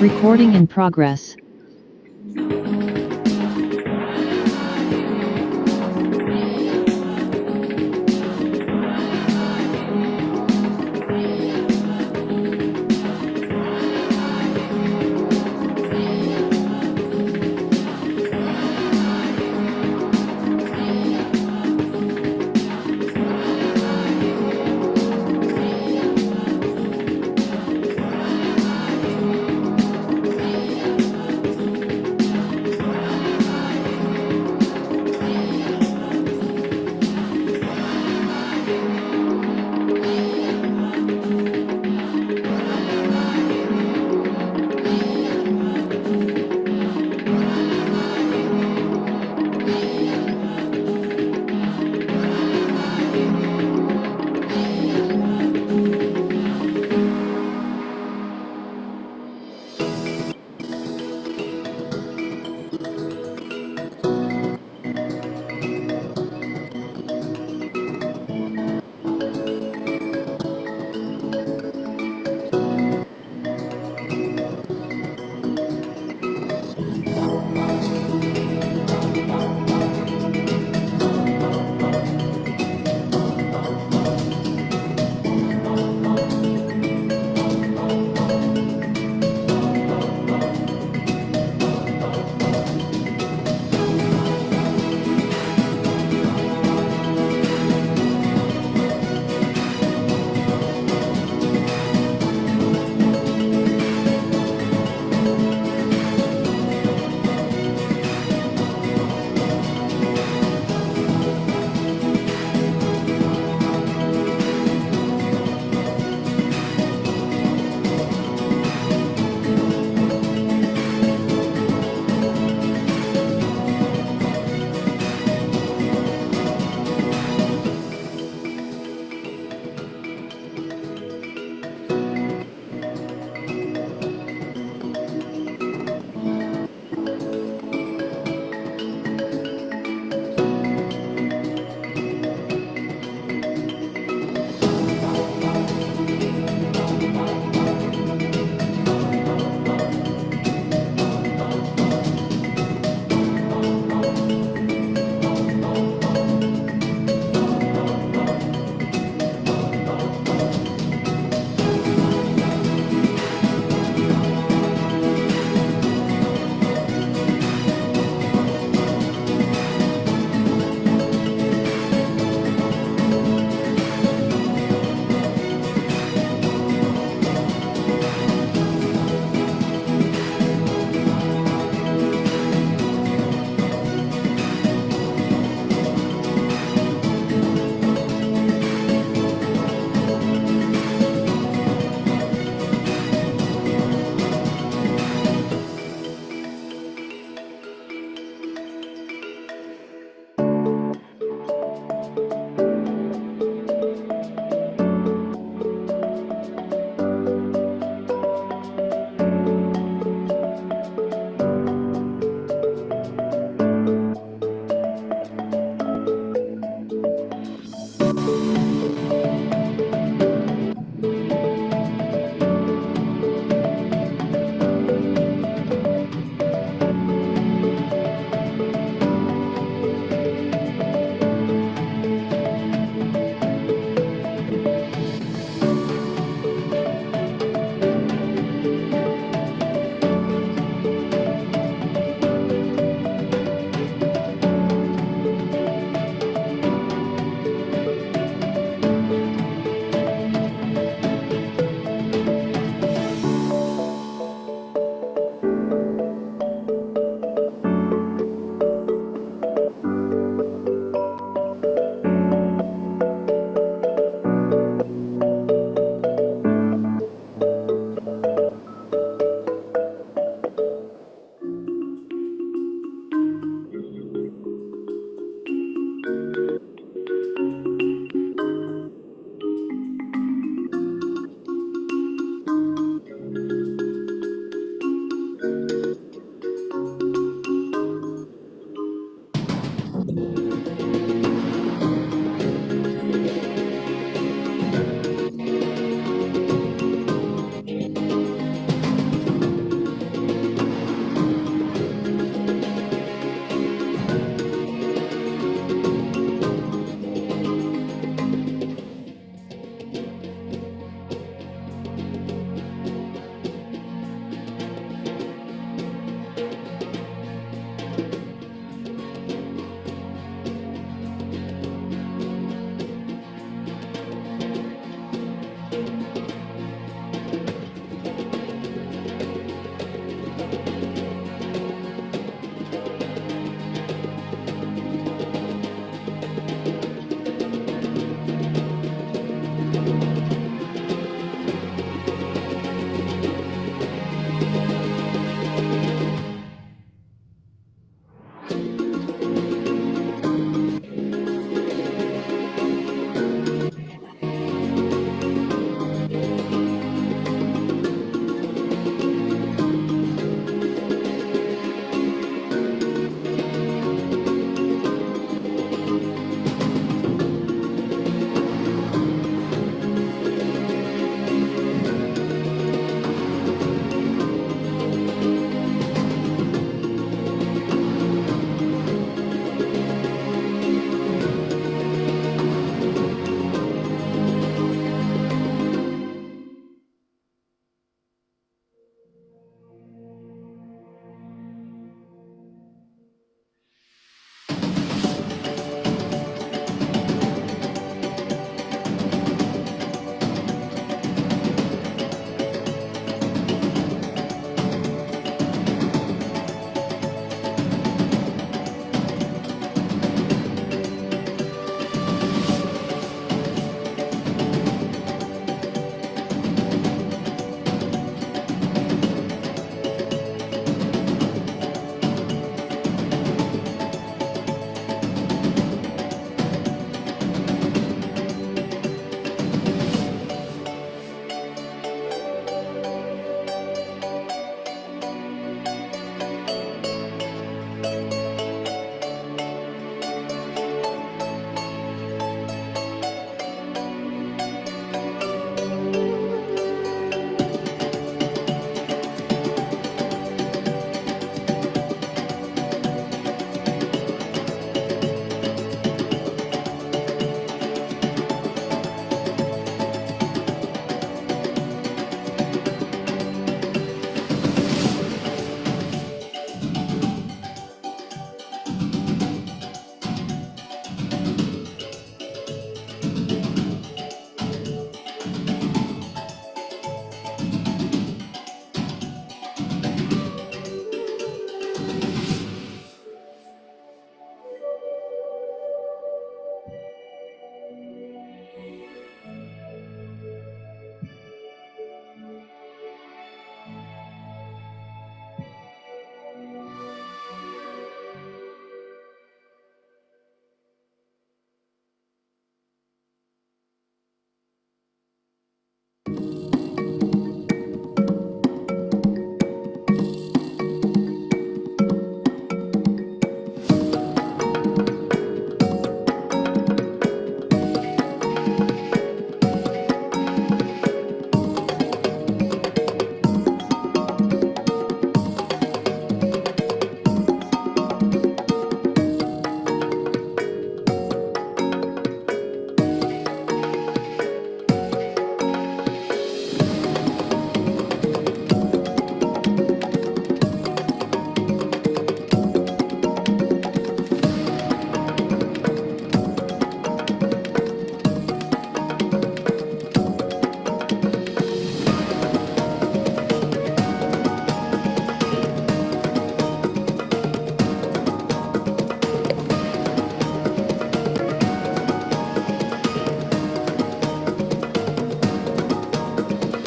Recording in progress.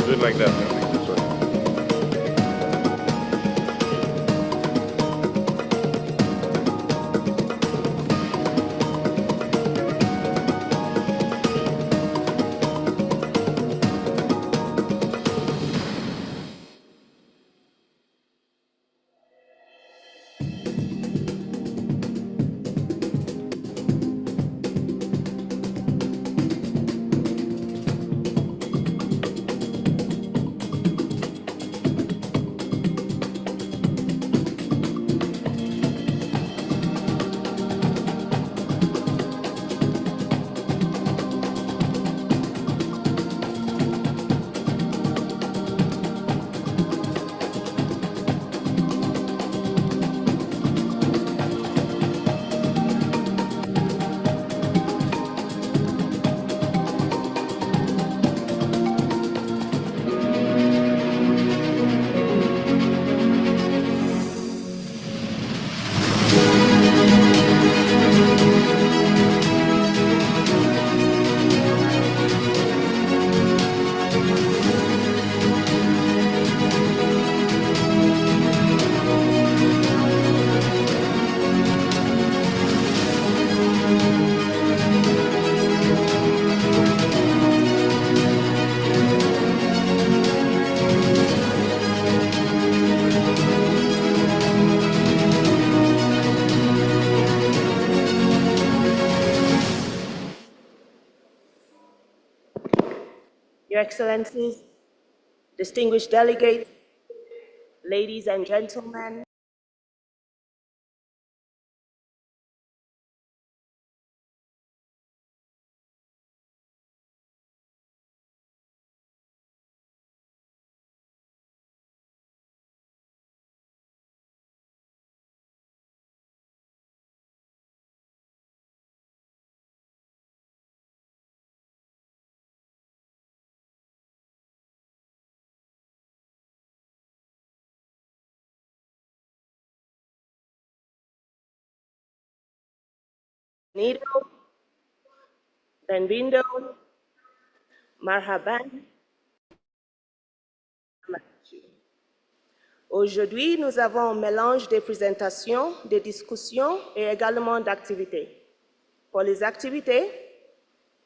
Do it like that. Like this way. Your Excellencies, distinguished delegates, ladies and gentlemen, Nido, Benvindo, Marhaban. Aujourd'hui, nous avons un mélange de présentations, de discussions et également d'activités. Pour les activités,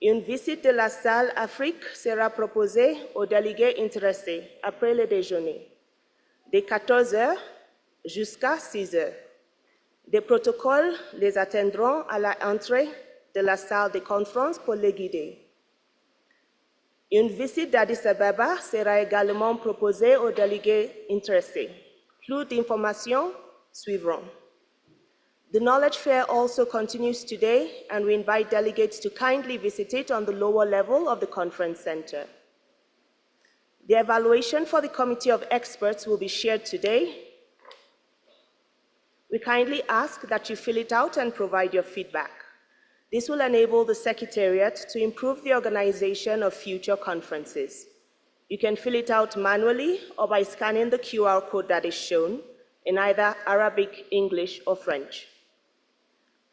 une visite de la salle Afrique sera proposée aux délégués intéressés après le déjeuner, de 14 h jusqu'à 6 h. Des protocoles les attendront à l'entrée de la salle de conférence pour les guider. Une visite d'Addis Ababa sera également proposée aux délégués intéressés. Plus d'informations suivront. The Knowledge Fair also continues today, and we invite delegates to kindly visit it on the lower level of the conference center. The evaluation for the Committee of Experts will be shared today. We kindly ask that you fill it out and provide your feedback. This will enable the Secretariat to improve the organization of future conferences. You can fill it out manually or by scanning the QR code that is shown in either Arabic, English, or French.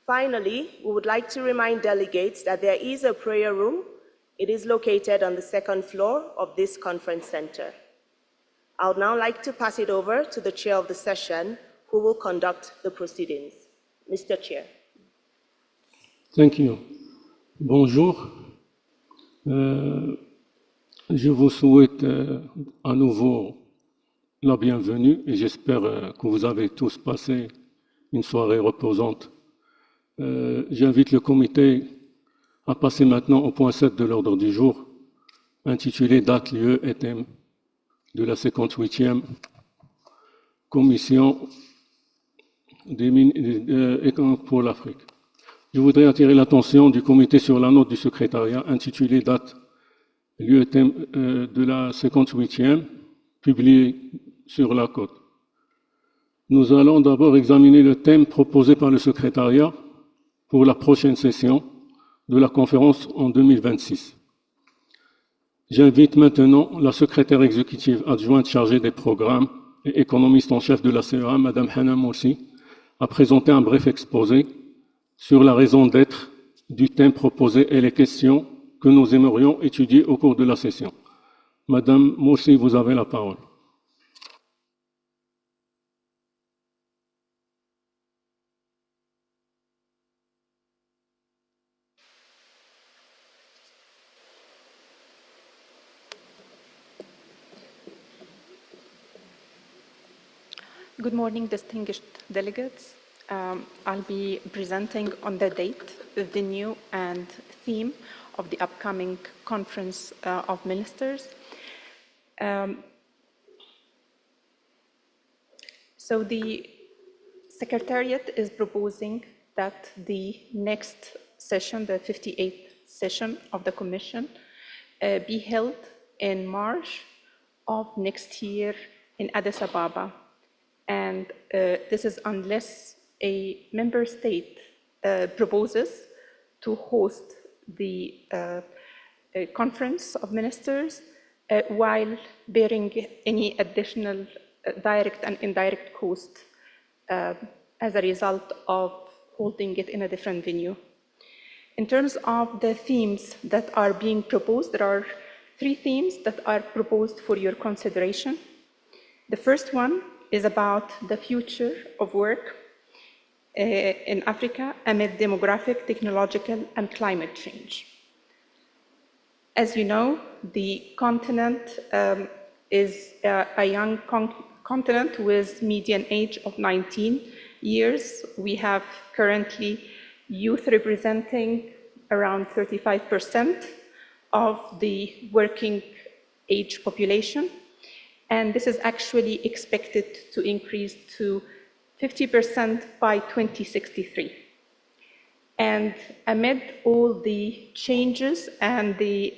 Finally, we would like to remind delegates that there is a prayer room. It is located on the second floor of this conference center. I would now like to pass it over to the chair of the session, who will conduct the proceedings. Mr. Chair. Thank you. Bonjour. Je vous souhaite à nouveau la bienvenue et j'espère que vous avez tous passé une soirée reposante. J'invite le comité à passer maintenant au point 7 de l'ordre du jour, intitulé Date, lieu et thème de la 58e commission pour l'Afrique. Je voudrais attirer l'attention du comité sur la note du secrétariat intitulée Date, lieu et thème de la 58e, publiée sur la côte. Nous allons d'abord examiner le thème proposé par le secrétariat pour la prochaine session de la conférence en 2026. J'invite maintenant la secrétaire exécutive adjointe chargée des programmes et économiste en chef de la CEA, Mme Hana Moursi, à présenter un bref exposé sur la raison d'être du thème proposé et les questions que nous aimerions étudier au cours de la session. Madame Moussi, vous avez la parole. Good morning, distinguished delegates. I'll be presenting on the date, the venue, and theme of the upcoming Conference of Ministers. So the Secretariat is proposing that the next session, the 58th session of the Commission, be held in March of next year in Addis Ababa. And this is unless a member state proposes to host the Conference of Ministers while bearing any additional direct and indirect cost as a result of holding it in a different venue. In terms of the themes that are being proposed, there are 3 themes that are proposed for your consideration. The first one is about the future of work in Africa amid demographic, technological, and climate change. As you know, the continent is a young continent with median age of 19 years. We have currently youth representing around 35% of the working age population. And this is actually expected to increase to 50% by 2063. And amid all the changes and the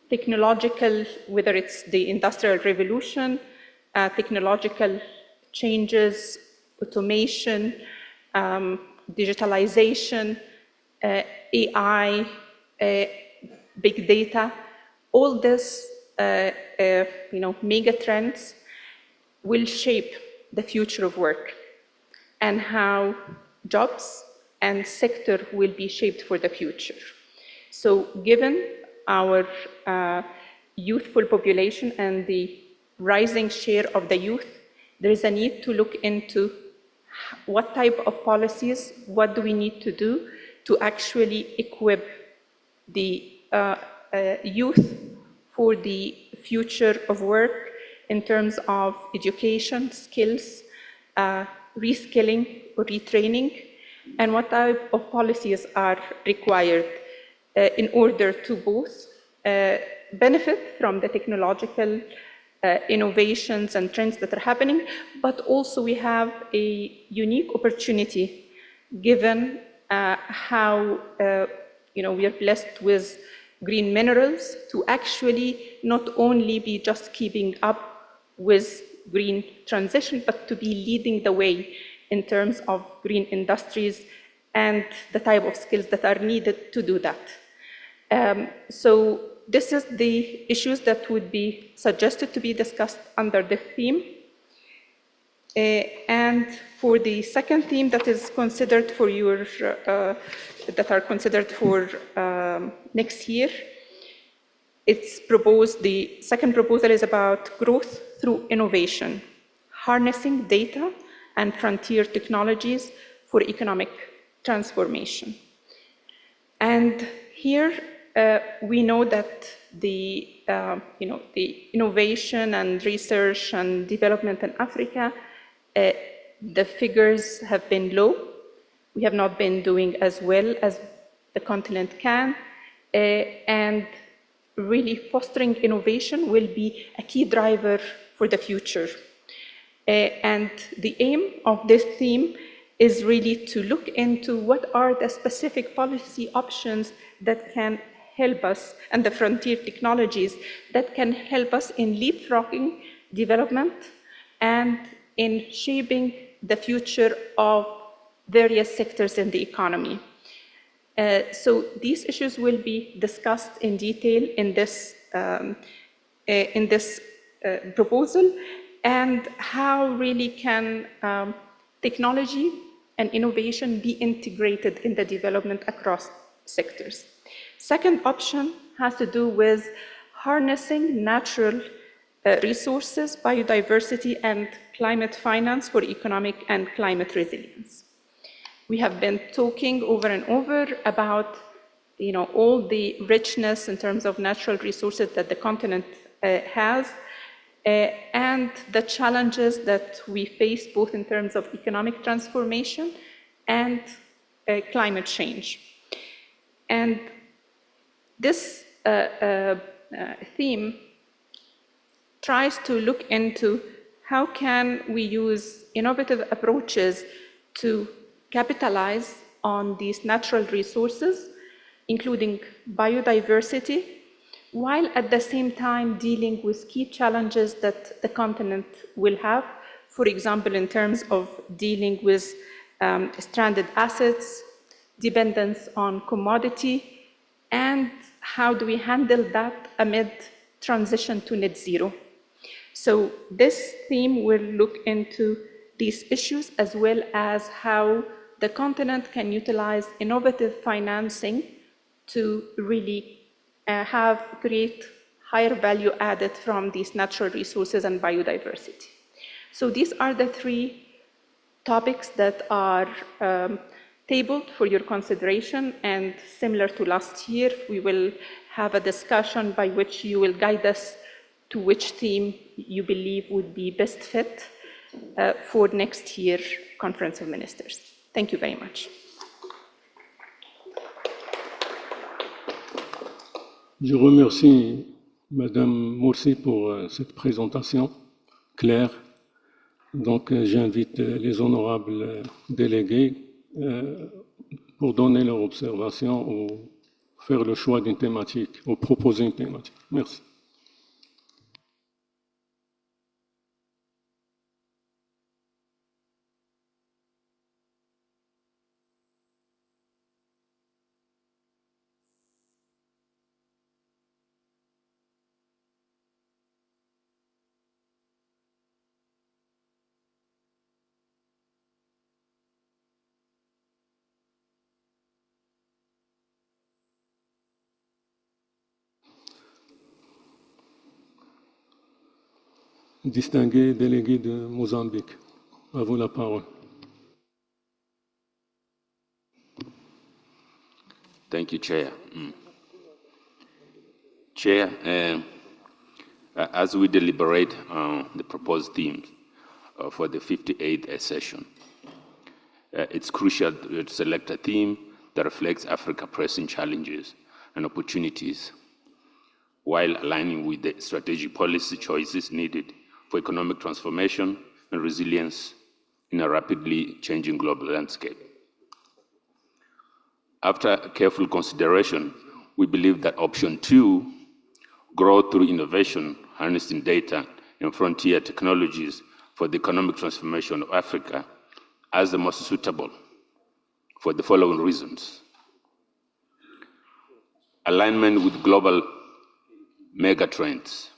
technological, whether it's the Industrial Revolution, technological changes, automation, digitalization, AI, big data, all this mega trends will shape the future of work and how jobs and sector will be shaped for the future. So given our youthful population and the rising share of the youth, there is a need to look into what type of policies, what do we need to do to actually equip the youth for the future of work in terms of education, skills, reskilling or retraining, and what type of policies are required in order to both benefit from the technological innovations and trends that are happening, but also we have a unique opportunity given how we are blessed with green minerals to actually not only be just keeping up with green transition, but to be leading the way in terms of green industries and the type of skills that are needed to do that. So this is the issues that would be suggested to be discussed under the theme. And for the second theme that is considered for your, that are considered for next year, it's proposed, the second proposal is about growth through innovation, harnessing data and frontier technologies for economic transformation. And here we know that the innovation and research and development in Africa, the figures have been low. We have not been doing as well as the continent can, and really fostering innovation will be a key driver for the future. And the aim of this theme is really to look into what are the specific policy options that can help us, and the frontier technologies that can help us in leapfrogging development and in shaping the future of various sectors in the economy. So these issues will be discussed in detail in this proposal, and how really can technology and innovation be integrated in the development across sectors. Second option has to do with harnessing natural resources, biodiversity, and climate finance for economic and climate resilience. We have been talking over and over about all the richness in terms of natural resources that the continent has, and the challenges that we face both in terms of economic transformation and climate change. And this theme tries to look into how can we use innovative approaches to capitalize on these natural resources, including biodiversity, while at the same time dealing with key challenges that the continent will have, for example, in terms of dealing with stranded assets, dependence on commodity, and how do we handle that amid transition to net zero. So this theme will look into these issues as well as how the continent can utilize innovative financing to really create higher value added from these natural resources and biodiversity. So these are the three topics that are tabled for your consideration, and similar to last year, we will have a discussion by which you will guide us to which theme you believe would be best fit for next year Conference of Ministers. Thank you very much. Je remercie Madame Morsi pour cette présentation claire. Donc, j'invite les honorables délégués pour donner leur observation ou faire le choix d'une thématique ou proposer une thématique. Merci. Distingué délégué de Mozambique, à vous la parole. Thank you, Chair. Chair, as we deliberate on the proposed themes for the 58th session, it's crucial to select a theme that reflects Africa's pressing challenges and opportunities, while aligning with the strategic policy choices needed for economic transformation and resilience in a rapidly changing global landscape. After careful consideration, we believe that option 2, growth through innovation, harnessing data and frontier technologies for the economic transformation of Africa, as the most suitable for the following reasons. Alignment with global megatrends.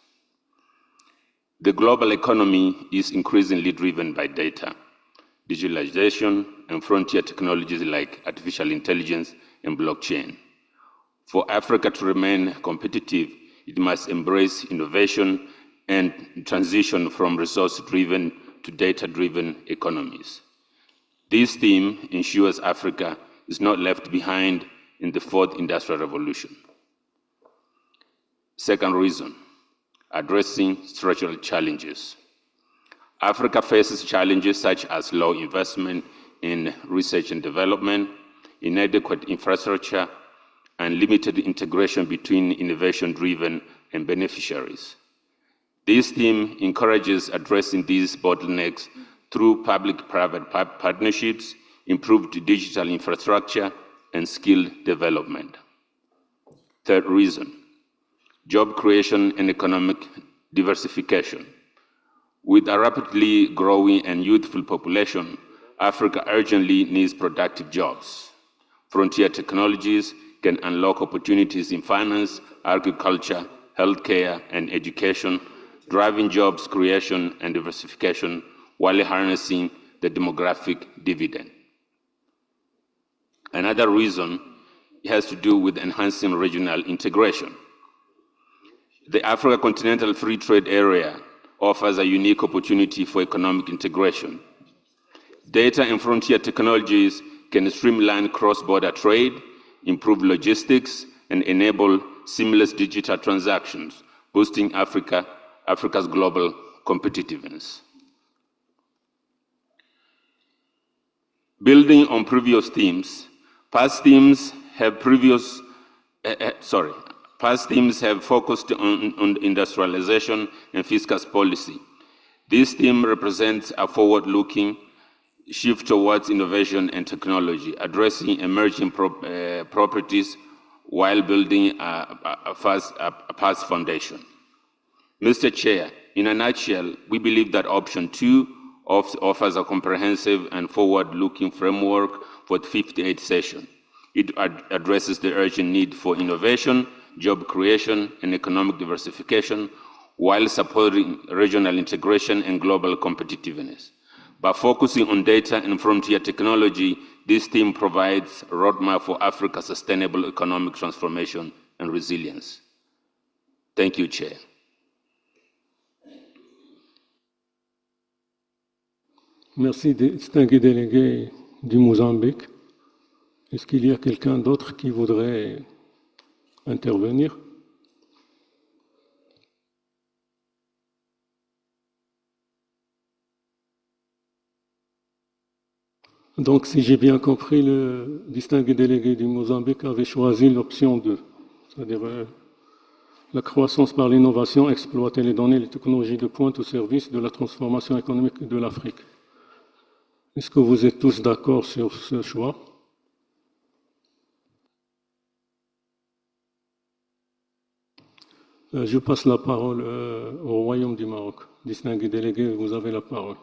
The global economy is increasingly driven by data, digitalization, and frontier technologies like artificial intelligence and blockchain. For Africa to remain competitive, it must embrace innovation and transition from resource-driven to data-driven economies. This theme ensures Africa is not left behind in the fourth industrial revolution. Second reason, addressing structural challenges. Africa faces challenges such as low investment in research and development, inadequate infrastructure, and limited integration between innovation-driven and beneficiaries. This theme encourages addressing these bottlenecks through public-private partnerships, improved digital infrastructure, and skill development. Third reason, job creation and economic diversification. With a rapidly growing and youthful population, Africa urgently needs productive jobs. Frontier technologies can unlock opportunities in finance, agriculture, healthcare, and education, driving jobs creation and diversification while harnessing the demographic dividend. Another reason has to do with enhancing regional integration. The Africa Continental Free Trade Area offers a unique opportunity for economic integration. Data and frontier technologies can streamline cross-border trade, improve logistics, and enable seamless digital transactions, boosting Africa's global competitiveness. Building on previous themes, past themes have focused on industrialization and fiscal policy. This theme represents a forward-looking shift towards innovation and technology, addressing emerging properties while building a fast foundation. Mr. Chair, in a nutshell, we believe that option 2 offers a comprehensive and forward-looking framework for the 58th session. It addresses the urgent need for innovation, job creation, and economic diversification, while supporting regional integration and global competitiveness. By focusing on data and frontier technology, this theme provides a roadmap for Africa's sustainable economic transformation and resilience. Thank you, Chair. Merci, distingué délégué du Mozambique. Est-ce qu'il y a quelqu'un d'autre qui voudrait intervenir? Donc, si j'ai bien compris, le distingué délégué du Mozambique avait choisi l'option 2, c'est-à-dire la croissance par l'innovation, exploiter les données et les technologies de pointe au service de la transformation économique de l'Afrique. Est-ce que vous êtes tous d'accord sur ce choix? Je passe la parole au Royaume du Maroc. Distingué délégué, vous avez la parole.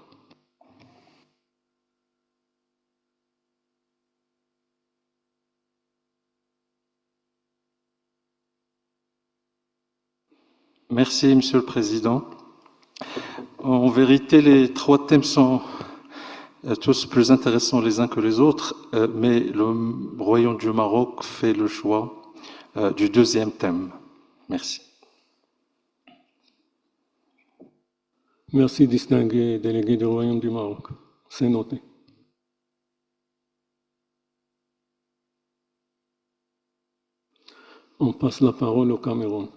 Merci, Monsieur le Président. En vérité, les 3 thèmes sont tous plus intéressants les uns que les autres, mais le Royaume du Maroc fait le choix du 2e thème. Merci. Merci, distingué délégué du Royaume du Maroc. C'est noté. On passe la parole au Cameroun.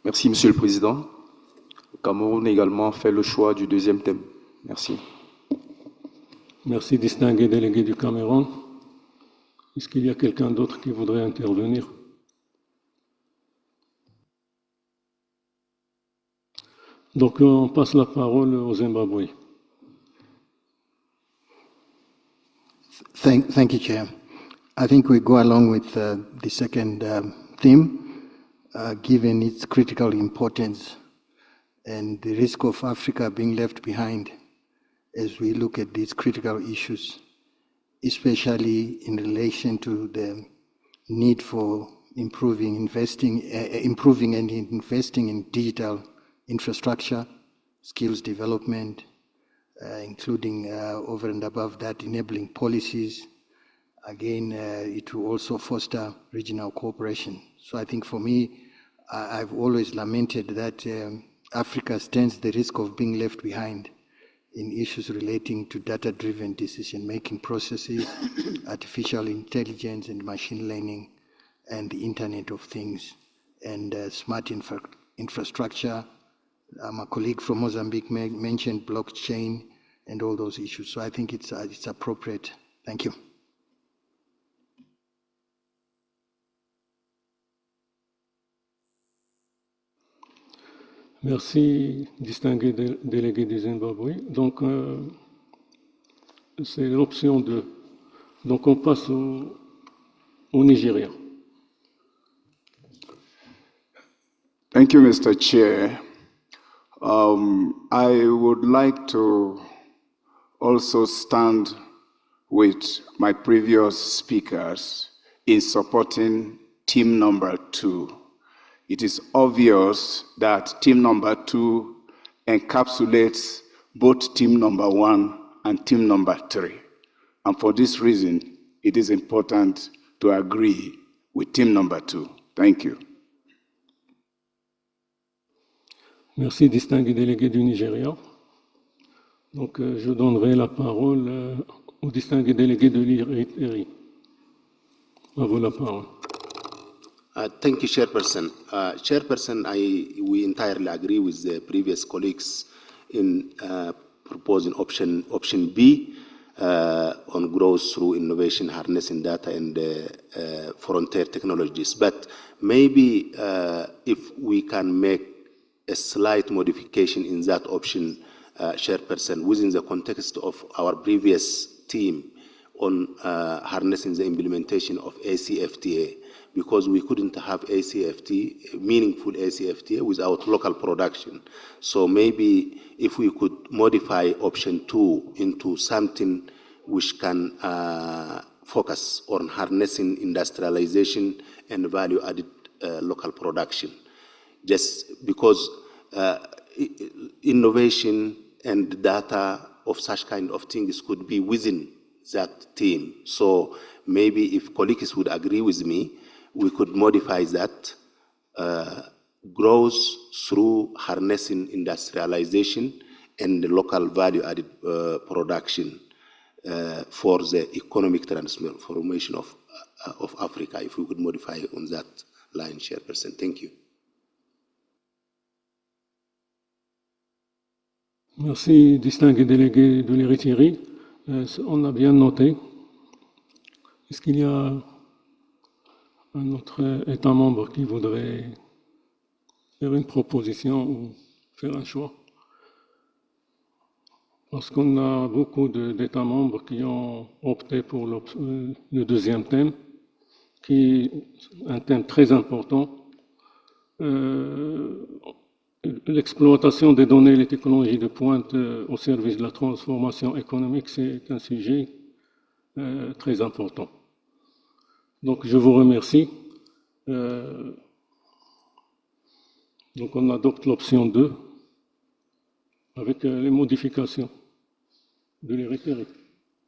Merci, Monsieur le Président. Le Cameroun a également fait le choix du 2e thème. Merci. Merci, distingué délégué du Cameroun. Est-ce qu'il y a quelqu'un d'autre qui voudrait intervenir? Donc, on passe la parole au Zimbabwe. Thank you, Chair. I think we go along with the second theme, given its critical importance and the risk of Africa being left behind as we look at these critical issues, especially in relation to the need for improving and investing in digital infrastructure, skills development, including over and above that, enabling policies. Again, it will also foster regional cooperation. So I think for me, I've always lamented that Africa stands the risk of being left behind in issues relating to data-driven decision-making processes, artificial intelligence and machine learning, and the Internet of Things, and smart infrastructure. My colleague from Mozambique mentioned blockchain and all those issues. So I think it's appropriate. Thank you. Merci, distingué délégué du Zimbabwe. Donc, c'est l'option 2. Donc, on passe au Nigeria. Thank you, Mr. Chair. I would like to also stand with my previous speakers in supporting team number 2. It is obvious that team number 2 encapsulates both team number 1 and team number 3. And for this reason, it is important to agree with team number 2. Thank you. Merci, distingué délégué du Nigeria. Donc, je donnerai la parole au distingué délégué de l'Érythrée. À vous la parole. Thank you, Chairperson. Chairperson, we entirely agree with the previous colleagues in proposing option B on growth through innovation, harnessing data, and frontier technologies. But maybe if we can make a slight modification in that option, Chairperson, within the context of our previous team on harnessing the implementation of ACFTA, because we couldn't have meaningful ACFTA without local production. So maybe if we could modify option 2 into something which can focus on harnessing industrialization and value-added local production. Just because innovation and data of such kind of things could be within that team. So maybe if colleagues would agree with me, we could modify that growth through harnessing industrialization and the local value-added production for the economic transformation of Africa, if we could modify on that line, Chairperson. Thank you. Merci, distingué délégué de l'Érythrée. On a bien noté. Est-ce qu'il y a un autre État membre qui voudrait faire une proposition ou faire un choix? Parce qu'on a beaucoup d'États membres qui ont opté pour le deuxième thème, qui est un thème très important. L'exploitation des données et les technologies de pointe au service de la transformation économique, c'est un sujet très important. Donc, je vous remercie. Donc, on adopte l'option 2 avec les modifications de l'Érythrée.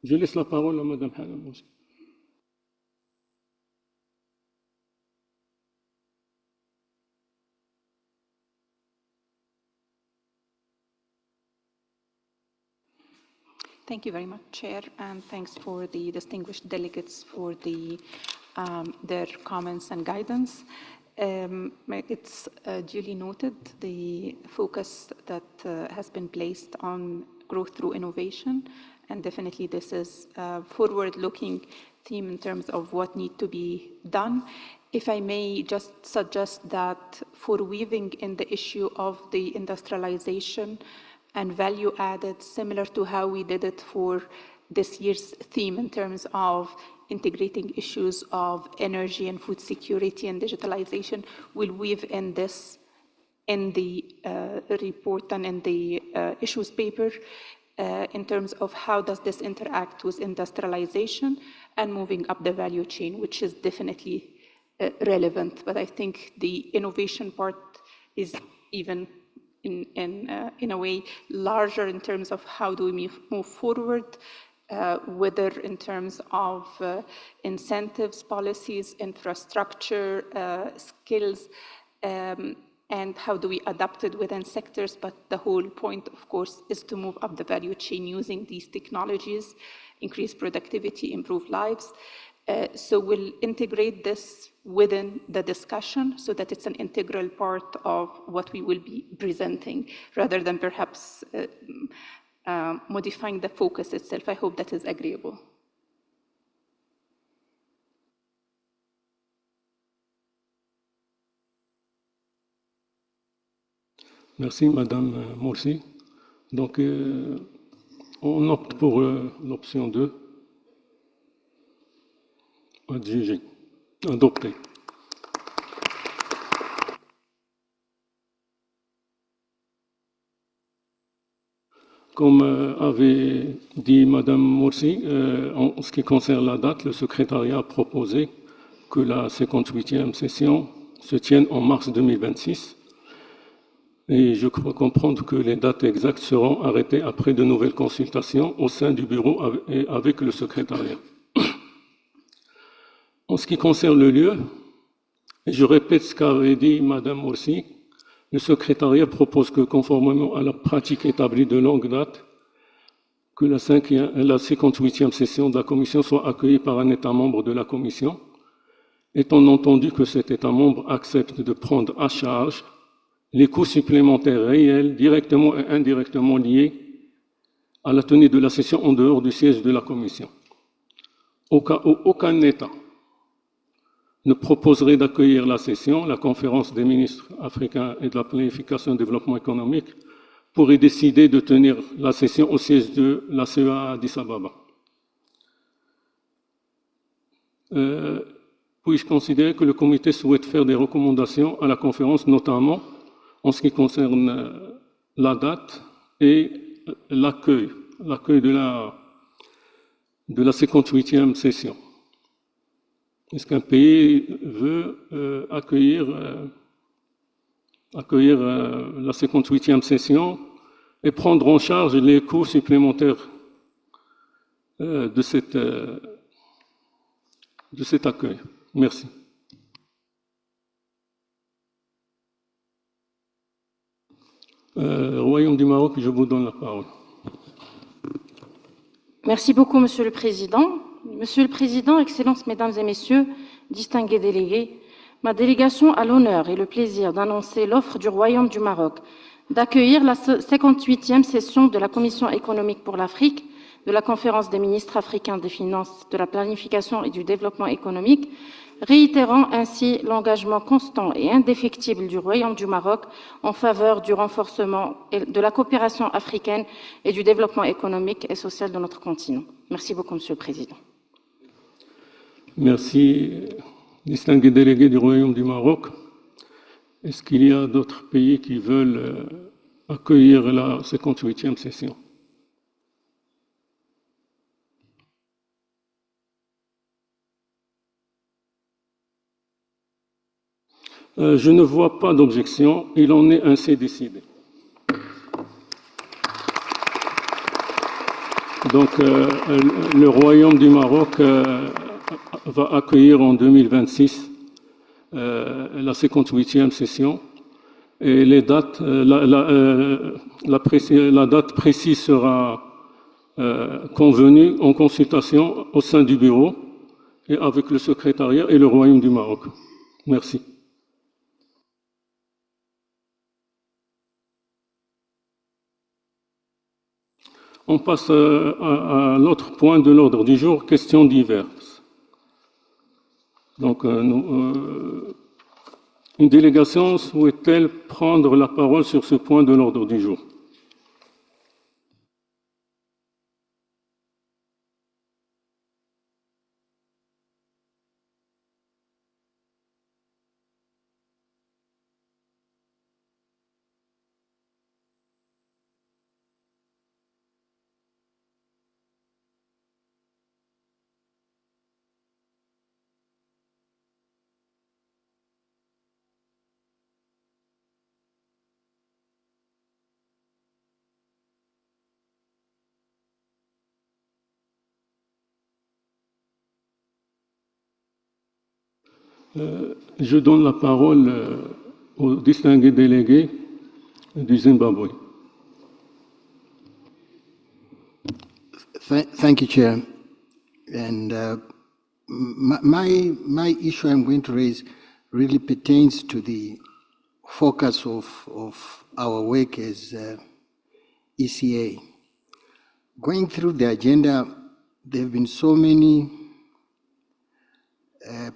Je laisse la parole à Mme Hanam aussi. Thank you very much, Chair, and thanks for the distinguished delegates for their comments and guidance. It's duly noted the focus that has been placed on growth through innovation, and definitely this is a forward-looking theme in terms of what needs to be done. If I may just suggest that for weaving in the issue of the industrialization and value added, similar to how we did it for this year's theme in terms of integrating issues of energy and food security and digitalization, we'll weave in this in the report and in the issues paper in terms of how does this interact with industrialization and moving up the value chain, which is definitely relevant. But I think the innovation part is even in a way larger in terms of how do we move forward, whether in terms of incentives, policies, infrastructure, skills, and how do we adapt it within sectors. But the whole point, of course, is to move up the value chain using these technologies, increase productivity, improve lives. So we'll integrate this within the discussion so that it's an integral part of what we will be presenting, rather than perhaps modifying the focus itself. I hope that is agreeable. Merci, Madame Morsi. Donc, on opte pour l'option 2. Adjugé. Adopté. Comme avait dit Madame Morsi, en ce qui concerne la date, le secrétariat a proposé que la 58e session se tienne en mars 2026. Et je crois comprendre que les dates exactes seront arrêtées après de nouvelles consultations au sein du bureau et avec le secrétariat. En ce qui concerne le lieu, et je répète ce qu'avait dit Madame Morsi, le secrétariat propose que, conformément à la pratique établie de longue date, que la 58e session de la Commission soit accueillie par un État membre de la Commission, étant entendu que cet État membre accepte de prendre à charge les coûts supplémentaires réels, directement et indirectement liés à la tenue de la session en dehors du siège de la Commission. Au cas où aucun État ne proposerait d'accueillir la session, la conférence des ministres africains et de la planification et du développement économique pourrait décider de tenir la session au siège de la CEA à Addis Ababa. Puis-je considérer que le comité souhaite faire des recommandations à la conférence, notamment en ce qui concerne la date et l'accueil de la 58e session? Est-ce qu'un pays veut accueillir la 58e session et prendre en charge les coûts supplémentaires de cet accueil? Merci. Royaume du Maroc, je vous donne la parole. Merci beaucoup, Monsieur le Président. Monsieur le Président, Excellences, Mesdames et Messieurs, distingués délégués, ma délégation a l'honneur et le plaisir d'annoncer l'offre du Royaume du Maroc d'accueillir la 58e session de la Commission économique pour l'Afrique, de la Conférence des ministres africains des finances, de la planification et du développement économique, réitérant ainsi l'engagement constant et indéfectible du Royaume du Maroc en faveur du renforcement de la coopération africaine et du développement économique et social de notre continent. Merci beaucoup, Monsieur le Président. Merci, distingués délégués du Royaume du Maroc. Est-ce qu'il y a d'autres pays qui veulent accueillir la 58e session? Je ne vois pas d'objection. Il en est ainsi décidé. Donc, le Royaume du Maroc va accueillir en 2026 la 58e session et les dates, la date précise sera convenue en consultation au sein du bureau et avec le secrétariat et le Royaume du Maroc. Merci. On passe à l'autre point de l'ordre du jour, questions diverses. Donc, une délégation souhaite-t-elle prendre la parole sur ce point de l'ordre du jour? Je donne la parole au distingué délégué du Zimbabwe. Thank you, Chair. And my issue I'm going to raise really pertains to the focus of our work as ECA. Going through the agenda, there have been so many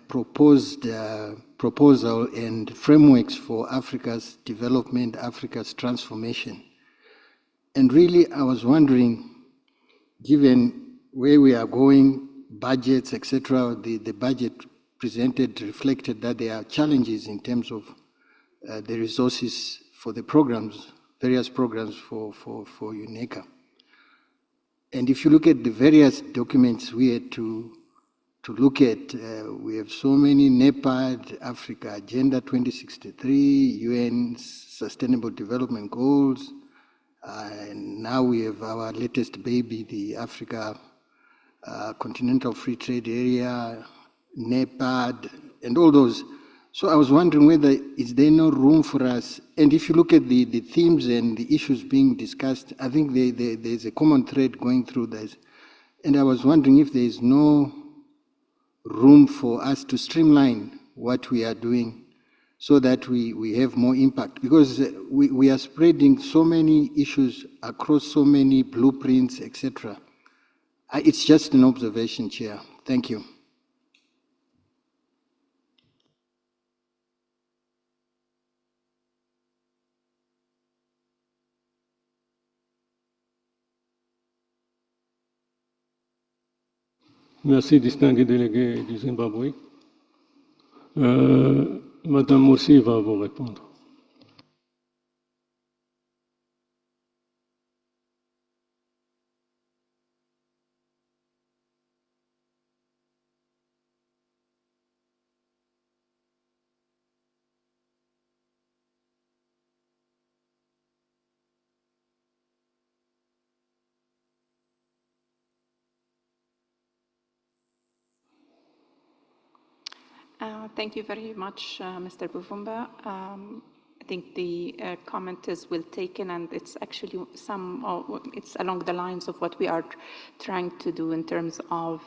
proposal and frameworks for Africa's development, Africa's transformation. And really, I was wondering, given where we are going, budgets, etc., the budget presented reflected that there are challenges in terms of the resources for the programs, various programs for UNECA. And if you look at the various documents we had to look at, we have so many: NEPAD, Africa Agenda 2063, UN Sustainable Development Goals, and now we have our latest baby, the Africa Continental Free Trade Area, NEPAD, and all those. So I was wondering whether is there no room for us, and if you look at the themes and the issues being discussed, I think there's a common thread going through this. And I was wondering if there is no room for us to streamline what we are doing so that we have more impact, because we are spreading so many issues across so many blueprints, etc. It's just an observation, Chair. Thank you. Merci, distingué délégué du Zimbabwe. Madame Moussi va vous répondre. Thank you very much, Mr. Buvumba. I think the comment is well taken, and it's actually it's along the lines of what we are trying to do in terms of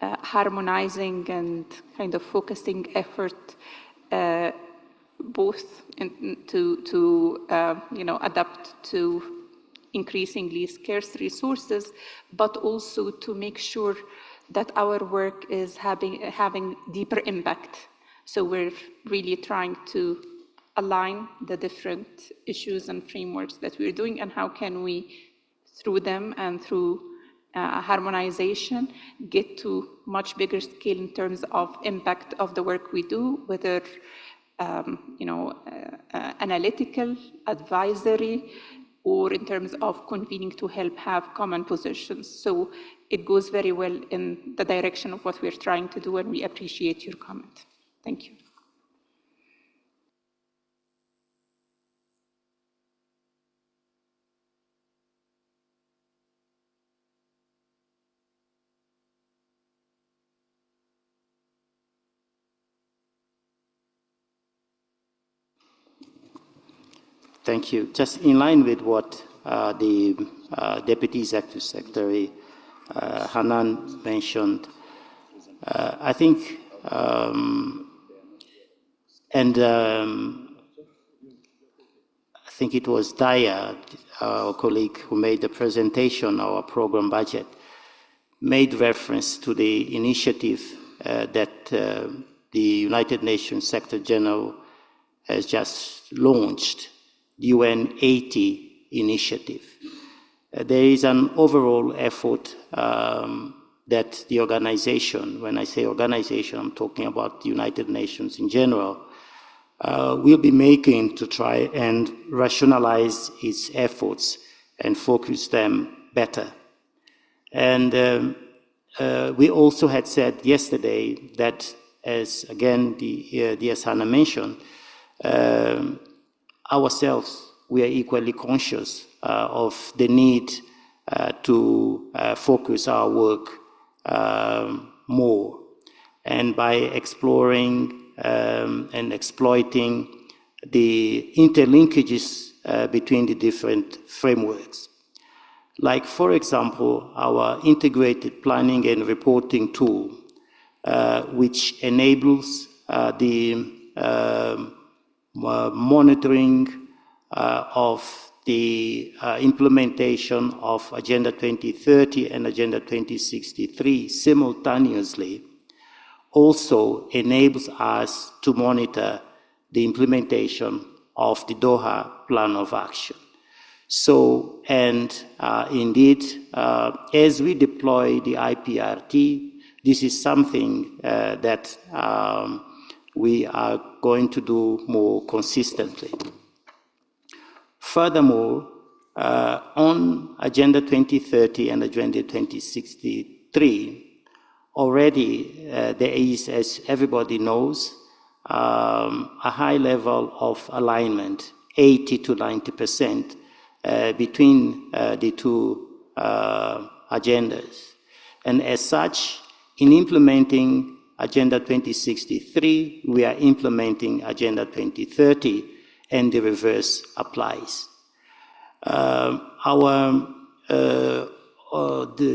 harmonizing and kind of focusing effort both to adapt to increasingly scarce resources, but also to make sure that our work is having deeper impact. So we're really trying to align the different issues and frameworks that we're doing, and how can we, through them and through harmonization, get to much bigger scale in terms of impact of the work we do, whether analytical, advisory, or in terms of convening to help have common positions. So it goes very well in the direction of what we're trying to do, and we appreciate your comment. Thank you. Thank you. Just in line with what the Deputy Executive Secretary Hanan mentioned, I think, I think it was Daya, our colleague who made the presentation, our program budget, made reference to the initiative that the United Nations Secretary General has just launched, the UN 80 initiative. There is an overall effort that the organization, when I say organization, I'm talking about the United Nations in general, will be making to try and rationalize its efforts and focus them better. And we also had said yesterday that, as again the Asana mentioned, ourselves, we are equally conscious of the need to focus our work more, and by exploring and exploiting the interlinkages between the different frameworks. Like, for example, our integrated planning and reporting tool, which enables the monitoring of the implementation of Agenda 2030 and Agenda 2063 simultaneously, also enables us to monitor the implementation of the Doha Plan of Action. So, and indeed, as we deploy the IPRT, this is something that we are going to do more consistently. Furthermore, on Agenda 2030 and Agenda 2063, already there is, as everybody knows, a high level of alignment, 80 to 90%, between the two agendas. And as such, in implementing Agenda 2063, we are implementing Agenda 2030, and the reverse applies. The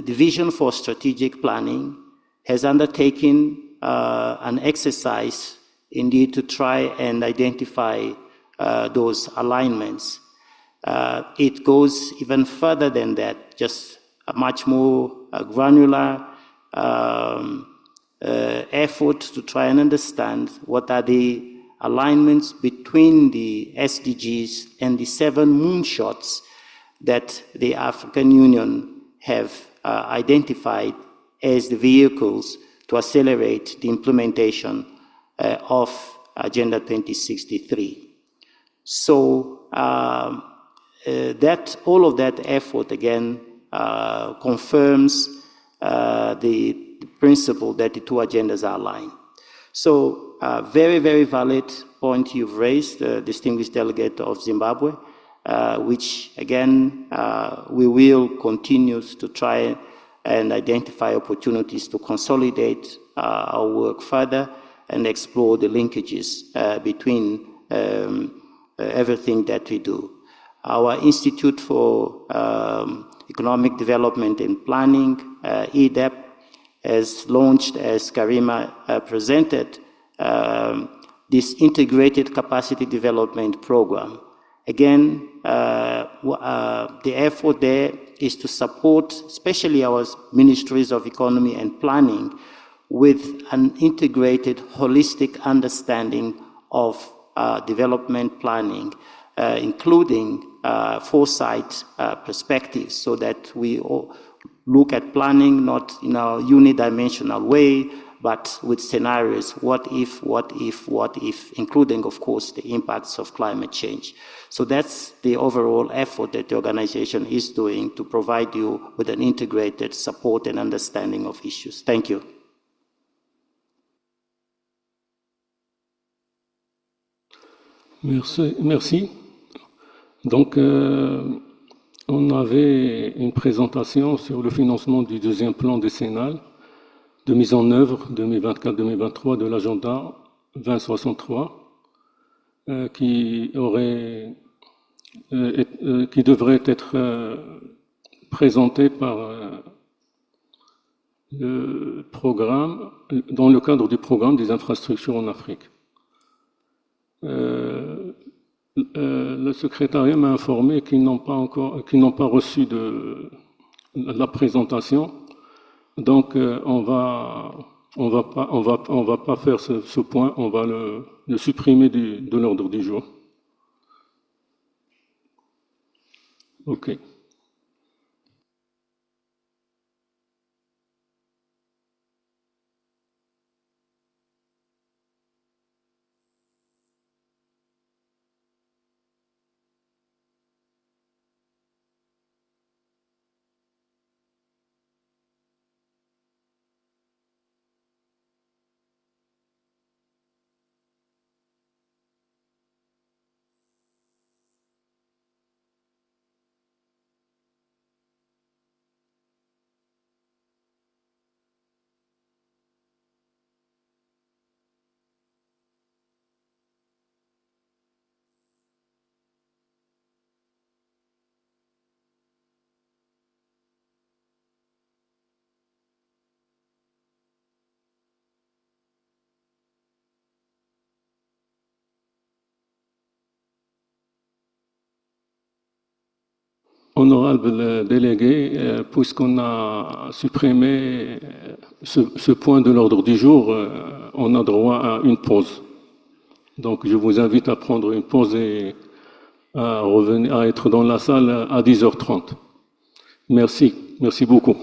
Division for Strategic Planning has undertaken an exercise indeed to try and identify those alignments. It goes even further than that, just a much more granular effort to try and understand what are the alignments between the SDGs and the 7 moonshots that the African Union have identified as the vehicles to accelerate the implementation of Agenda 2063. So that all of that effort again confirms the principle that the 2 agendas are aligned. So very, very valid point you've raised, distinguished delegate of Zimbabwe, which again, we will continue to try and identify opportunities to consolidate our work further and explore the linkages between everything that we do. Our Institute for Economic Development and Planning, EDEP, has launched, as Karima presented, this integrated capacity development program. Again, the effort there is to support, especially our ministries of economy and planning, with an integrated, holistic understanding of development planning, including foresight perspectives, so that we all look at planning not in a unidimensional way, but with scenarios, what if, including, of course, the impacts of climate change. So that's the overall effort that the organization is doing to provide you with an integrated support and understanding of issues. Thank you. Merci. Donc, on avait une présentation sur le financement du 2e plan décennal de mise en œuvre 2024-2023 de l'agenda 2063 qui devrait être présenté par le programme, dans le cadre du programme des infrastructures en Afrique. Le secrétariat m'a informé qu'ils n'ont pas reçu la présentation. Donc, on va pas faire ce point, on va le supprimer de l'ordre du jour. OK. Honorable délégué, puisqu'on a supprimé ce point de l'ordre du jour, on a droit à une pause. Donc je vous invite à prendre une pause et à revenir, à être dans la salle à 10h30. Merci beaucoup.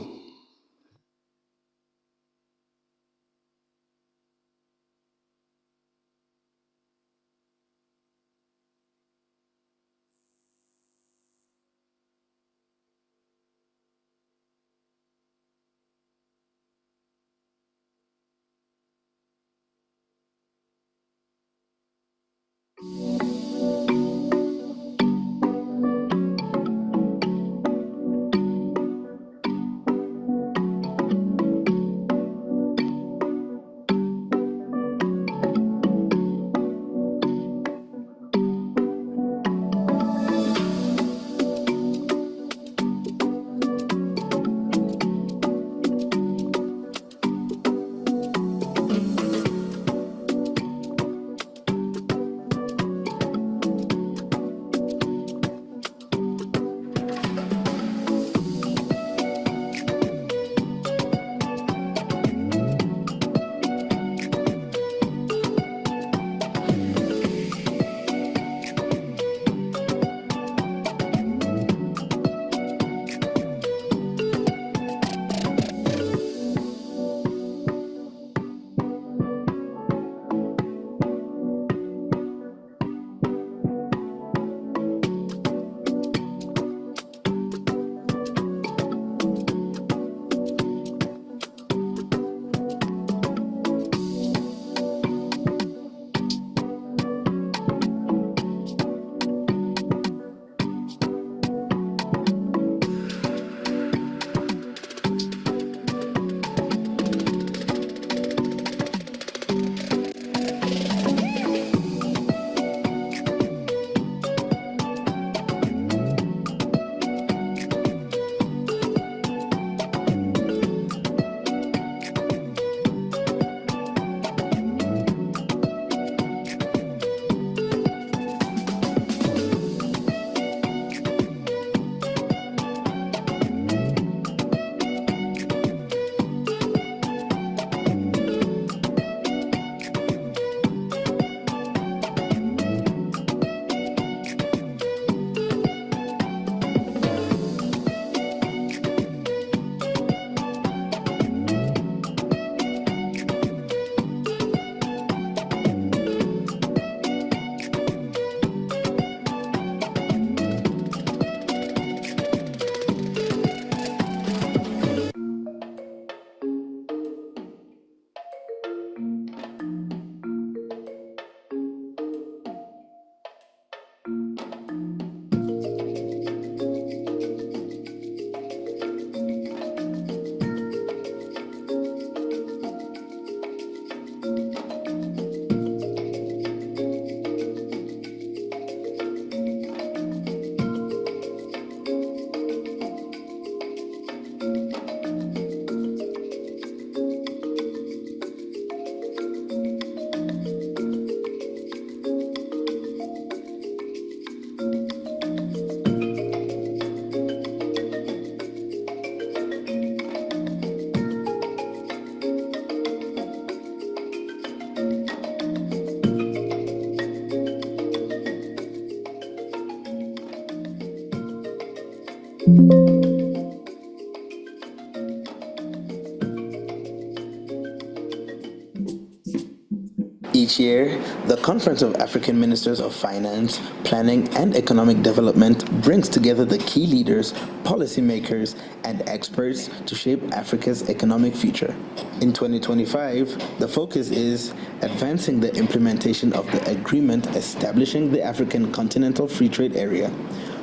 Each year, the Conference of African Ministers of Finance, Planning and Economic Development brings together the key leaders, policymakers, and experts to shape Africa's economic future. In 2025, the focus is advancing the implementation of the agreement establishing the African Continental Free Trade Area,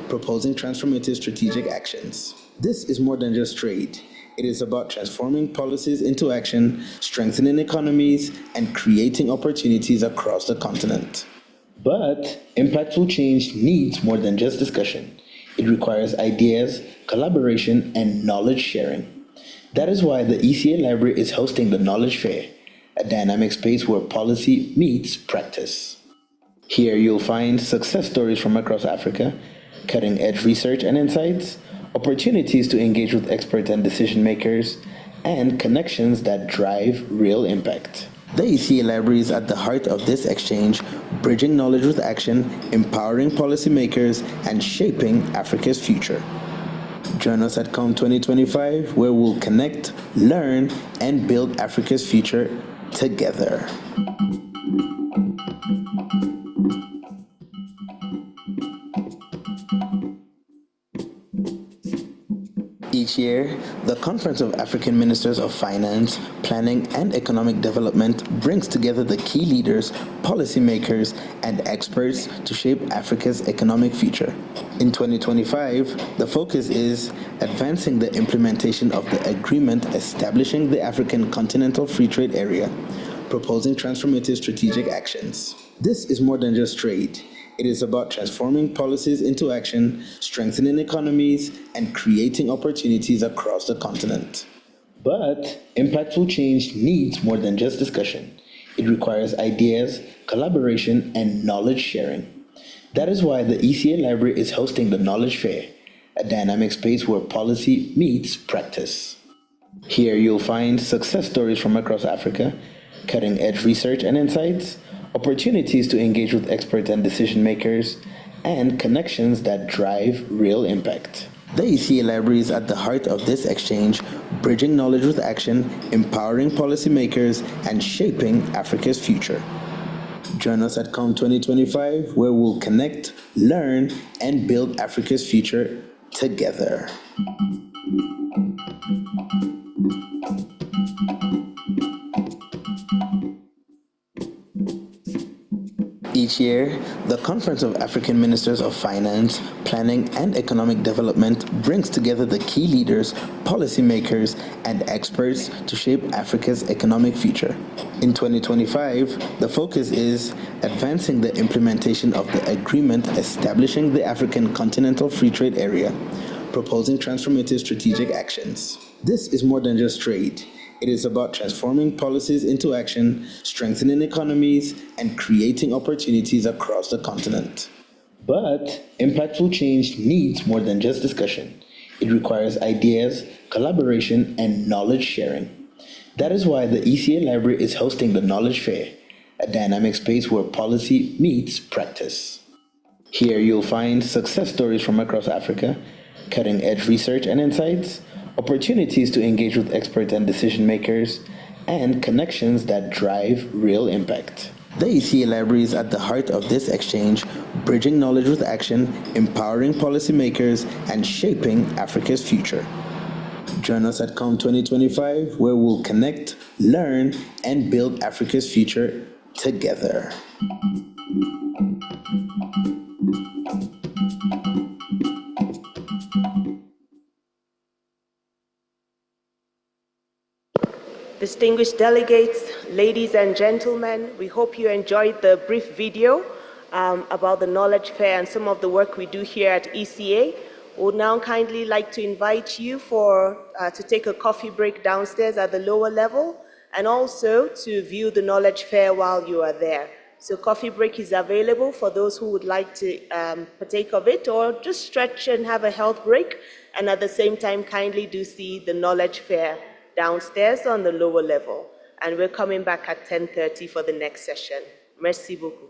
proposing transformative strategic actions. This is more than just trade. It is about transforming policies into action, strengthening economies, and creating opportunities across the continent. But impactful change needs more than just discussion. It requires ideas, collaboration, and knowledge sharing. That is why the ECA Library is hosting the Knowledge Fair, a dynamic space where policy meets practice. Here you'll find success stories from across Africa, cutting-edge research and insights, opportunities to engage with experts and decision makers, and connections that drive real impact. The ECA Library is at the heart of this exchange, bridging knowledge with action, empowering policymakers, and shaping Africa's future. Join us at COM 2025, where we'll connect, learn, and build Africa's future together. Each year, the Conference of African Ministers of Finance, Planning and Economic Development brings together the key leaders, policymakers, and experts to shape Africa's economic future. In 2025, the focus is advancing the implementation of the agreement establishing the African Continental Free Trade Area, proposing transformative strategic actions. This is more than just trade. It is about transforming policies into action, strengthening economies, and creating opportunities across the continent. But impactful change needs more than just discussion. It requires ideas, collaboration, and knowledge sharing. That is why the ECA Library is hosting the Knowledge Fair, a dynamic space where policy meets practice. Here you'll find success stories from across Africa, cutting-edge research and insights, opportunities to engage with experts and decision makers, and connections that drive real impact. The ECA Library is at the heart of this exchange, bridging knowledge with action, empowering policymakers, and shaping Africa's future. Join us at COM 2025, where we'll connect, learn, and build Africa's future together. Each year, the Conference of African Ministers of Finance, Planning and Economic Development brings together the key leaders, policymakers, and experts to shape Africa's economic future. In 2025, the focus is advancing the implementation of the agreement establishing the African Continental Free Trade Area, proposing transformative strategic actions. This is more than just trade. It is about transforming policies into action, strengthening economies, and creating opportunities across the continent. But impactful change needs more than just discussion. It requires ideas, collaboration, and knowledge sharing. That is why the ECA Library is hosting the Knowledge Fair, a dynamic space where policy meets practice. Here you'll find success stories from across Africa, cutting-edge research and insights, opportunities to engage with experts and decision makers, and connections that drive real impact. The ECA Library is at the heart of this exchange, bridging knowledge with action, empowering policymakers, and shaping Africa's future. Join us at COM 2025, where we'll connect, learn, and build Africa's future together. Distinguished delegates, ladies and gentlemen, we hope you enjoyed the brief video about the Knowledge Fair and some of the work we do here at ECA. We would now kindly like to invite you to take a coffee break downstairs at the lower level and also to view the Knowledge Fair while you are there. So coffee break is available for those who would like to partake of it, or just stretch and have a health break, and at the same time kindly do see the Knowledge Fair downstairs on the lower level. And we're coming back at 10:30 for the next session. Merci beaucoup.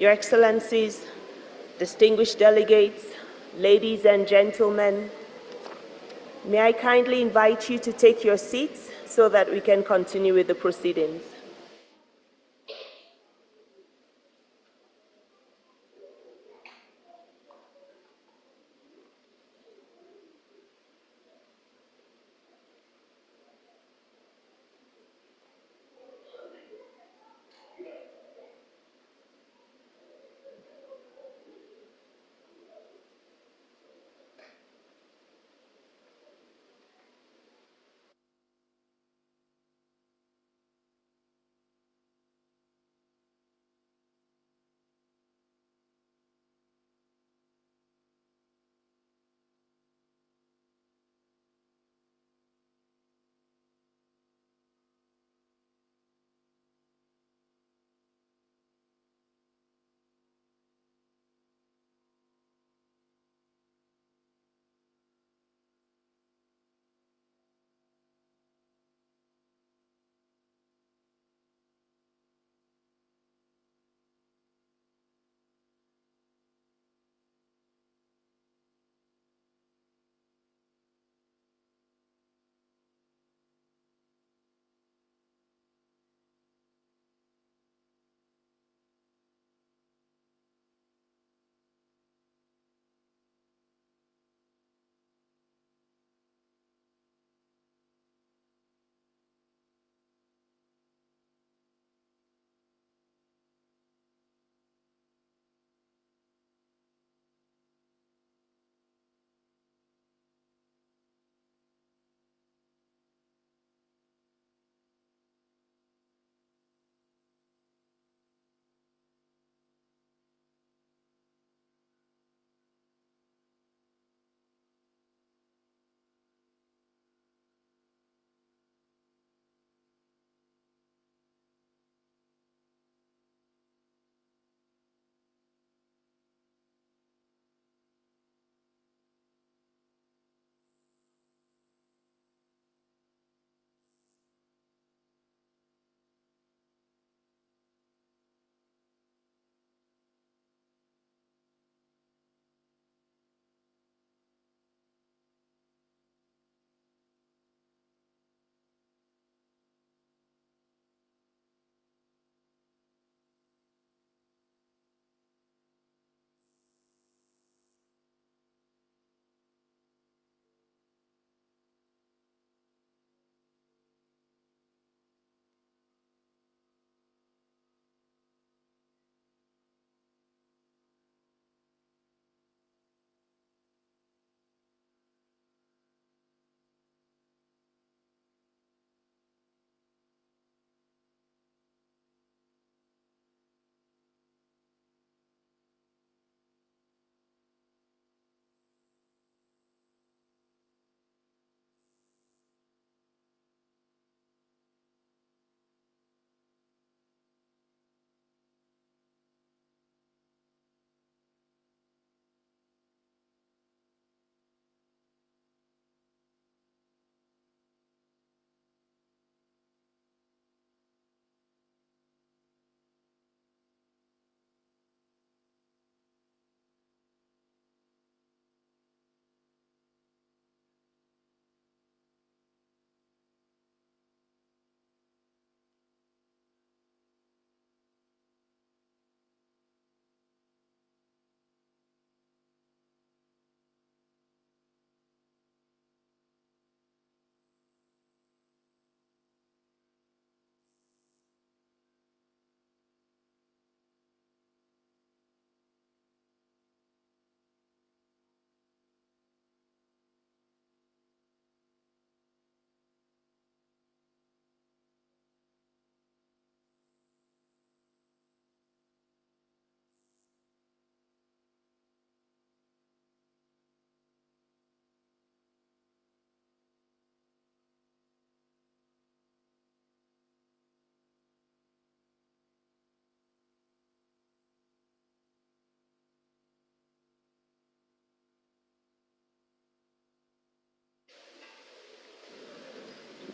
Your Excellencies, distinguished delegates, ladies and gentlemen, may I kindly invite you to take your seats so that we can continue with the proceedings.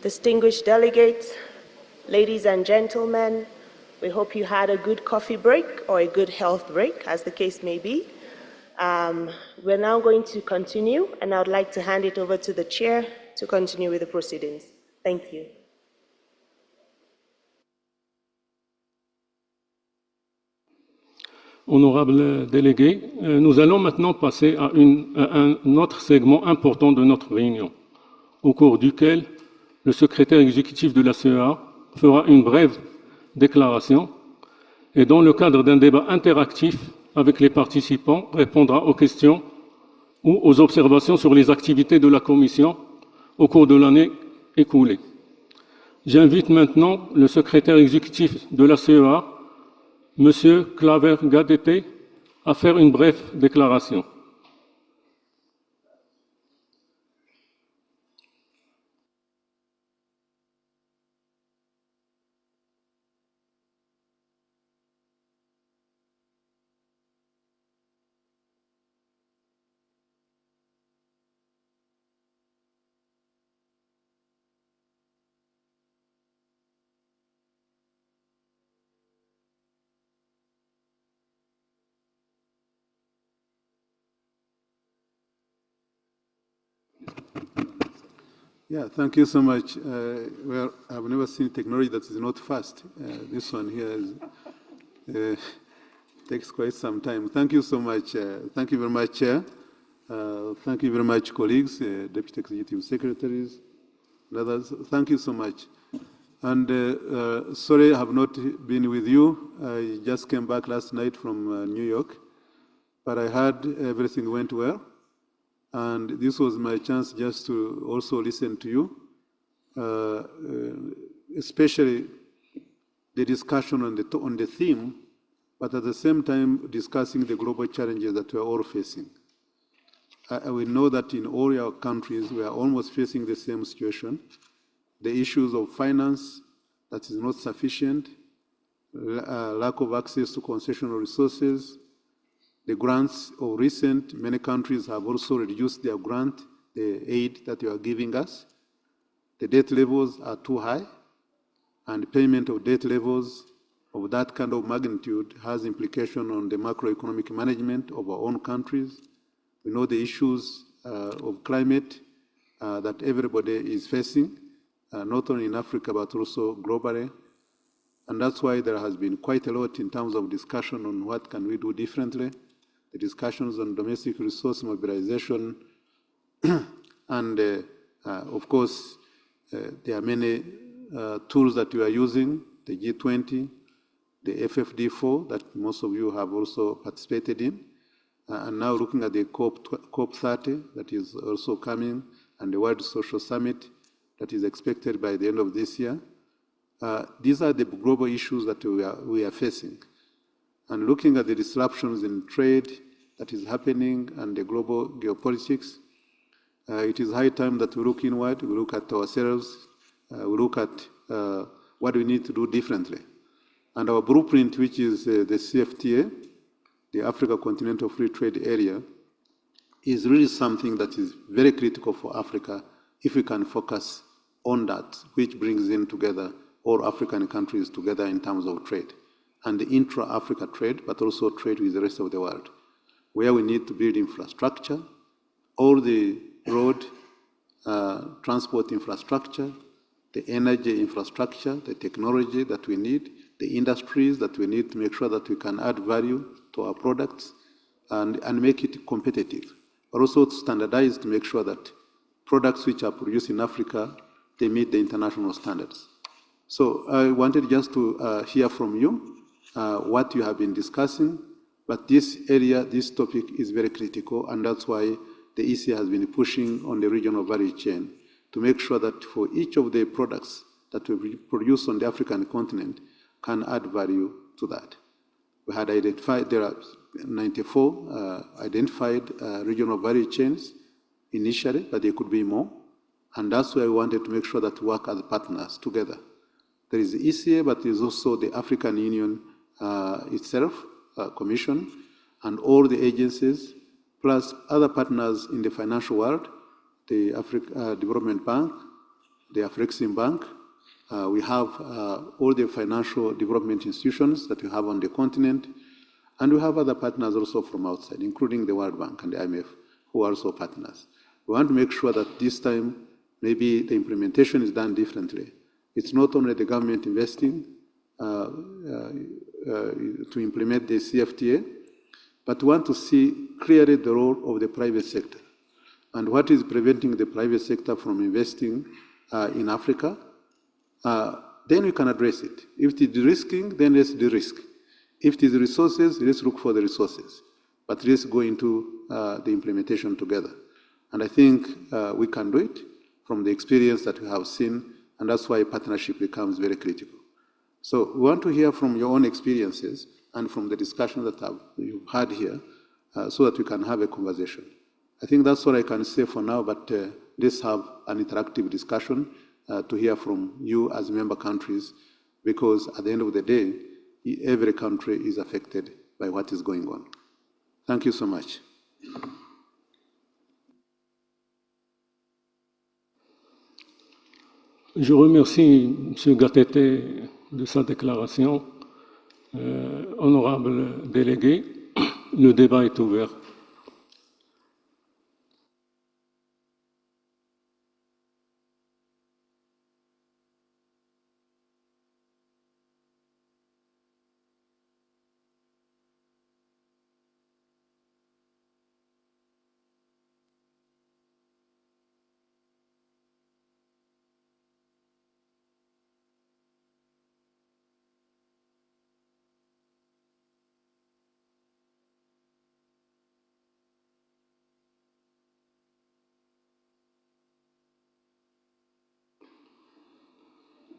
Distinguished delegates, ladies and gentlemen, We hope you had a good coffee break or a good health break, as the case may be. We're now going to continue, and I would like to hand it over to the chair to continue with the proceedings. Thank you. Honorables délégués, nous allons maintenant passer à un autre segment important de notre réunion, au cours duquel le secrétaire exécutif de la CEA fera une brève déclaration et dans le cadre d'un débat interactif avec les participants, répondra aux questions ou aux observations sur les activités de la Commission au cours de l'année écoulée. J'invite maintenant le secrétaire exécutif de la CEA, Monsieur Claver Gadete, à faire une brève déclaration. Yeah, thank you so much. Well, I've never seen technology that is not fast. This one here is, takes quite some time. Thank you so much. Thank you very much, Chair. Thank you very much, colleagues, Deputy Executive Secretaries, and others. Thank you so much. And sorry I have not been with you. I just came back last night from New York, but I heard everything went well. And this was my chance just to also listen to you, especially the discussion on the theme, but at the same time discussing the global challenges that we are all facing. We know that in all our countries we are almost facing the same situation. The issues of finance that is not sufficient, lack of access to concessional resources, the grants of recent, many countries have also reduced their grant, the aid that they are giving us. The debt levels are too high, and payment of debt levels of that kind of magnitude has implication on the macroeconomic management of our own countries. We know the issues of climate that everybody is facing, not only in Africa, but also globally. And that's why there has been quite a lot in terms of discussion on what can we do differently. The discussions on domestic resource mobilization, and of course, there are many tools that we are using, the G20, the FFD4 that most of you have also participated in, and now looking at the COP30 that is also coming, and the World Social Summit that is expected by the end of this year. These are the global issues that we are facing. And looking at the disruptions in trade that is happening and the global geopolitics, it is high time that we look inward, we look at ourselves, we look at what we need to do differently. And our blueprint, which is the CFTA, the Africa Continental Free Trade Area, is really something that is very critical for Africa if we can focus on that, which brings in together all African countries together in terms of trade, and the intra-Africa trade, but also trade with the rest of the world, where we need to build infrastructure, all the road, transport infrastructure, the energy infrastructure, the technology that we need, the industries that we need to make sure that we can add value to our products and make it competitive, but also to standardize to make sure that products which are produced in Africa, they meet the international standards. So I wanted just to hear from you what you have been discussing, but this area, this topic is very critical, and that's why the EC has been pushing on the regional value chain to make sure that for each of the products that we produce on the African continent can add value to that. We had identified, there are 94 identified regional value chains initially, but there could be more, and that's why we wanted to make sure that we work as partners together. There is the ECA, but there is also the African Union itself, Commission, and all the agencies, plus other partners in the financial world, the Africa Development Bank, the Afrexim Bank, We have all the financial development institutions that we have on the continent, and we have other partners also from outside, including the World Bank and the IMF, who are also partners. We want to make sure that this time maybe the implementation is done differently. It's not only the government investing to implement the CFTA, but we want to see clearly the role of the private sector and what is preventing the private sector from investing in Africa. Then we can address it. If it is risking, then let's de-risk. If it is resources, let's look for the resources. But let's go into the implementation together. And I think we can do it from the experience that we have seen, and that's why partnership becomes very critical. So we want to hear from your own experiences and from the discussion that you've had here so that we can have a conversation. I think that's what I can say for now, but let's have an interactive discussion to hear from you as member countries, because at the end of the day, every country is affected by what is going on. Thank you so much. Je remercie M. Gatete de sa déclaration. Honorable délégué, le débat est ouvert.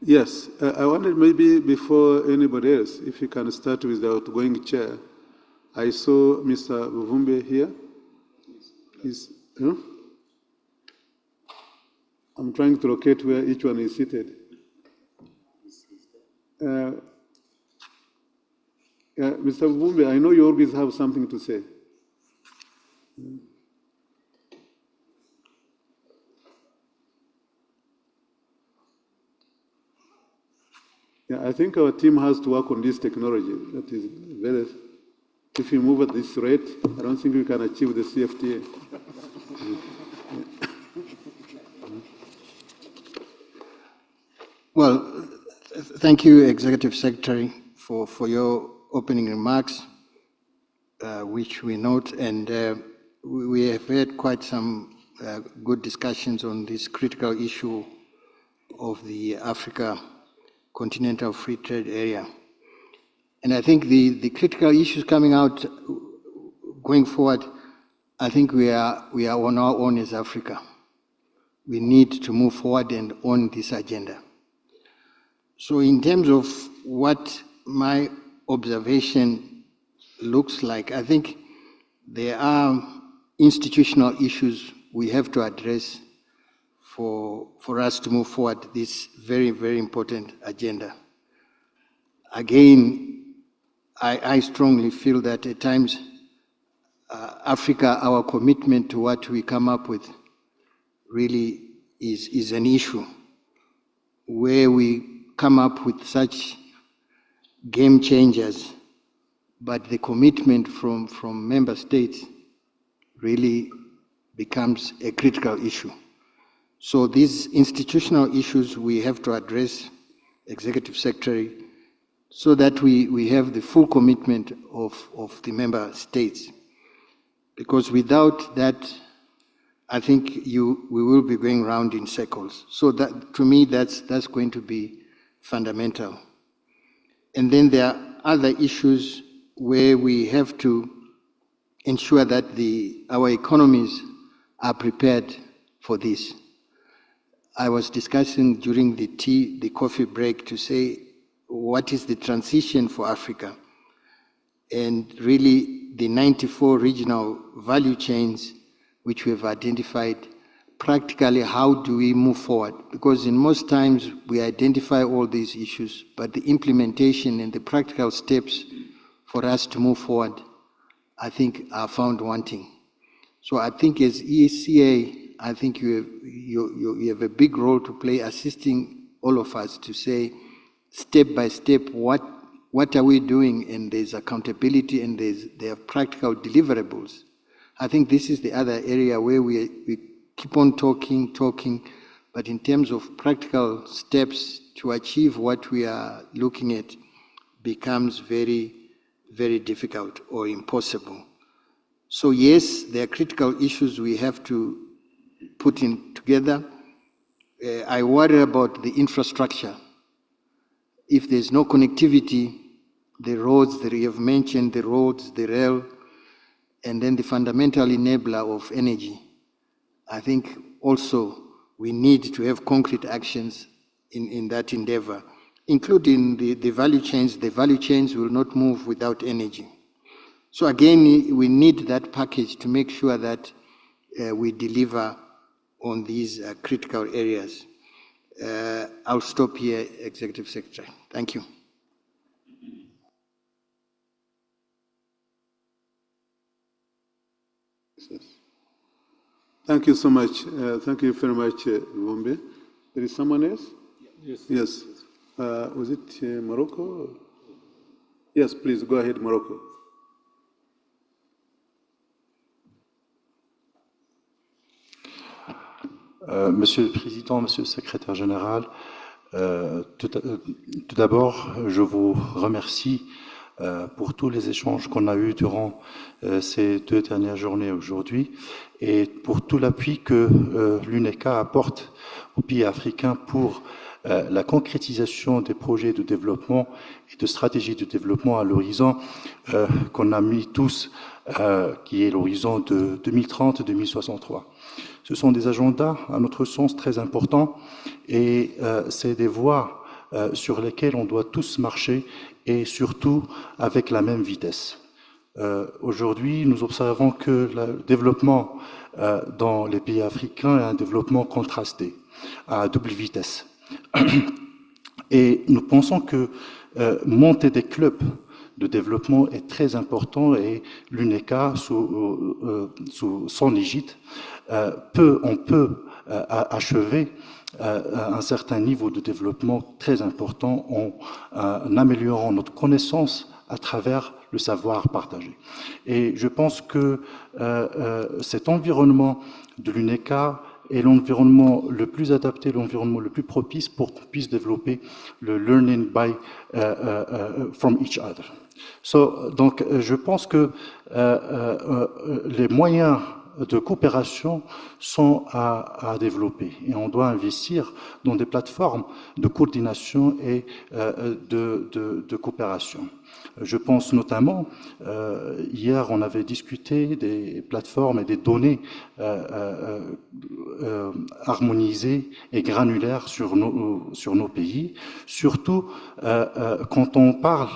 Yes, I wanted maybe before anybody else, if you can start with the outgoing chair. I saw Mr. Buvumbe here. I'm trying to locate where each one is seated. Mr. Buvumbe, I know you always have something to say. Yeah, I think our team has to work on this technology. That is very. If you move at this rate, I don't think we can achieve the CFTA. Well, thank you, Executive Secretary, for your opening remarks, which we note, and we have had quite some good discussions on this critical issue of the Africa Continental Free Trade Area. And I think the critical issues coming out going forward, I think we are on our own as Africa. We need to move forward and own this agenda. So in terms of what my observation looks like, I think there are institutional issues we have to address for us to move forward this very, very important agenda. Again, I strongly feel that at times Africa, our commitment to what we come up with really is an issue where we come up with such game changers, but the commitment from member states really becomes a critical issue. So these institutional issues we have to address, Executive Secretary, so that we have the full commitment of the member states. Because without that, I think we will be going round in circles. So that, to me, that's going to be fundamental. And then there are other issues where we have to ensure that our economies are prepared for this. I was discussing during the coffee break to say, what is the transition for Africa? And really, the 94 regional value chains which we have identified, practically how do we move forward? Because in most times we identify all these issues, but the implementation and the practical steps for us to move forward, I think, are found wanting. So I think as ECA, I think you have a big role to play assisting all of us to say, step by step, what are we doing, and there's accountability and there are practical deliverables. I think this is the other area where we keep on talking, but in terms of practical steps to achieve what we are looking at becomes very, very difficult or impossible. So yes, there are critical issues we have to put in together. I worry about the infrastructure. If there's no connectivity, the roads, you have mentioned the roads, the rail, and then the fundamental enabler of energy. I think also we need to have concrete actions in that endeavor, including the value chains. The value chains will not move without energy. So again, we need that package to make sure that we deliver on these critical areas. I'll stop here, Executive Secretary. Thank you. Thank you so much. Thank you very much, Lumbe. There is someone else? Yes. Yes. Was it Morocco? Yes, please go ahead, Morocco. Monsieur le Président, Monsieur le Secrétaire Général, tout d'abord, je vous remercie pour tous les échanges qu'on a eus durant ces 2 dernières journées aujourd'hui et pour tout l'appui que l'UNECA apporte aux pays africains pour la concrétisation des projets de développement et de stratégies de développement à l'horizon qu'on a mis tous, qui est l'horizon de 2030-2063. Ce sont des agendas, à notre sens, très importants et c'est des voies sur lesquelles on doit tous marcher et surtout avec la même vitesse. Aujourd'hui, nous observons que le développement dans les pays africains est un développement contrasté, à double vitesse. Et nous pensons que monter des clubs de développement est très important et l'UNECA, sous son égide, on peut achever un certain niveau de développement très important en améliorant notre connaissance à travers le savoir partagé. Et je pense que cet environnement de l'UNECA est l'environnement le plus adapté, l'environnement le plus propice pour qu'on puisse développer le learning by from each other. Donc, je pense que les moyens de coopération sont à développer et on doit investir dans des plateformes de coordination et de coopération. Je pense notamment, hier on avait discuté des plateformes et des données harmonisées et granulaires sur nos pays, surtout quand on parle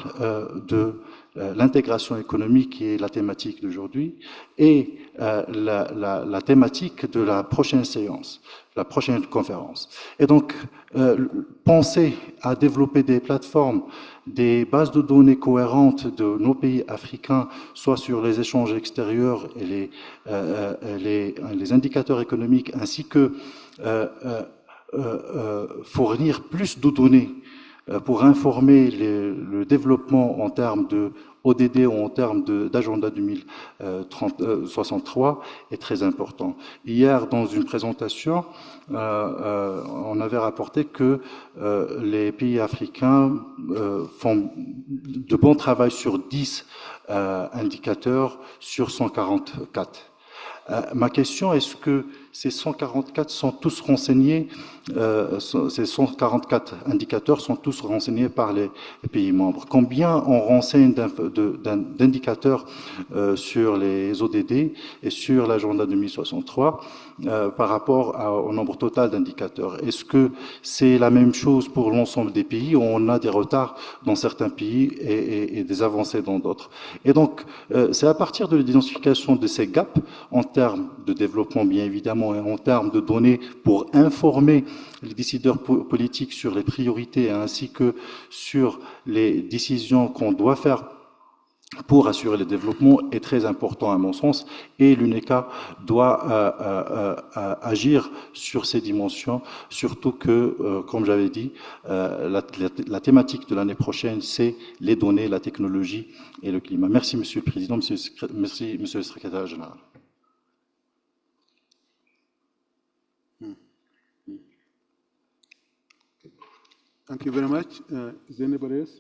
de l'intégration économique qui est la thématique d'aujourd'hui et la thématique de la prochaine séance, la prochaine conférence. Et donc, penser à développer des plateformes, des bases de données cohérentes de nos pays africains, soit sur les échanges extérieurs et les indicateurs économiques, ainsi que fournir plus de données pour informer le développement en termes de ODD ou en termes d'agenda 2063 est très important. Hier, dans une présentation, on avait rapporté que les pays africains font de bons travail sur 10 indicateurs sur 144. Ma question, est-ce que ces 144 sont tous renseignés, ces 144 indicateurs sont tous renseignés par les pays membres? Combien on renseigne d'indicateurs sur les ODD et sur l'agenda 2063 par rapport au nombre total d'indicateurs? Est-ce que c'est la même chose pour l'ensemble des pays où on a des retards dans certains pays et des avancées dans d'autres? Et donc, c'est à partir de l'identification de ces gaps en termes de développement, bien évidemment, et en termes de données pour informer les décideurs politiques sur les priorités ainsi que sur les décisions qu'on doit faire pour assurer le développement est très important à mon sens, et l'UNECA doit agir sur ces dimensions, surtout que, comme j'avais dit, la thématique de l'année prochaine, c'est les données, la technologie et le climat. Merci, Monsieur le Président, merci, Monsieur le Secrétaire général. Thank you very much. Is there anybody else?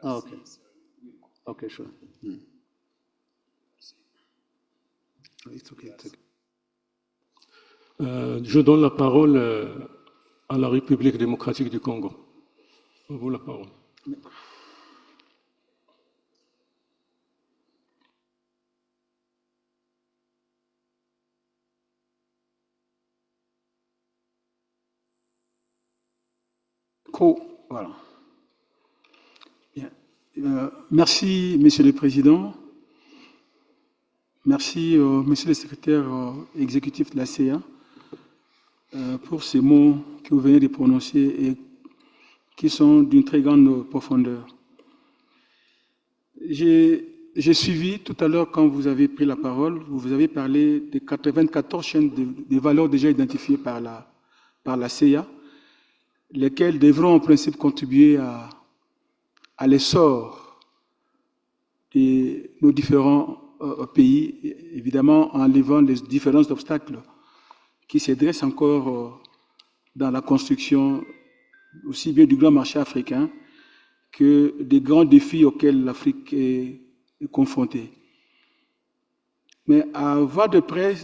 Oh, okay. Okay, sure. It's okay. It's okay. Je donne la parole à la République démocratique du Congo. À vous la parole. Voilà. Bien. Merci, Monsieur le Président. Merci, Monsieur le Secrétaire exécutif de la CA, pour ces mots que vous venez de prononcer et qui sont d'une très grande profondeur. J'ai suivi tout à l'heure quand vous avez pris la parole, vous avez parlé des 94 chaînes de valeurs déjà identifiées par la CIA, lesquelles devront en principe contribuer à l'essor de nos différents pays, évidemment en levant les différents obstacles qui se dressent encore dans la construction aussi bien du grand marché africain que des grands défis auxquels l'Afrique est confrontée. Mais à voir de près,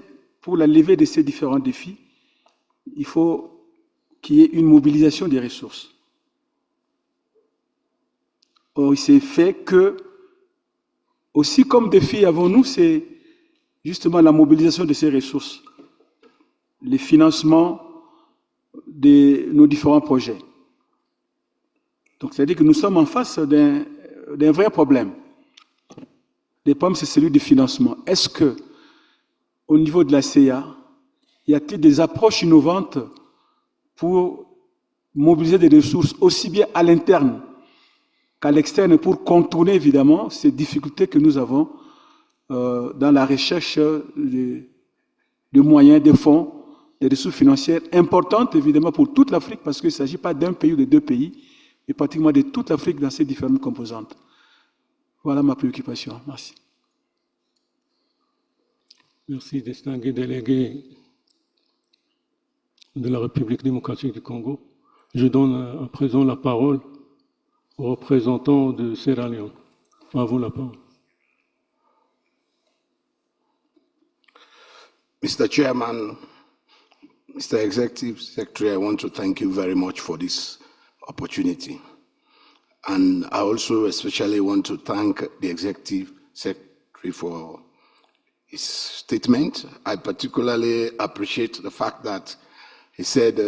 pour la levée de ces différents défis, il faut qu'il y ait une mobilisation des ressources. Or, il s'est fait que, aussi comme défi avons-nous, c'est justement la mobilisation de ces ressources, les financements de nos différents projets. Donc, c'est-à-dire que nous sommes en face d'un vrai problème. Le problème, c'est celui du financement. Est-ce que, au niveau de la CIA, y a-t-il des approches innovantes pour mobiliser des ressources aussi bien à l'interne qu'à l'externe pour contourner évidemment ces difficultés que nous avons dans la recherche de moyens, de fonds, des ressources financières importantes évidemment pour toute l'Afrique parce qu'il ne s'agit pas d'un pays ou de deux pays, mais pratiquement de toute l'Afrique dans ses différentes composantes. Voilà ma préoccupation. Merci. Merci, distingué délégué de la République démocratique du Congo. Je donne à présent la parole aux représentants de Sierra Leone. À vous la parole. Mr. Chairman, Mr. Executive Secretary, I want to thank you very much for this opportunity. And I also especially want to thank the Executive Secretary for his statement. I particularly appreciate the fact that he said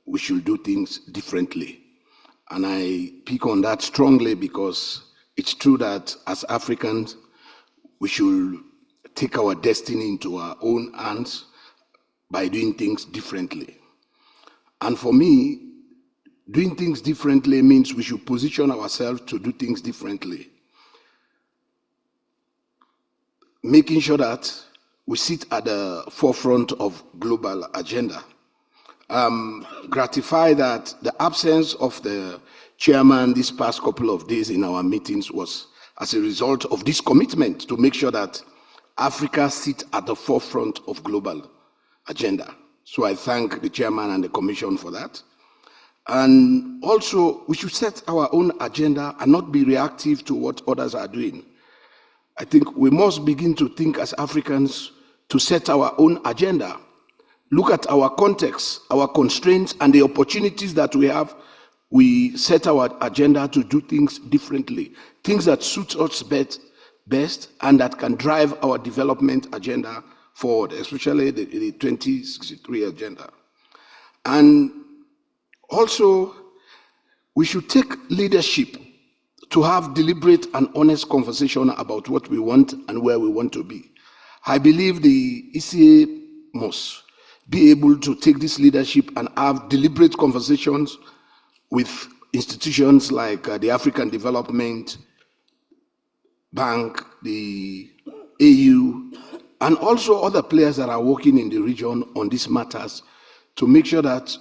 we should do things differently. And I pick on that strongly because it's true that as Africans, we should take our destiny into our own hands by doing things differently. And for me, doing things differently means we should position ourselves to do things differently. Making sure that we sit at the forefront of global agenda. Gratified that the absence of the chairman this past couple of days in our meetings was as a result of this commitment to make sure that Africa sits at the forefront of global agenda. So I thank the chairman and the commission for that. And also, we should set our own agenda and not be reactive to what others are doing. I think we must begin to think as Africans to set our own agenda. Look at our context, our constraints, and the opportunities that we have. We set our agenda to do things differently, things that suit us best and that can drive our development agenda forward, especially the 2063 agenda. And also, we should take leadership to have deliberate and honest conversation about what we want and where we want to be. I believe the ECA must be able to take this leadership and have deliberate conversations with institutions like the African Development Bank, the AU, and also other players that are working in the region on these matters to make sure that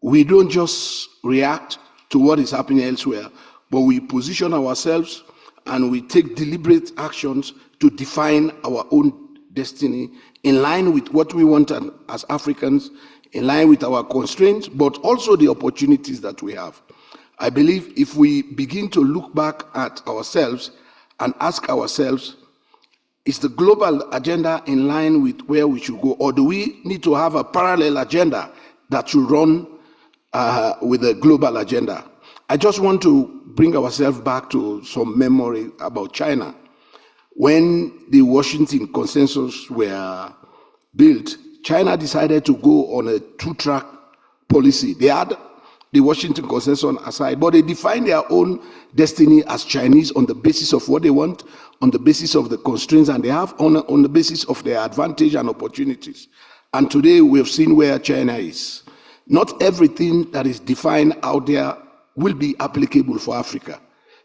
we don't just react to what is happening elsewhere, but we position ourselves and we take deliberate actions to define our own destiny in line with what we want as Africans, in line with our constraints, but also the opportunities that we have. I believe if we begin to look back at ourselves and ask ourselves, is the global agenda in line with where we should go, or do we need to have a parallel agenda that should run with the global agenda? I just want to bring ourselves back to some memory about China. When the Washington Consensus were built, China decided to go on a two-track policy. They had the Washington Consensus aside, but they defined their own destiny as Chinese on the basis of what they want, on the basis of the constraints, and they have on the basis of their advantage and opportunities. And today we have seen where China is. Not everything that is defined out there will be applicable for Africa.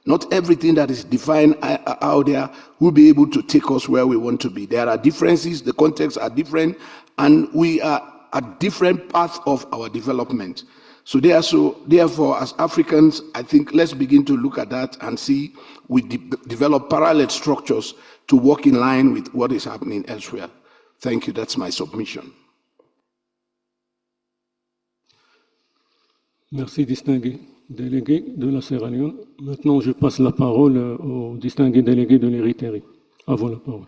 Not everything that is defined out there will be able to take us where we want to be. There are differences, the contexts are different, and we are at different paths of our development. So therefore, as Africans, I think let's begin to look at that and see we develop parallel structures to work in line with what is happening elsewhere. Thank you, that's my submission. Merci, distingué délégué de la Sierra Leone. Maintenant, je passe la parole au distingué délégué de l'Érythrée. À vous la parole.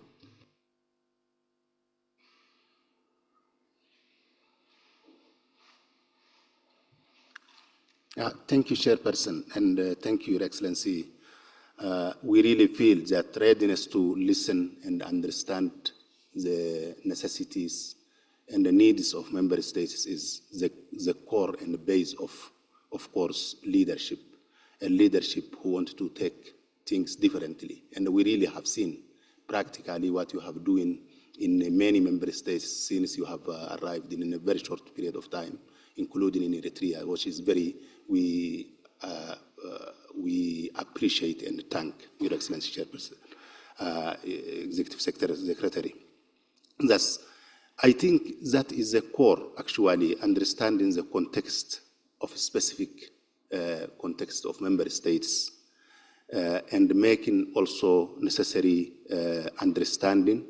Thank you, Chairperson, and thank you, Your Excellency. We really feel that readiness to listen and understand the necessities and the needs of member states is the core and the base of course, leadership, a leadership who want to take things differently. And we really have seen practically what you have doing in many member states since you have arrived in a very short period of time, including in Eritrea, which is very, we appreciate and thank Your Excellency Chairperson, Executive Secretary. Thus, I think that is the core, actually, understanding the context of a specific context of member states and making also necessary understanding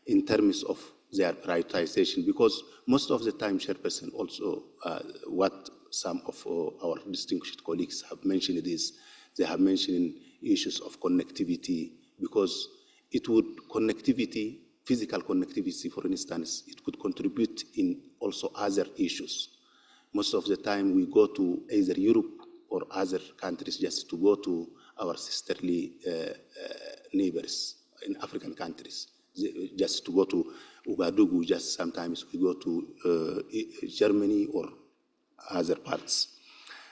in terms of their prioritization, because most of the time, Chairperson, also what some of our distinguished colleagues have mentioned is they have mentioned issues of connectivity, because it would connectivity, physical connectivity, for instance, it could contribute in also other issues. Most of the time we go to either Europe or other countries just to go to our sisterly neighbors in African countries, just to go to Ouagadougou, just sometimes we go to Germany or other parts.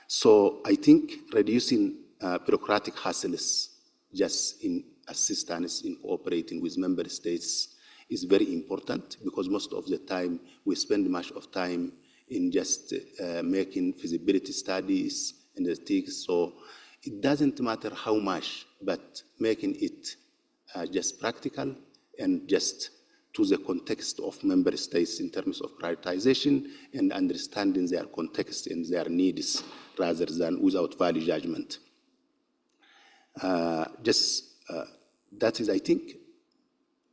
So I think reducing bureaucratic hassles just in assistance in cooperating with member states is very important, because most of the time we spend much of time in just making feasibility studies and the things. So it doesn't matter how much, but making it just practical and just to the context of member states in terms of prioritization and understanding their context and their needs rather than without value judgment. That is, I think,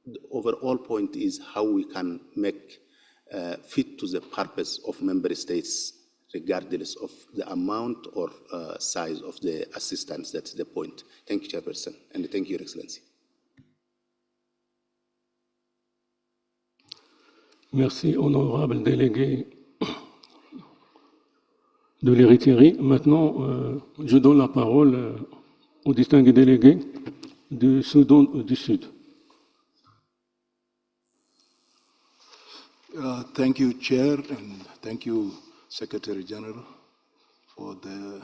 the overall point is how we can make fit to the purpose of member states, regardless of the amount or size of the assistance. That's the point. Thank you, Chairperson, and thank you, Your Excellency. Merci, honorable délégué de l'Érythrée. Maintenant, je donne la parole au distingué délégué du Soudan du Sud. Thank you, Chair, and thank you, Secretary General, for the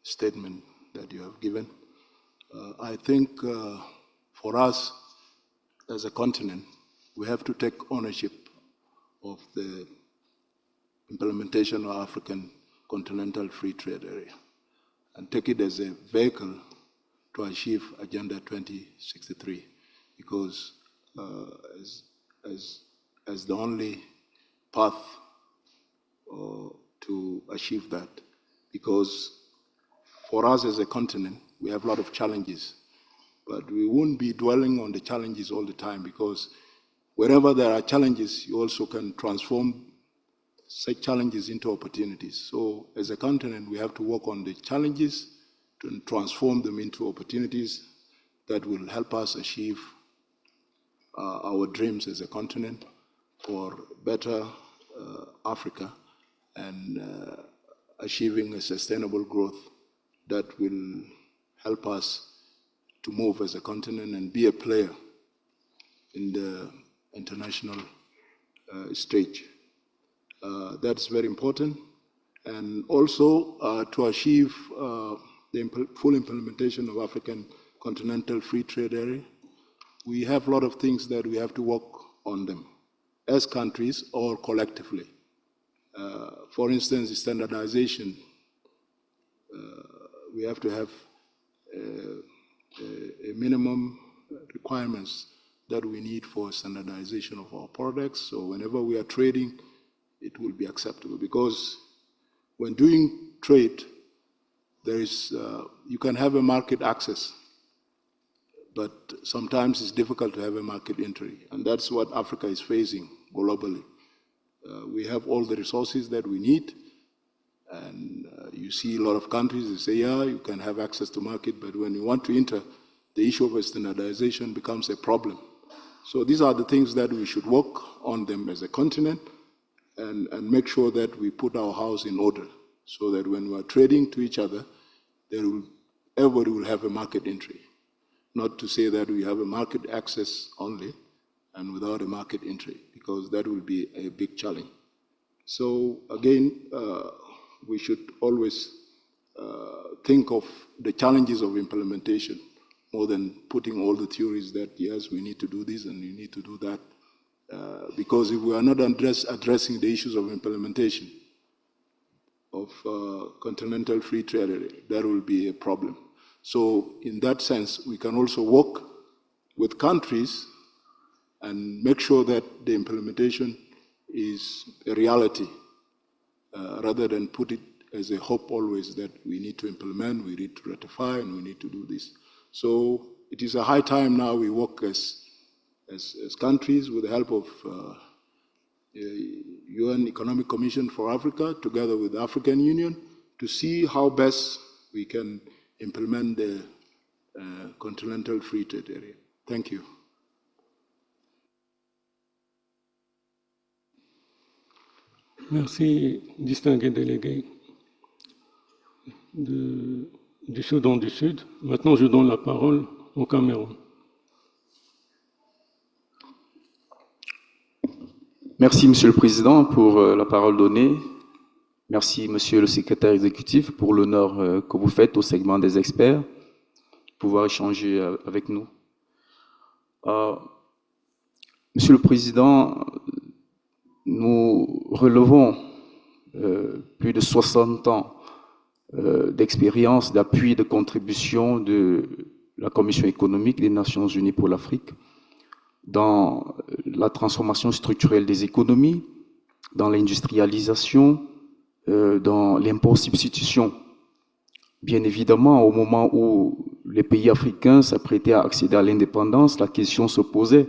statement that you have given. I think for us as a continent, we have to take ownership of the implementation of African Continental Free Trade Area. and take it as a vehicle to achieve Agenda 2063, because as the only path to achieve that. Because for us as a continent, we have a lot of challenges, but we won't be dwelling on the challenges all the time, because wherever there are challenges, you also can transform such challenges into opportunities. So as a continent, we have to work on the challenges to transform them into opportunities that will help us achieve our dreams as a continent for better Africa and achieving a sustainable growth that will help us to move as a continent and be a player in the international stage. That's very important. And also to achieve the full implementation of African Continental Free Trade Area, we have a lot of things that we have to work on them as countries or collectively. For instance, standardization. We have to have a minimum requirements that we need for standardization of our products. So whenever we are trading, it will be acceptable. Because when doing trade, there is you can have a market access, but sometimes it's difficult to have a market entry, and that's what Africa is facing globally. We have all the resources that we need, and you see a lot of countries, they say, yeah, you can have access to market, but when you want to enter, the issue of standardization becomes a problem. So these are the things that we should work on them as a continent and make sure that we put our house in order so that when we are trading to each other, everybody will have a market entry. Not to say that we have a market access only and without a market entry, because that will be a big challenge. So again, we should always think of the challenges of implementation more than putting all the theories that, yes, we need to do this and we need to do that. Because if we are not addressing the issues of implementation of continental free trade area, there will be a problem. So in that sense, we can also work with countries and make sure that the implementation is a reality, rather than put it as a hope always that we need to implement, we need to ratify, and we need to do this. So it is a high time now we work as countries with the help of UN Economic Commission for Africa, together with the African Union, to see how best we can implement the continental free trade area. Thank you. Merci, distingué délégué du Soudan du Sud. Maintenant, je donne la parole au Cameroun. Merci, Monsieur le Président, pour la parole donnée. Merci, Monsieur le Secrétaire exécutif, pour l'honneur que vous faites au segment des experts, pouvoir échanger avec nous. Monsieur le Président, nous relevons plus de 60 ans d'expérience, d'appui, de contribution de la Commission économique des Nations Unies pour l'Afrique dans la transformation structurelle des économies, dans l'industrialisation, dans l'import-substitution. Bien évidemment, au moment où les pays africains s'apprêtaient à accéder à l'indépendance, la question se posait,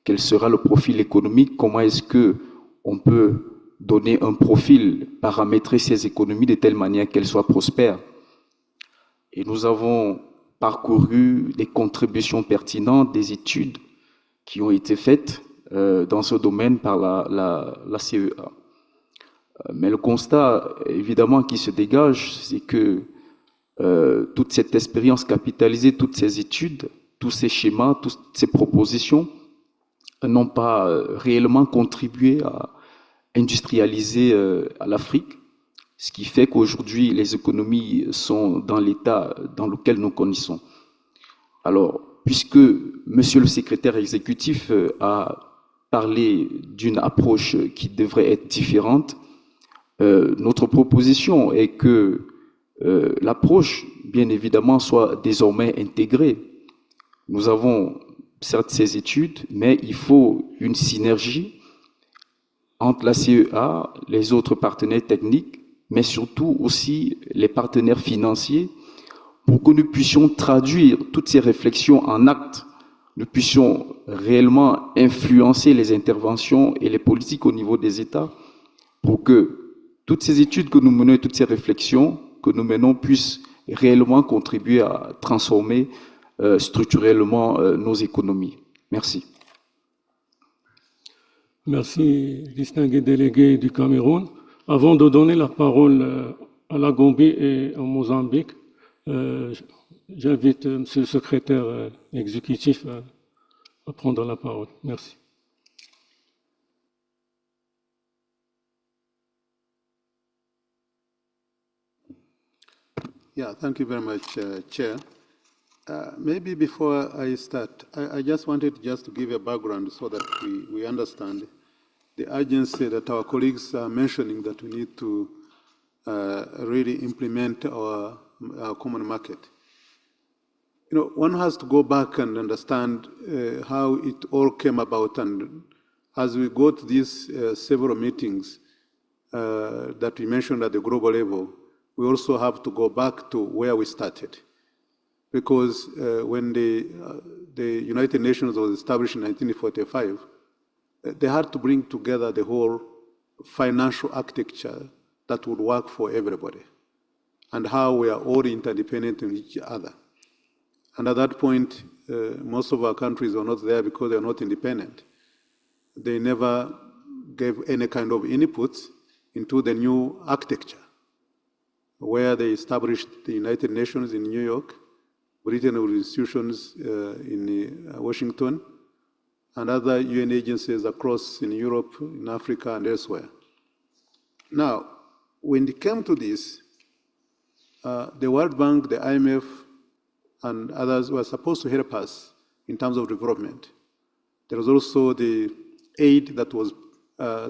quel sera le profil économique, comment est-ce qu'on peut donner un profil, paramétrer ces économies de telle manière qu'elles soient prospères. Et nous avons parcouru des contributions pertinentes, des études qui ont été faites dans ce domaine par la CEA. Mais le constat, évidemment, qui se dégage, c'est que toute cette expérience capitalisée, toutes ces études, tous ces schémas, toutes ces propositions n'ont pas réellement contribué à industrialiser à l'Afrique, ce qui fait qu'aujourd'hui, les économies sont dans l'état dans lequel nous connaissons. Alors, puisque Monsieur le Secrétaire exécutif a parlé d'une approche qui devrait être différente, notre proposition est que l'approche, bien évidemment, soit désormais intégrée. Nous avons certes ces études, mais il faut une synergie entre la CEA, les autres partenaires techniques, mais surtout aussi les partenaires financiers, pour que nous puissions traduire toutes ces réflexions en actes, nous puissions réellement influencer les interventions et les politiques au niveau des États, pour que toutes ces études que nous menons et toutes ces réflexions que nous menons puissent réellement contribuer à transformer structurellement nos économies. Merci. Merci, distingué délégué du Cameroun. Avant de donner la parole à la Gambie et au Mozambique, j'invite Monsieur le secrétaire exécutif à prendre la parole. Merci. Yeah, thank you very much, Chair. Maybe before I start, I just wanted just to give a background so that we understand the urgency that our colleagues are mentioning, that we need to really implement our common market. You know, one has to go back and understand how it all came about, and as we go to these several meetings that we mentioned at the global level, we also have to go back to where we started. Because when the United Nations was established in 1945, they had to bring together the whole financial architecture that would work for everybody, and how we are all interdependent on each other. And at that point, most of our countries were not there because they are not independent. They never gave any kind of inputs into the new architecture, where they established the United Nations in New York, Britain institutions in Washington, and other UN agencies across in Europe, in Africa, and elsewhere. Now, when it came to this, the World Bank, the IMF, and others were supposed to help us in terms of development. There was also the aid that was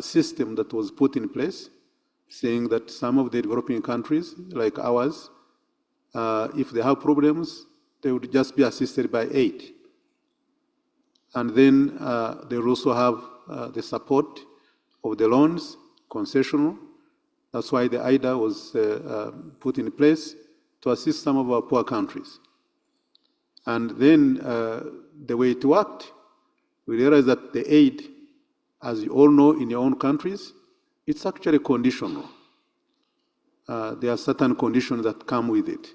system that was put in place, saying that some of the developing countries, like ours, if they have problems, they would just be assisted by aid. And then they will also have the support of the loans, concessional. That's why the IDA was put in place to assist some of our poor countries. And then the way it worked, we realized that the aid, as you all know in your own countries, it's actually conditional. There are certain conditions that come with it.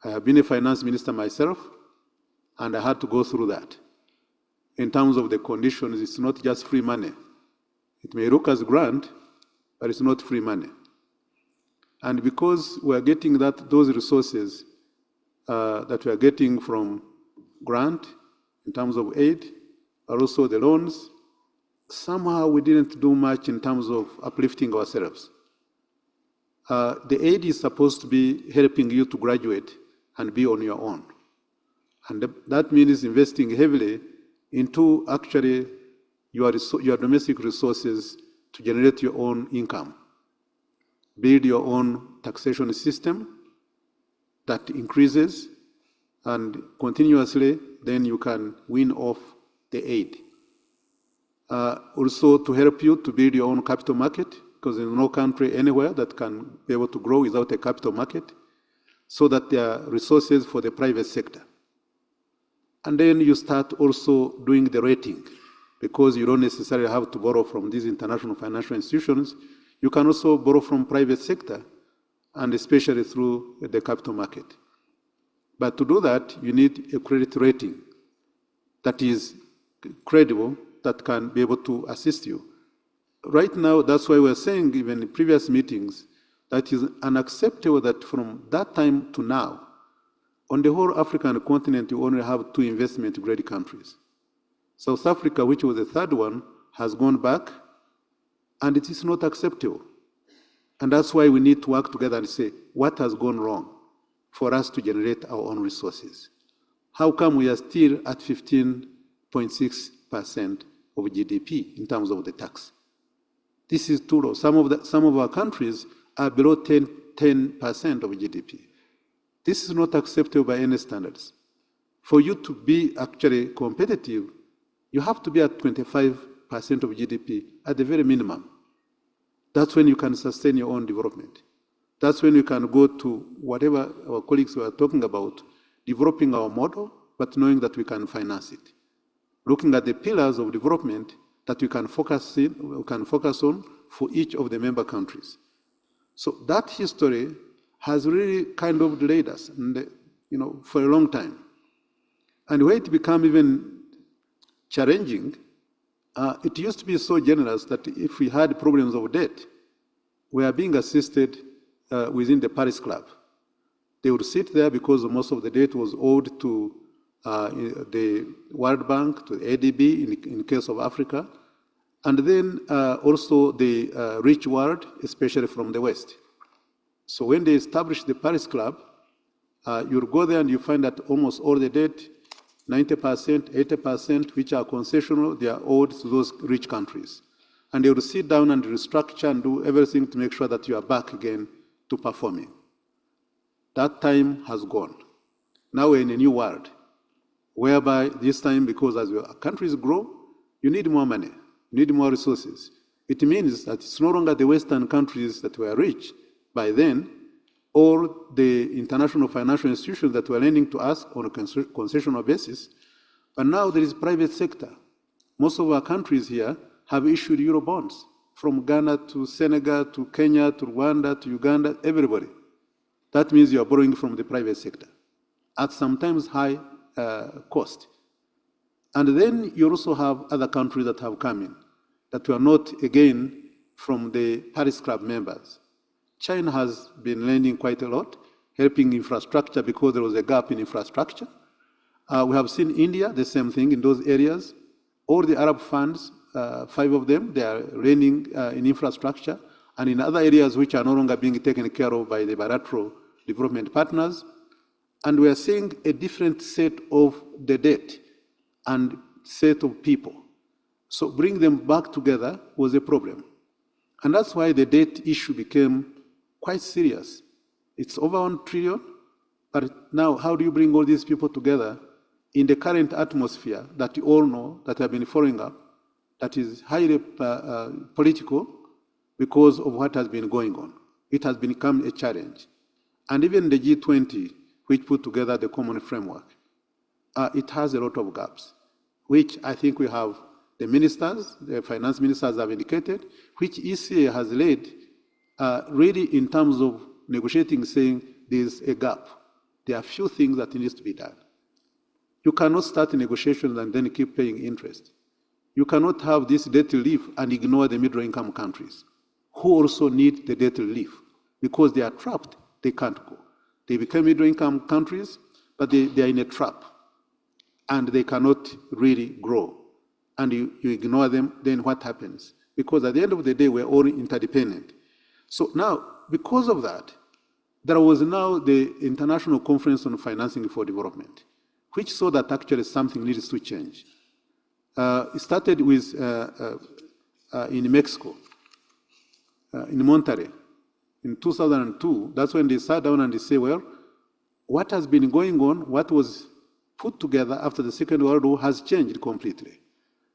I have been a finance minister myself, and I had to go through that. In terms of the conditions, it's not just free money. It may look as grant, but it's not free money. And because we are getting those resources that we are getting from grant in terms of aid, but also the loans, somehow we didn't do much in terms of uplifting ourselves. The aid is supposed to be helping you to graduate and be on your own. And that means investing heavily into actually your domestic resources to generate your own income, build your own taxation system that increases, and continuously then you can win off the aid. Also to help you to build your own capital market, because there's no country anywhere that can be able to grow without a capital market, so that there are resources for the private sector. And then you start also doing the rating, because you don't necessarily have to borrow from these international financial institutions. You can also borrow from private sector, and especially through the capital market. But to do that, you need a credit rating that is credible, that can be able to assist you. Right now, that's why we're saying, even in previous meetings, that is unacceptable that from that time to now, on the whole African continent, you only have 2 investment-grade countries. South Africa, which was the third one, has gone back, and it is not acceptable. And that's why we need to work together and say, what has gone wrong for us to generate our own resources? How come we are still at 15.6% of GDP in terms of the tax? This is too low. Some of our countries are below 10%. 10% of GDP. This is not acceptable by any standards. For you to be actually competitive, you have to be at 25% of GDP at the very minimum. That's when you can sustain your own development. That's when you can go to whatever our colleagues were talking about, developing our model, but knowing that we can finance it. Looking at the pillars of development that we can focus on for each of the member countries. So that history has really kind of delayed us, and, for a long time. And where it became even challenging, it used to be so generous that if we had problems of debt, we are being assisted within the Paris Club. They would sit there because most of the debt was owed to the World Bank, to the ADB in case of Africa, and then also the rich world, especially from the West. So when they established the Paris Club, you'll go there and you find that almost all the debt, 90%, 80%, which are concessional, they are owed to those rich countries. And they will sit down and restructure and do everything to make sure that you are back again to performing. That time has gone. Now we're in a new world, whereby this time, because as your countries grow, you need more money, you need more resources. It means that it's no longer the Western countries that were rich by then, or the international financial institutions that were lending to us on a concessional basis, but now there is private sector. Most of our countries here have issued Euro bonds, from Ghana to Senegal to Kenya to Rwanda to Uganda, everybody. That means you are borrowing from the private sector at sometimes high cost. And then you also have other countries that have come in, that were not, again, from the Paris Club members. China has been lending quite a lot, helping infrastructure because there was a gap in infrastructure. We have seen India, the same thing in those areas. All the Arab funds, 5 of them, they are lending in infrastructure and in other areas which are no longer being taken care of by the bilateral development partners. And we are seeing a different set of the debt and set of people. So bring them back together was a problem. And that's why the debt issue became quite serious. It's over 1 trillion, but now how do you bring all these people together in the current atmosphere that you all know, that have been following up, that is highly political because of what has been going on? It has become a challenge. And even the G20, which put together the common framework, it has a lot of gaps, which I think we have the ministers, the finance ministers have indicated, which ECA has led really in terms of negotiating, saying there's a gap. There are few things that needs to be done. You cannot start negotiations and then keep paying interest. You cannot have this debt relief and ignore the middle income countries, who also need the debt relief because they are trapped, they can't go. They become middle income countries, but they are in a trap and they cannot really grow. And you ignore them, then what happens? Because at the end of the day, we're all interdependent. So now, because of that, there was now the International Conference on Financing for Development, which saw that actually something needs to change. It started with in Mexico, in Monterrey, in 2002. That's when they sat down and they say, well, what has been going on, what was put together after the Second World War has changed completely.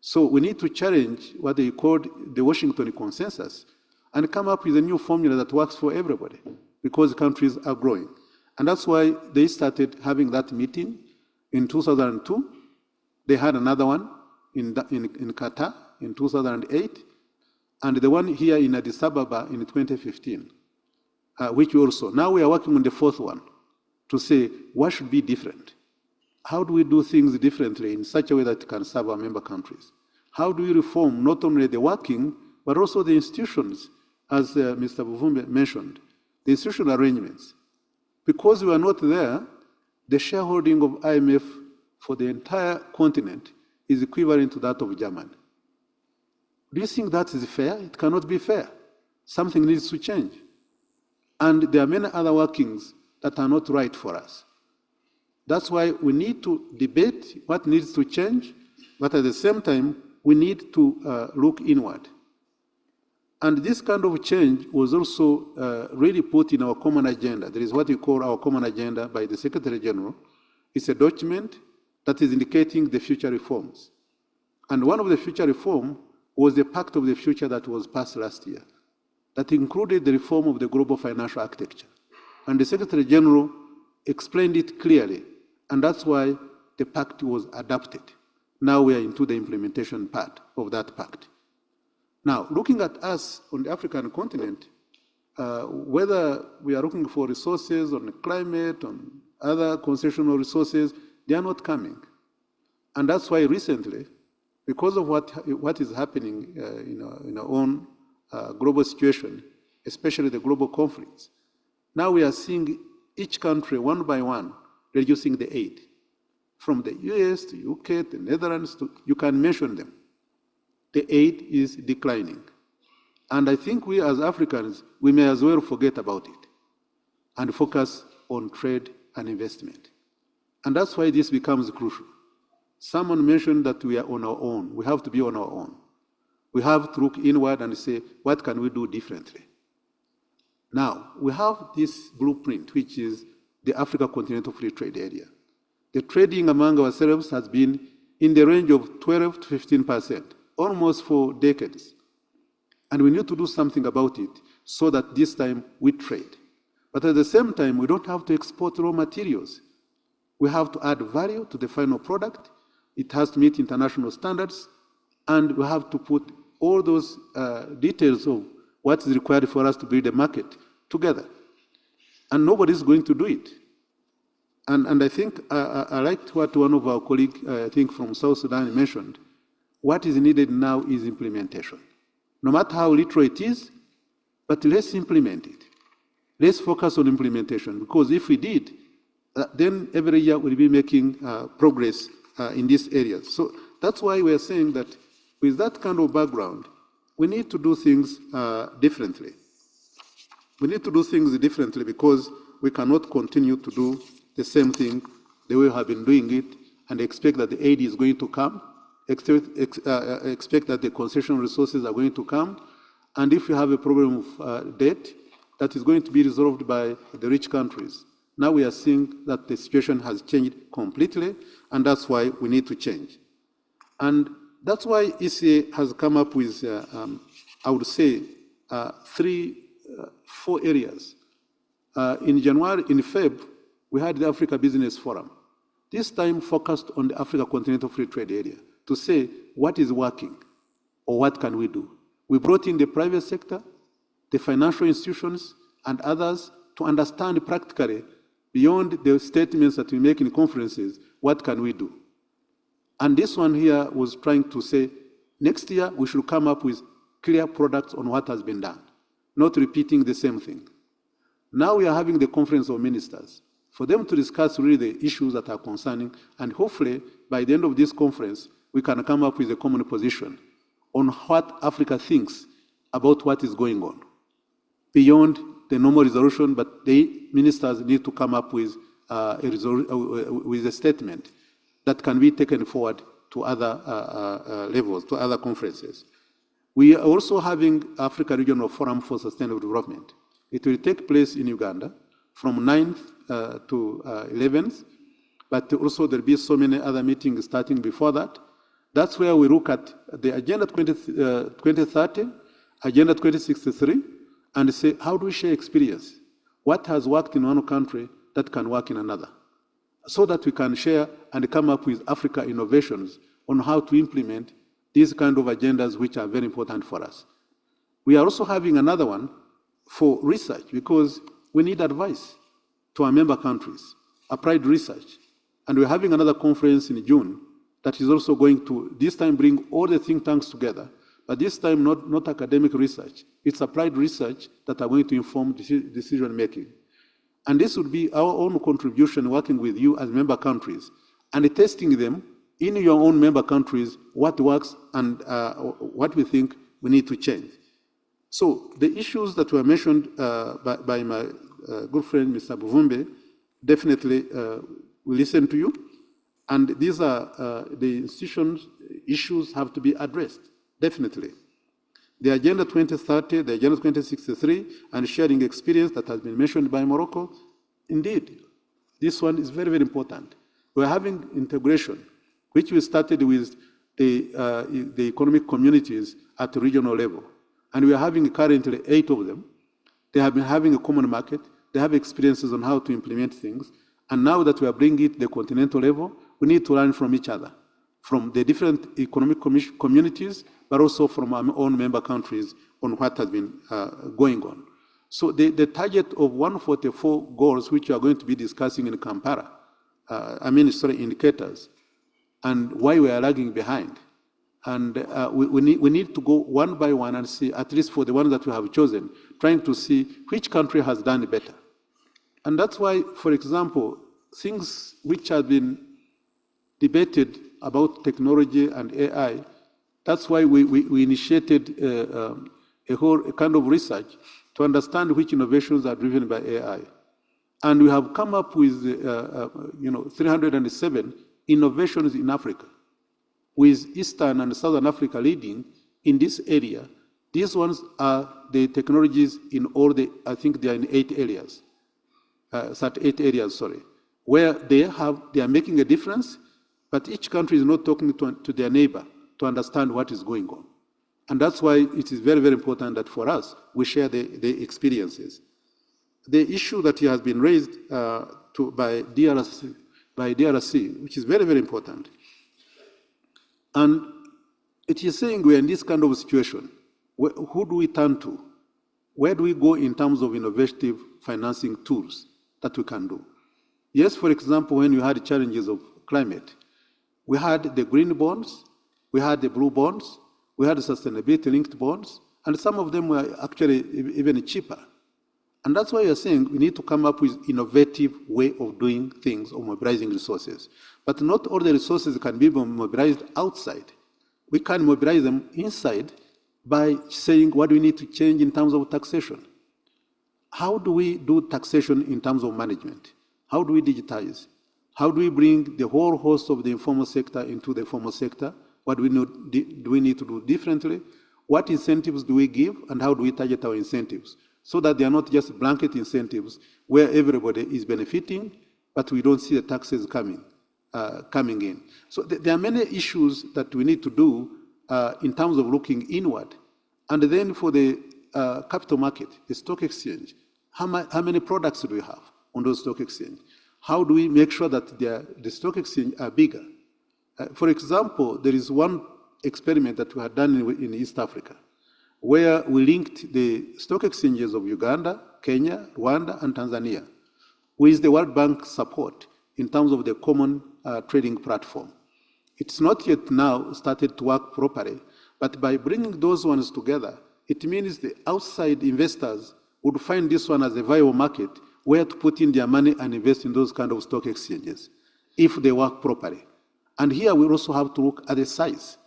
So we need to challenge what they called the Washington Consensus and come up with a new formula that works for everybody because countries are growing. And that's why they started having that meeting in 2002. They had another one in Qatar in 2008, and the one here in Addis Ababa in 2015, which we also, now we are working on the 4th one to say what should be different. How do we do things differently in such a way that can serve our member countries? How do we reform not only the working, but also the institutions, as Mr. Buvumbe mentioned, the institutional arrangements? Because we are not there, the shareholding of IMF for the entire continent is equivalent to that of Germany. Do you think that is fair? It cannot be fair. Something needs to change. And there are many other workings that are not right for us. That's why we need to debate what needs to change, but at the same time, we need to look inward. And this kind of change was also really put in our common agenda. There is what we call our common agenda by the Secretary General. It's a document that is indicating the future reforms. And one of the future reforms was the Pact of the Future that was passed last year, that included the reform of the global financial architecture. And the Secretary General explained it clearly, and that's why the pact was adopted. Now we are into the implementation part of that pact. Now, looking at us on the African continent, whether we are looking for resources on climate, on other concessional resources, they are not coming. And that's why recently, because of what is happening in our own global situation, especially the global conflicts, now we are seeing each country one by one reducing the aid. From the US to UK to Netherlands, you can mention them. The aid is declining. And I think we as Africans, we may as well forget about it and focus on trade and investment. And that's why this becomes crucial. Someone mentioned that we are on our own. We have to be on our own. We have to look inward and say, what can we do differently? Now, we have this blueprint, which is the Africa Continental Free Trade Area. The trading among ourselves has been in the range of 12 to 15%, almost for decades. And we need to do something about it so that this time we trade. But at the same time, we don't have to export raw materials. We have to add value to the final product. It has to meet international standards. And we have to put all those details of what is required for us to build a market together. And nobody is going to do it. And I think I liked what one of our colleagues, I think from South Sudan, mentioned. What is needed now is implementation. No matter how little it is, but let's implement it. Let's focus on implementation, because if we did, then every year we'll be making progress in these areas. So that's why we're saying that with that kind of background, we need to do things differently. We need to do things differently because we cannot continue to do the same thing the way we have been doing it and expect that the aid is going to come, expect that the concessional resources are going to come, and if you have a problem of debt, that is going to be resolved by the rich countries. Now we are seeing that the situation has changed completely, and that's why we need to change. And that's why ECA has come up with, I would say, 4 areas. In Feb, we had the Africa Business Forum. This time focused on the Africa Continental Free Trade Area to say what is working or what can we do. We brought in the private sector, the financial institutions, and others to understand practically, beyond the statements that we make in conferences, what can we do. And this one here was trying to say, next year we should come up with clear products on what has been done, not repeating the same thing. Now we are having the Conference of Ministers for them to discuss really the issues that are concerning, and hopefully by the end of this conference, we can come up with a common position on what Africa thinks about what is going on, beyond the normal resolution, but the ministers need to come up with a statement that can be taken forward to other levels, to other conferences. We are also having Africa Regional Forum for Sustainable Development. It will take place in Uganda from 9th to 11th, but also there will be so many other meetings starting before that. That's where we look at the Agenda 2030, Agenda 2063, and say, how do we share experience? What has worked in one country that can work in another? So that we can share and come up with Africa innovations on how to implement these kind of agendas which are very important for us. We are also having another one for research, because we need advice to our member countries, applied research. And we're having another conference in June that is also going to, this time, bring all the think tanks together, but this time not academic research. It's applied research that are going to inform decision making. And this would be our own contribution working with you as member countries and testing them in your own member countries, what works and what we think we need to change. So the issues that were mentioned by my good friend, Mr. Buvumbe, definitely we listen to you. And these are the institutions, issues have to be addressed, definitely. The Agenda 2030, the Agenda 2063, and sharing experience that has been mentioned by Morocco, indeed, this one is very, very important. We're having integration, which we started with the economic communities at the regional level. And we are having currently 8 of them. They have been having a common market. They have experiences on how to implement things. And now that we are bringing it to the continental level, we need to learn from each other, from the different economic communities, but also from our own member countries on what has been going on. So the target of 144 goals, which we are going to be discussing in Kampala, indicators, and why we are lagging behind. And we need to go one by one and see, at least for the ones that we have chosen, trying to see which country has done better. And that's why, for example, things which have been debated about technology and AI, that's why we initiated a kind of research to understand which innovations are driven by AI. And we have come up with 307 innovations in Africa, with Eastern and Southern Africa leading in this area. These ones are the technologies in all I think they are in 8 areas, 8 areas, sorry, where they are making a difference, but each country is not talking to their neighbor to understand what is going on. And that's why it is very, very important that for us, we share the experiences. The issue that has been raised by DRC, which is very, very important. And it is saying we're in this kind of situation. Who do we turn to? Where do we go in terms of innovative financing tools that we can do? Yes, for example, when you had challenges of climate, we had the green bonds, we had the blue bonds, we had the sustainability-linked bonds, and some of them were actually even cheaper. And that's why you're saying we need to come up with innovative way of doing things, or mobilizing resources. But not all the resources can be mobilized outside. We can mobilize them inside by saying what do we need to change in terms of taxation. How do we do taxation in terms of management? How do we digitize? How do we bring the whole host of the informal sector into the formal sector? What do we need to do differently? What incentives do we give, and how do we target our incentives? So that they are not just blanket incentives where everybody is benefiting, but we don't see the taxes coming in. So there are many issues that we need to do in terms of looking inward. And then for the capital market, the stock exchange, how many products do we have on those stock exchange? How do we make sure that the stock exchange are bigger? For example, there is one experiment that we had done in East Africa, where we linked the stock exchanges of Uganda, Kenya, Rwanda, and Tanzania with the World Bank support in terms of the common trading platform. It's not yet now started to work properly, but by bringing those ones together, it means the outside investors would find this one as a viable market where to put in their money and invest in those kind of stock exchanges, if they work properly. And here we also have to look at the size.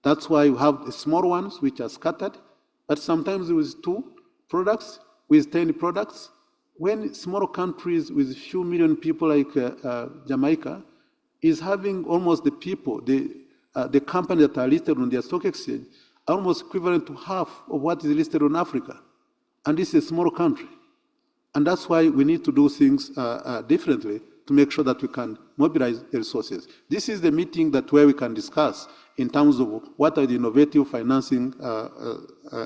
That's why you have the small ones which are scattered, but sometimes with 2 products, with 10 products. When small countries with few million people like Jamaica is having almost the people, the companies that are listed on their stock exchange, almost equivalent to half of what is listed on Africa. And this is a small country. And that's why we need to do things differently to make sure that we can mobilize the resources. This is the meeting where we can discuss in terms of what are the innovative financing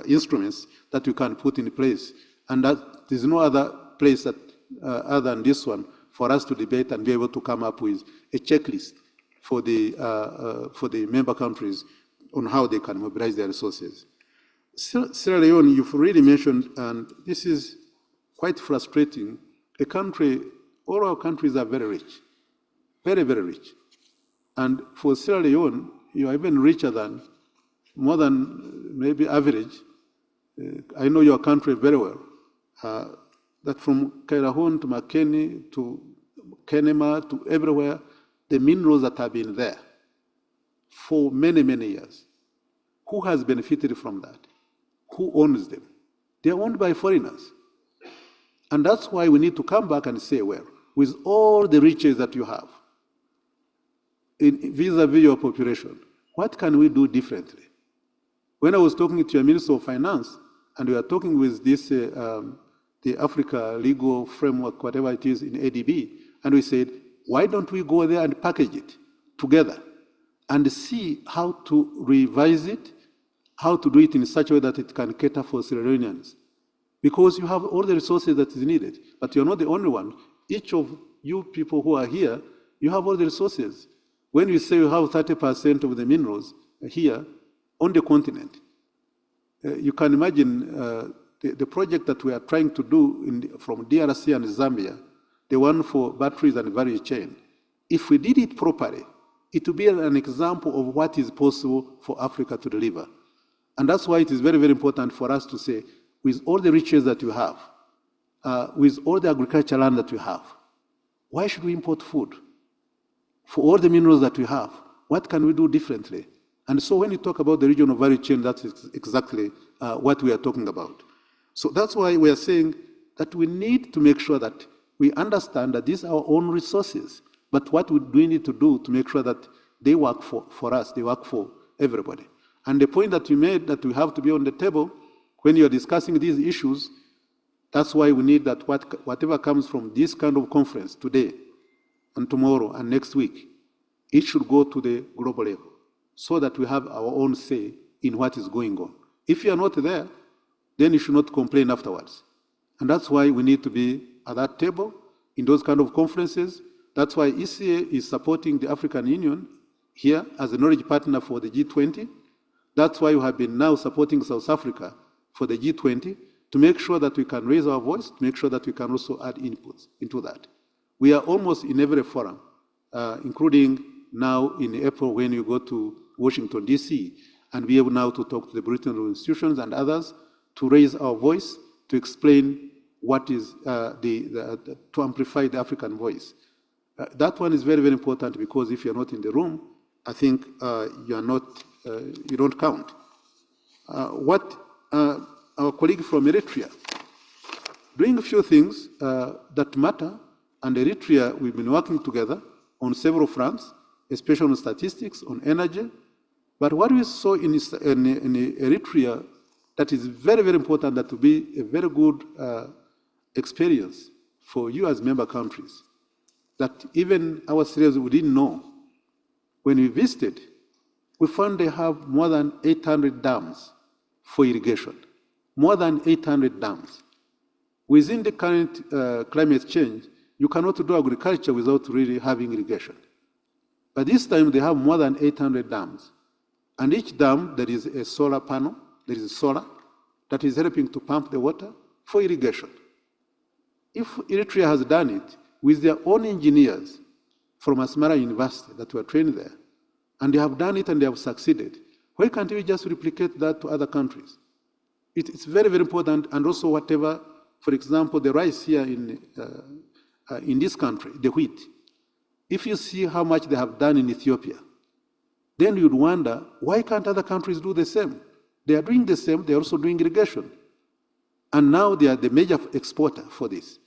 instruments that we can put in place. And that there's no other place that, other than this one for us to debate and be able to come up with a checklist for the member countries on how they can mobilize their resources. Sierra Leone, you've really mentioned, and this is quite frustrating, a country, all our countries are very rich, very, very rich. And for Sierra Leone, you are even richer than, more than maybe average. I know your country very well. That from Kairahun to Makeni to Kenema to everywhere, the minerals that have been there for many, many years. Who has benefited from that? Who owns them? They are owned by foreigners. And that's why we need to come back and say, well, with all the riches that you have, vis-a-vis your population, what can we do differently? When I was talking to your Minister of Finance, and we are talking with this, the Africa Legal Framework, whatever it is in ADB, and we said, why don't we go there and package it together and see how to revise it, how to do it in such a way that it can cater for Sierra Leoneans? Because you have all the resources that is needed, but you're not the only one. Each of you people who are here, you have all the resources. When we say you have 30% of the minerals here on the continent, you can imagine the project that we are trying to do from DRC and Zambia, the one for batteries and value chain. If we did it properly, it would be an example of what is possible for Africa to deliver. And that's why it is very, very important for us to say, with all the riches that you have, with all the agricultural land that you have, why should we import food? For all the minerals that we have, what can we do differently? And so when you talk about the regional value chain, that's exactly what we are talking about. So that's why we are saying that we need to make sure that we understand that these are our own resources, but what do we need to do to make sure that they work for us, they work for everybody? And the point that you made, that we have to be on the table when you're discussing these issues, that's why we need that whatever comes from this kind of conference today and tomorrow and next week, it should go to the global level so that we have our own say in what is going on. If you are not there, then you should not complain afterwards. And that's why we need to be at that table in those kind of conferences. That's why ECA is supporting the African Union here as a knowledge partner for the G20. That's why we have been now supporting South Africa for the G20 to make sure that we can raise our voice, to make sure that we can also add inputs into that. We are almost in every forum, including now in April when you go to Washington, D.C., and be able now to talk to the Britain institutions and others to raise our voice, to explain what is, to amplify the African voice. That one is very, very important because if you're not in the room, I think you don't count. What our colleague from Eritrea, doing a few things that matter, and Eritrea, we've been working together on several fronts, especially on statistics, on energy. But what we saw in Eritrea that is very, very important, that will be a very good experience for you as member countries, that even ourselves we didn't know. When we visited, we found they have more than 800 dams for irrigation, more than 800 dams. Within the current climate change, you cannot do agriculture without really having irrigation. But this time they have more than 800 dams. And each dam, there is a solar panel, there is a solar that is helping to pump the water for irrigation. If Eritrea has done it with their own engineers from Asmara University that were trained there, and they have done it and they have succeeded, why can't we just replicate that to other countries? It's very, very important. And also whatever, for example, the rice here in this country, the wheat, if you see how much they have done in Ethiopia, then you'd wonder, why can't other countries do the same? They are doing the same, they're also doing irrigation. And now they are the major exporter for this.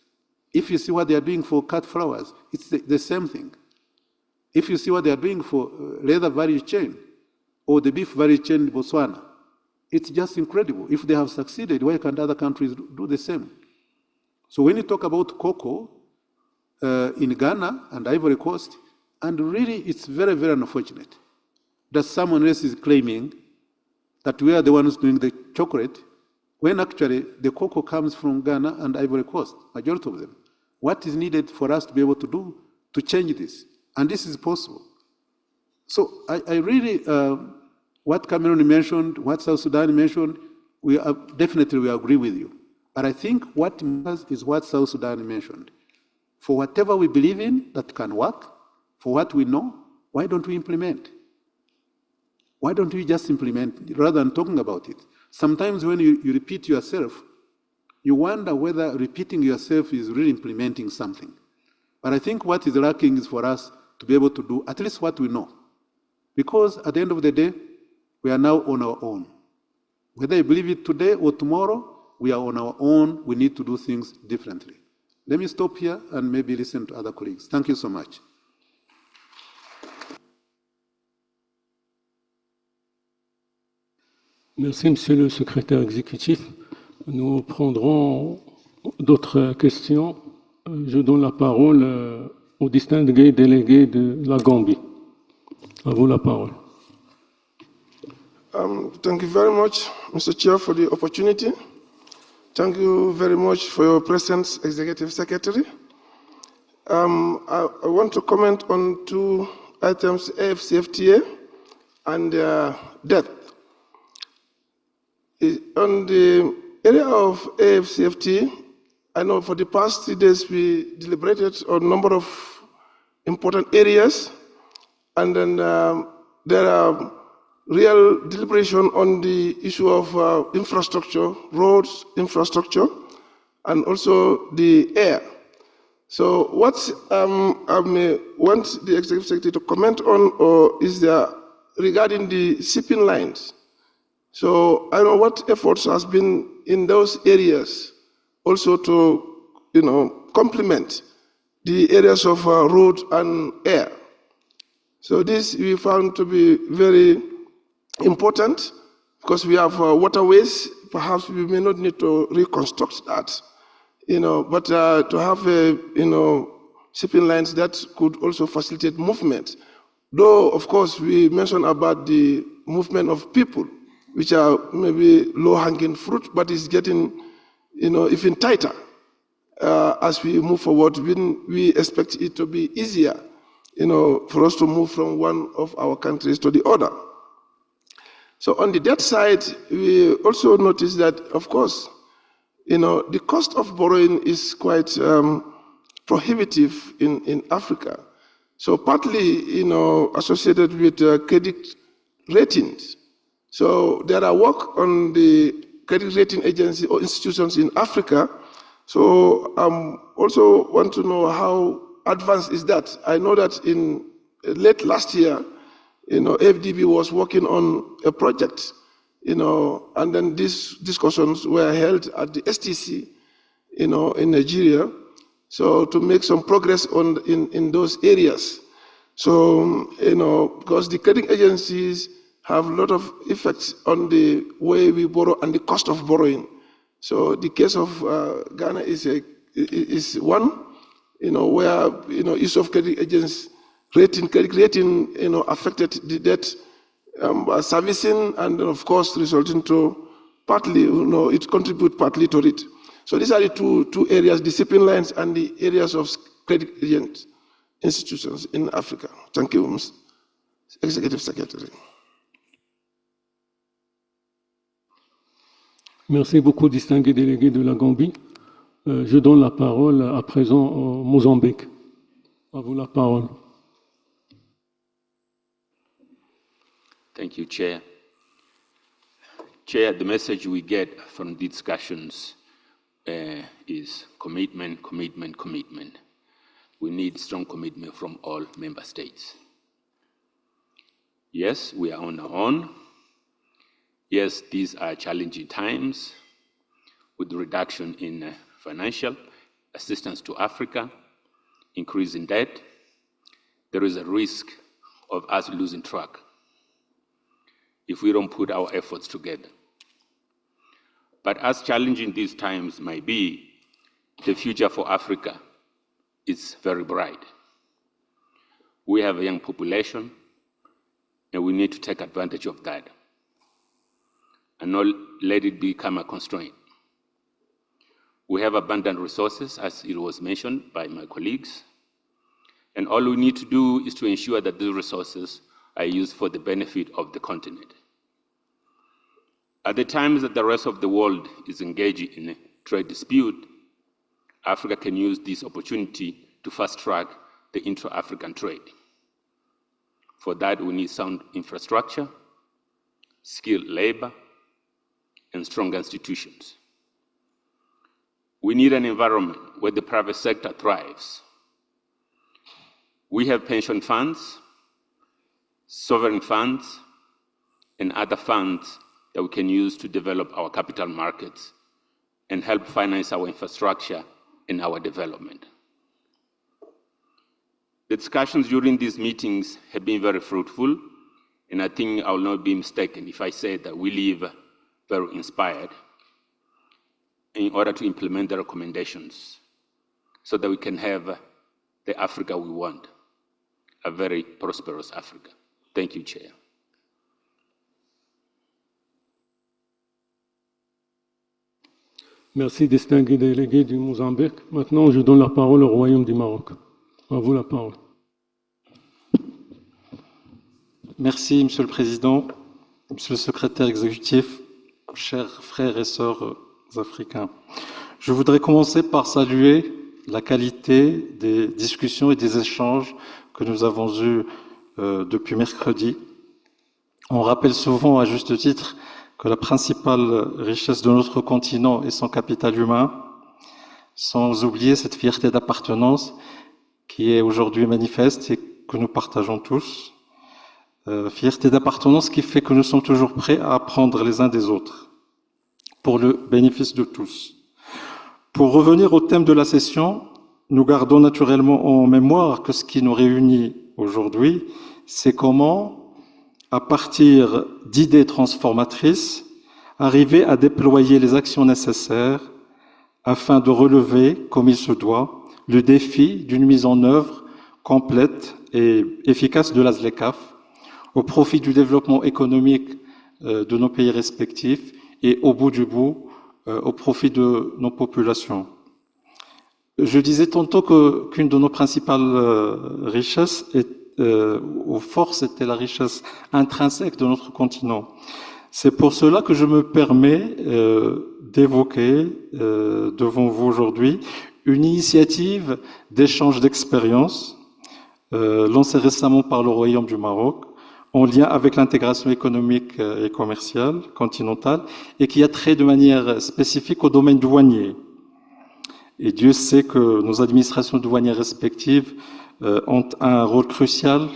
If you see what they are doing for cut flowers, it's the same thing. If you see what they are doing for leather value chain or the beef value chain in Botswana, it's just incredible. If they have succeeded, why can't other countries do the same? So when you talk about cocoa in Ghana and Ivory Coast, and really it's very, very unfortunate that someone else is claiming that we are the ones doing the chocolate, when actually the cocoa comes from Ghana and Ivory Coast, majority of them. What is needed for us to be able to do to change this? And this is possible. So I really, what Cameroon mentioned, what South Sudan mentioned, definitely we agree with you. But I think what matters is what South Sudan mentioned. For whatever we believe in that can work, for what we know, why don't we implement? Why don't we just implement rather than talking about it? Sometimes when you repeat yourself, you wonder whether repeating yourself is really implementing something. But I think what is lacking is for us to be able to do at least what we know. Because at the end of the day, we are now on our own. Whether you believe it today or tomorrow, we are on our own. We need to do things differently. Let me stop here and maybe listen to other colleagues. Thank you so much. Merci, Monsieur le Secrétaire exécutif. Nous prendrons d'autres questions. Je donne la parole au distingué délégué de la Gambie. À vous la parole. Thank you very much, Mr. Chair, for the opportunity. Thank you very much for your presence, Executive Secretary. I want to comment on two items, AFCFTA and debt. On the area of AFCFTA, I know for the past 3 days we deliberated on a number of important areas, and then there are real deliberation on the issue of infrastructure, roads, infrastructure, and also the air. So what I may want the Executive Secretary to comment on is regarding the shipping lines. So I know what efforts has been in those areas also to, complement the areas of road and air. So this we found to be very important because we have waterways. Perhaps we may not need to reconstruct that, but to have shipping lines that could also facilitate movement. Though, of course, we mentioned about the movement of people, which are maybe low-hanging fruit, but it's getting, even tighter as we move forward. We expect it to be easier, for us to move from one of our countries to the other. So on the debt side, we also notice that, of course, the cost of borrowing is quite prohibitive in Africa. So partly, associated with credit ratings. So there are work on the credit rating agency or institutions in Africa. So also want to know how advanced is that. I know that in late last year, FDB was working on a project, and then these discussions were held at the STC, in Nigeria, so to make some progress in those areas. So, because the credit agencies have a lot of effects on the way we borrow and the cost of borrowing. So the case of Ghana is one, where use of credit agents credit rating, affected the debt servicing, and of course resulting to partly, it contributes partly to it. So these are the two areas, the shipping lines and the areas of credit agent institutions in Africa. Thank you, Mr. Executive Secretary. Merci beaucoup, distingué délégué de la Gambie. Je donne la parole à présent au Mozambique. À vous la parole. Thank you, Chair. Chair, the message we get from these discussions is commitment, commitment, commitment. We need strong commitment from all member states. Yes, we are on our own. Yes, these are challenging times with the reduction in financial assistance to Africa, increase in debt. There is a risk of us losing track if we don't put our efforts together. But as challenging these times might be, the future for Africa is very bright. We have a young population, and we need to take advantage of that and not let it become a constraint. We have abundant resources, as it was mentioned by my colleagues, and all we need to do is to ensure that these resources are used for the benefit of the continent. At the times that the rest of the world is engaging in a trade dispute, Africa can use this opportunity to fast-track the intra-African trade. For that, we need sound infrastructure, skilled labor, and strong institutions. We need an environment where the private sector thrives. We have pension funds, sovereign funds, and other funds that we can use to develop our capital markets and help finance our infrastructure and our development. The discussions during these meetings have been very fruitful, and I think I will not be mistaken if I say that we leave very inspired in order to implement the recommendations so that we can have the Africa we want, a very prosperous Africa. Thank you, Chair. Merci, distingué délégué du Mozambique. Maintenant, je donne la parole au Royaume du Maroc. À vous la parole. Merci, Monsieur le Président, Monsieur le Secrétaire exécutif, chers frères et sœurs africains. Je voudrais commencer par saluer la qualité des discussions et des échanges que nous avons eus depuis mercredi. On rappelle souvent, à juste titre, que la principale richesse de notre continent est son capital humain, sans oublier cette fierté d'appartenance qui est aujourd'hui manifeste et que nous partageons tous. Fierté d'appartenance qui fait que nous sommes toujours prêts à apprendre les uns des autres, pour le bénéfice de tous. Pour revenir au thème de la session, nous gardons naturellement en mémoire que ce qui nous réunit aujourd'hui, c'est comment, à partir d'idées transformatrices, arriver à déployer les actions nécessaires afin de relever, comme il se doit, le défi d'une mise en œuvre complète et efficace de la ZLECAf au profit du développement économique de nos pays respectifs et au bout du bout, au profit de nos populations. Je disais tantôt qu'une de nos principales richesses aux forces était la richesse intrinsèque de notre continent. C'est pour cela que je me permets d'évoquer devant vous aujourd'hui une initiative d'échange d'expériences lancée récemment par le Royaume du Maroc en lien avec l'intégration économique et commerciale continentale et qui a trait de manière spécifique au domaine douanier. Et Dieu sait que nos administrations douanières respectives ont un rôle crucial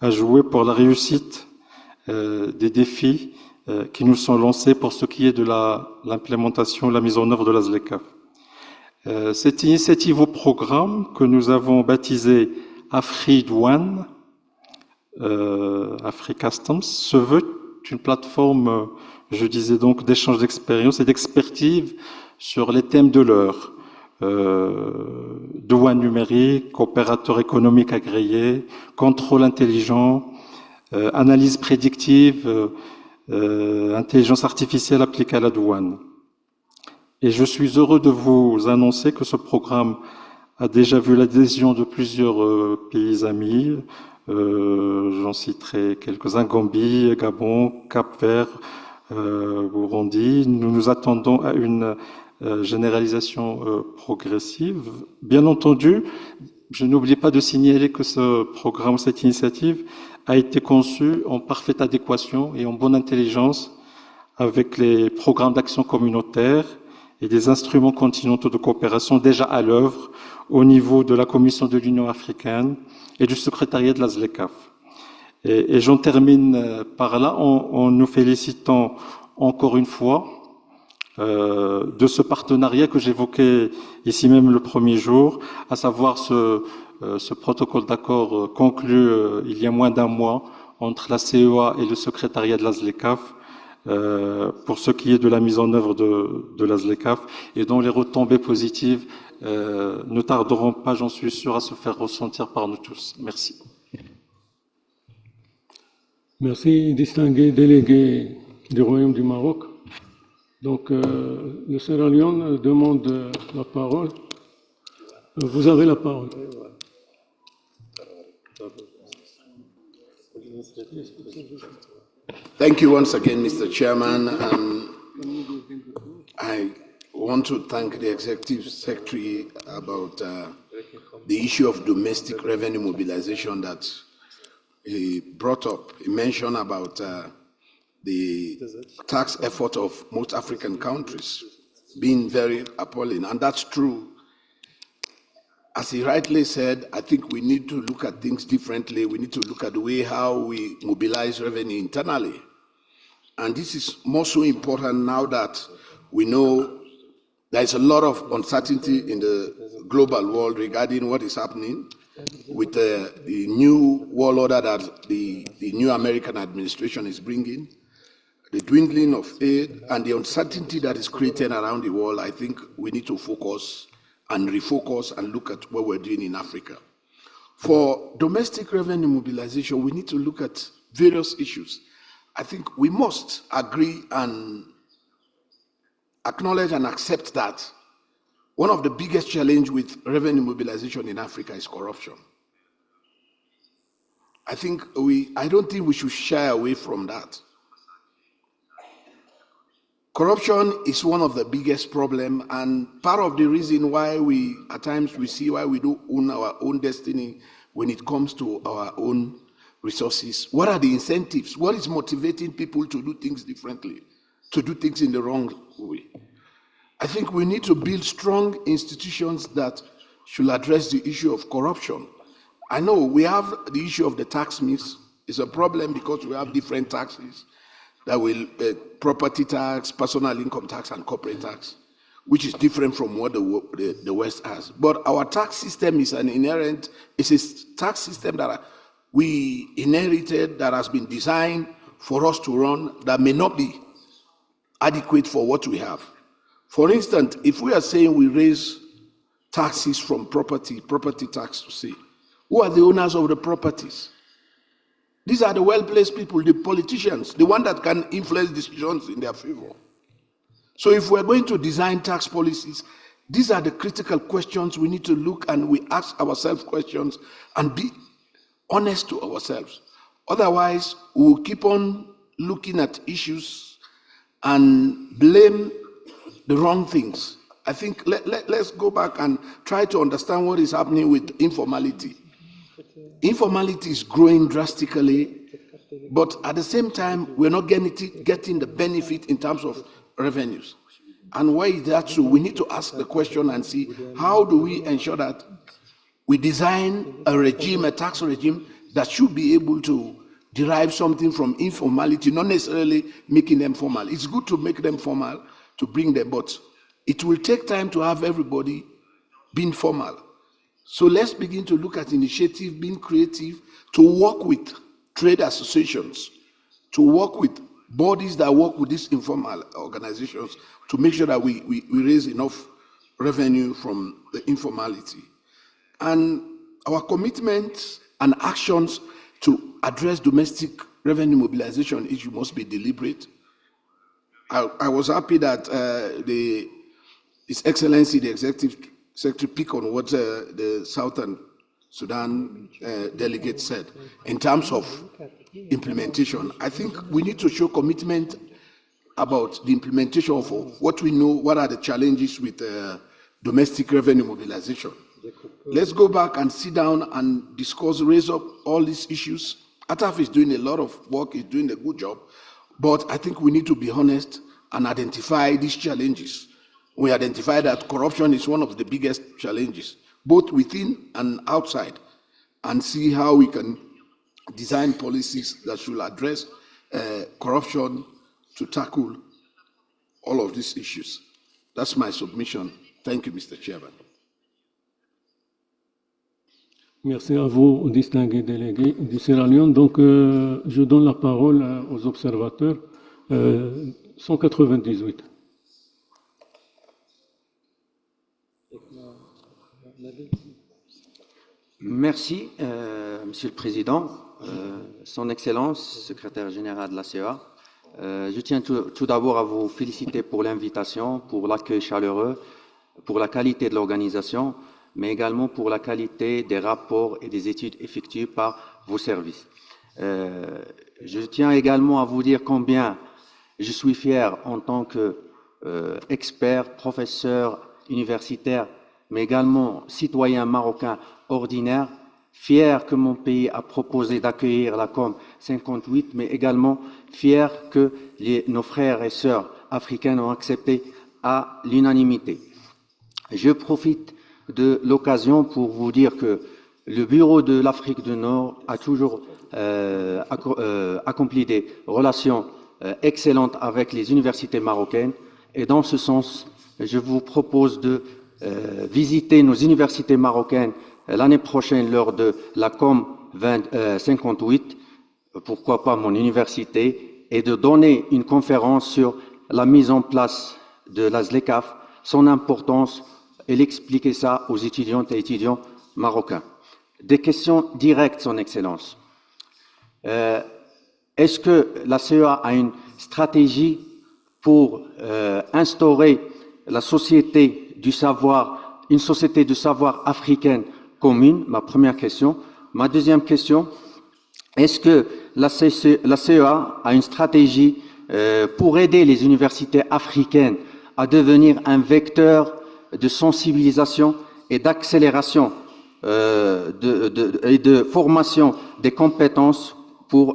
à jouer pour la réussite des défis qui nous sont lancés pour ce qui est de l'implémentation, la mise en œuvre de la ZLECAf. Cette initiative au programme que nous avons baptisé AfriDouane, AfriCustoms, se veut une plateforme, je disais donc, d'échange d'expériences et d'expertise sur les thèmes de l'heure. Douane numérique, opérateur économique agréé, contrôle intelligent, analyse prédictive, intelligence artificielle appliquée à la douane. Et je suis heureux de vous annoncer que ce programme a déjà vu l'adhésion de plusieurs pays amis. J'en citerai quelques-uns: Gambie, Gabon, Cap-Vert, Burundi. Nous nous attendons à une généralisation progressive. Bien entendu, je n'oublie pas de signaler que ce programme, cette initiative, a été conçu en parfaite adéquation et en bonne intelligence avec les programmes d'action communautaire et des instruments continentaux de coopération déjà à l'œuvre au niveau de la Commission de l'Union africaine et du secrétariat de la ZLECAf. Et j'en termine par là en nous félicitant encore une fois de ce partenariat que j'évoquais ici même le premier jour, à savoir ce protocole d'accord conclu il y a moins d'un mois entre la CEA et le secrétariat de la ZLECAf pour ce qui est de la mise en œuvre de la ZLECAf et dont les retombées positives ne tarderont pas, j'en suis sûr, à se faire ressentir par nous tous. Merci. Merci, distingué délégué du Royaume du Maroc. Donc, le Sierra Leone demande la parole. Vous avez la parole. Thank you once again, Mr. Chairman. I want to thank the Executive Secretary about the issue of domestic revenue mobilization that he brought up. He mentioned about the tax effort of most African countries being very appalling, and that's true. As he rightly said, I think we need to look at things differently. We need to look at the way how we mobilize revenue internally. And this is more so important now that we know there's a lot of uncertainty in the global world regarding what is happening with the new world order that the new American administration is bringing. the dwindling of aid and the uncertainty that is created around the world, I think we need to focus and refocus and look at what we're doing in Africa. For domestic revenue mobilization, we need to look at various issues. I think we must agree and acknowledge and accept that one of the biggest challenges with revenue mobilization in Africa is corruption. I don't think we should shy away from that. Corruption is one of the biggest problems, and part of the reason why at times we see why we don't own our own destiny when it comes to our own resources. What are the incentives? What is motivating people to do things differently, to do things in the wrong way? I think we need to build strong institutions that should address the issue of corruption. I know we have the issue of the tax mix. It's a problem because we have different taxes that will property tax, personal income tax, and corporate tax, which is different from what the West has. But our tax system is it's a tax system that we inherited, that has been designed for us to run, that may not be adequate for what we have. For instance, if we are saying we raise taxes from property tax to say, who are the owners of the properties? These are the well-placed people, the politicians, the one that can influence decisions in their favor. So if we're going to design tax policies, these are the critical questions we need to look, and we ask ourselves questions and be honest to ourselves. Otherwise, we'll keep on looking at issues and blame the wrong things. I think let's go back and try to understand what is happening with informality. Informality is growing drastically, but at the same time, we're not getting the benefit in terms of revenues. And why is that so? We need to ask the question and see, how do we ensure that we design a regime, a tax regime, that should be able to derive something from informality, not necessarily making them formal. It's good to make them formal, to bring them, but it will take time to have everybody being formal. So let's begin to look at initiative, being creative, to work with trade associations, to work with bodies that work with these informal organizations to make sure that we raise enough revenue from the informality. And our commitments and actions to address domestic revenue mobilization issue must be deliberate. I was happy that His Excellency, the Executive Secretary, picked on what the Southern Sudan delegate said in terms of implementation. I think we need to show commitment about the implementation of what we know, what are the challenges with domestic revenue mobilization. Let's go back and sit down and discuss, raise up all these issues. ATAF is doing a lot of work, is doing a good job, but I think we need to be honest and identify these challenges. We identify that corruption is one of the biggest challenges, both within and outside, and see how we can design policies that should address corruption to tackle all of these issues. That's my submission. Thank you, Mr. Chairman. Merci à vous, distingués délégués du Sierra Leone. Donc, je donne la parole aux observateurs. 198. Merci, Monsieur le Président, Son Excellence, Secrétaire général de la CEA. Je tiens tout d'abord à vous féliciter pour l'invitation, pour l'accueil chaleureux, pour la qualité de l'organisation, mais également pour la qualité des rapports et des études effectuées par vos services. Je tiens également à vous dire combien je suis fier en tant qu'expert, professeur universitaire, mais également citoyen marocain ordinaire, fier que mon pays a proposé d'accueillir la COM 58, mais également fier que nos frères et sœurs africains ont accepté à l'unanimité. Je profite de l'occasion pour vous dire que le Bureau de l'Afrique du Nord a toujours accompli des relations excellentes avec les universités marocaines, et dans ce sens, je vous propose de visiter nos universités marocaines l'année prochaine lors de la COM 58, pourquoi pas mon université, et de donner une conférence sur la mise en place de la ZLECAf, son importance, et l'expliquer ça aux étudiantes et étudiants marocains. Des questions directes, Son Excellence. Est-ce que la CEA a une stratégie pour instaurer la société du savoir, une société du savoir africaine commune? Ma première question. Ma deuxième question, est-ce que la CEA a une stratégie pour aider les universités africaines à devenir un vecteur de sensibilisation et d'accélération et de formation des compétences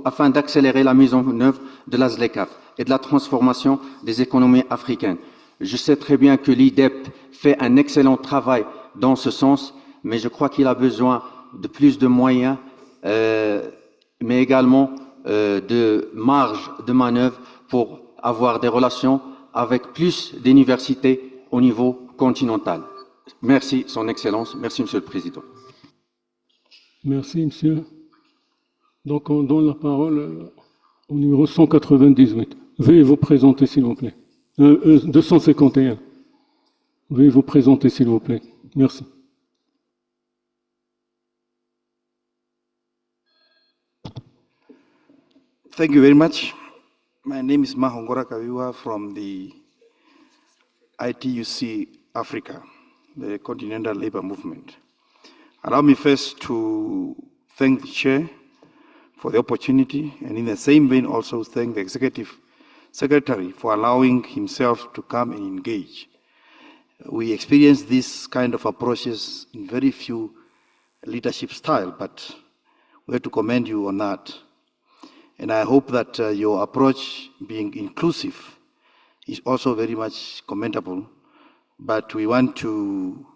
afin d'accélérer la mise en œuvre de la ZLECAf et de la transformation des économies africaines? Je sais très bien que l'IDEP fait un excellent travail dans ce sens, mais je crois qu'il a besoin de plus de moyens, mais également de marge de manœuvre pour avoir des relations avec plus d'universités au niveau continental. Merci, Son Excellence. Merci, Monsieur le Président. Merci, Monsieur. Donc, on donne la parole au numéro 198. Veuillez vous présenter, s'il vous plaît. 251. Veuillez vous présenter, s'il vous plaît. Merci. Thank you very much. My name is Mahongora Kawiwa from the ITUC Africa, the Continental Labour Movement. Allow me first to thank the Chair for the opportunity, and in the same vein also thank the Executive Secretary for allowing himself to come and engage. We experience this kind of approaches in very few leadership style, but we have to commend you on that. And I hope that your approach, being inclusive, is also very much commendable. But we want to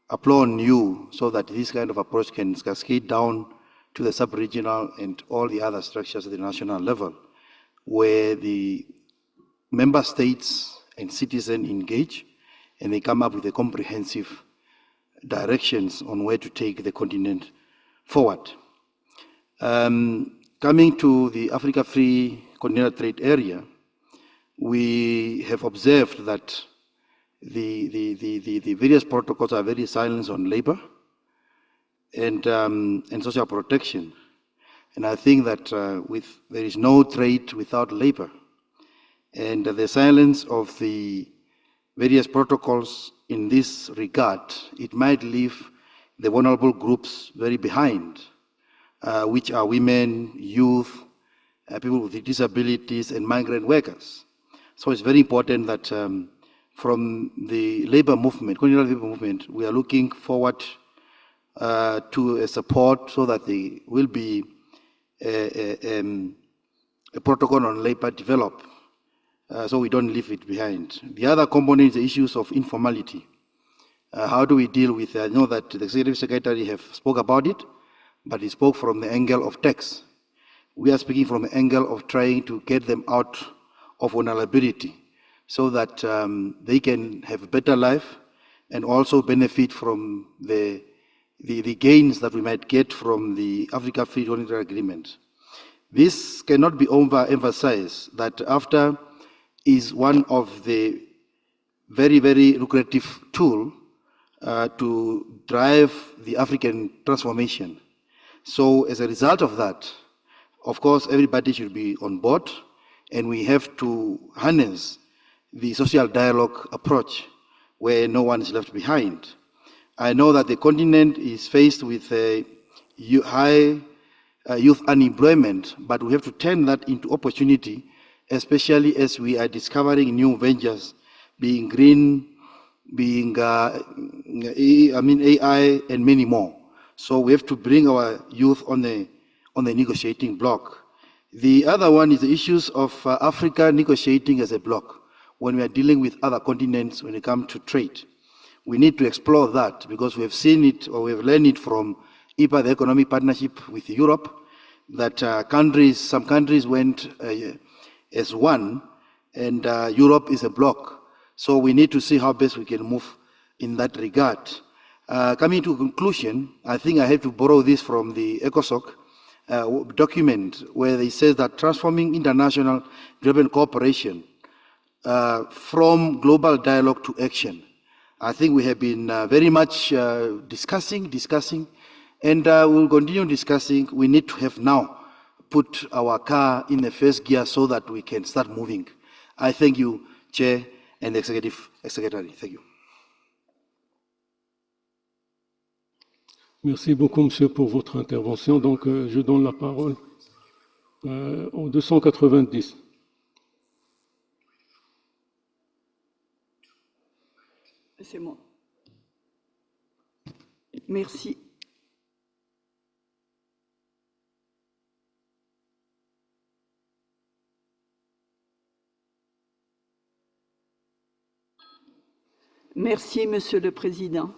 applaud on you so that this kind of approach can cascade down to the sub-regional and all the other structures at the national level, where the member states and citizens engage and they come up with a comprehensive directions on where to take the continent forward. Coming to the Africa Free Continental Trade Area, we have observed that the various protocols are very silent on labor and social protection. And I think that there is no trade without labor. And the silence of the various protocols in this regard, it might leave the vulnerable groups very behind, which are women, youth, people with disabilities, and migrant workers. So it's very important that from the labor movement, continental labor movement, we are looking forward to a support so that there will be a protocol on labor developed, so we don't leave it behind. The other component is the issues of informality. How do we deal with it? I know that the Executive Secretary have spoke about it, but he spoke from the angle of tax. We are speaking from the angle of trying to get them out of vulnerability so that they can have a better life and also benefit from the gains that we might get from the Africa Free Trade Agreement. This cannot be overemphasized, that AfTA is one of the very, very lucrative tool to drive the African transformation. So as a result of that, of course, everybody should be on board, and we have to harness the social dialogue approach where no one is left behind. I know that the continent is faced with a high youth unemployment, but we have to turn that into opportunity, especially as we are discovering new ventures, being green, being AI, and many more. So we have to bring our youth on the negotiating block. The other one is the issues of Africa negotiating as a block when we are dealing with other continents when it comes to trade. We need to explore that because we have seen it, or we have learned it from IPA, the economic partnership with Europe, that some countries went as one, and Europe is a block. So we need to see how best we can move in that regard. Coming to conclusion, I think I have to borrow this from the ECOSOC. document where they say that transforming international development cooperation from global dialogue to action. I think we have been very much discussing, and we'll continue discussing. We need to have now put our car in the first gear so that we can start moving. I thank you, Chair and Executive Secretary. Thank you. Merci beaucoup, monsieur, pour votre intervention. Donc, je donne la parole au 290. C'est moi. Merci. Merci, Monsieur le Président.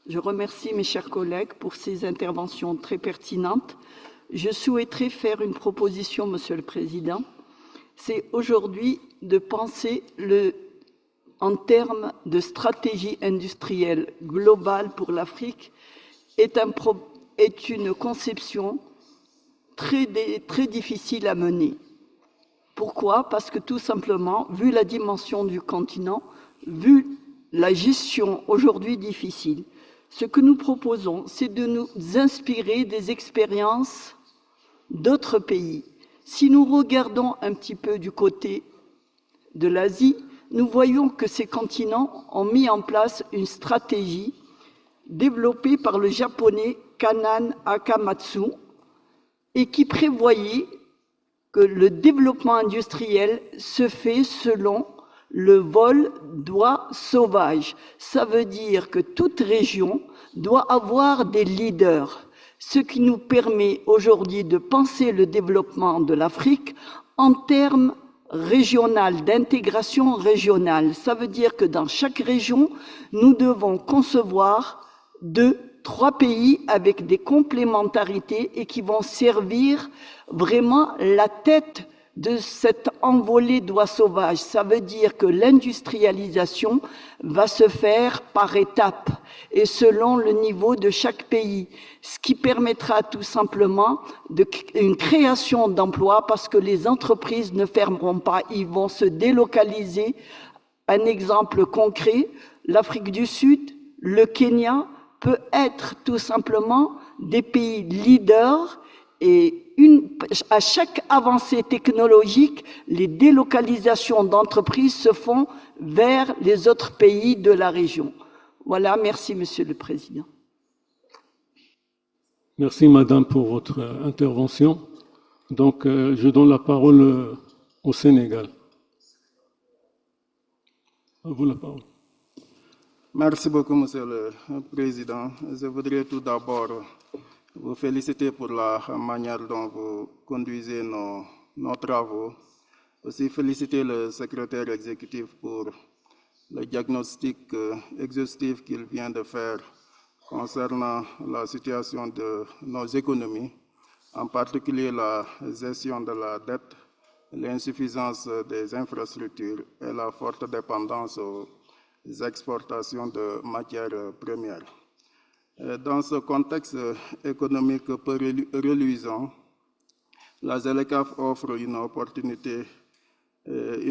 Je remercie mes chers collègues pour ces interventions très pertinentes. Je souhaiterais faire une proposition, Monsieur le Président. C'est aujourd'hui de penser en termes de stratégie industrielle globale pour l'Afrique est une conception très difficile à mener. Pourquoi? Parce que tout simplement, vu la dimension du continent, vu la gestion aujourd'hui difficile, ce que nous proposons, c'est de nous inspirer des expériences d'autres pays. Si nous regardons un petit peu du côté de l'Asie, nous voyons que ces continents ont mis en place une stratégie développée par le japonais Kanan Akamatsu et qui prévoyait que le développement industriel se fait selon le vol d'oies sauvages. Ça veut dire que toute région doit avoir des leaders, ce qui nous permet aujourd'hui de penser le développement de l'Afrique en termes régional, d'intégration régionale. Ça veut dire que dans chaque région, nous devons concevoir 2-3 pays avec des complémentarités et qui vont servir vraiment la tête de cette envolée d'oies sauvages. Ça veut dire que l'industrialisation va se faire par étapes et selon le niveau de chaque pays, ce qui permettra tout simplement une création d'emplois parce que les entreprises ne fermeront pas, ils vont se délocaliser. Un exemple concret, l'Afrique du Sud, le Kenya peut être tout simplement des pays leaders et à chaque avancée technologique, les délocalisations d'entreprises se font vers les autres pays de la région. Voilà, merci Monsieur le Président. Merci Madame pour votre intervention. Donc, je donne la parole au Sénégal. À vous la parole. Merci beaucoup, Monsieur le Président. Je voudrais tout d'abord vous féliciter pour la manière dont vous conduisez nos travaux. Aussi féliciter le secrétaire exécutif pour le diagnostic exhaustif qu'il vient de faire concernant la situation de nos économies, en particulier la gestion de la dette, l'insuffisance des infrastructures et la forte dépendance aux exportations de matières premières. Dans ce contexte économique peu reluisant, la ZLECAf offre une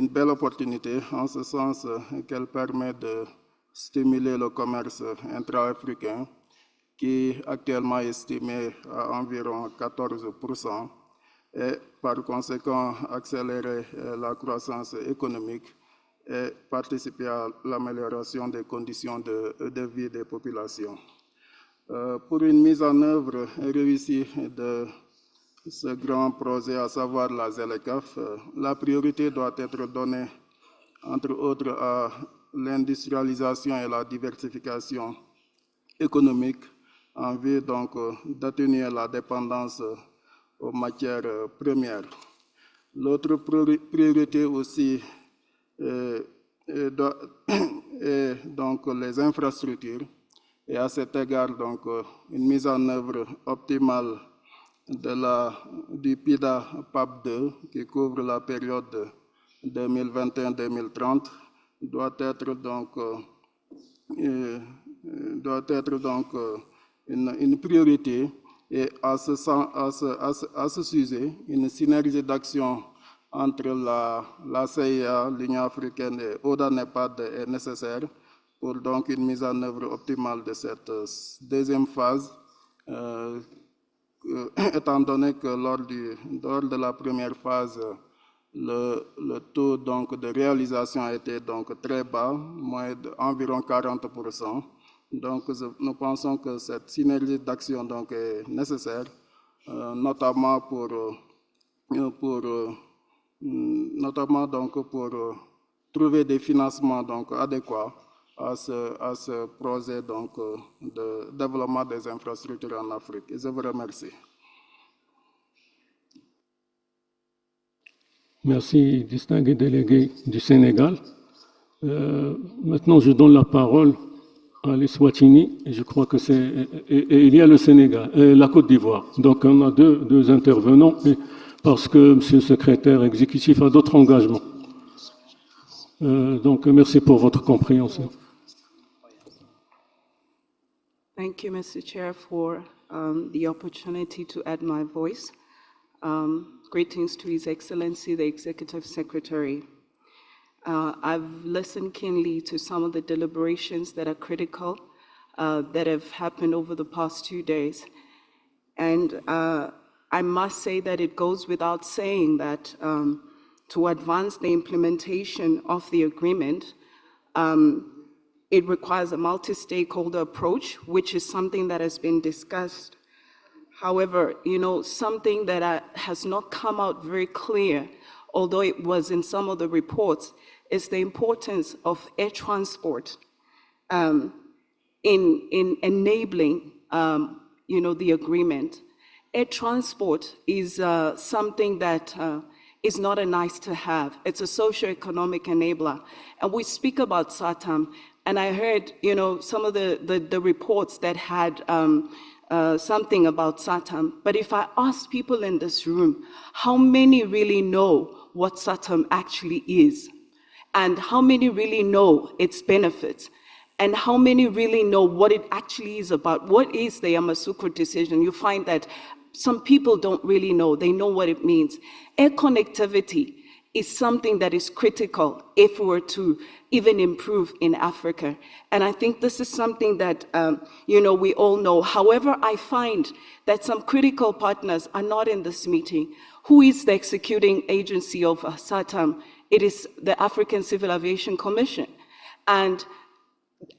belle opportunité en ce sens qu'elle permet de stimuler le commerce intra-africain qui est actuellement estimé à environ 14% et par conséquent accélérer la croissance économique et participer à l'amélioration des conditions de vie des populations. Pour une mise en œuvre réussie de ce grand projet, à savoir la ZLECAf, la priorité doit être donnée, entre autres, à l'industrialisation et la diversification économique en vue donc d'atténuer la dépendance aux matières premières. L'autre priorité aussi est donc les infrastructures. Et à cet égard, donc, une mise en œuvre optimale du PIDA PAP 2, qui couvre la période 2021-2030, doit être donc une priorité Et à ce sujet, une synergie d'action entre la CIA, l'Union africaine et ODA-NEPAD est nécessaire pour donc une mise en œuvre optimale de cette deuxième phase, étant donné que lors de la première phase, le taux donc, de réalisation a été donc, très bas, environ 40%. Donc nous pensons que cette synergie d'action donc, est nécessaire, notamment pour trouver des financements donc, adéquats à ce projet donc, de développement des infrastructures en Afrique. Et je vous remercie. Merci, distingué délégué du Sénégal. Maintenant, je donne la parole à l'Eswatini, et je crois que c'est... Et il y a le Sénégal, la Côte d'Ivoire. Donc, on a deux intervenants, parce que M. le secrétaire exécutif a d'autres engagements. Donc, merci pour votre compréhension. Thank you, Mr. Chair, for the opportunity to add my voice. Greetings to His Excellency, the Executive Secretary. I've listened keenly to some of the deliberations that are critical that have happened over the past 2 days. And I must say that it goes without saying that to advance the implementation of the agreement, it requires a multi-stakeholder approach, which is something that has been discussed. However, something that has not come out very clear, although it was in some of the reports, is the importance of air transport in enabling, the agreement. Air transport is something that is not a nice to have. It's a socio-economic enabler. And we speak about SATAM, and I heard, some of the reports that had something about SATAM. But if I ask people in this room, how many really know what SATAM actually is? And how many really know its benefits? And how many really know what it actually is about? What is the Yamoussoukro decision? You find that some people don't really know. They know what it means. Air connectivity is something that is critical if we were to even improve in Africa. And I think this is something that, we all know. However, I find that some critical partners are not in this meeting. Who is the executing agency of SATAM? It is the African Civil Aviation Commission. And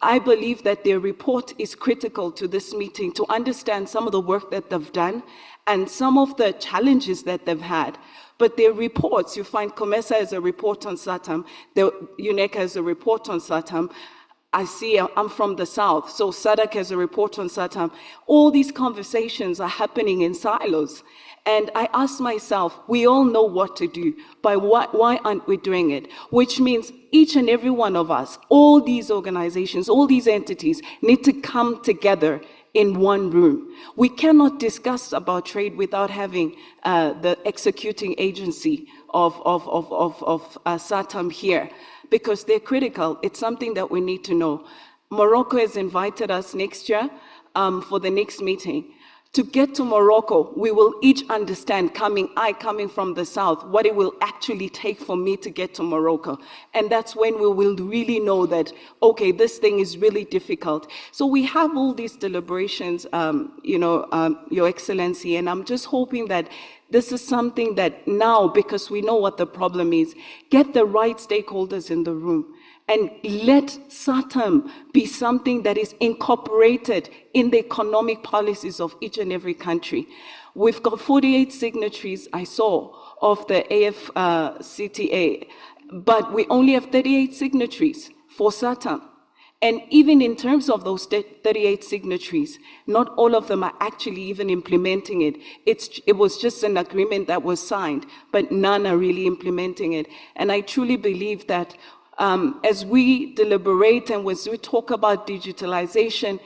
I believe that their report is critical to this meeting to understand some of the work that they've done and some of the challenges that they've had. But their reports, you find COMESA has a report on SATAM, the UNECA has a report on SATAM. I see I'm from the South, so SADC has a report on SATAM. All these conversations are happening in silos. And I ask myself, we all know what to do, but why aren't we doing it? Which means each and every one of us, all these organizations, all these entities need to come together in one room. We cannot discuss about trade without having the executing agency of SATAM here, because they're critical. It's something that we need to know. Morocco has invited us next year for the next meeting. To get to Morocco, we will each understand, coming from the South, what it will actually take for me to get to Morocco. And that's when we will really know that, okay, this thing is really difficult. So we have all these deliberations, Your Excellency, and I'm just hoping that this is something that now, because we know what the problem is, get the right stakeholders in the room. And let SATAM be something that is incorporated in the economic policies of each and every country. We've got 48 signatories, I saw, of the AFCTA, but we only have 38 signatories for SATAM. And even in terms of those 38 signatories, not all of them are actually even implementing it. It was just an agreement that was signed, but none are really implementing it. And I truly believe that as we deliberate and as we talk about digitalization,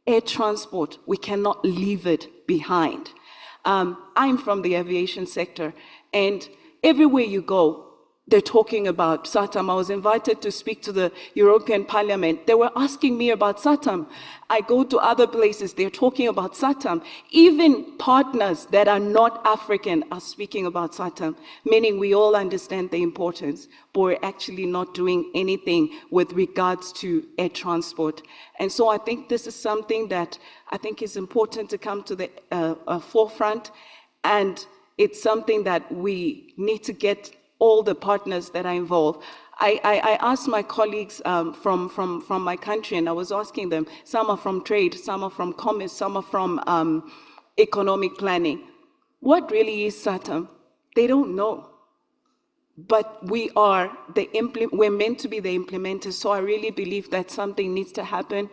air transport, we cannot leave it behind. I'm from the aviation sector, and everywhere you go, they're talking about SATAM. I was invited to speak to the European Parliament. They were asking me about SATAM. I go to other places, they're talking about SATAM. Even partners that are not African are speaking about SATAM, meaning we all understand the importance, but we're actually not doing anything with regards to air transport. And so I think this is something that I think is important to come to the forefront, and it's something that we need to get all the partners that are involved. I asked my colleagues from my country, and I was asking them, some are from trade, some are from commerce, some are from economic planning. What really is SATAM? They don't know. But we're meant to be the implementers, so I really believe that something needs to happen,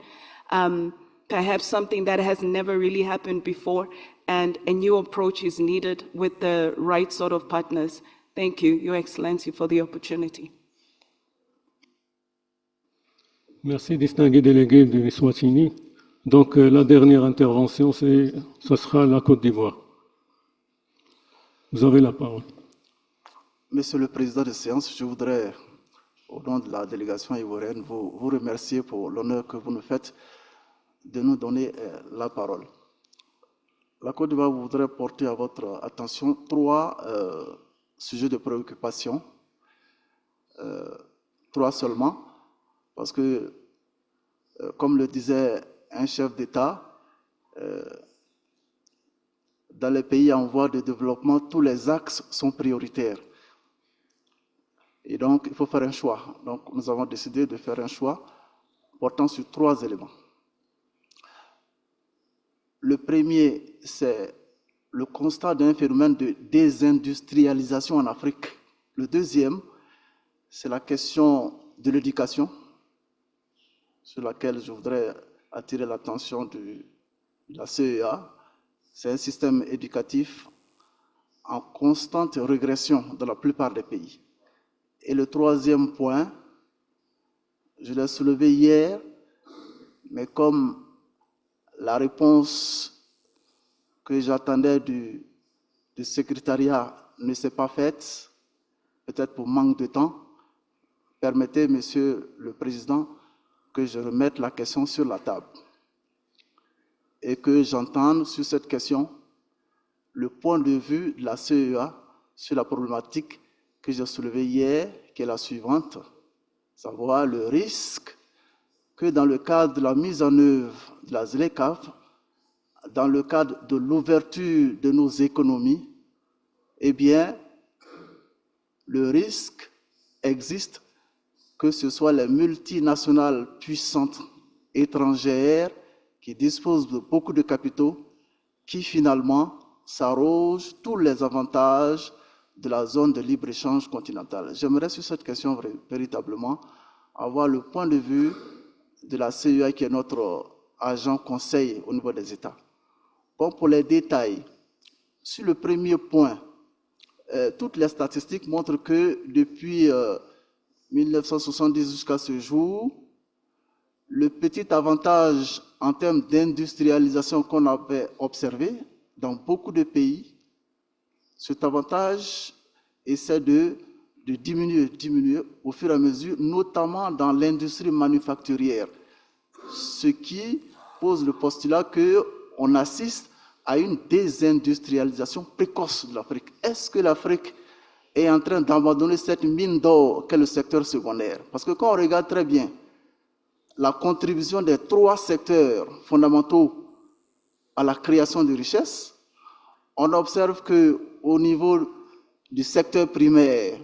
perhaps something that has never really happened before, and a new approach is needed with the right sort of partners. Thank you, Your Excellency, for the opportunity. Merci, distingué délégué de Eswatini. Donc, la dernière intervention, ce sera la Côte d'Ivoire. Vous avez la parole. Monsieur le Président de séance, je voudrais, au nom de la délégation ivoirienne, vous remercier pour l'honneur que vous nous faites de nous donner la parole. La Côte d'Ivoire voudrait porter à votre attention trois sujets de préoccupation, trois seulement, parce que, comme le disait un chef d'État, dans les pays en voie de développement, tous les axes sont prioritaires. Et donc, il faut faire un choix. Donc, nous avons décidé de faire un choix portant sur trois éléments. Le premier, c'est le constat d'un phénomène de désindustrialisation en Afrique. Le deuxième, c'est la question de l'éducation, sur laquelle je voudrais attirer l'attention de la CEA. C'est un système éducatif en constante régression dans la plupart des pays. Et le troisième point, je l'ai soulevé hier, mais comme la réponse que j'attendais du secrétariat ne s'est pas faite, peut-être pour manque de temps, permettez, Monsieur le Président, que je remette la question sur la table et que j'entende sur cette question le point de vue de la CEA sur la problématique que j'ai soulevée hier, qui est la suivante, savoir le risque que dans le cadre de la mise en œuvre de la ZLECAf, dans le cadre de l'ouverture de nos économies, eh bien, le risque existe que ce soit les multinationales puissantes étrangères qui disposent de beaucoup de capitaux qui finalement s'arrogent tous les avantages de la zone de libre-échange continentale. J'aimerais sur cette question véritablement avoir le point de vue de la CEA qui est notre agent conseil au niveau des États. Bon, pour les détails, sur le premier point, toutes les statistiques montrent que depuis 1970 jusqu'à ce jour, le petit avantage en termes d'industrialisation qu'on avait observé dans beaucoup de pays, cet avantage essaie de diminuer au fur et à mesure, notamment dans l'industrie manufacturière, ce qui pose le postulat qu'on assiste à une désindustrialisation précoce de l'Afrique. Est-ce que l'Afrique est en train d'abandonner cette mine d'or qu'est le secteur secondaire? Parce que quand on regarde très bien la contribution des trois secteurs fondamentaux à la création de richesses, on observe qu'au niveau du secteur primaire,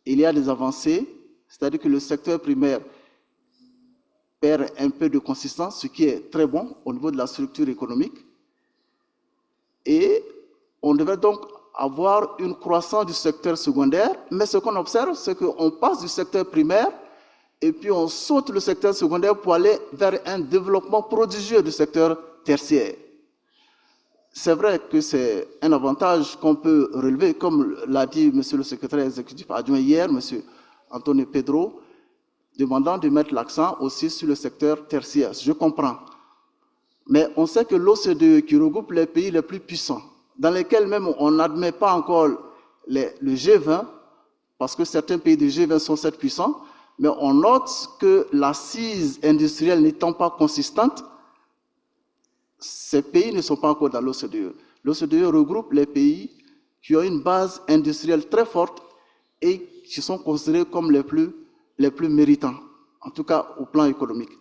il y a des avancées, c'est-à-dire que le secteur primaire perd un peu de consistance, ce qui est très bon au niveau de la structure économique. Et on devrait donc avoir une croissance du secteur secondaire, mais ce qu'on observe, c'est qu'on passe du secteur primaire et puis on saute le secteur secondaire pour aller vers un développement prodigieux du secteur tertiaire. C'est vrai que c'est un avantage qu'on peut relever, comme l'a dit Monsieur le secrétaire exécutif adjoint hier, Monsieur Antonio Pedro, demandant de mettre l'accent aussi sur le secteur tertiaire. Je comprends. Mais on sait que l'OCDE, qui regroupe les pays les plus puissants, dans lesquels même on n'admet pas encore le G20, parce que certains pays du G20 sont certes puissants, mais on note que l'assise industrielle n'étant pas consistante, ces pays ne sont pas encore dans l'OCDE. L'OCDE regroupe les pays qui ont une base industrielle très forte et qui sont considérés comme les plus méritants, en tout cas au plan économique.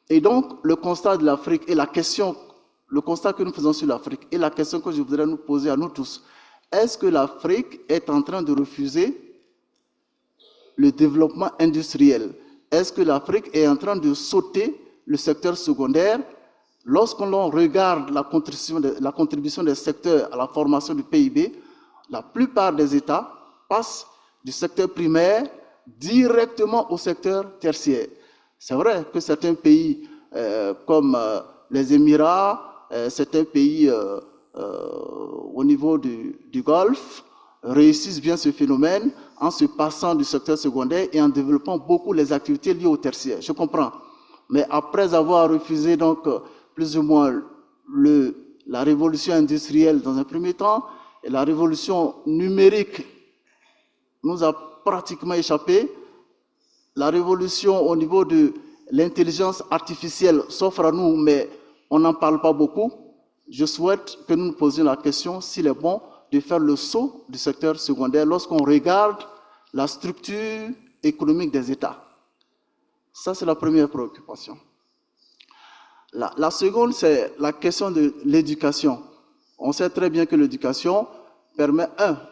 Et donc, le constat de l'Afrique et la question, le constat que nous faisons sur l'Afrique et la question que je voudrais nous poser à nous tous, est-ce que l'Afrique est en train de refuser le développement industriel? Est-ce que l'Afrique est en train de sauter le secteur secondaire? Lorsqu'on regarde la contribution des secteurs à la formation du PIB, la plupart des États passent du secteur primaire directement au secteur tertiaire. C'est vrai que certains pays comme les Émirats, certains pays au niveau du Golfe réussissent bien ce phénomène en se passant du secteur secondaire et en développant beaucoup les activités liées au tertiaire. Je comprends. Mais après avoir refusé donc plus ou moins la révolution industrielle dans un premier temps, et la révolution numérique nous a pratiquement échappé. La révolution au niveau de l'intelligence artificielle s'offre à nous, mais on n'en parle pas beaucoup. Je souhaite que nous nous posions la question s'il est bon de faire le saut du secteur secondaire lorsqu'on regarde la structure économique des États. Ça, c'est la première préoccupation. La seconde, c'est la question de l'éducation. On sait très bien que l'éducation permet,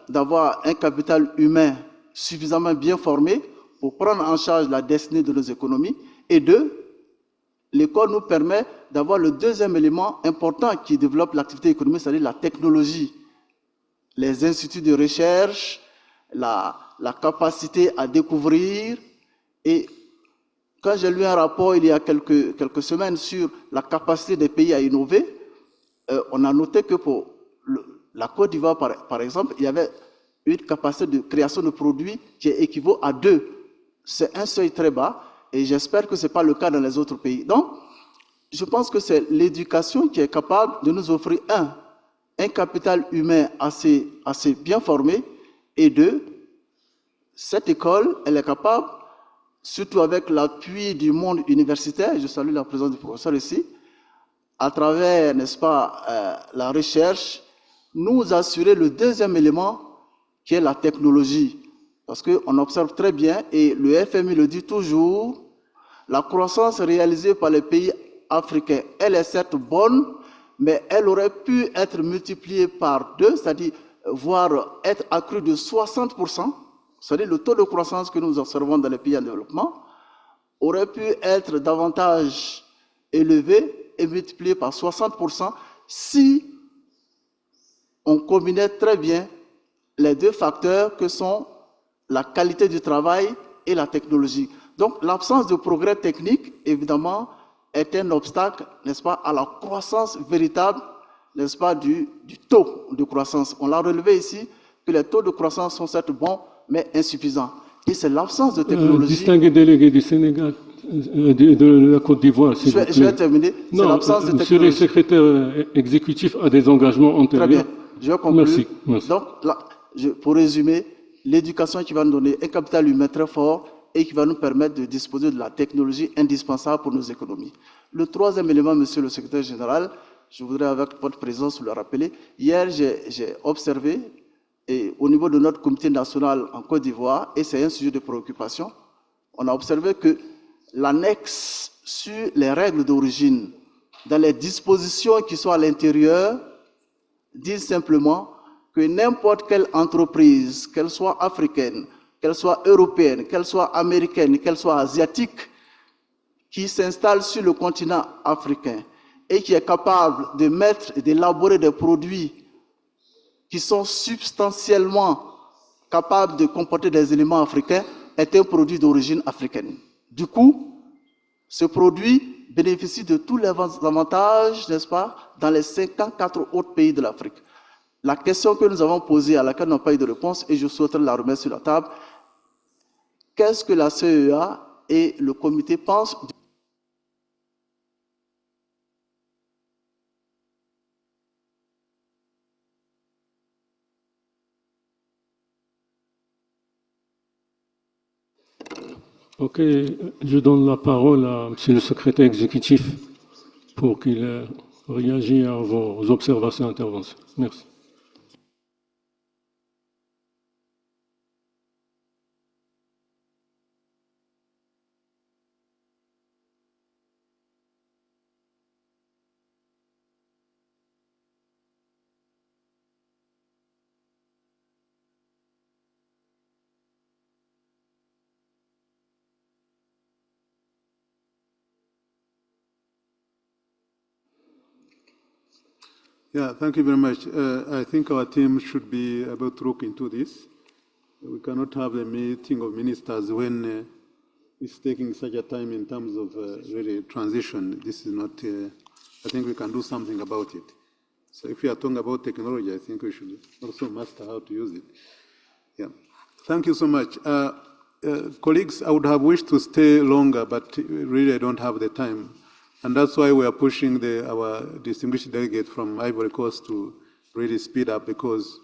d'avoir un capital humain suffisamment bien formé pour prendre en charge la destinée de nos économies, et deux, l'école nous permet d'avoir le deuxième élément important qui développe l'activité économique, c'est-à-dire la technologie, les instituts de recherche, la capacité à découvrir. Et quand j'ai lu un rapport il y a quelques semaines sur la capacité des pays à innover, on a noté que pour la Côte d'Ivoire, par exemple, il y avait une capacité de création de produits qui équivaut à 2. C'est un seuil très bas et j'espère que ce n'est pas le cas dans les autres pays. Donc, je pense que c'est l'éducation qui est capable de nous offrir, un capital humain assez bien formé, et deux, cette école, elle est capable, surtout avec l'appui du monde universitaire, je salue la présence du professeur ici, à travers, n'est-ce pas, la recherche, nous assurer le deuxième élément qui est la technologie. Parce qu'on observe très bien, et le FMI le dit toujours, la croissance réalisée par les pays africains, elle est certes bonne, mais elle aurait pu être multipliée par 2, c'est-à-dire voire être accrue de 60%, c'est-à-dire le taux de croissance que nous observons dans les pays en développement, aurait pu être davantage élevé et multiplié par 60% si on combinait très bien les deux facteurs que sont la qualité du travail et la technologie. Donc l'absence de progrès technique, évidemment, est un obstacle, n'est-ce pas, à la croissance véritable, n'est-ce pas, du taux de croissance. On l'a relevé ici que les taux de croissance sont certes bons, mais insuffisants. Et c'est l'absence de technologie. Distingué délégué du Sénégal, de la Côte d'Ivoire, s'il vous plaît. Je vais terminer. C'est l'absence de technologie. Monsieur le secrétaire exécutif a des engagements antérieurs. Très bien. Je vais conclure. Merci. Merci. Donc, là, pour résumer, l'éducation qui va nous donner un capital humain très fort et qui va nous permettre de disposer de la technologie indispensable pour nos économies. Le troisième élément, monsieur le secrétaire général, je voudrais avec votre présence le rappeler. Hier, j'ai observé, et au niveau de notre comité national en Côte d'Ivoire, et c'est un sujet de préoccupation, on a observé que l'annexe sur les règles d'origine, dans les dispositions qui sont à l'intérieur, disent simplement que n'importe quelle entreprise, qu'elle soit africaine, qu'elle soit européenne, qu'elle soit américaine, qu'elle soit asiatique, qui s'installe sur le continent africain et qui est capable de mettre et d'élaborer des produits qui sont substantiellement capables de comporter des éléments africains, est un produit d'origine africaine. Du coup, ce produit bénéficie de tous les avantages, n'est-ce pas, dans les 54 autres pays de l'Afrique. La question que nous avons posée, à laquelle nous n'avons pas eu de réponse, et je souhaiterais la remettre sur la table, qu'est-ce que la CEA et le comité pensent Ok, je donne la parole à Monsieur le secrétaire exécutif pour qu'il réagisse à vos observations et interventions. Merci. Yeah, thank you very much. I think our team should be able to look into this. We cannot have a meeting of ministers when it's taking such a time in terms of really transition. This is not, I think we can do something about it. So if we are talking about technology, I think we should also master how to use it. Yeah. Thank you so much. Colleagues, I would have wished to stay longer, but really I don't have the time. And that's why we are pushing our distinguished delegate from Ivory Coast to really speed up, because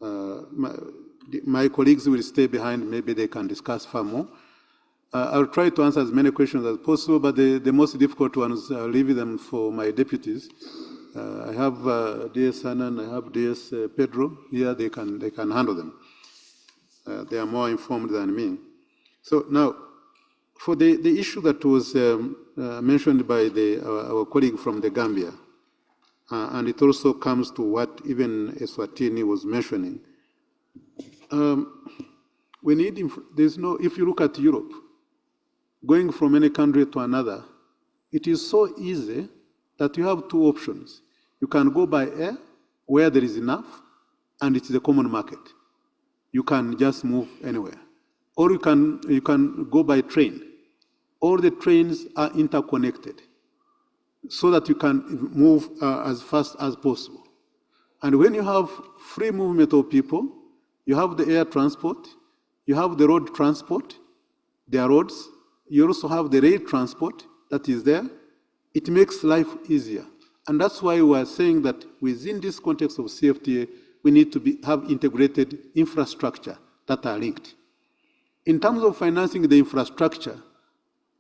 my colleagues will stay behind. Maybe they can discuss far more. I'll try to answer as many questions as possible, but the most difficult ones, I'll leave them for my deputies. I have DS Hanan, I have DS Pedro here. They can handle them. They are more informed than me. So now, for the issue that was mentioned by our colleague from the Gambia, and it also comes to what even Eswatini was mentioning. We need, if you look at Europe, going from any country to another, it is so easy that you have two options. You can go by air, where there is enough, and it is a common market. You can just move anywhere. Or you can go by train. All the trains are interconnected so that you can move as fast as possible. And when you have free movement of people, you have the air transport, you have the road transport, there are roads, you also have the rail transport that is there. It makes life easier. And that's why we are saying that within this context of CFTA, we need to have integrated infrastructure that are linked. In terms of financing the infrastructure,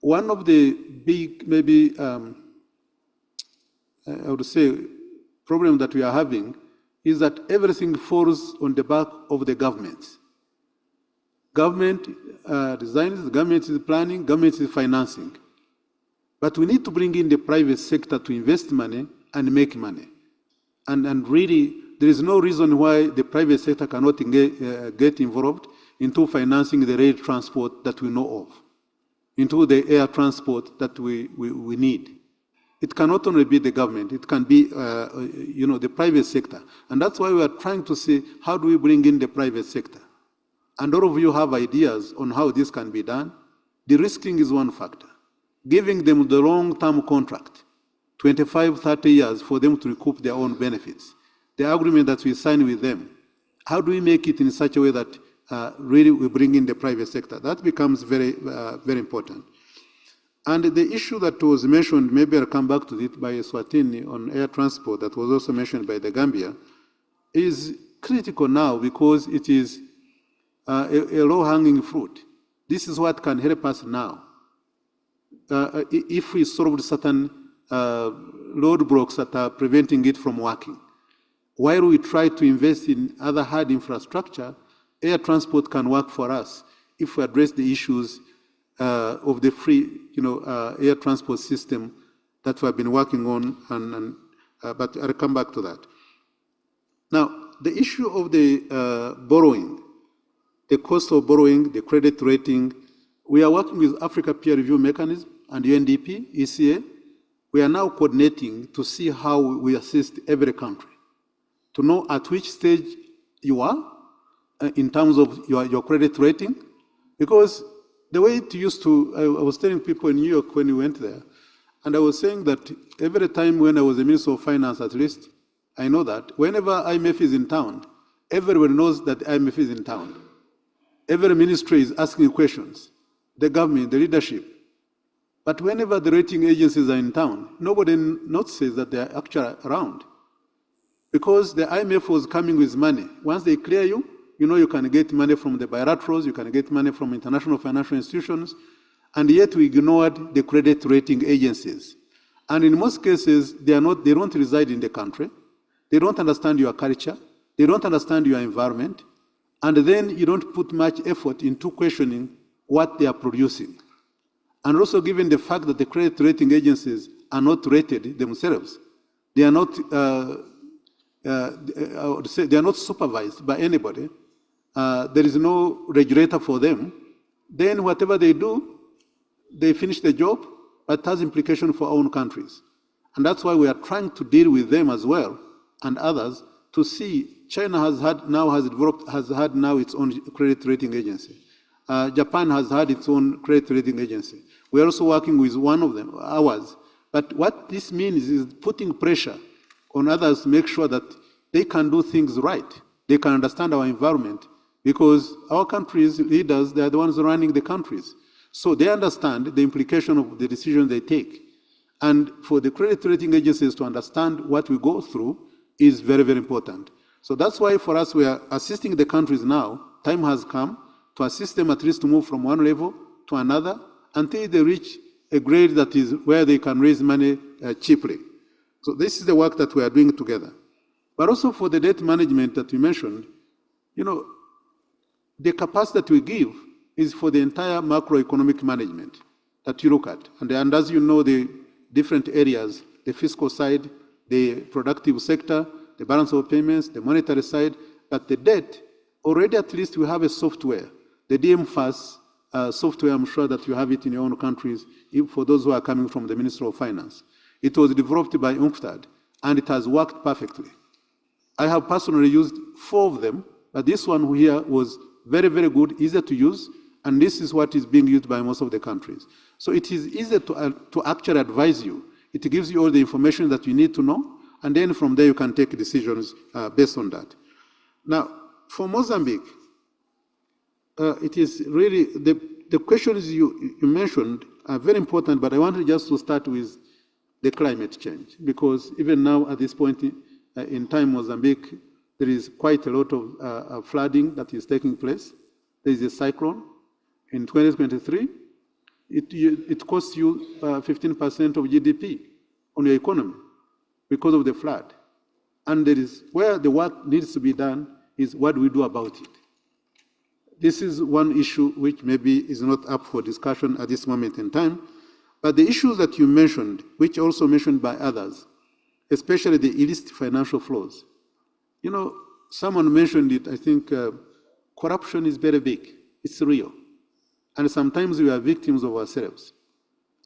one of the big, maybe, I would say, problem that we are having is that everything falls on the back of the government. Government designs, the government is planning, government is financing. But we need to bring in the private sector to invest money and make money. And really, there is no reason why the private sector cannot get involved into financing the rail transport that we know of, into the air transport that we need. It cannot only be the government, it can be the private sector. And that's why we are trying to see, how do we bring in the private sector? And all of you have ideas on how this can be done. De-risking is one factor. Giving them the long-term contract, 25, 30 years for them to recoup their own benefits. The agreement that we sign with them, how do we make it in such a way that really we bring in the private sector? That becomes very, very important. And the issue that was mentioned, maybe I'll come back to it, by Eswatini on air transport, that was also mentioned by the Gambia, is critical now because it is a low-hanging fruit. This is what can help us now. If we solve certain roadblocks that are preventing it from working, while we try to invest in other hard infrastructure, air transport can work for us if we address the issues of the free, air transport system that we have been working on. But I'll come back to that. Now, the issue of the borrowing, the cost of borrowing, the credit rating, we are working with Africa Peer Review Mechanism and UNDP, ECA. We are now coordinating to see how we assist every country, to know at which stage you are in terms of your credit rating. Because the way it used to, I was telling people in New York when we went there, and I was saying that every time when I was the Minister of Finance, at least, I know that whenever IMF is in town, everyone knows that IMF is in town. Every ministry is asking questions, the government, the leadership. But whenever the rating agencies are in town, nobody notices that they are actually around. Because the IMF was coming with money. Once they clear you, You know, you can get money from the bilaterals, you can get money from international financial institutions, and yet we ignored the credit rating agencies. And in most cases, they don't reside in the country, they don't understand your culture, they don't understand your environment, and then you don't put much effort into questioning what they are producing. And also given the fact that the credit rating agencies are not rated themselves, they are not, I would say they are not supervised by anybody, there is no regulator for them, then whatever they do, they finish the job, but it has implications for our own countries. And that's why we are trying to deal with them as well, and others, to see China has had now its own credit rating agency. Japan has had its own credit rating agency. We are also working with one of them, ours. But what this means is putting pressure on others to make sure that they can do things right. They can understand our environment, because our countries' leaders, they are the ones running the countries. So they understand the implication of the decisions they take. And for the credit rating agencies to understand what we go through is very, very important. So that's why for us, we are assisting the countries now. Time has come to assist them at least to move from one level to another until they reach a grade that is where they can raise money cheaply. So this is the work that we are doing together. But also for the debt management that you mentioned, you know, the capacity that we give is for the entire macroeconomic management that you look at. And as you know, the different areas, the fiscal side, the productive sector, the balance of payments, the monetary side, but the debt, already at least we have a software. The DMFAS software, I'm sure that you have it in your own countries, for those who are coming from the Ministry of Finance. It was developed by UNCTAD, and it has worked perfectly. I have personally used 4 of them, but this one here was very, very good, easy to use, and this is what is being used by most of the countries. So it is easy to actually advise you. It gives you all the information that you need to know, and then from there you can take decisions based on that. Now, for Mozambique, it is really, the questions you mentioned are very important, but I wanted just to start with the climate change, because even now at this point in time, Mozambique, there is quite a lot of flooding that is taking place. There is a cyclone. In 2023, it costs you 15% of GDP on your economy because of the flood. And there is where the work needs to be done is what do we do about it. This is one issue which maybe is not up for discussion at this moment in time, but the issues that you mentioned, which also mentioned by others, especially the illicit financial flows. You know, someone mentioned it, I think corruption is very big, it's real. And sometimes we are victims of ourselves.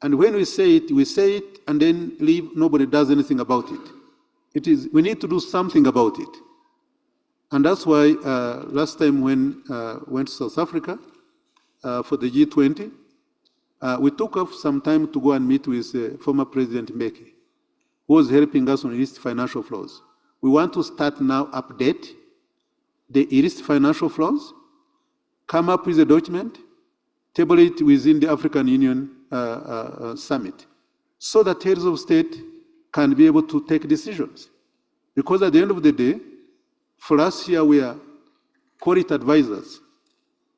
And when we say it and then leave, nobody does anything about it. We need to do something about it. And that's why last time when went to South Africa for the G20, we took off some time to go and meet with former President Mbeki, who was helping us on illicit financial flows. We want to start now, update the illicit financial flows, come up with a document, table it within the African Union summit, so that heads of state can be able to take decisions. Because at the end of the day, for us here, we are, call it advisors,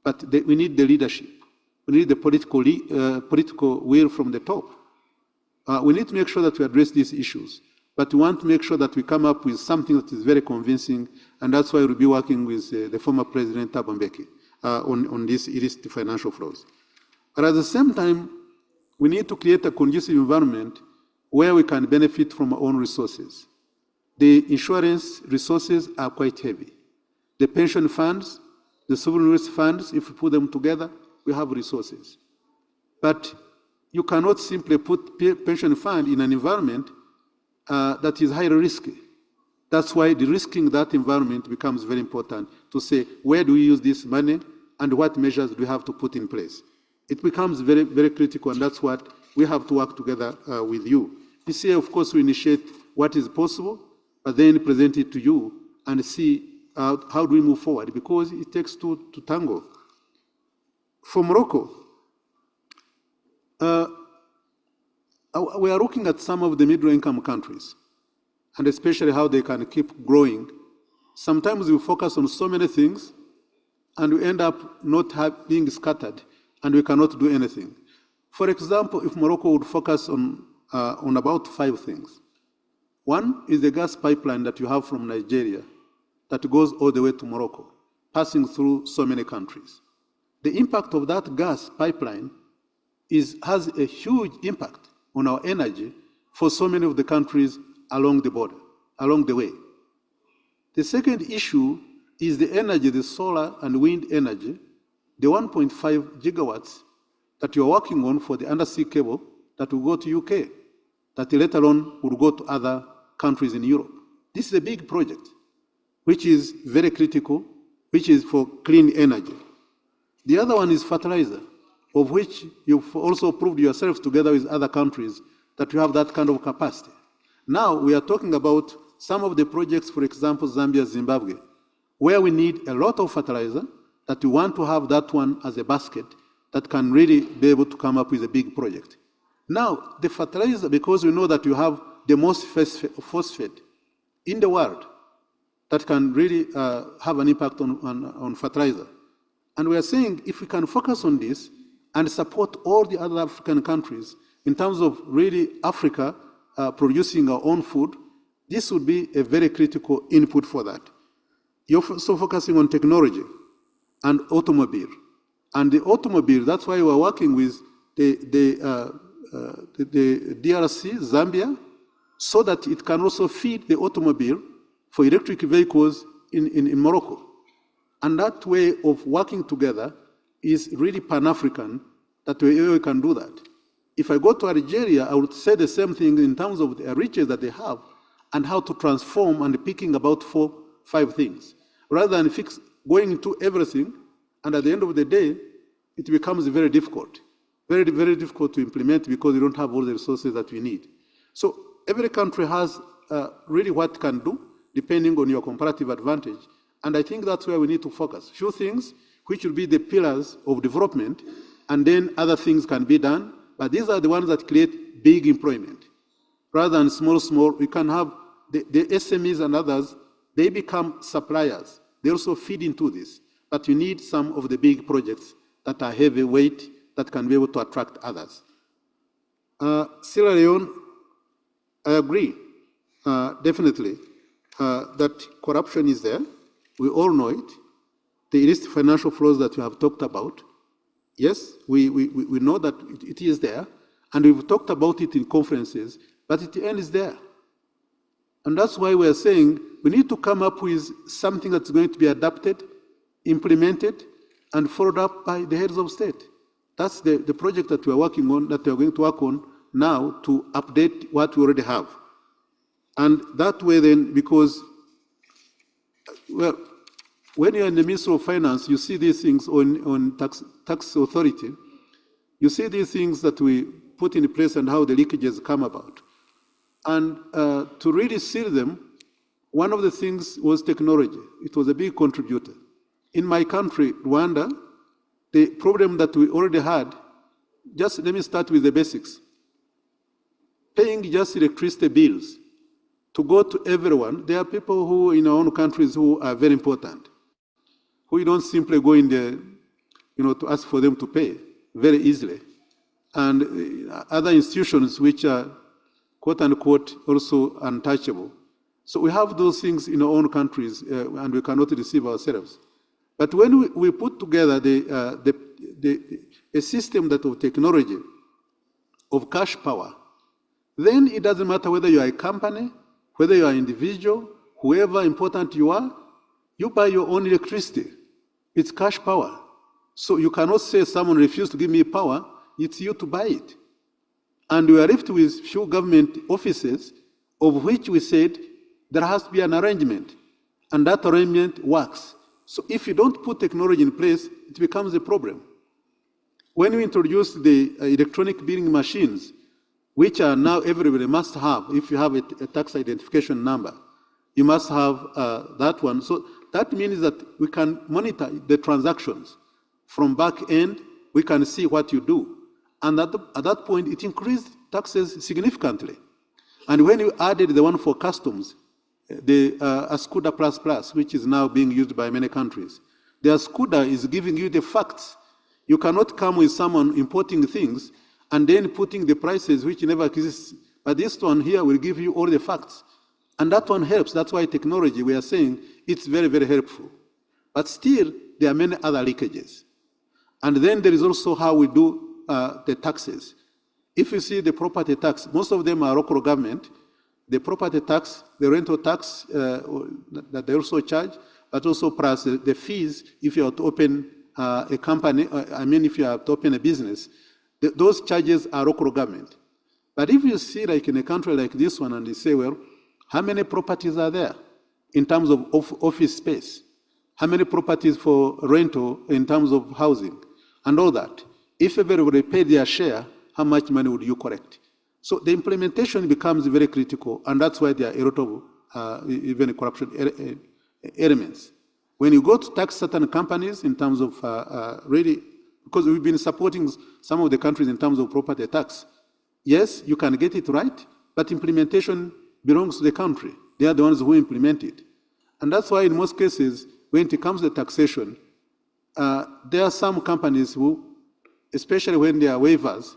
but we need the leadership. We need the political will from the top. We need to make sure that we address these issues, but we want to make sure that we come up with something that is very convincing, and that's why we'll be working with the former President Thabo Mbeki on these illicit financial flows. But at the same time, we need to create a conducive environment where we can benefit from our own resources. The insurance resources are quite heavy. The pension funds, the sovereign risk funds, if we put them together, we have resources. But you cannot simply put pension fund in an environment that is highly risky. That's why de-risking that environment becomes very important to say, where do we use this money and what measures do we have to put in place? It becomes very, very critical, and that's what we have to work together with you. This year, of course, we initiate what is possible, but then present it to you and see how do we move forward, because it takes two to tango. For Morocco, we are looking at some of the middle-income countries, and especially how they can keep growing. Sometimes we focus on so many things, and we end up not being scattered, and we cannot do anything. For example, if Morocco would focus on about 5 things. One is the gas pipeline that you have from Nigeria that goes all the way to Morocco, passing through so many countries. The impact of that gas pipeline has a huge impact on our energy for so many of the countries along the border, along the way. The second issue is the energy, the solar and wind energy, the 1.5 gigawatts that you're working on for the undersea cable that will go to UK, that later on will go to other countries in Europe. This is a big project, which is very critical, which is for clean energy. The other one is fertilizer, of which you've also proved yourselves together with other countries that you have that kind of capacity. Now we are talking about some of the projects, for example, Zambia, Zimbabwe, where we need a lot of fertilizer, that we want to have that one as a basket that can really be able to come up with a big project. Now, the fertilizer, because we know that you have the most phosphate in the world that can really have an impact on fertilizer. And we are saying if we can focus on this and support all the other African countries in terms of really Africa producing our own food, this would be a very critical input for that. You're also focusing on technology and automobile. And the automobile, that's why we're working with the DRC, Zambia, so that it can also feed the automobile for electric vehicles in Morocco. And that way of working together is really Pan-African, that we can do that. If I go to Algeria, I would say the same thing in terms of the riches that they have and how to transform and picking about 4, 5 things. Rather than going into everything, and at the end of the day, it becomes very difficult. Very, very difficult to implement because you don't have all the resources that we need. So every country has really what it can do, depending on your comparative advantage. And I think that's where we need to focus. Few things which will be the pillars of development, and then other things can be done. But these are the ones that create big employment. Rather than small, we can have the SMEs and others, they become suppliers. They also feed into this. But you need some of the big projects that are heavyweight, that can be able to attract others. Sierra Leone, I agree, definitely, that corruption is there. We all know it. The illicit financial flows that you have talked about, yes, we know that it is there, and we've talked about it in conferences, but at the end is there. And that's why we're saying we need to come up with something that's going to be adapted, implemented, and followed up by the heads of state. That's the project that we're working on, that we're going to work on now to update what we already have. And that way then, because, well, when you're in the Ministry of Finance, you see these things on tax authority, you see these things that we put in place and how the leakages come about. And to really seal them, one of the things was technology. It was a big contributor. In my country, Rwanda, the problem that we already had, just let me start with the basics. Paying just electricity bills to go to everyone. There are people who in our own countries who are very important, who you don't simply go in there, to ask for them to pay very easily. And other institutions which are quote unquote also untouchable. So we have those things in our own countries and we cannot deceive ourselves. But when we put together a system that of technology, of cash power, then it doesn't matter whether you are a company, whether you are an individual, whoever important you are, you buy your own electricity. It's cash power. So you cannot say someone refused to give me power, it's you to buy it. And we are left with few government offices of which we said there has to be an arrangement, and that arrangement works. So if you don't put technology in place, it becomes a problem. When we introduced the electronic billing machines, which are now everybody must have, if you have a tax identification number, you must have that one. So that means that we can monitor the transactions. From back end, we can see what you do. And at that point, it increased taxes significantly. And when you added the one for customs, the Ascuda++, which is now being used by many countries, Their SCUDA is giving you the facts. You cannot come with someone importing things and then putting the prices which never exist. But this one here will give you all the facts. And that one helps. That's why technology, we are saying, it's very, very helpful. But still, there are many other leakages. And then there is also how we do the taxes. If you see the property tax, most of them are local government. The property tax, the rental tax that they also charge, but also plus the fees if you are to open a company, if you are to open a business, those charges are local government. But if you see like in a country like this one and you say, well, how many properties are there in terms of office space? How many properties for rental in terms of housing and all that? If everybody paid their share, how much money would you collect? So the implementation becomes very critical, and that's why there are a lot of even corruption elements. When you go to tax certain companies in terms of really, because we've been supporting some of the countries in terms of property tax, yes, you can get it right, but implementation belongs to the country. They are the ones who implement it. And that's why in most cases, when it comes to taxation, there are some companies who, especially when there are waivers,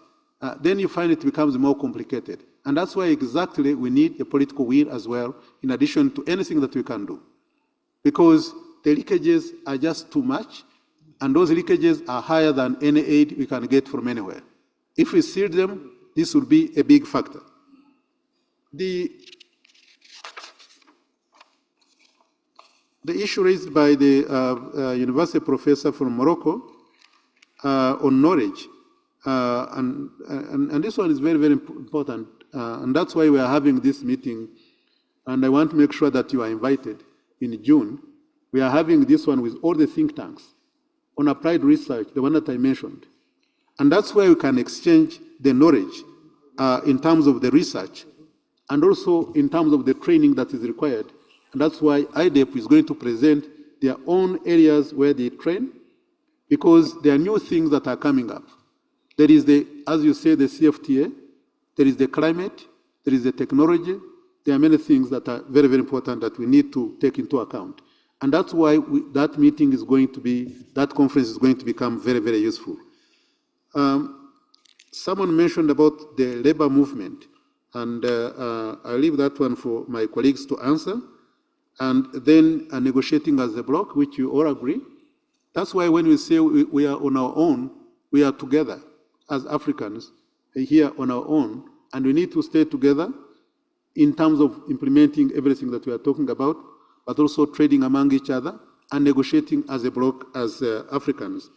then you find it becomes more complicated. And that's why exactly we need a political will as well, in addition to anything that we can do. Because the leakages are just too much, and those leakages are higher than any aid we can get from anywhere. If we seal them, this would be a big factor. The issue raised by the university professor from Morocco on knowledge, and this one is very, very important, and that's why we are having this meeting, and I want to make sure that you are invited in June. We are having this one with all the think tanks on applied research, the one that I mentioned. And that's where we can exchange the knowledge in terms of the research and also in terms of the training that is required. And that's why IDEP is going to present their own areas where they train, because there are new things that are coming up. There is the, as you say, the CFTA, there is the climate, there is the technology. There are many things that are very, very important that we need to take into account. And that's why that meeting is going to be, that conference is going to become very, very useful. Someone mentioned about the labor movement, and I'll leave that one for my colleagues to answer. And then negotiating as a bloc, which you all agree. That's why when we say we are on our own, we are together as Africans here on our own, and we need to stay together in terms of implementing everything that we are talking about, but also trading among each other and negotiating as a bloc as Africans.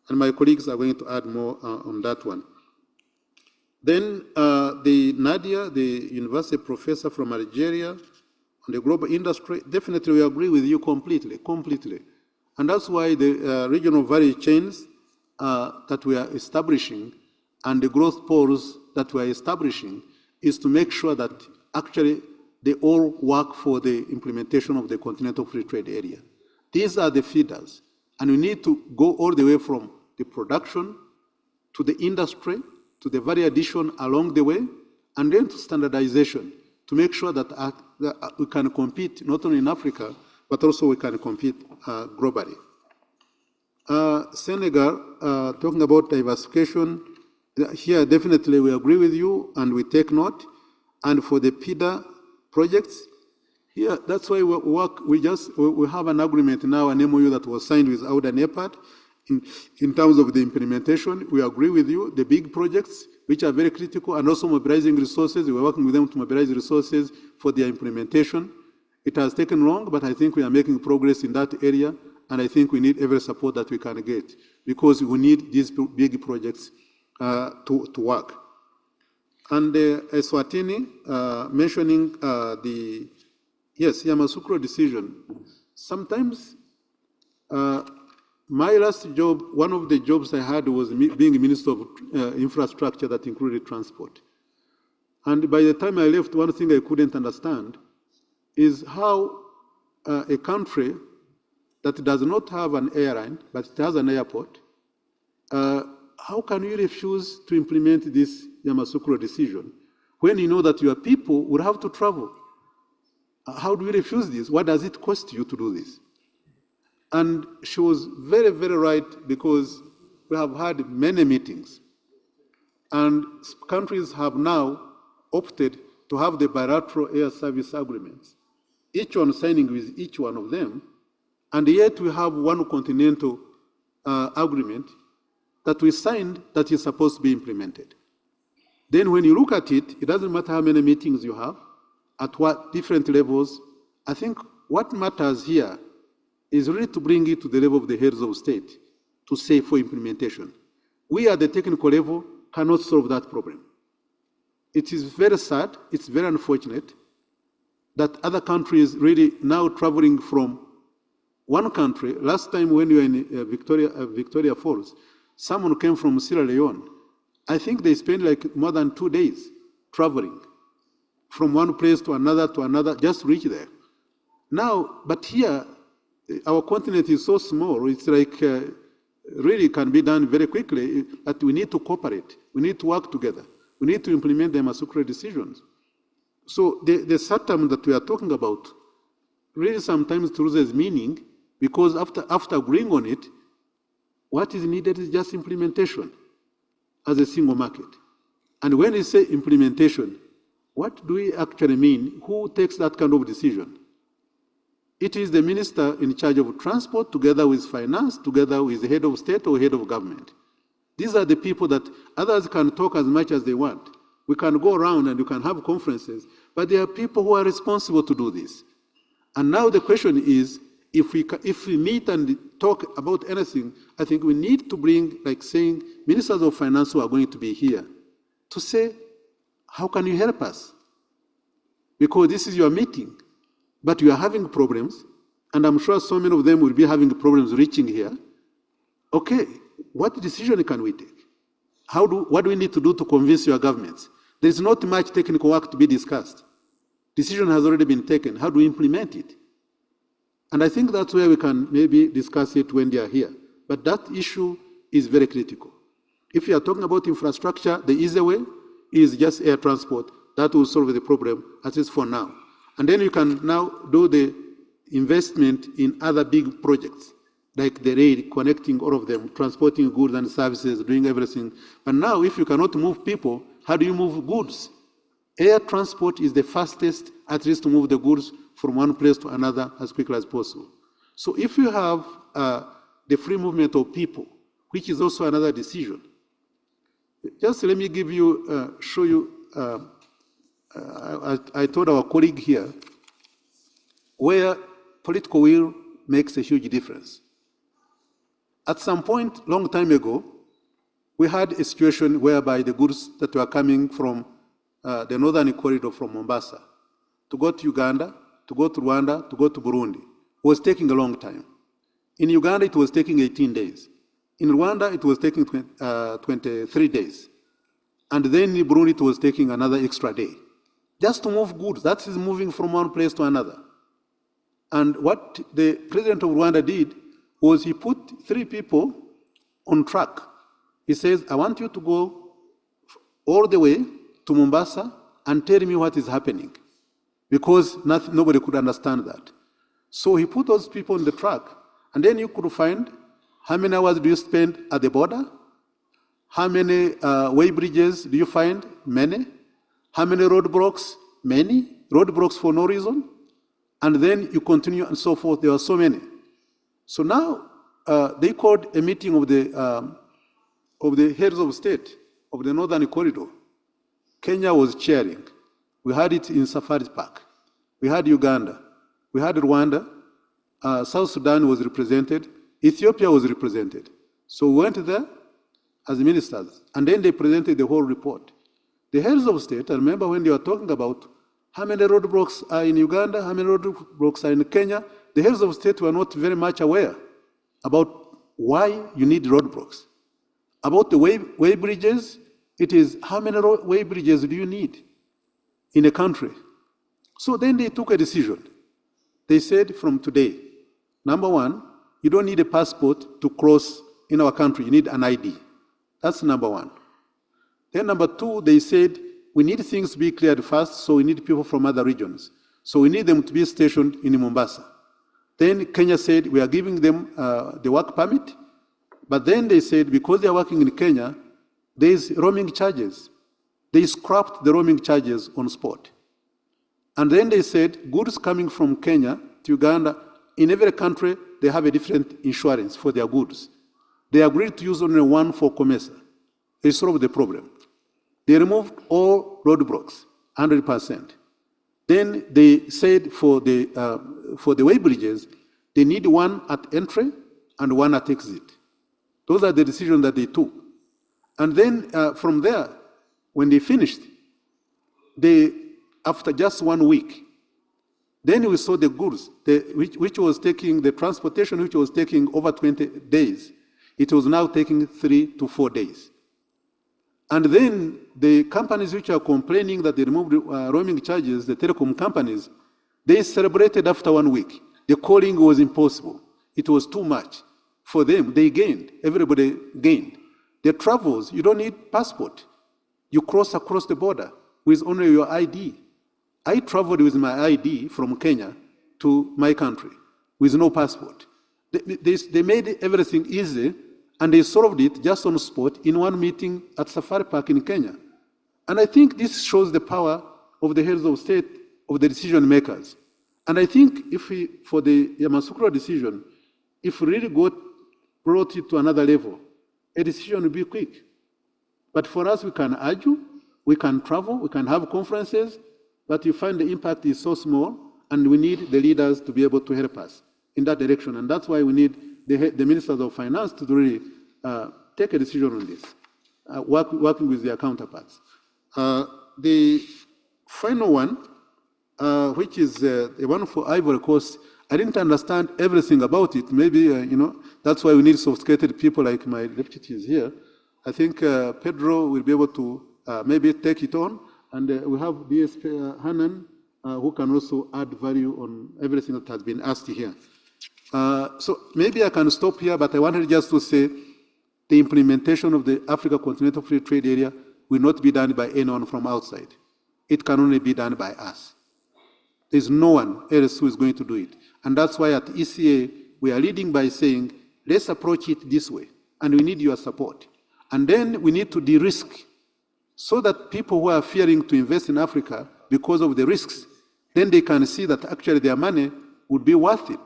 And my colleagues are going to add more on that one. Then the Nadia, the university professor from Algeria, on the global industry, definitely we agree with you completely. And that's why the regional value chains that we are establishing and the growth poles that we are establishing is to make sure that actually they all work for the implementation of the Continental Free Trade Area. These are the feeders, and we need to go all the way from the production to the industry, to the value addition along the way, and then to standardization, to make sure that we can compete not only in Africa, but also we can compete globally. Senegal, talking about diversification, here definitely we agree with you and we take note. And for the PIDA projects, here that's why we work. We have an agreement now, an MOU that was signed with AUDA NEPAD. In terms of the implementation, we agree with you. The big projects, which are very critical, and also mobilizing resources, we're working with them to mobilize resources for their implementation. It has taken long, but I think we are making progress in that area, and I think we need every support that we can get, because we need these big projects to work. And Eswatini, mentioning the, yes, Yamoussoukro decision. Sometimes, my last job, one of the jobs I had was being Minister of Infrastructure that included transport. And by the time I left, one thing I couldn't understand is how a country that does not have an airline, but it has an airport, how can you refuse to implement this Yamoussoukro decision when you know that your people would have to travel? How do you refuse this? What does it cost you to do this? And she was very, very right, because we have had many meetings. And countries have now opted to have the bilateral air service agreements, each one signing with each one of them. And yet we have one continental agreement that we signed that is supposed to be implemented. Then when you look at it, it doesn't matter how many meetings you have, at what different levels. I think what matters here is really to bring it to the level of the heads of state to say for implementation. We at the technical level cannot solve that problem. It is very sad, it's very unfortunate that other countries really now traveling from one country. Last time when we were in Victoria Falls, someone came from Sierra Leone. I think they spent like more than 2 days traveling from one place to another, just to reach there. Now, but here, our continent is so small, it's like really can be done very quickly, but we need to cooperate. We need to work together. We need to implement them as secret decisions. So the SATAM that we are talking about really sometimes loses meaning, because after agreeing on it, what is needed is just implementation as a single market. And when we say implementation, what do we actually mean? Who takes that kind of decision? It is the minister in charge of transport, together with finance, together with the head of state or head of government. These are the people that others can talk as much as they want. We can go around and you can have conferences, but there are people who are responsible to do this. And now the question is, if we meet and talk about anything, I think we need to bring, like saying, ministers of finance who are going to be here, to say, how can you help us? Because this is your meeting, but you are having problems, and I'm sure so many of them will be having problems reaching here. Okay, what decision can we take? What do we need to do to convince your governments? There's not much technical work to be discussed. Decision has already been taken. How do we implement it? And I think that's where we can maybe discuss it when they are here. But that issue is very critical. If you are talking about infrastructure, the easy way is just air transport. That will solve the problem, at least for now. And then you can now do the investment in other big projects, like the rail, connecting all of them, transporting goods and services, doing everything. But now, if you cannot move people, how do you move goods? Air transport is the fastest, at least, to move the goods from one place to another as quickly as possible. So if you have the free movement of people, which is also another decision, just let me give you, show you, I told our colleague here, where political will makes a huge difference. At some point, long time ago, we had a situation whereby the goods that were coming from the northern corridor from Mombasa to go to Uganda, to go to Rwanda, to go to Burundi was taking a long time. In Uganda, it was taking 18 days. In Rwanda, it was taking 23 days. And then in Burundi, it was taking another extra day. Just to move goods, that is moving from one place to another. And what the president of Rwanda did was he put 3 people on track. He says, I want you to go all the way to Mombasa and tell me what is happening, because nobody could understand that. So he put those people on the track, and then you could find how many hours do you spend at the border, how many way bridges do you find? Many. How many roadblocks? Many. Roadblocks for no reason. And then you continue and so forth. There are so many. So now they called a meeting of the heads of state of the Northern Corridor. Kenya was chairing. We had it in Safari Park. We had Uganda. We had Rwanda. South Sudan was represented. Ethiopia was represented. So we went there as ministers, and then they presented the whole report. The heads of state, I remember when they were talking about how many roadblocks are in Uganda, how many roadblocks are in Kenya, the heads of state were not very much aware about why you need roadblocks. About the way bridges, it is how many way bridges do you need in a country? So then they took a decision. They said from today, number one, you don't need a passport to cross in our country, you need an ID. That's number one. Then number two, they said, we need things to be cleared first, so we need people from other regions. So we need them to be stationed in Mombasa. Then Kenya said, we are giving them the work permit. But then they said, because they are working in Kenya, there is roaming charges. They scrapped the roaming charges on spot. And then they said, goods coming from Kenya to Uganda, in every country, they have a different insurance for their goods. They agreed to use only one for COMESA. They solved the problem. They removed all roadblocks, 100%. Then they said for the way bridges, they need one at entry and one at exit. Those are the decisions that they took. And then from there, when they finished, after just 1 week, then we saw the goods, which was taking the transportation, which was taking over 20 days. It was now taking 3 to 4 days. And then the companies which are complaining that they removed roaming charges, the telecom companies, they celebrated after 1 week. The calling was impossible. It was too much. For them, they gained. Everybody gained. Their travels, you don't need passport. You cross across the border with only your ID. I traveled with my ID from Kenya to my country with no passport. They made everything easy, and they solved it just on the spot in one meeting at Safari Park in Kenya. And I think this shows the power of the heads of state, of the decision makers. And I think for the Yamoussoukro decision, if we really brought it to another level, a decision will be quick. But for us, we can argue, we can travel, we can have conferences, but you find the impact is so small, and we need the leaders to be able to help us in that direction. And that's why we need the ministers of finance to really take a decision on this, working with their counterparts. The final one, which is the one for Ivory Coast, I didn't understand everything about it. Maybe, that's why we need sophisticated people like my deputies here. I think Pedro will be able to maybe take it on, and we have DSP Hanan, who can also add value on everything that has been asked here. So maybe I can stop here, but I wanted just to say the implementation of the Africa Continental Free Trade Area will not be done by anyone from outside. It can only be done by us. There's no one else who is going to do it. And that's why at ECA, we are leading by saying, let's approach it this way, and we need your support. And then we need to de-risk so that people who are fearing to invest in Africa because of the risks, then they can see that actually their money would be worth it.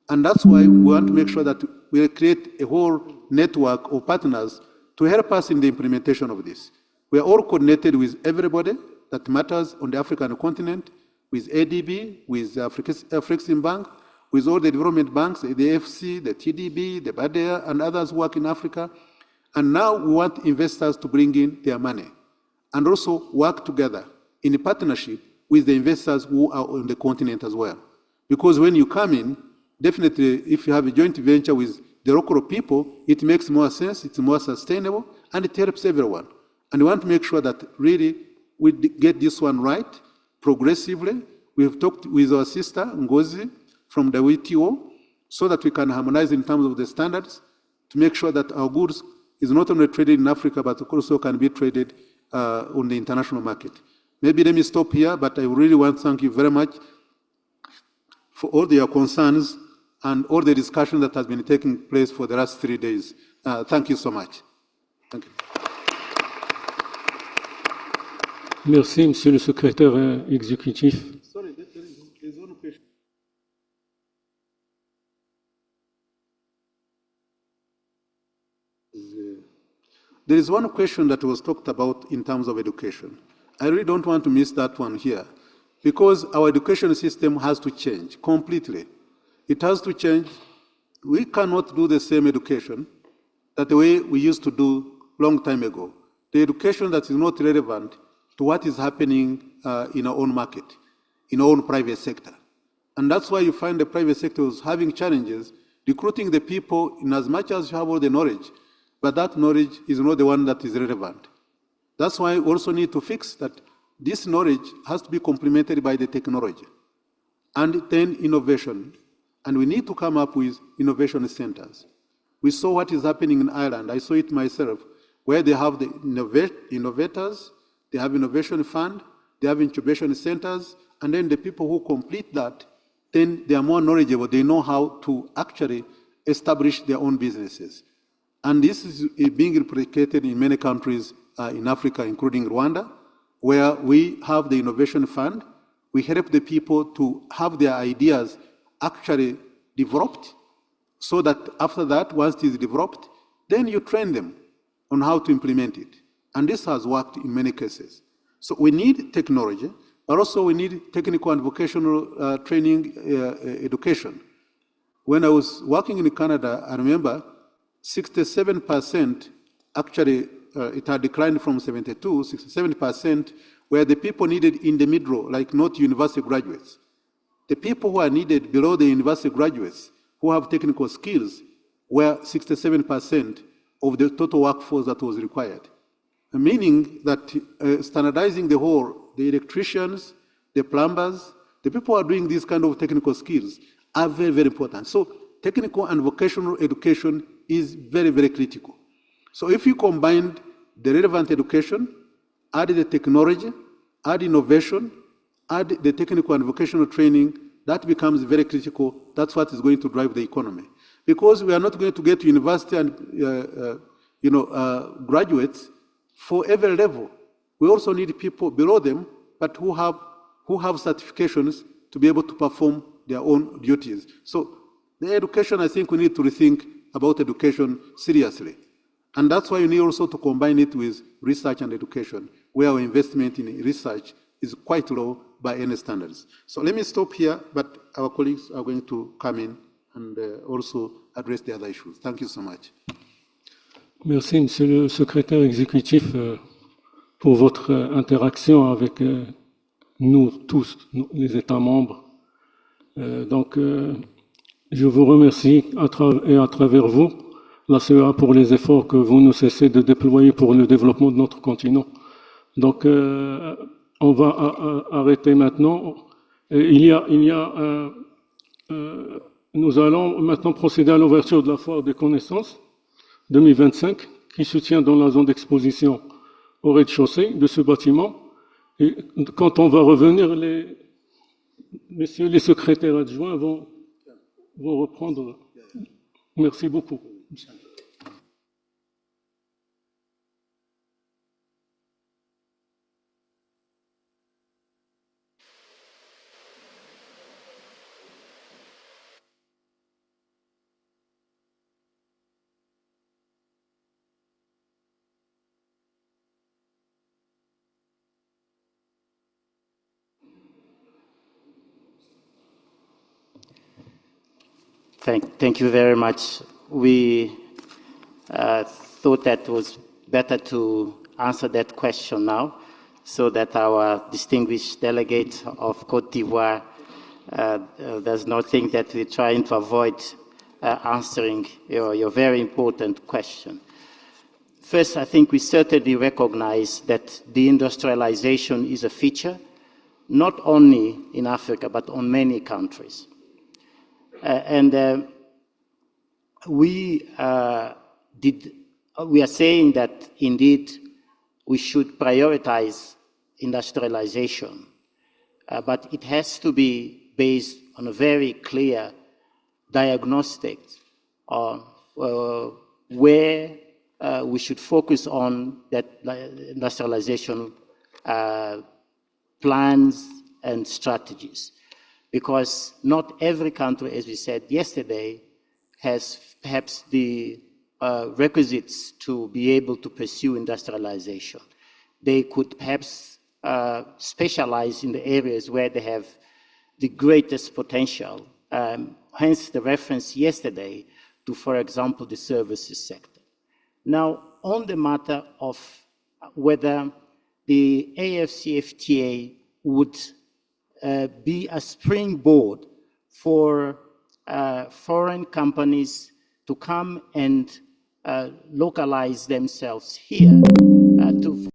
And that's why we want to make sure that we create a whole network of partners to help us in the implementation of this. We are all coordinated with everybody that matters on the African continent, with ADB, with Afrexim Bank, with all the development banks, the FC, the TDB, the BADEA, and others who work in Africa. And now we want investors to bring in their money and also work together in a partnership with the investors who are on the continent as well. Because when you come in, definitely if you have a joint venture with the local people, it makes more sense, it's more sustainable, and it helps everyone. And we want to make sure that really we get this one right progressively. We have talked with our sister, Ngozi, from the WTO, so that we can harmonize in terms of the standards to make sure that our goods is not only traded in Africa, but also can be traded on the international market. Maybe let me stop here, but I really want to thank you very much for all your concerns and all the discussion that has been taking place for the last 3 days. Thank you so much. Thank you. Merci, Monsieur le Secrétaire exécutif. Sorry, there's one question. There is one question that was talked about in terms of education. I really don't want to miss that one here, because our education system has to change completely. It has to change. We cannot do the same education that the way we used to do long time ago. The education that is not relevant to what is happening in our own market, in our own private sector. And that's why you find the private sector is having challenges recruiting the people in as much as you have all the knowledge, but that knowledge is not the one that is relevant. That's why we also need to fix that this knowledge has to be complemented by the technology and then innovation. And we need to come up with innovation centers. We saw what is happening in Ireland. I saw it myself, where they have the innovators, they have innovation fund, they have incubation centers, and then the people who complete that, then they are more knowledgeable. They know how to actually establish their own businesses. And this is being replicated in many countries in Africa, including Rwanda, where we have the Innovation Fund. We help the people to have their ideas actually developed, so that after that, once it is developed, then you train them on how to implement it. And this has worked in many cases. So we need technology, but also we need technical and vocational training education. When I was working in Canada, I remember 67%, actually it had declined from 72, 67% were the people needed in the middle, like not university graduates. The people who are needed below the university graduates, who have technical skills, were 67% of the total workforce that was required. Meaning that standardizing the whole, the electricians, the plumbers, the people who are doing these kind of technical skills are very, very important. So technical and vocational education is very, very critical. So if you combine the relevant education, add the technology, add innovation, add the technical and vocational training, that becomes very critical. That's what is going to drive the economy. Because we are not going to get to university and graduates for every level. We also need people below them, but who have certifications to be able to perform their own duties. So the education, I think we need to rethink about education seriously. And that's why you need also to combine it with research and education, where our investment in research is quite low by any standards. So let me stop here, but our colleagues are going to come in and also address the other issues. Thank you so much. Merci, Monsieur le Secrétaire exécutif, pour votre interaction avec nous tous, les États membres. Je vous remercie et à travers vous, la CEA, pour les efforts que vous ne cessez de déployer pour le développement de notre continent. Donc, on va arrêter maintenant. Nous allons maintenant procéder à l'ouverture de la foire des connaissances 2025 qui se tient dans la zone d'exposition au rez-de-chaussée de ce bâtiment. Et quand on va revenir, messieurs les secrétaires adjoints vont reprendre. Merci beaucoup. Thank you very much. We thought that it was better to answer that question now, so that our distinguished delegate of Côte d'Ivoire does not think that we're trying to avoid answering your very important question. First, I think we certainly recognize that deindustrialization is a feature, not only in Africa, but on many countries. We are saying that indeed we should prioritize industrialization, but it has to be based on a very clear diagnostic on where we should focus on that industrialization plans and strategies. Because not every country, as we said yesterday, has perhaps the requisites to be able to pursue industrialization. They could perhaps specialize in the areas where they have the greatest potential, hence the reference yesterday to, for example, the services sector. Now, on the matter of whether the AFCFTA would be a springboard for foreign companies to come and localize themselves here to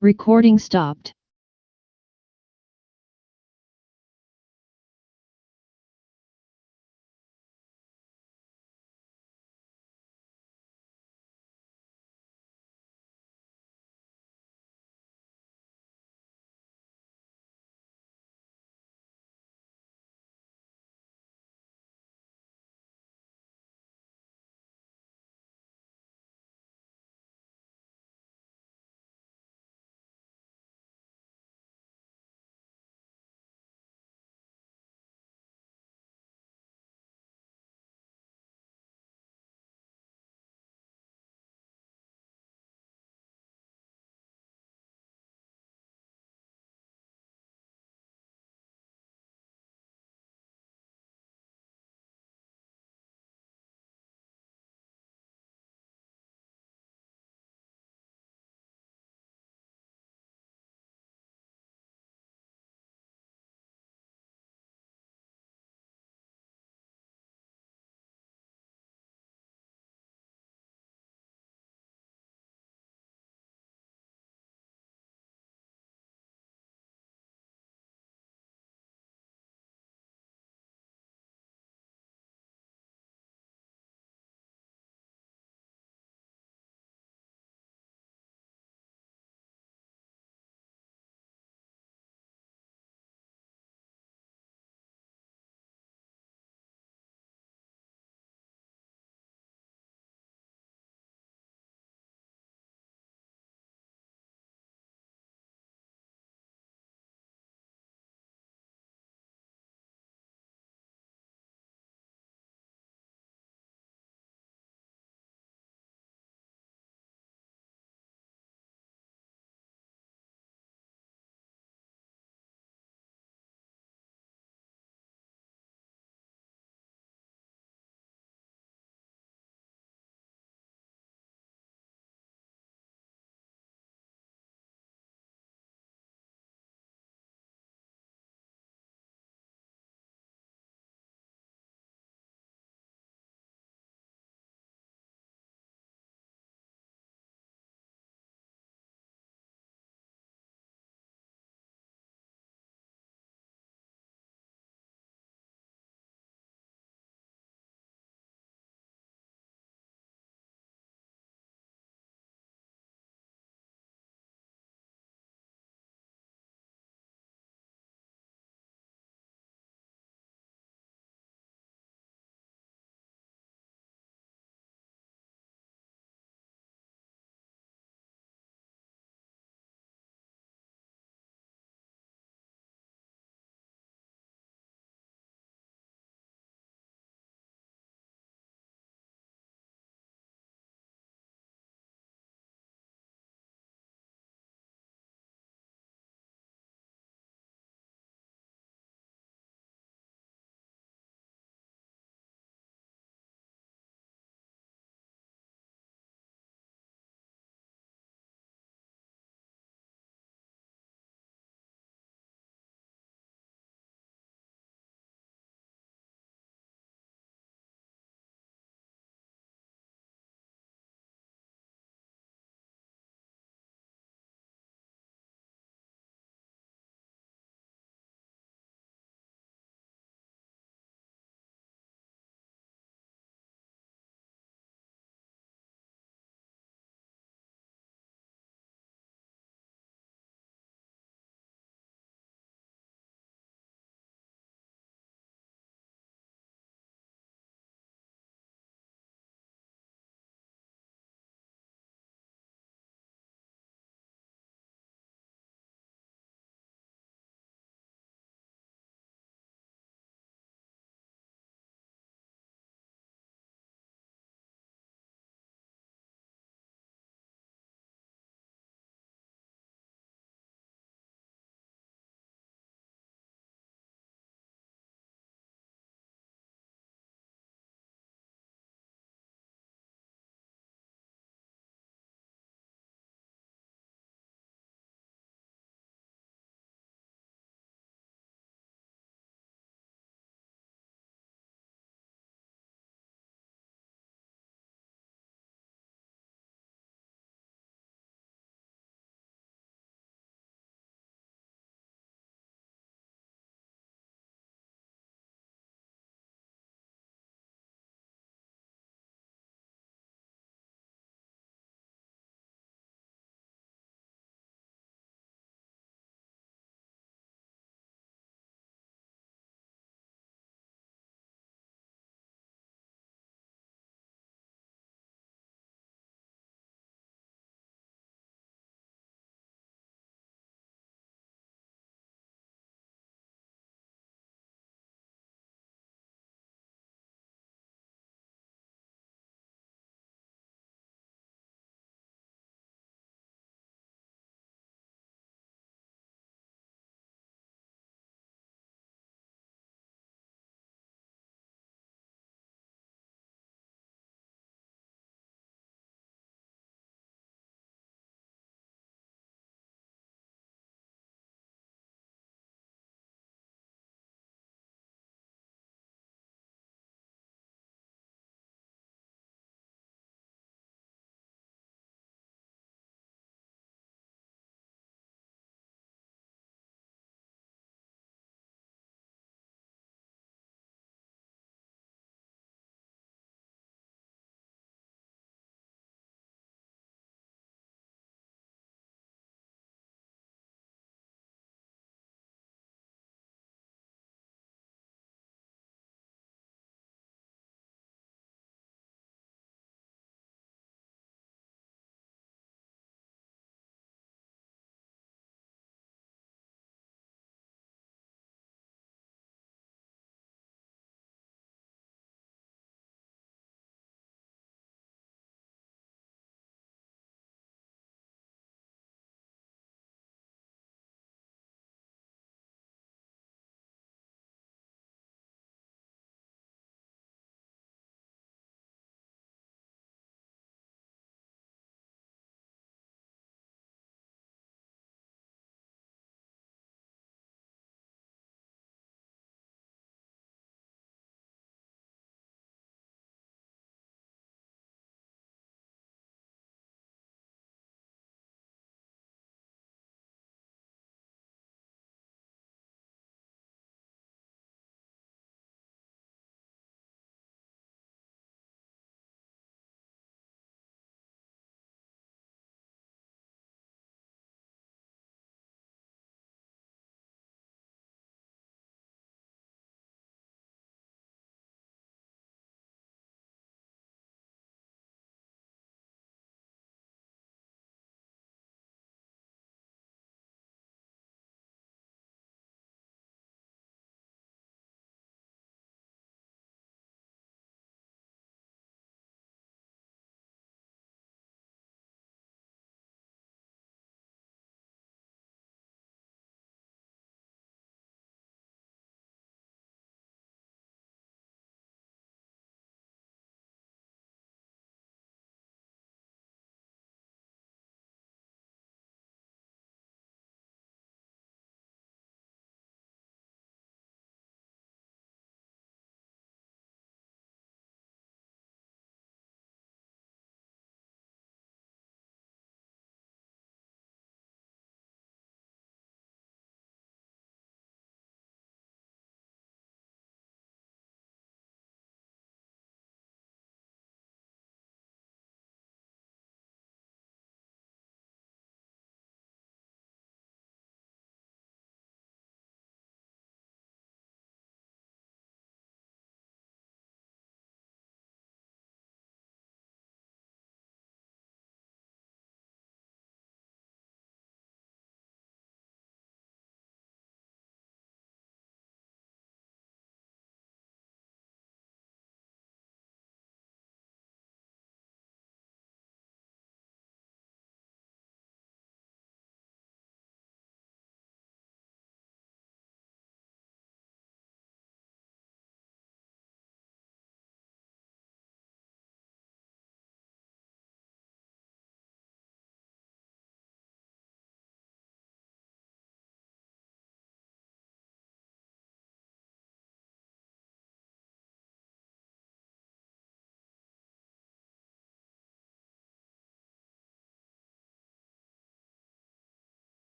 Recording stopped.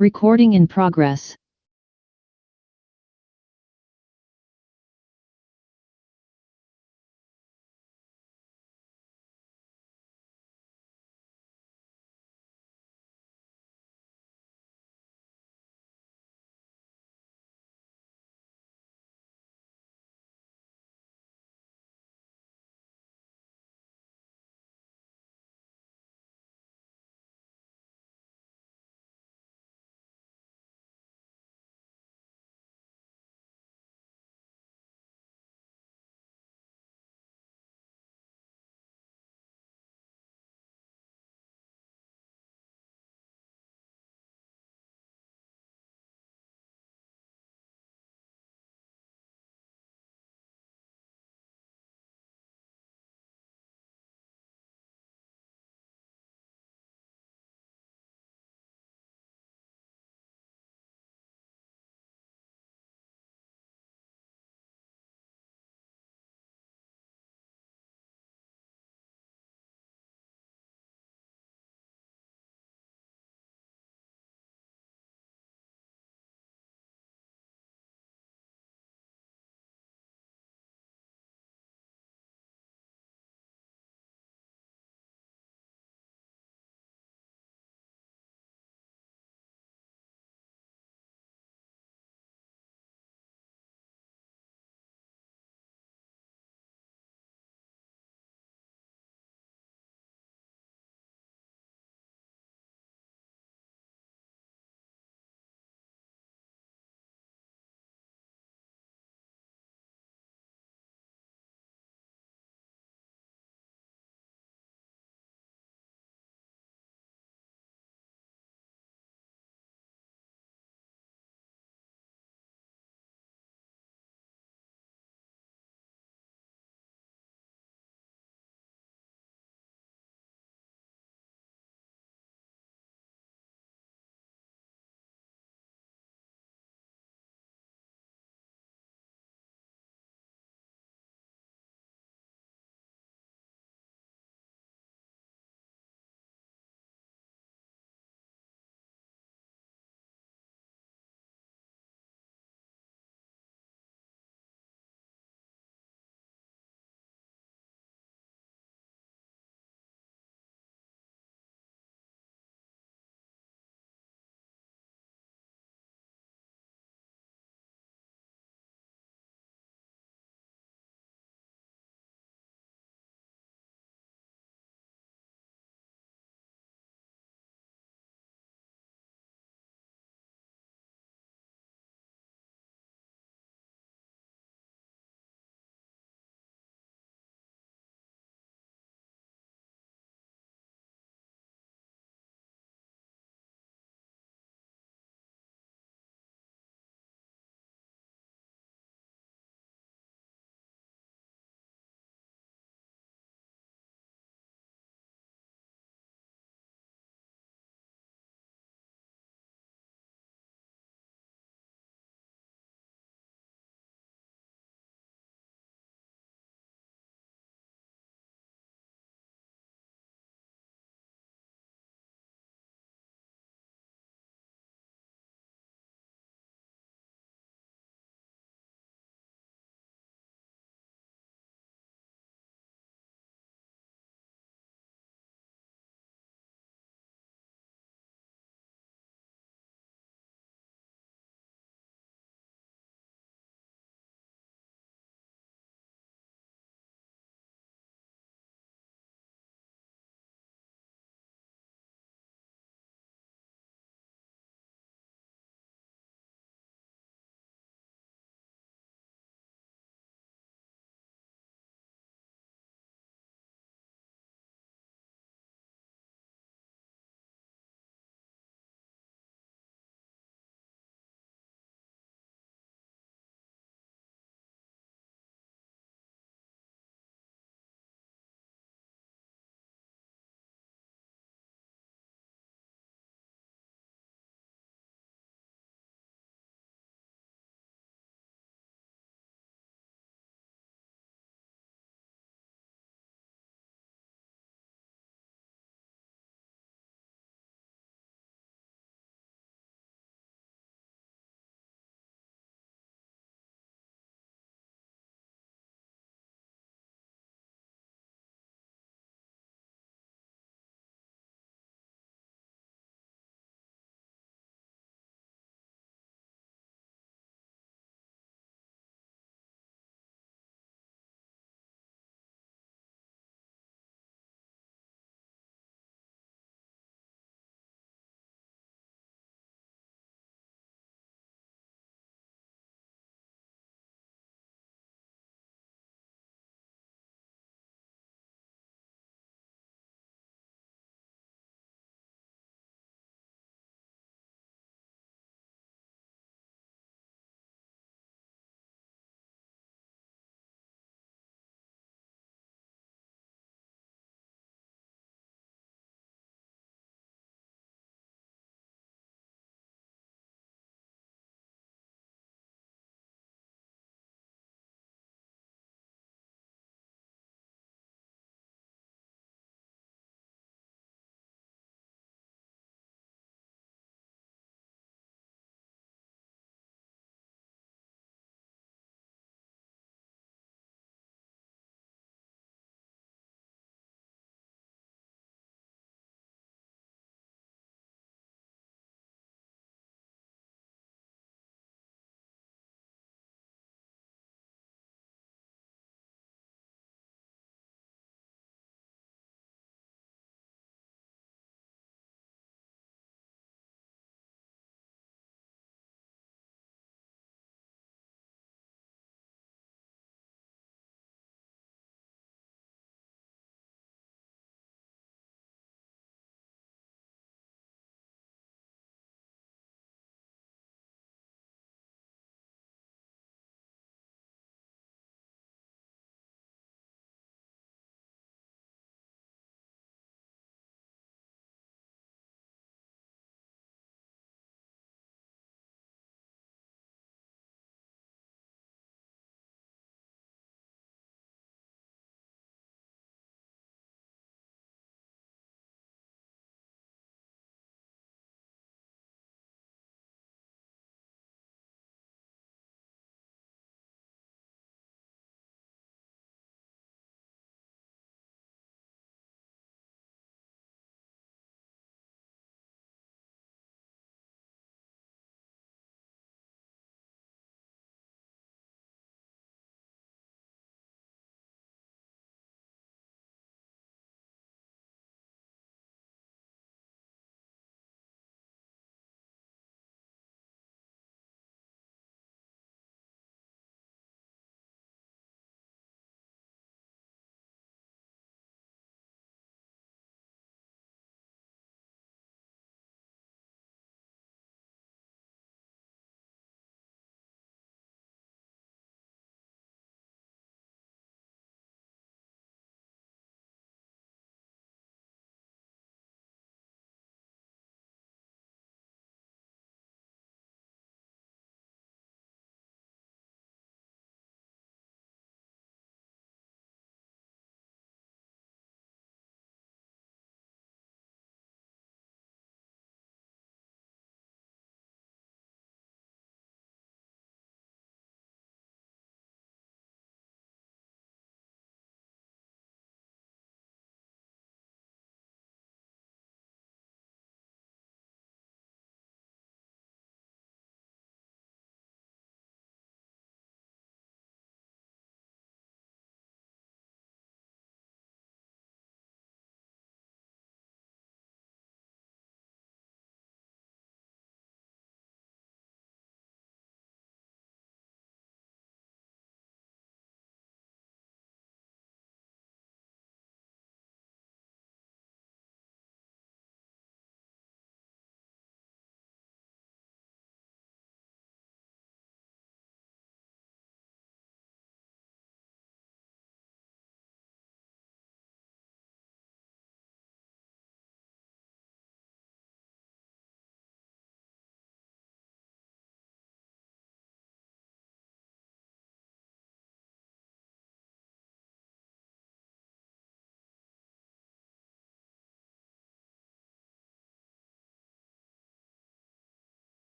Recording in progress.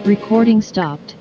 Recording stopped.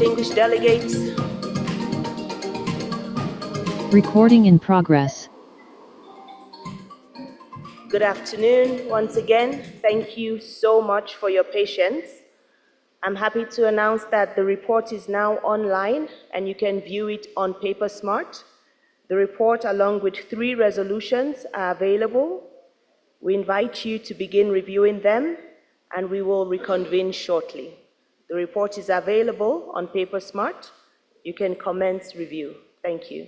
distinguished delegates. Recording in progress. Good afternoon once again. Thank you so much for your patience. I'm happy to announce that the report is now online and you can view it on PaperSmart. The report, along with 3 resolutions, are available. We invite you to begin reviewing them and we will reconvene shortly. The report is available on PaperSmart. You can commence review. Thank you.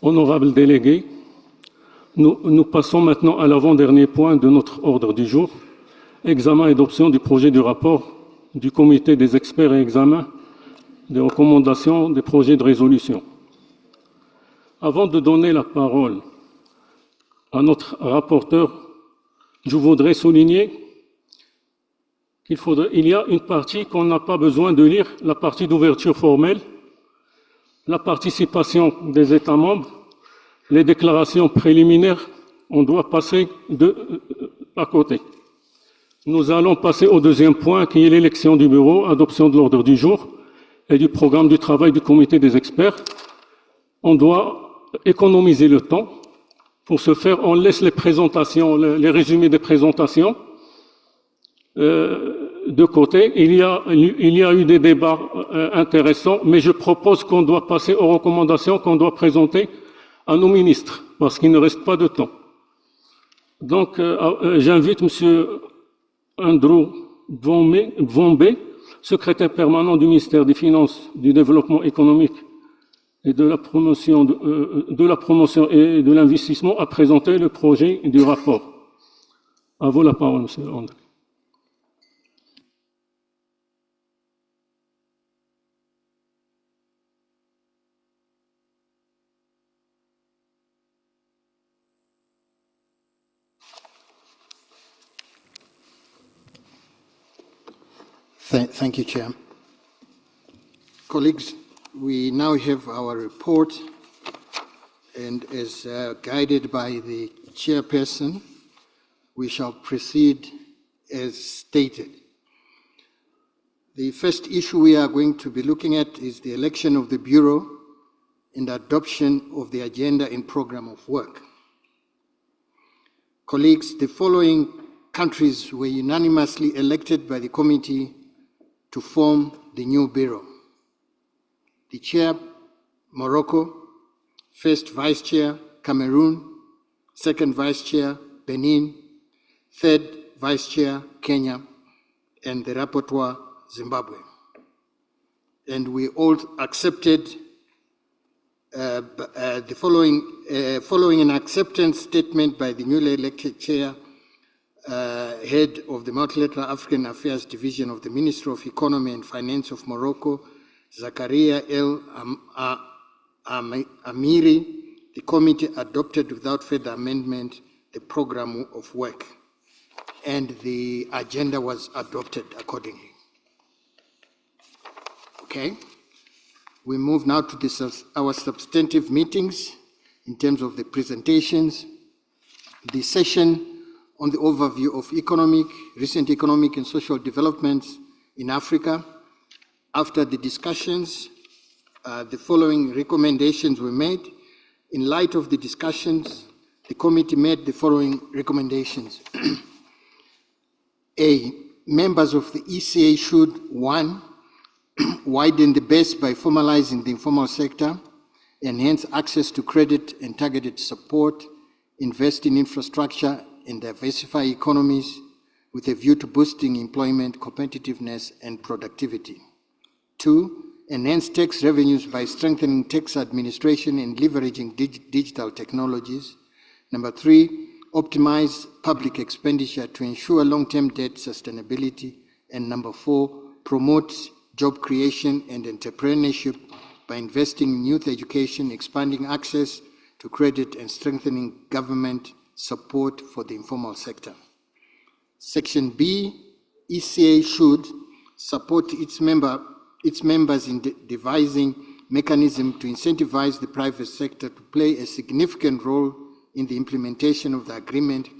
honorables délégués, nous passons maintenant à l'avant-dernier point de notre ordre du jour, examen et adoption du projet du rapport du comité des experts et examen des recommandations des projets de résolution. Avant de donner la parole à notre rapporteur, je voudrais souligner qu'il y a une partie qu'on n'a pas besoin de lire, la partie d'ouverture formelle, la participation des États membres, les déclarations préliminaires, on doit passer à côté. Nous allons passer au deuxième point, qui est l'élection du bureau, adoption de l'ordre du jour et du programme du travail du comité des experts. On doit économiser le temps. Pour ce faire, on laisse les présentations, les résumés des présentations de côté. Il y a eu des débats intéressants, mais je propose qu'on doit passer aux recommandations qu'on doit présenter à nos ministres, parce qu'il ne reste pas de temps. Donc, j'invite M. Andrew Vombe, secrétaire permanent du ministère des Finances, du Développement économique et de la promotion et de l'investissement, à présenter le projet du rapport. À vous la parole, M. Andrew. Thank you, Chair. Colleagues, we now have our report, and as guided by the chairperson, we shall proceed as stated. The first issue we are going to be looking at is the election of the Bureau and adoption of the agenda and program of work. Colleagues, the following countries were unanimously elected by the committee to form the new Bureau. The Chair, Morocco; First Vice Chair, Cameroon; Second Vice Chair, Benin; Third Vice Chair, Kenya; and the Rapporteur, Zimbabwe. And we all accepted the following an acceptance statement by the newly elected Chair, Head of the Multilateral African Affairs Division of the Ministry of Economy and Finance of Morocco, Zakaria El Amiri. The committee adopted without further amendment the program of work, and the agenda was adopted accordingly. Okay. We move now to our substantive meetings in terms of the presentations. The session on the overview of recent economic and social developments in Africa. After the discussions, the following recommendations were made. In light of the discussions, the committee made the following recommendations. A, members of the ECA should, 1, widen the base by formalizing the informal sector, enhance access to credit and targeted support, invest in infrastructure, and diversify economies with a view to boosting employment, competitiveness, and productivity. 2, enhance tax revenues by strengthening tax administration and leveraging digital technologies. Number 3, optimize public expenditure to ensure long-term debt sustainability. And number 4, promote job creation and entrepreneurship by investing in youth education, expanding access to credit, and strengthening government support for the informal sector. Section B, ECA should support its members in devising mechanisms to incentivize the private sector to play a significant role in the implementation of the agreement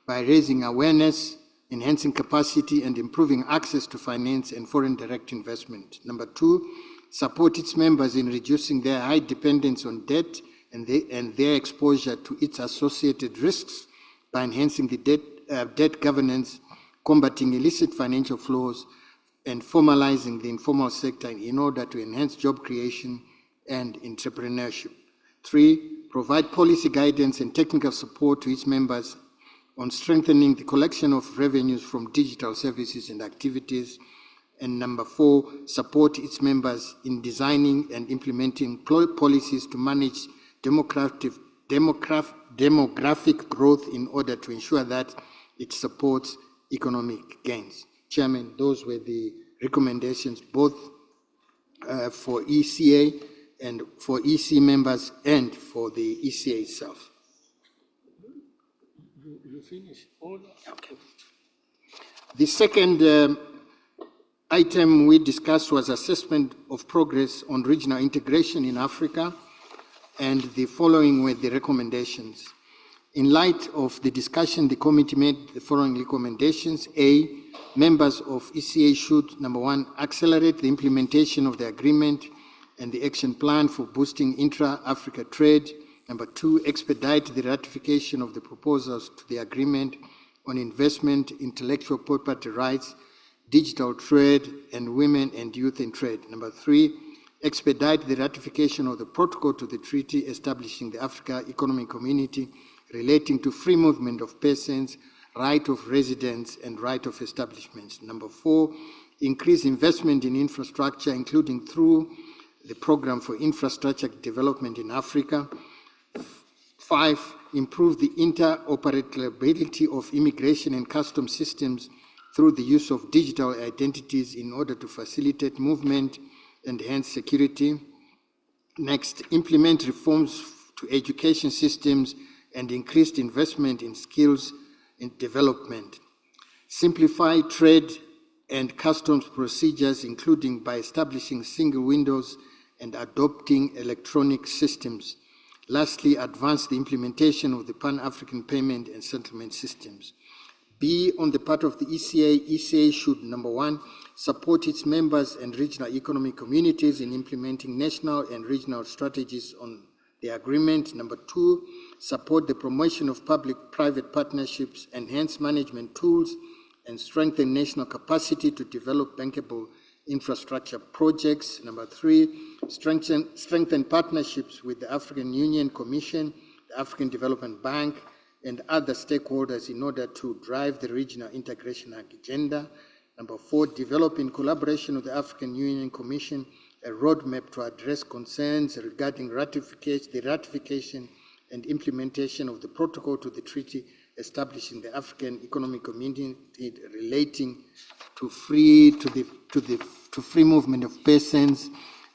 by raising awareness, enhancing capacity, and improving access to finance and foreign direct investment. Number 2, support its members in reducing their high dependence on debt and their exposure to its associated risks by enhancing the debt governance, combating illicit financial flows, and formalizing the informal sector in order to enhance job creation and entrepreneurship. 3, provide policy guidance and technical support to its members on strengthening the collection of revenues from digital services and activities. And number 4, support its members in designing and implementing policies to manage demographic growth in order to ensure that it supports economic gains. Chairman, those were the recommendations both for ECA and for EC members and for the ECA itself. You finish all? Okay. The second item we discussed was assessment of progress on regional integration in Africa, and the following were the recommendations. In light of the discussion, the committee made the following recommendations. A, members of ECA should, number one, accelerate the implementation of the agreement and the action plan for boosting intra-Africa trade. Number two, expedite the ratification of the proposals to the agreement on investment, intellectual property rights, digital trade, and women and youth in trade. Number three, expedite the ratification of the protocol to the treaty establishing the Africa Economic Community relating to free movement of persons, right of residence, and right of establishments. Number four, increase investment in infrastructure, including through the Program for Infrastructure Development in Africa. Five, improve the interoperability of immigration and customs systems through the use of digital identities in order to facilitate movement and enhance security. Next, implement reforms to education systems and increased investment in skills and development. Simplify trade and customs procedures, including by establishing single windows and adopting electronic systems. Lastly, advance the implementation of the Pan-African payment and settlement systems. B, on the part of the ECA should, number one, support its members and regional economic communities in implementing national and regional strategies on the agreement. Number two, support the promotion of public-private partnerships, enhance management tools, and strengthen national capacity to develop bankable infrastructure projects. Number three, strengthen partnerships with the African Union Commission, the African Development Bank, and other stakeholders in order to drive the regional integration agenda. Number four, develop in collaboration with the African Union Commission a roadmap to address concerns regarding the ratification and implementation of the protocol to the treaty establishing the African Economic Community relating to free movement of persons,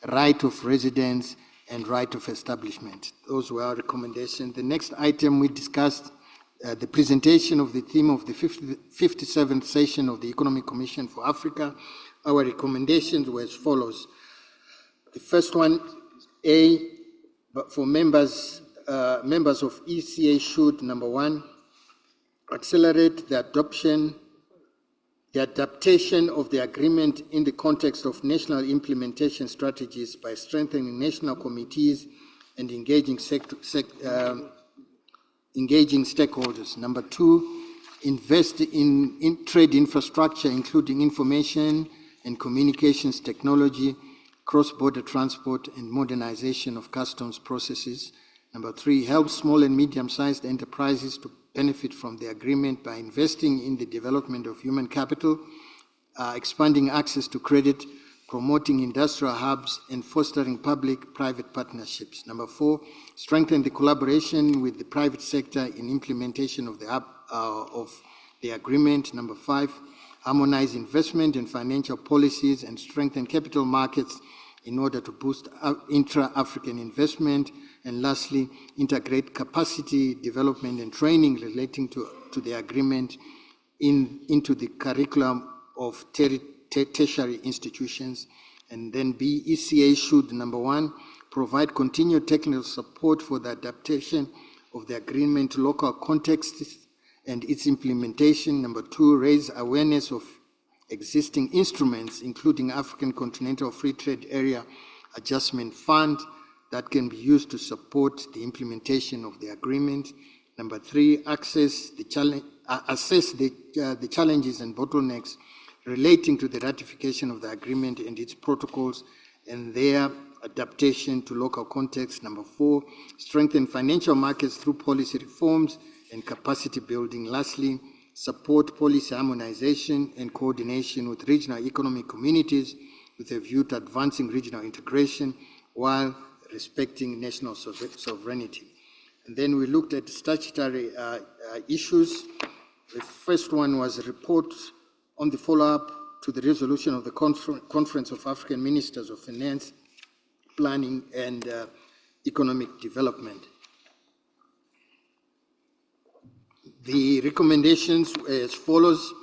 right of residence, and right of establishment. Those were our recommendations. The next item we discussed, the presentation of the theme of the 57th session of the Economic Commission for Africa. Our recommendations were as follows. The first one, A, for members of ECA should, number one, accelerate the adaptation of the agreement in the context of national implementation strategies by strengthening national committees and engaging stakeholders. Number two, invest in trade infrastructure, including information and communications technology, cross-border transport, and modernization of customs processes. Number three, help small and medium-sized enterprises to benefit from the agreement by investing in the development of human capital, expanding access to credit, promoting industrial hubs, and fostering public-private partnerships. Number four, strengthen the collaboration with the private sector in implementation of the agreement. Number five, harmonize investment and financial policies and strengthen capital markets in order to boost intra-African investment. And lastly, integrate capacity development and training relating to the agreement into the curriculum of tertiary institutions. And then B, ECA should, number one, provide continued technical support for the adaptation of the agreement to local contexts and its implementation. Number two, raise awareness of existing instruments, including African Continental Free Trade Area Adjustment Fund, that can be used to support the implementation of the agreement. Number three, assess the challenges and bottlenecks relating to the ratification of the agreement and its protocols and their adaptation to local context. Number four, strengthen financial markets through policy reforms and capacity building. Lastly, support policy harmonization and coordination with regional economic communities with a view to advancing regional integration while respecting national sovereignty. And then we looked at statutory issues. The first one was a report on the follow-up to the resolution of the Conference of African Ministers of Finance, Planning and Economic Development. The recommendations were as follows.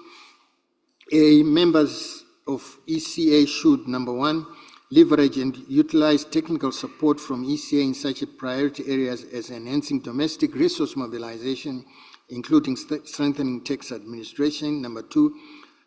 Members of ECA should, number one, leverage and utilize technical support from ECA in such priority areas as enhancing domestic resource mobilization, including strengthening tax administration. Number two,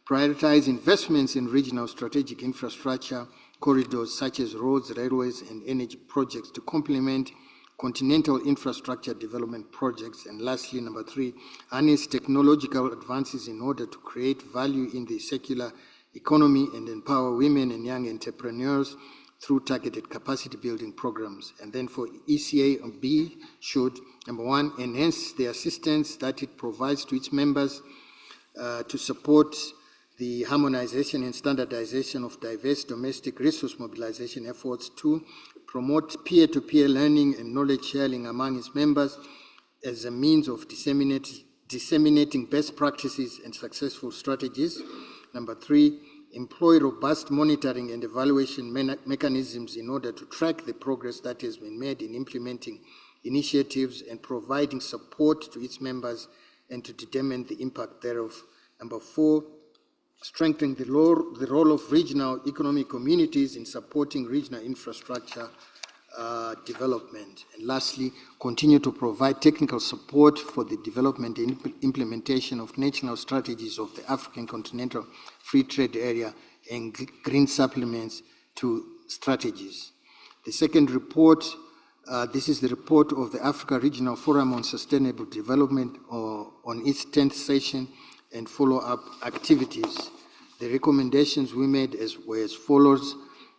prioritize investments in regional strategic infrastructure corridors such as roads, railways, and energy projects to complement continental infrastructure development projects. And lastly, number three, harness technological advances in order to create value in the circular economy and empower women and young entrepreneurs through targeted capacity building programs. And then for ECA and B should, number one, enhance the assistance that it provides to its members to support the harmonization and standardization of diverse domestic resource mobilization efforts. Two, promote peer-to-peer learning and knowledge sharing among its members as a means of disseminating best practices and successful strategies. Number three, employ robust monitoring and evaluation mechanisms in order to track the progress that has been made in implementing initiatives and providing support to its members and to determine the impact thereof. Number four, strengthen the role of regional economic communities in supporting regional infrastructure development. And lastly, continue to provide technical support for the development and implementation of national strategies of the African Continental Free Trade Area and green supplements to strategies. The second report, this is the report of the Africa Regional Forum on Sustainable Development on its 10th session and follow-up activities. The recommendations we made were as follows.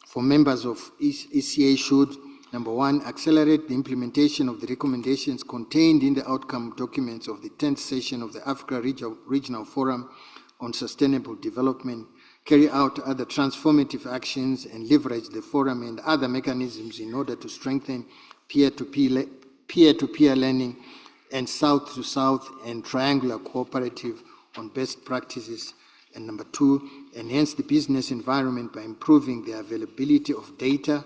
For members of ECA should, number one, accelerate the implementation of the recommendations contained in the outcome documents of the 10th session of the Africa Regional Forum on Sustainable Development, carry out other transformative actions, and leverage the forum and other mechanisms in order to strengthen peer-to-peer learning and south-to-south and triangular cooperative on best practices. And number two, enhance the business environment by improving the availability of data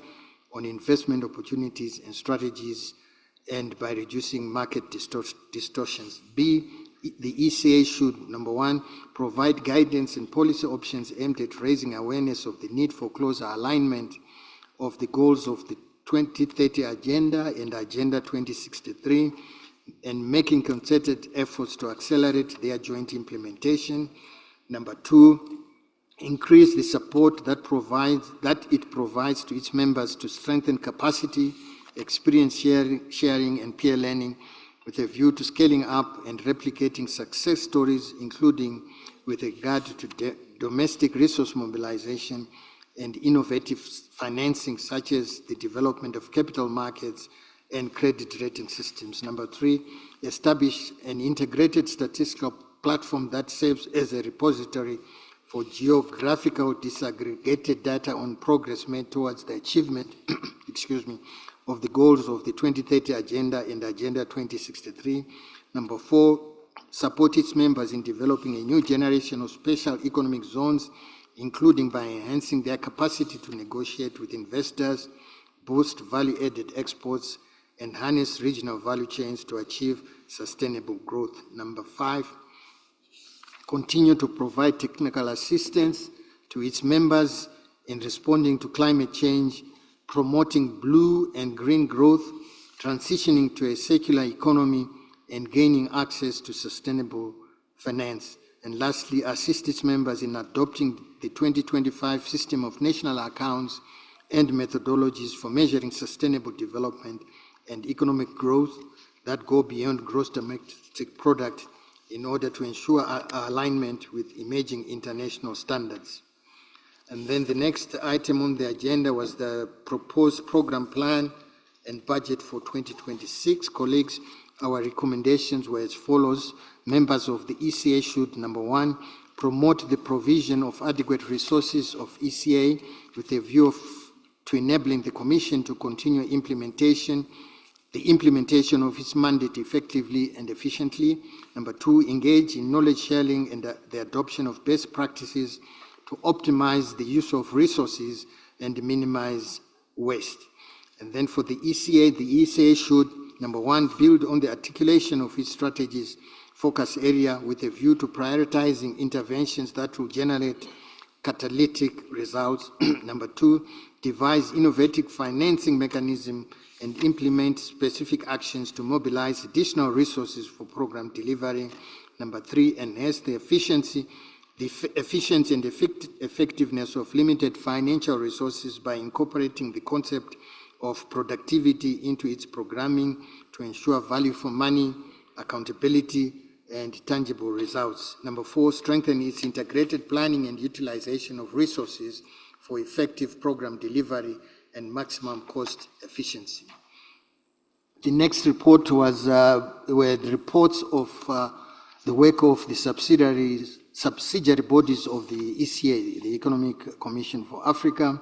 on investment opportunities and strategies and by reducing market distortions. B, the ECA should, number one, provide guidance and policy options aimed at raising awareness of the need for closer alignment of the goals of the 2030 Agenda and Agenda 2063 and making concerted efforts to accelerate their joint implementation. Number two, increase the support that it provides to its members to strengthen capacity, experience sharing and peer learning with a view to scaling up and replicating success stories, including with regard to domestic resource mobilization and innovative financing, such as the development of capital markets and credit rating systems. Number three, establish an integrated statistical platform that serves as a repository for geographical disaggregated data on progress made towards the achievement of the goals of the 2030 Agenda and Agenda 2063. Number four, support its members in developing a new generation of special economic zones, including by enhancing their capacity to negotiate with investors, boost value-added exports, and harness regional value chains to achieve sustainable growth. Number five, continue to provide technical assistance to its members in responding to climate change, promoting blue and green growth, transitioning to a circular economy, and gaining access to sustainable finance. And lastly, assist its members in adopting the 2025 system of national accounts and methodologies for measuring sustainable development and economic growth that go beyond gross domestic product in order to ensure alignment with emerging international standards. And then the next item on the agenda was the proposed program plan and budget for 2026. Colleagues, our recommendations were as follows. Members of the ECA should, number one, promote the provision of adequate resources of ECA with a view to enabling the Commission to continue the implementation of its mandate effectively and efficiently. Number 2, engage in knowledge sharing and the adoption of best practices to optimize the use of resources and minimize waste. And then for the ECA should, number 1, build on the articulation of its strategies focus area with a view to prioritizing interventions that will generate catalytic results. Number 2, devise innovative financing mechanism and implement specific actions to mobilize additional resources for program delivery. Number 3, enhance the efficiency and effectiveness of limited financial resources by incorporating the concept of productivity into its programming to ensure value for money, accountability, and tangible results. Number 4, strengthen its integrated planning and utilization of resources for effective program delivery and maximum cost efficiency. The next report were the reports of the work of the subsidiary bodies of the ECA, the Economic Commission for Africa.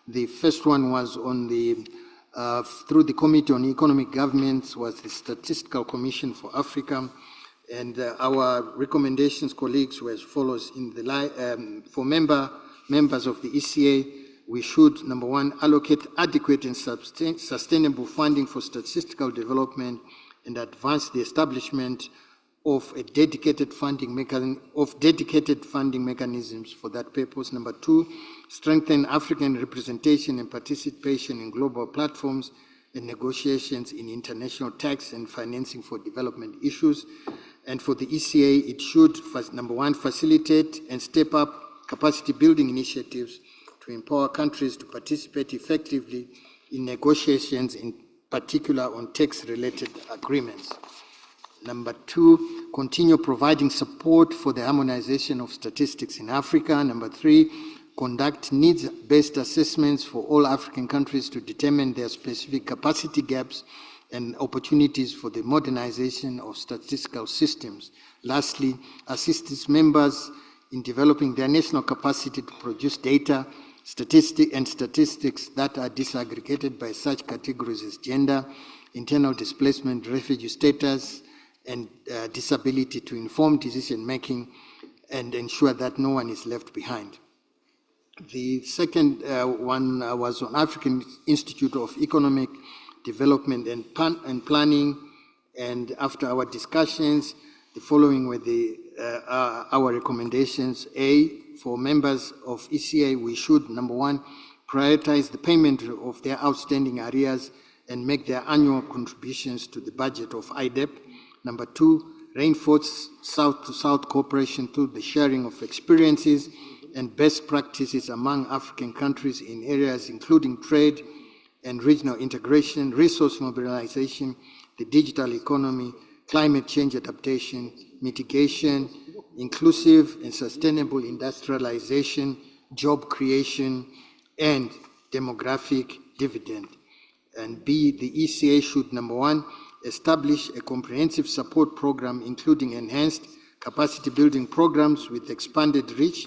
The first one was on the through the Committee on Economic Governance was the Statistical Commission for Africa. And our recommendations, colleagues, were as follows. In the for members of the ECA, we should, number 1, allocate adequate and sustainable funding for statistical development and advance the establishment of a dedicated funding mechanisms for that purpose. Number 2, strengthen African representation and participation in global platforms and negotiations in international tax and financing for development issues. And for the ECA, it should, number 1, facilitate and step up capacity building initiatives to empower countries to participate effectively in negotiations, in particular on tax-related agreements. Number 2, continue providing support for the harmonization of statistics in Africa. Number 3, conduct needs-based assessments for all African countries to determine their specific capacity gaps and opportunities for the modernization of statistical systems. Lastly, assist its members in developing their national capacity to produce data, statistics that are disaggregated by such categories as gender, internal displacement, refugee status, and disability to inform decision-making and ensure that no one is left behind. The second one was on African Institute of Economic Development and Planning, and after our discussions, the following were our recommendations. A, for members of ECA, we should, number 1, prioritize the payment of their outstanding arrears and make their annual contributions to the budget of IDEP. Number 2, reinforce South-to-South cooperation through the sharing of experiences and best practices among African countries in areas including trade and regional integration, resource mobilization, the digital economy, climate change adaptation, mitigation, inclusive and sustainable industrialization, job creation, and demographic dividend. And B, the ECA should, number 1, establish a comprehensive support program including enhanced capacity building programs with expanded reach,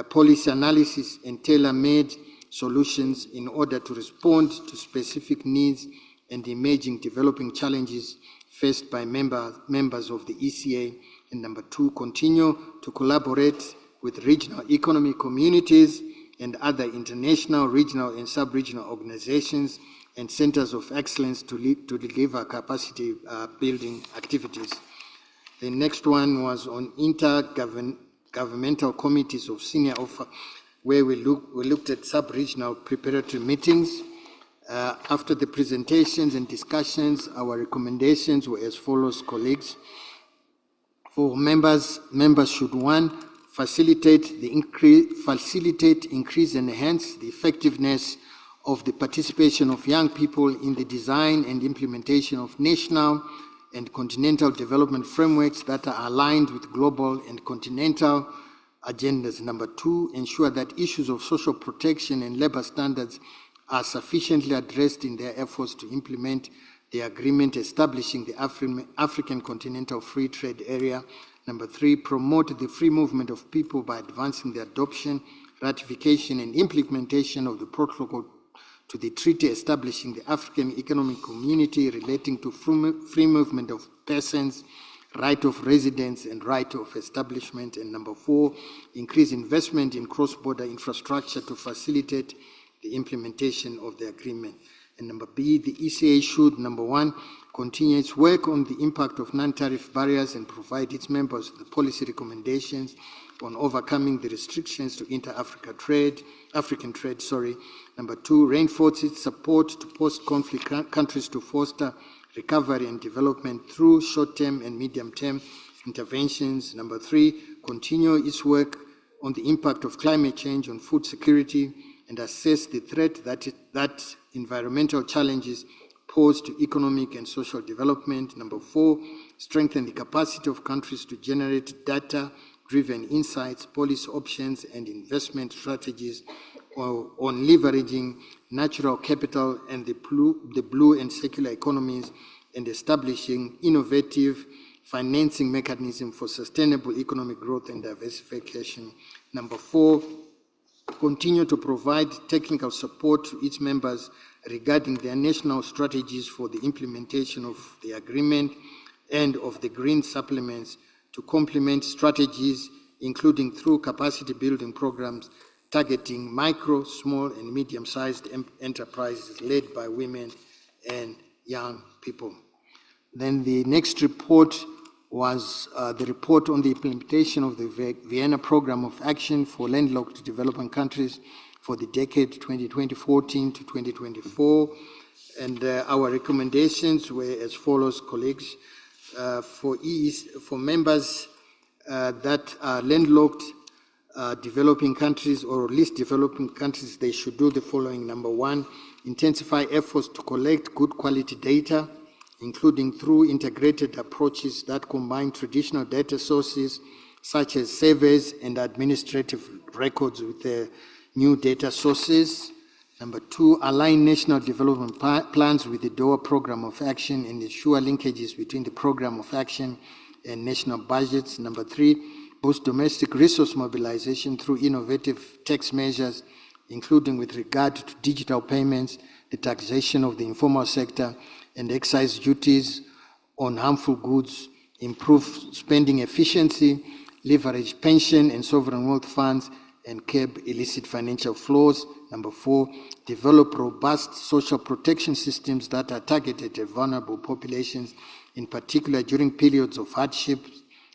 policy analysis, and tailor-made solutions in order to respond to specific needs and emerging developing challenges faced by members of the ECA. And number 2, continue to collaborate with regional economic communities and other international, regional, and sub-regional organizations and centers of excellence to deliver capacity building activities. The next one was on intergovernmental committees of senior offer, where we looked at sub-regional preparatory meetings. After the presentations and discussions, our recommendations were as follows, colleagues. For members should, 1, facilitate, increase, and enhance the effectiveness of the participation of young people in the design and implementation of national and continental development frameworks that are aligned with global and continental agendas. Number 2, ensure that issues of social protection and labor standards are sufficiently addressed in their efforts to implement the agreement establishing the African Continental Free Trade Area. Number 3, promote the free movement of people by advancing the adoption, ratification, and implementation of the protocol to the treaty establishing the African Economic Community relating to free movement of persons, right of residence and right of establishment. And number 4, increase investment in cross-border infrastructure to facilitate the implementation of the agreement. And number B, the ECA should, number 1, continue its work on the impact of non-tariff barriers and provide its members with policy recommendations on overcoming the restrictions to inter-African trade. Number 2, reinforce its support to post-conflict countries to foster recovery and development through short-term and medium-term interventions. Number 3, continue its work on the impact of climate change on food security and assess the threat that environmental challenges pose to economic and social development. Number 4, strengthen the capacity of countries to generate data-driven insights, policy options, and investment strategies on leveraging natural capital and the blue and circular economies and establishing innovative financing mechanisms for sustainable economic growth and diversification. Number 4, continue to provide technical support to its members regarding their national strategies for the implementation of the agreement and of the green supplements to complement strategies, including through capacity building programs targeting micro, small, and medium-sized enterprises led by women and young people. Then the next report was the report on the implementation of the Vienna Programme of Action for Landlocked Developing Countries for the decade 2014 to 2024. And our recommendations were as follows, colleagues. For members that are landlocked developing countries or least developing countries, they should do the following. Number 1, intensify efforts to collect good quality data, including through integrated approaches that combine traditional data sources such as surveys and administrative records with the new data sources. Number 2, align national development plans with the Doha Programme of Action and ensure linkages between the Programme of Action and national budgets. Number 3, boost domestic resource mobilization through innovative tax measures, including with regard to digital payments, the taxation of the informal sector, and excise duties on harmful goods, improve spending efficiency, leverage pension and sovereign wealth funds, and curb illicit financial flows. Number 4, develop robust social protection systems that are targeted at vulnerable populations, in particular during periods of hardship,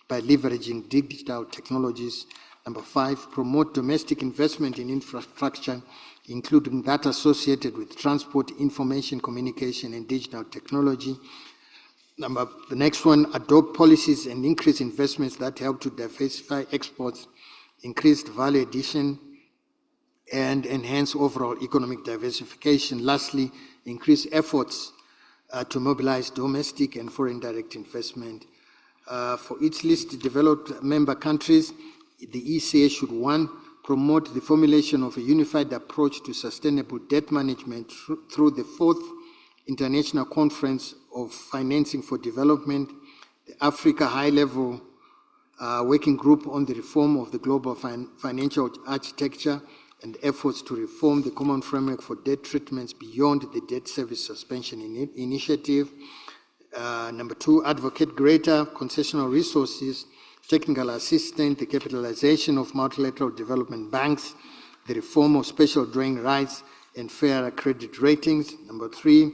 by leveraging digital technologies. Number 5, promote domestic investment in infrastructure, including that associated with transport, information, communication, and digital technology. The next one, adopt policies and increase investments that help to diversify exports, increased value addition, and enhance overall economic diversification. Lastly, increase efforts to mobilize domestic and foreign direct investment. For each least developed member countries, the ECA should 1, promote the formulation of a unified approach to sustainable debt management through the 4th International Conference of Financing for Development, the Africa High-Level Working Group on the Reform of the Global Financial Architecture, and efforts to reform the Common Framework for Debt Treatments beyond the Debt Service Suspension Initiative. Number 2, advocate greater concessional resources, technical assistance, the capitalization of multilateral development banks, the reform of special drawing rights, and fairer credit ratings. Number 3,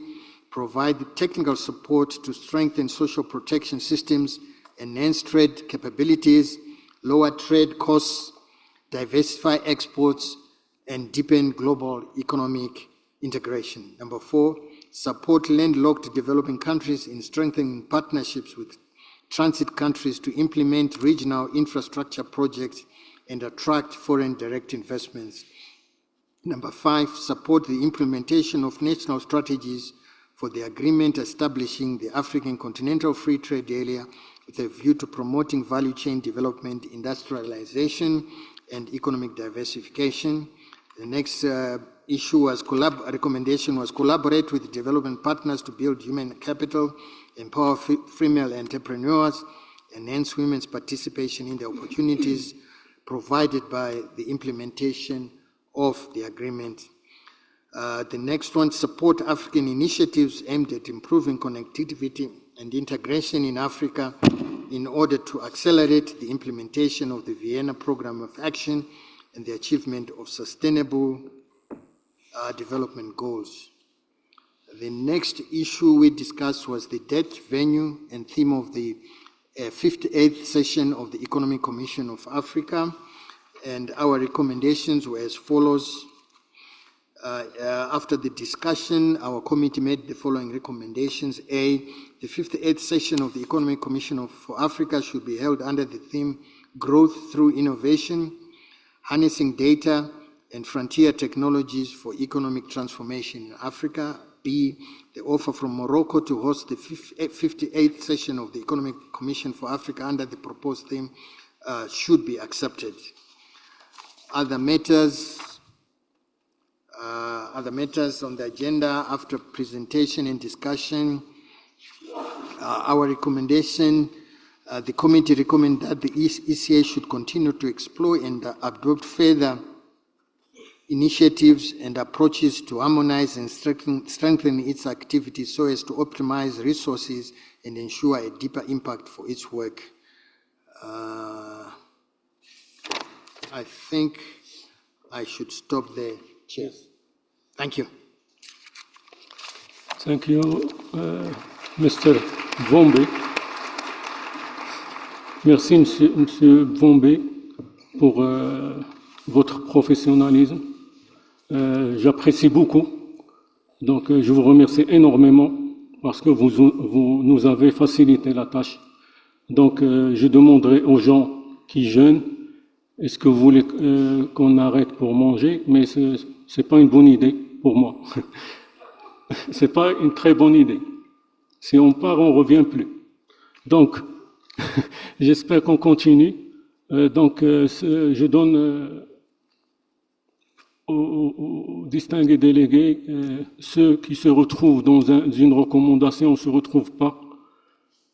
provide technical support to strengthen social protection systems, enhance trade capabilities, lower trade costs, diversify exports, and deepen global economic integration. Number 4, support landlocked developing countries in strengthening partnerships with transit countries to implement regional infrastructure projects and attract foreign direct investments. Number 5, support the implementation of national strategies for the agreement establishing the African Continental Free Trade Area with a view to promoting value chain development, industrialization, and economic diversification. The next recommendation was collaborate with development partners to build human capital, empower female entrepreneurs, enhance women's participation in the opportunities provided by the implementation of the agreement. The next one, support African initiatives aimed at improving connectivity and integration in Africa in order to accelerate the implementation of the Vienna Programme of Action and the achievement of sustainable development goals. The next issue we discussed was the date, venue, and theme of the 58th session of the Economic Commission of Africa. And our recommendations were as follows. After the discussion, our committee made the following recommendations. A, the 58th session of the Economic Commission for Africa should be held under the theme Growth Through Innovation, Harnessing Data and Frontier Technologies for Economic Transformation in Africa. B, the offer from Morocco to host the 58th session of the Economic Commission for Africa under the proposed theme should be accepted. Other matters on the agenda after presentation and discussion, our recommendation, the committee recommends that the ECA should continue to explore and adopt further initiatives and approaches to harmonize and strengthen its activities so as to optimize resources and ensure a deeper impact for its work. I think I should stop there, Chair. Thank you. Thank you, Mr. Vombe. Merci, Monsieur Vombe, pour votre professionnalisme. J'apprécie beaucoup. Donc, je vous remercie énormément parce que vous nous avez facilité la tâche. Donc, je demanderai aux gens qui jeûnent, est-ce que vous voulez qu'on arrête pour manger? Mais c'est pas une bonne idée pour moi. C'est pas une très bonne idée. Si on part, on revient plus. Donc, j'espère qu'on continue. Je donne aux distingués délégués, ceux qui se retrouvent dans une recommandation, ne se retrouvent pas,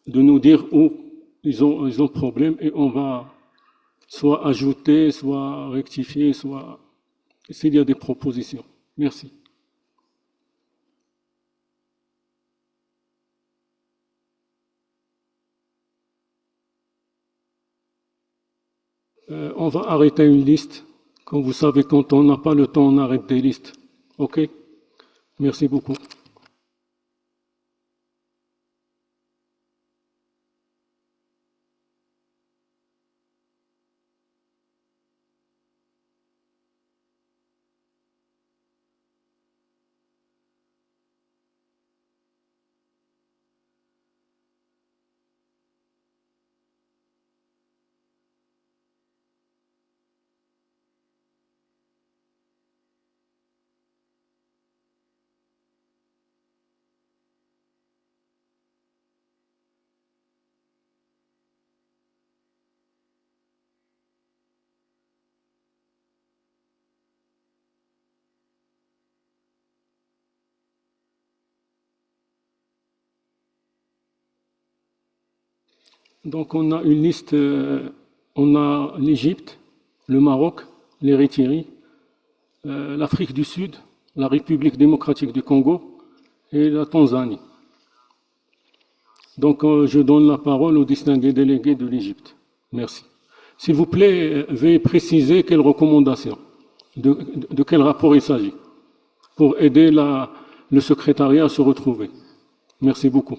de nous dire où ils ont problème et on va soit ajouter, soit rectifier, soit s'il y a des propositions. Merci. On va arrêter une liste. Comme vous savez, quand on n'a pas le temps, on arrête des listes. OK? Merci beaucoup. Donc on a une liste, on a l'Égypte, le Maroc, l'Érythrée, l'Afrique du Sud, la République démocratique du Congo et la Tanzanie. Donc je donne la parole au distingué délégué de l'Égypte. Merci. S'il vous plaît, veuillez préciser quelles recommandations, de quel rapport il s'agit, pour aider le secrétariat à se retrouver. Merci beaucoup.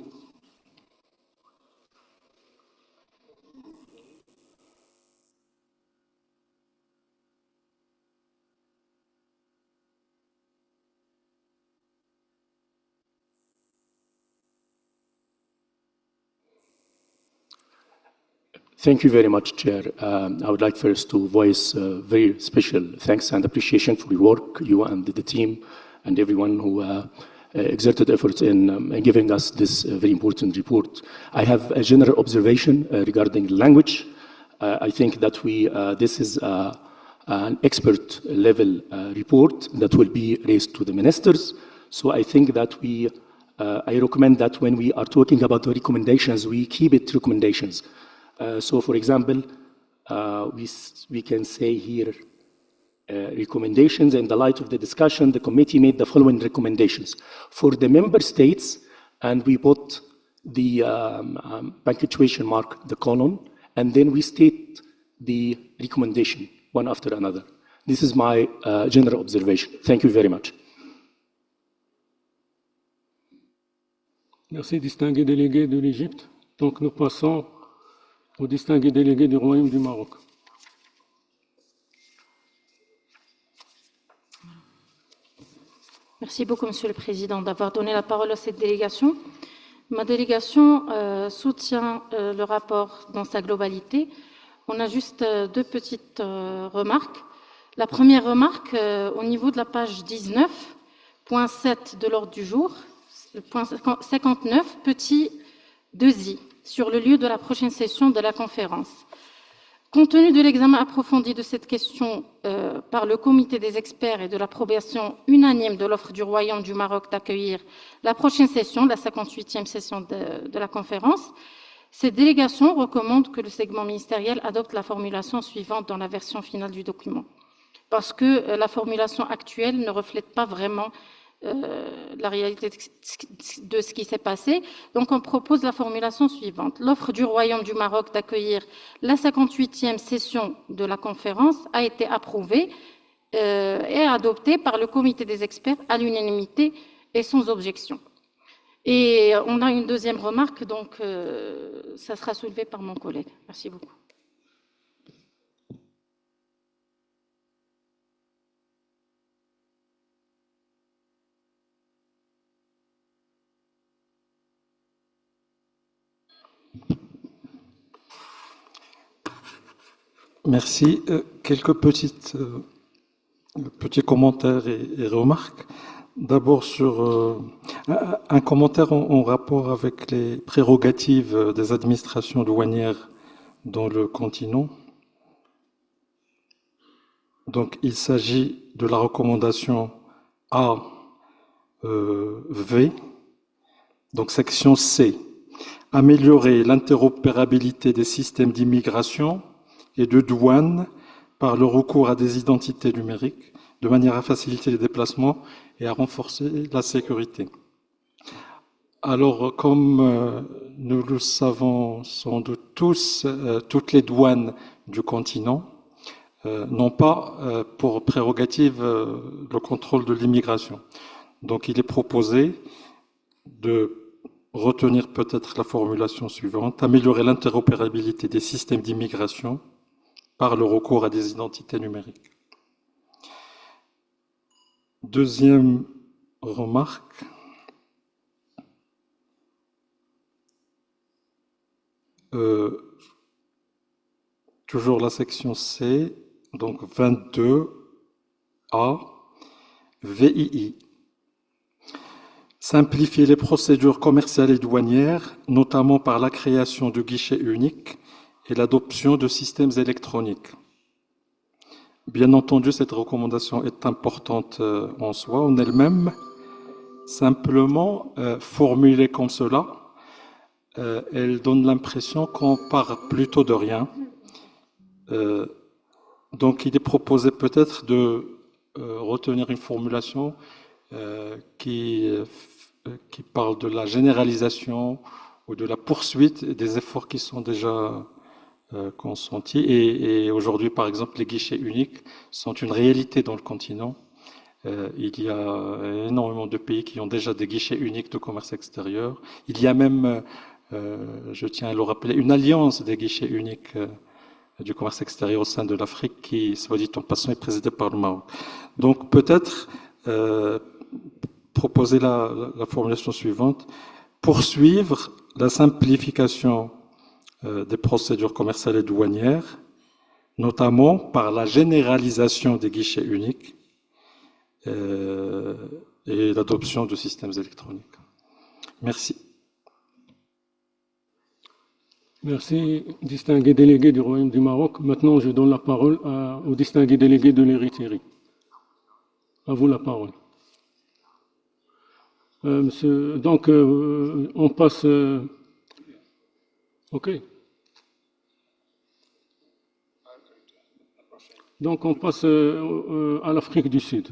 Thank you very much, Chair. I would like first to voice very special thanks and appreciation for your work, you and the team, and everyone who exerted efforts in giving us this very important report. I have a general observation regarding language. I think that this is an expert level report that will be raised to the ministers. So I think that I recommend that when we are talking about the recommendations, we keep it recommendations. So, for example, we can say here recommendations. In the light of the discussion, the committee made the following recommendations. For the member states, and we put the punctuation mark, the colon, and then we state the recommendation one after another. This is my general observation. Thank you very much. Merci, distingué délégué de l'Égypte. Donc nous passons au distingué délégué du Royaume du Maroc. Merci beaucoup, Monsieur le Président, d'avoir donné la parole à cette délégation. Ma délégation soutient le rapport dans sa globalité. On a juste deux petites remarques. La première remarque, au niveau de la page 19.7 de l'ordre du jour, le point 59, petit 2i, sur le lieu de la prochaine session de la conférence. Compte tenu de l'examen approfondi de cette question par le comité des experts et de l'approbation unanime de l'offre du Royaume du Maroc d'accueillir la prochaine session, la 58e session de la conférence, cette délégation recommande que le segment ministériel adopte la formulation suivante dans la version finale du document, parce que la formulation actuelle ne reflète pas vraiment la réalité de ce qui s'est passé. Donc on propose la formulation suivante. L'offre du Royaume du Maroc d'accueillir la 58e session de la conférence a été approuvée et adoptée par le comité des experts à l'unanimité et sans objection. Et on a une deuxième remarque, donc ça sera soulevé par mon collègue. Merci beaucoup. Merci. Quelques petits commentaires et remarques. D'abord sur un commentaire en rapport avec les prérogatives des administrations douanières dans le continent. Donc il s'agit de la recommandation A-V, donc section C. Améliorer l'interopérabilité des systèmes d'immigration et de douane par le recours à des identités numériques, de manière à faciliter les déplacements et à renforcer la sécurité. Alors, comme nous le savons sans doute tous, toutes les douanes du continent n'ont pas pour prérogative le contrôle de l'immigration. Donc, il est proposé de retenir peut-être la formulation suivante: améliorer l'interopérabilité des systèmes d'immigration par le recours à des identités numériques. Deuxième remarque, toujours la section C, donc 22A, VII. Simplifier les procédures commerciales et douanières, notamment par la création de guichets uniques et l'adoption de systèmes électroniques. Bien entendu, cette recommandation est importante en soi, en elle-même. Simplement, formulée comme cela, elle donne l'impression qu'on part plutôt de rien. Donc, il est proposé peut-être de retenir une formulation qui parle de la généralisation ou de la poursuite des efforts qui sont déjà consentis. Et aujourd'hui, par exemple, les guichets uniques sont une réalité dans le continent. Il y a énormément de pays qui ont déjà des guichets uniques de commerce extérieur. Il y a même, je tiens à le rappeler, une alliance des guichets uniques du commerce extérieur au sein de l'Afrique qui, soit dit en passant, est présidée par le Maroc. Donc peut-être proposer la formulation suivante: poursuivre la simplification des procédures commerciales et douanières, notamment par la généralisation des guichets uniques et l'adoption de systèmes électroniques. Merci. Merci, distingué délégué du Royaume du Maroc. Maintenant, je donne la parole au distingué délégué de l'Érythrée. À vous la parole. Monsieur, donc, on passe... OK. Donc on passe à l'Afrique du Sud.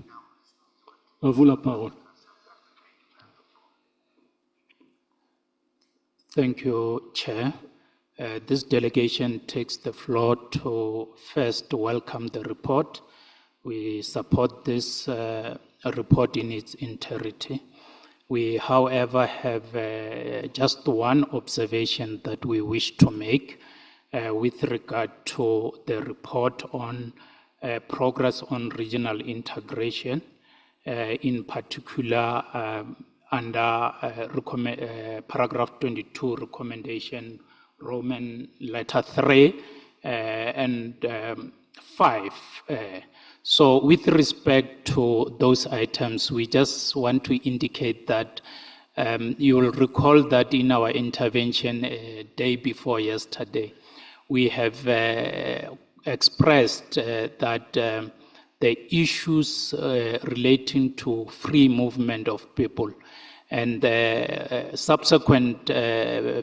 À vous la parole. Thank you, Chair. This delegation takes the floor to first welcome the report. We support this report in its entirety. We, however, have just one observation that we wish to make with regard to the report on progress on regional integration, in particular under paragraph 22, recommendation Roman letter 3 and 5. So with respect to those items, we just want to indicate that you will recall that in our intervention day before yesterday, we have expressed that the issues relating to free movement of people and the subsequent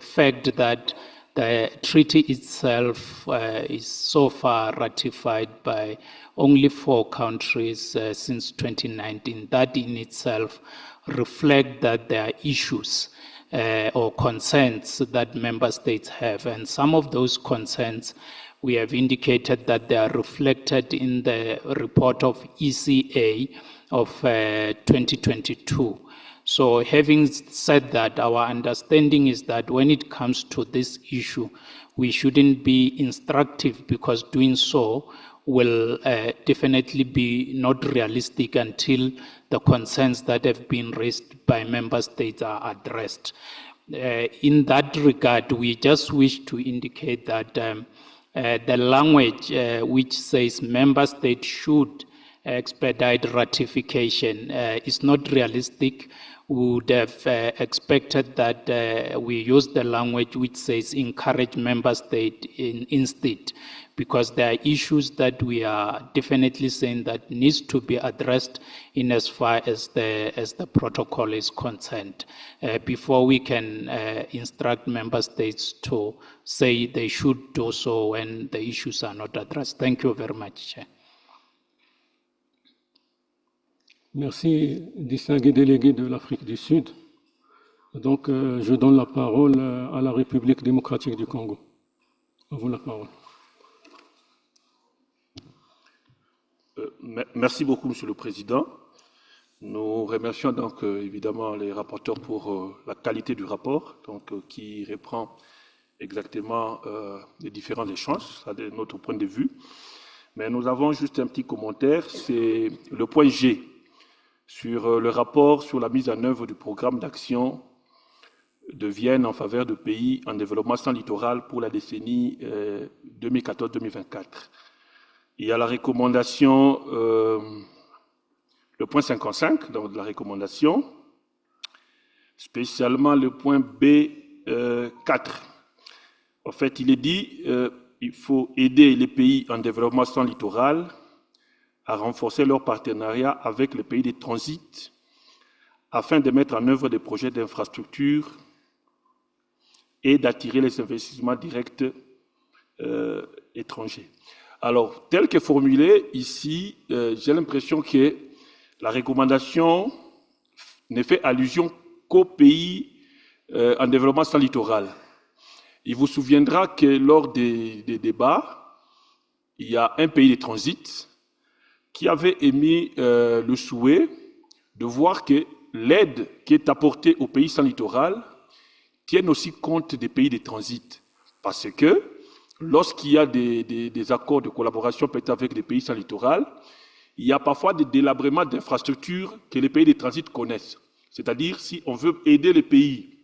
fact that the treaty itself is so far ratified by only 4 countries since 2019. That in itself reflects that there are issues or concerns that member states have. And some of those concerns, we have indicated that they are reflected in the report of ECA of 2022. So having said that, our understanding is that when it comes to this issue, we shouldn't be instructive, because doing so will definitely be not realistic until the concerns that have been raised by member states are addressed. In that regard, we just wish to indicate that the language which says member states should expedite ratification is not realistic. We would have expected that we use the language which says encourage member state instead, because there are issues that we are definitely saying that needs to be addressed in as far as the protocol is concerned, before we can instruct member states to say they should do so when the issues are not addressed. Thank you very much, Chair. Merci, distingué délégué de l'Afrique du Sud. Donc, je donne la parole à la République démocratique du Congo. À vous la parole. Merci beaucoup, Monsieur le Président. Nous remercions donc évidemment les rapporteurs pour la qualité du rapport, donc, qui reprend exactement les différents échanges, ça de notre point de vue. Mais nous avons juste un petit commentaire, c'est le point G, sur le rapport sur la mise en œuvre du programme d'action de Vienne en faveur de pays en développement sans littoral pour la décennie 2014-2024. Il y a la recommandation, le point 55 dans la recommandation, spécialement le point B4. En fait, il est dit il faut aider les pays en développement sans littoral à renforcer leur partenariat avec les pays de transit afin de mettre en œuvre des projets d'infrastructure et d'attirer les investissements directs étrangers. Alors, tel que formulé ici, j'ai l'impression que la recommandation ne fait allusion qu'aux pays en développement sans littoral. Il vous souviendra que lors des débats, il y a un pays de transit qui avait émis le souhait de voir que l'aide qui est apportée aux pays sans littoral tienne aussi compte des pays de transit. Parce que lorsqu'il y a des accords de collaboration peut-être avec des pays sans littoral, il y a parfois des délabrements d'infrastructures que les pays de transit connaissent. C'est-à-dire, si on veut aider les pays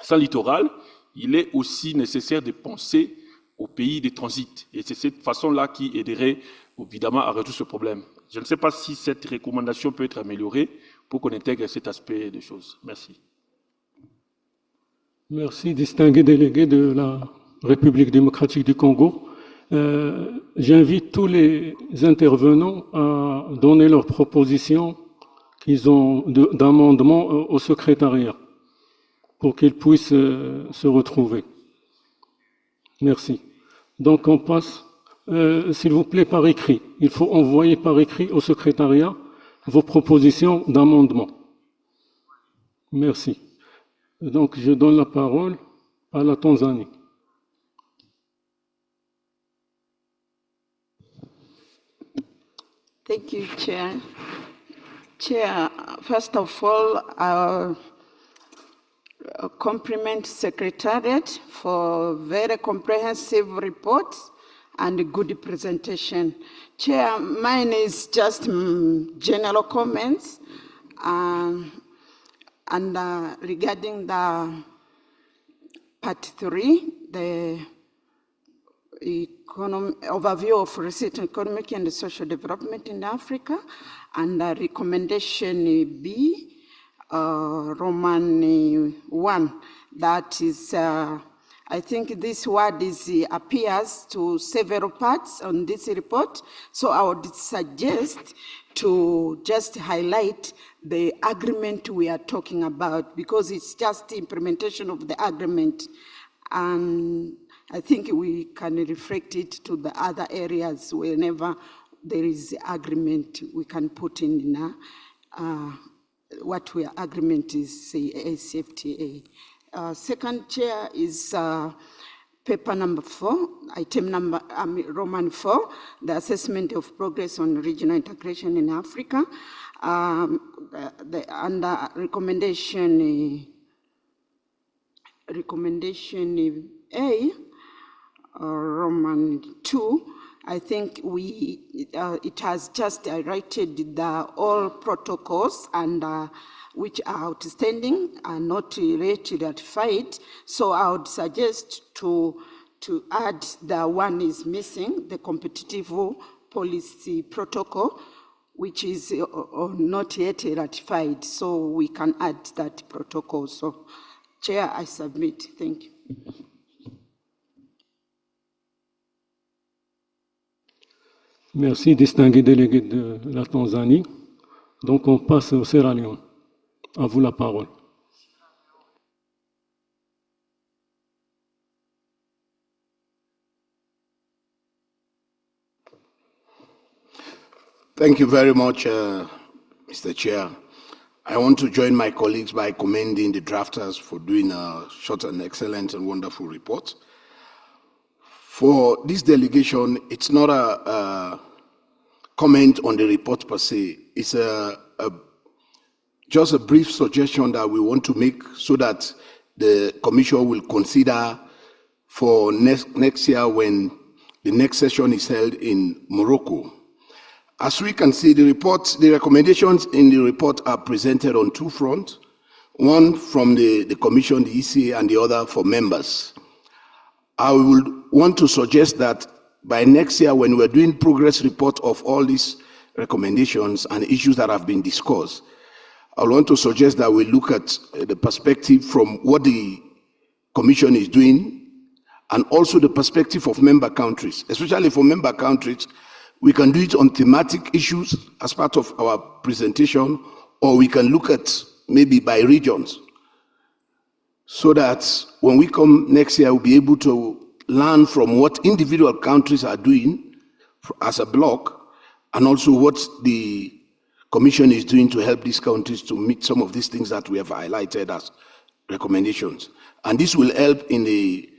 sans littoral, il est aussi nécessaire de penser aux pays de transit. Et c'est cette façon-là qui aiderait évidemment à résoudre ce problème. Je ne sais pas si cette recommandation peut être améliorée pour qu'on intègre cet aspect des choses. Merci. Merci, distingué délégué de la République démocratique du Congo. J'invite tous les intervenants à donner leurs propositions qu'ils ont d'amendement au secrétariat pour qu'ils puissent se retrouver. Merci. Donc on passe s'il vous plaît, par écrit. Il faut envoyer par écrit au secrétariat vos propositions d'amendement. Merci. Donc, je donne la parole à la Tanzanie. Thank you, Chair. Chair, first of all, I compliment Secretariat for very comprehensive reports and a good presentation. Chair, mine is just general comments regarding the part 3, the overview of research, economic and social development in Africa, and recommendation B, Roman 1. That is, I think this word appears to several parts on this report, so I would suggest to just highlight the agreement we are talking about, because it's just the implementation of the agreement. And I think we can reflect it to the other areas whenever there is agreement, we can put in what we agreement is, say, ACFTA. Second, Chair, is paper number 4, item number Roman 4, the assessment of progress on regional integration in Africa. Under recommendation A, Roman 2, I think it has just highlighted all protocols and which are outstanding and not yet ratified. So I would suggest to add the one is missing, the competitive policy protocol, which is not yet ratified. So we can add that protocol. So, Chair, I submit. Thank you. Merci, distingué délégué de la Tanzanie. Donc, on passe au Sierra Leone. À vous la parole. Thank you very much, Mr. Chair. I want to join my colleagues by commending the drafters for doing a short and excellent and wonderful report. For this delegation, it's not a comment on the report per se. It's just a brief suggestion that we want to make so that the Commission will consider for next year when the next session is held in Morocco. As we can see, the recommendations in the report are presented on two fronts, one from the Commission, the ECA, and the other for members. I would want to suggest that by next year, when we're doing progress report of all these recommendations and issues that have been discussed, I want to suggest that we look at the perspective from what the Commission is doing and also the perspective of member countries. Especially for member countries, we can do it on thematic issues as part of our presentation, or we can look at maybe by regions, so that when we come next year, we'll be able to learn from what individual countries are doing as a bloc, and also what the Commission is doing to help these countries to meet some of these things that we have highlighted as recommendations. And this will help in the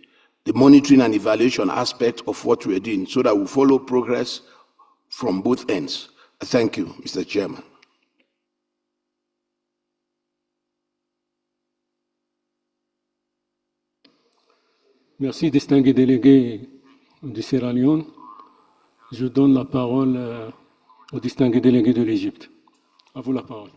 monitoring and evaluation aspect of what we are doing, so that we follow progress from both ends. Thank you, Mr. Chairman. Merci, distingué délégué du Sierra Leone. Je donne la parole au distingué délégué de l'Égypte. À vous la parole.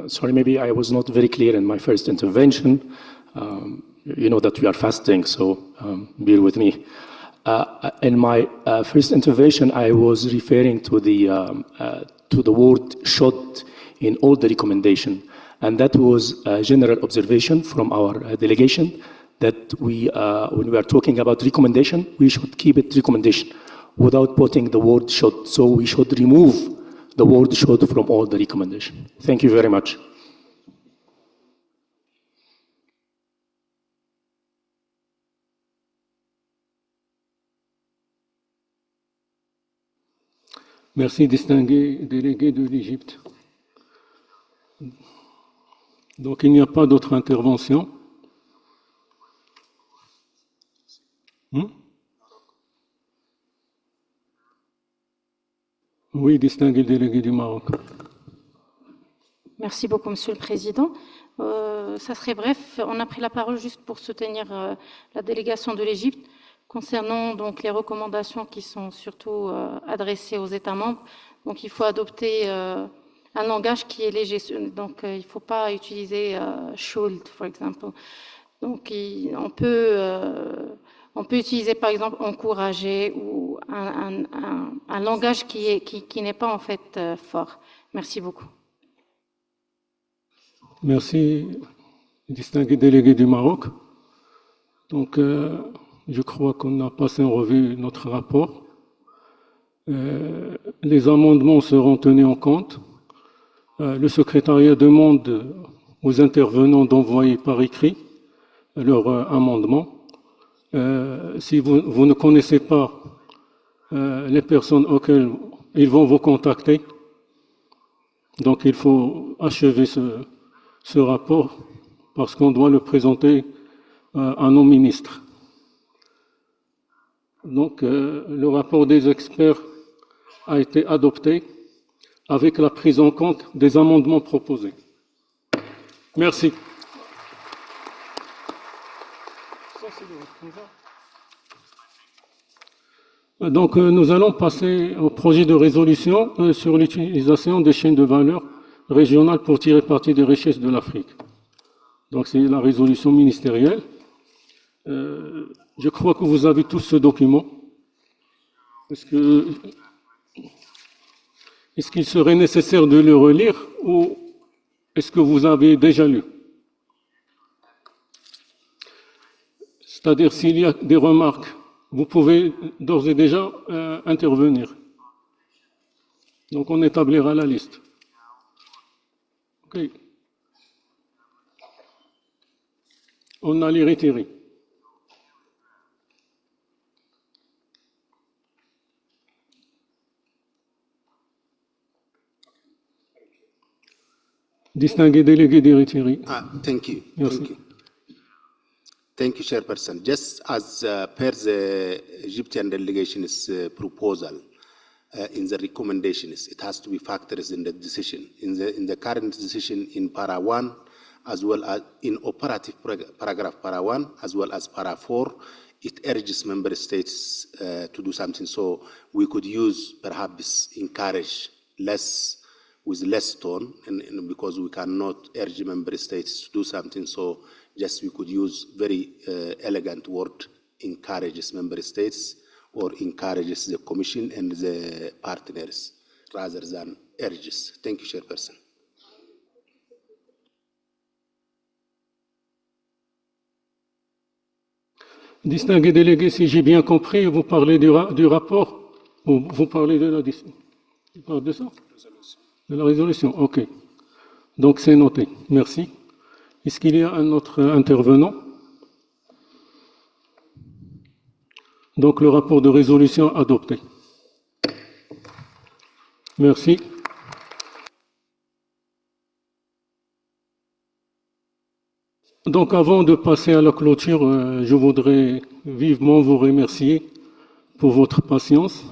Sorry, maybe I was not very clear in my first intervention. You know that we are fasting, so bear with me. In my first intervention, I was referring to the word "should" in all the recommendation, and that was a general observation from our delegation that when we are talking about recommendation, we should keep it recommendation without putting the word "should." So we should remove the world showed from all the recommendations. Thank you very much. Merci, distingué délégué de l'Égypte. Donc, il n'y a pas d'autres interventions. Oui, distingué délégué du Maroc. Merci beaucoup, Monsieur le Président. Ça serait bref. On a pris la parole juste pour soutenir la délégation de l'Égypte concernant donc les recommandations qui sont surtout adressées aux États membres. Donc, il faut adopter un langage qui est léger. Donc, il ne faut pas utiliser should, par exemple. Donc, on peut utiliser, par exemple, encourager ou un langage qui n'est pas en fait fort. Merci beaucoup. Merci, distingué délégué du Maroc. Donc, je crois qu'on a passé en revue notre rapport. Les amendements seront tenus en compte. Le secrétariat demande aux intervenants d'envoyer par écrit leur amendement. Si vous ne connaissez pas les personnes auxquelles ils vont vous contacter, donc il faut achever ce rapport parce qu'on doit le présenter à nos ministres. Donc, le rapport des experts a été adopté avec la prise en compte des amendements proposés. Merci. Donc, nous allons passer au projet de résolution sur l'utilisation des chaînes de valeur régionales pour tirer parti des richesses de l'Afrique. Donc, c'est la résolution ministérielle. Je crois que vous avez tous ce document. Est-ce qu'il serait nécessaire de le relire ou est-ce que vous avez déjà lu? C'est-à-dire, s'il y a des remarques, vous pouvez d'ores et déjà intervenir. Donc, on établira la liste. OK. On a les retirés. Distingué délégué des retirés. Thank you. Merci. Thank you. Thank you, Chairperson. Just as per the Egyptian delegation's proposal in the recommendations, it has to be factors in the decision. In the current decision in para 1, as well as in operative paragraph para 1, as well as para 4, it urges member states to do something. So we could use, perhaps encourage less, with less tone, and because we cannot urge member states to do something, so just we could use very elegant word, encourages member states or encourages the Commission and the partners rather than urges. Thank you, Chairperson. Distingué délégué, si j'ai bien compris, vous parlez du rapport ou vous parlez de la décision? Vous parlez de ça? De la résolution, OK. Donc c'est noté. Merci. Est-ce qu'il y a un autre intervenant? Donc le rapport de résolution adopté. Merci. Donc avant de passer à la clôture, je voudrais vivement vous remercier pour votre patience.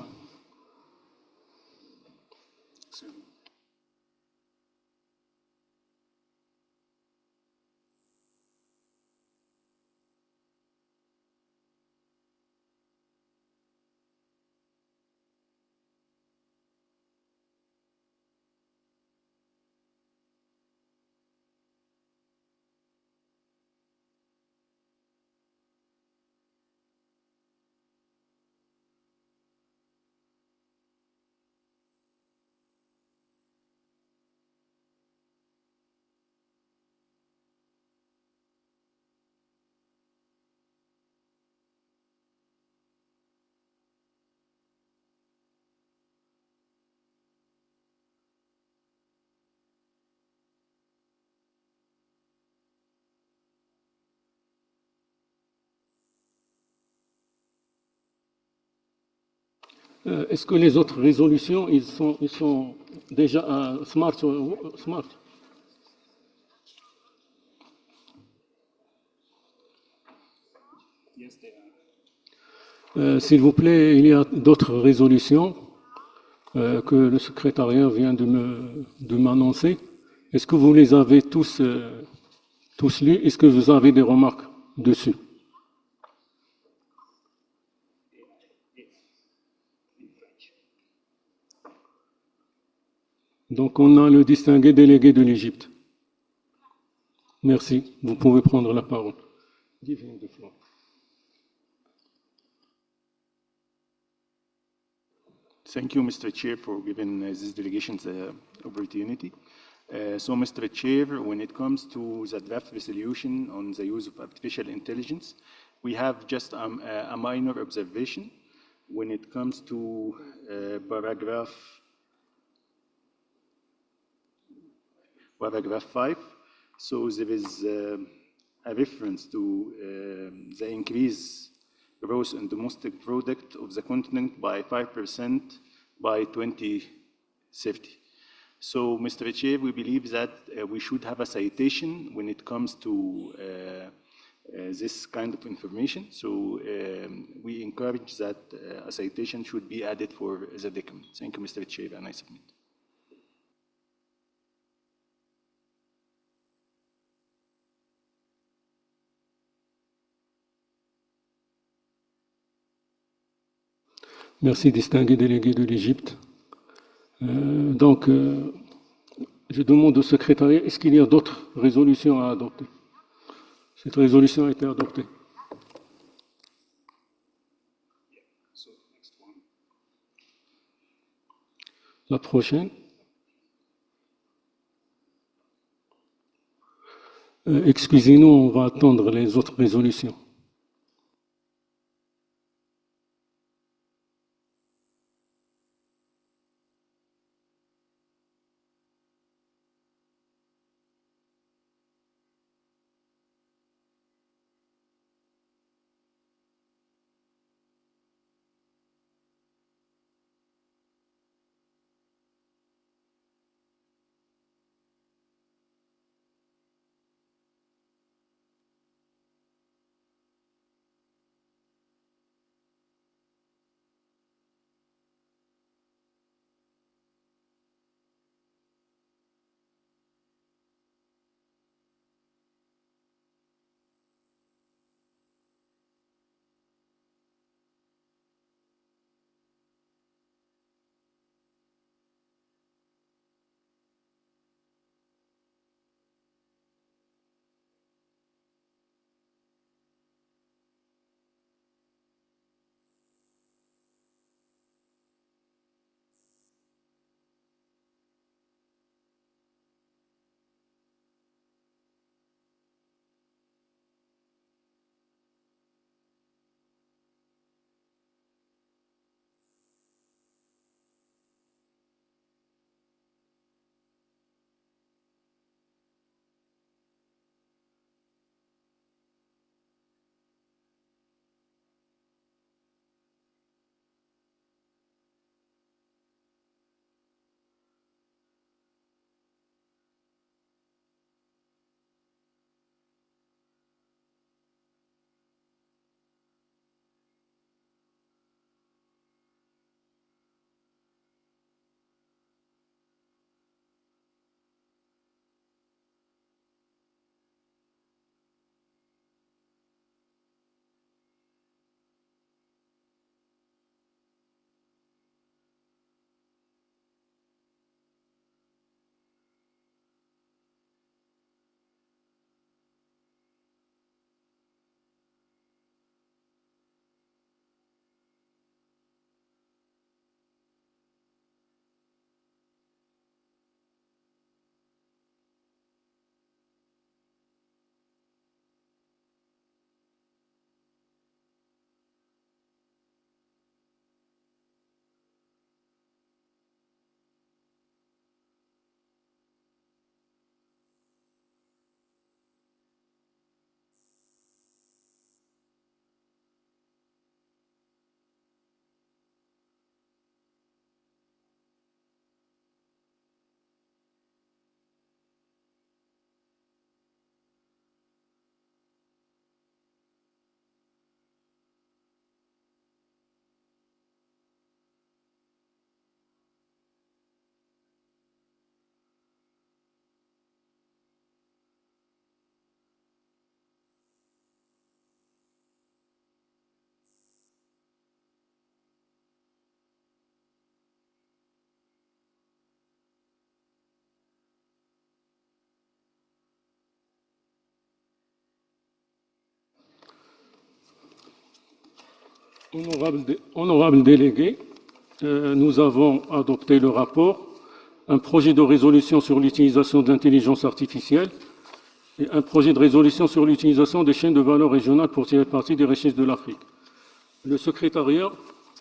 Est-ce que les autres résolutions, ils sont déjà smart? S'il vous plaît, il y a d'autres résolutions que le secrétariat vient de m'annoncer. Est-ce que vous les avez tous lues? Est-ce que vous avez des remarques dessus? Donc on a le distingué délégué de l'Égypte. Merci. Vous pouvez prendre la parole. Thank you, Mr. Chair, for giving this delegation the opportunity. So, Mr. Chair, when it comes to the draft resolution on the use of artificial intelligence, we have just a minor observation when it comes to paragraph 5. So there is a reference to the increase growth in domestic product of the continent by 5% by 2030. So, Mr. Chair, we believe that we should have a citation when it comes to this kind of information. So we encourage that a citation should be added for the document. Thank you, Mr. Chair, and I submit. Merci, distingué délégué de l'Égypte. Donc, je demande au secrétariat, est-ce qu'il y a d'autres résolutions à adopter? Cette résolution a été adoptée. La prochaine. Excusez-nous, on va attendre les autres résolutions. Honorables délégués, nous avons adopté le rapport, un projet de résolution sur l'utilisation de l'intelligence artificielle et un projet de résolution sur l'utilisation des chaînes de valeur régionales pour tirer parti des richesses de l'Afrique. Le secrétariat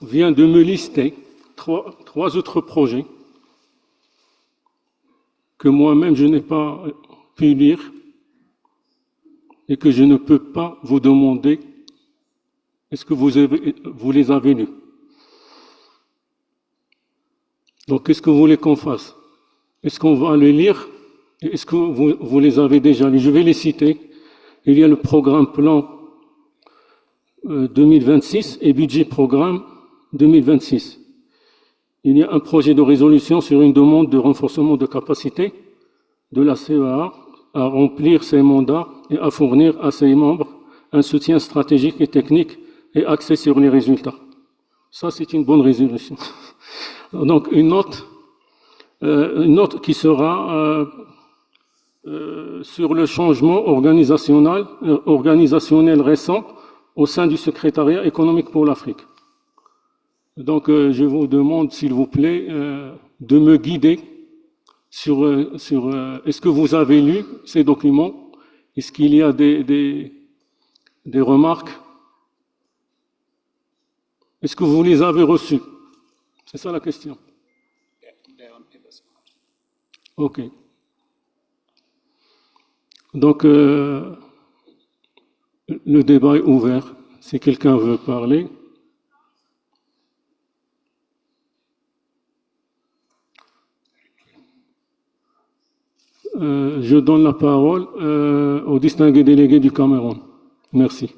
vient de me lister trois autres projets que moi-même je n'ai pas pu lire et que je ne peux pas vous demander est-ce que vous les avez lus. Donc, qu'est-ce que vous voulez qu'on fasse? Est-ce qu'on va les lire? Est-ce que vous les avez déjà lus? Je vais les citer. Il y a le programme plan 2026 et budget programme 2026. Il y a un projet de résolution sur une demande de renforcement de capacité de la CEA à remplir ses mandats et à fournir à ses membres un soutien stratégique et technique et axé sur les résultats. Ça, c'est une bonne résolution. Donc, une note qui sera sur le changement organisationnel récent au sein du secrétariat économique pour l'Afrique. Donc, je vous demande, s'il vous plaît, de me guider sur est-ce que vous avez lu ces documents? Est-ce qu'il y a des remarques? Est-ce que vous les avez reçus? C'est ça la question. OK. Donc, le débat est ouvert. Si quelqu'un veut parler. Je donne la parole au distingué délégué du Cameroun. Merci.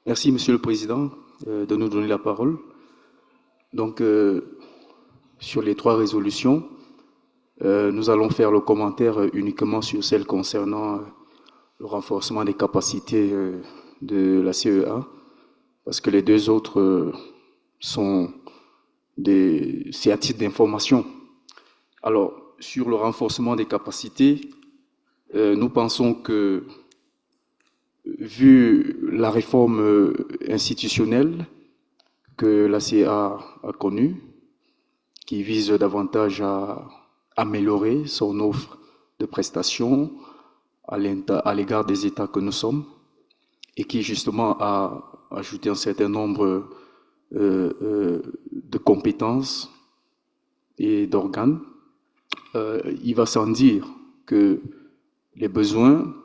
Merci, Monsieur le Président, de nous donner la parole. Donc, sur les trois résolutions, nous allons faire le commentaire uniquement sur celle concernant le renforcement des capacités de la CEA, parce que les deux autres c'est à titre d'information. Alors, sur le renforcement des capacités, nous pensons que, vu la réforme institutionnelle que la CA a connue, qui vise davantage à améliorer son offre de prestations à l'égard des États que nous sommes, et qui justement a ajouté un certain nombre de compétences et d'organes, il va sans dire que les besoins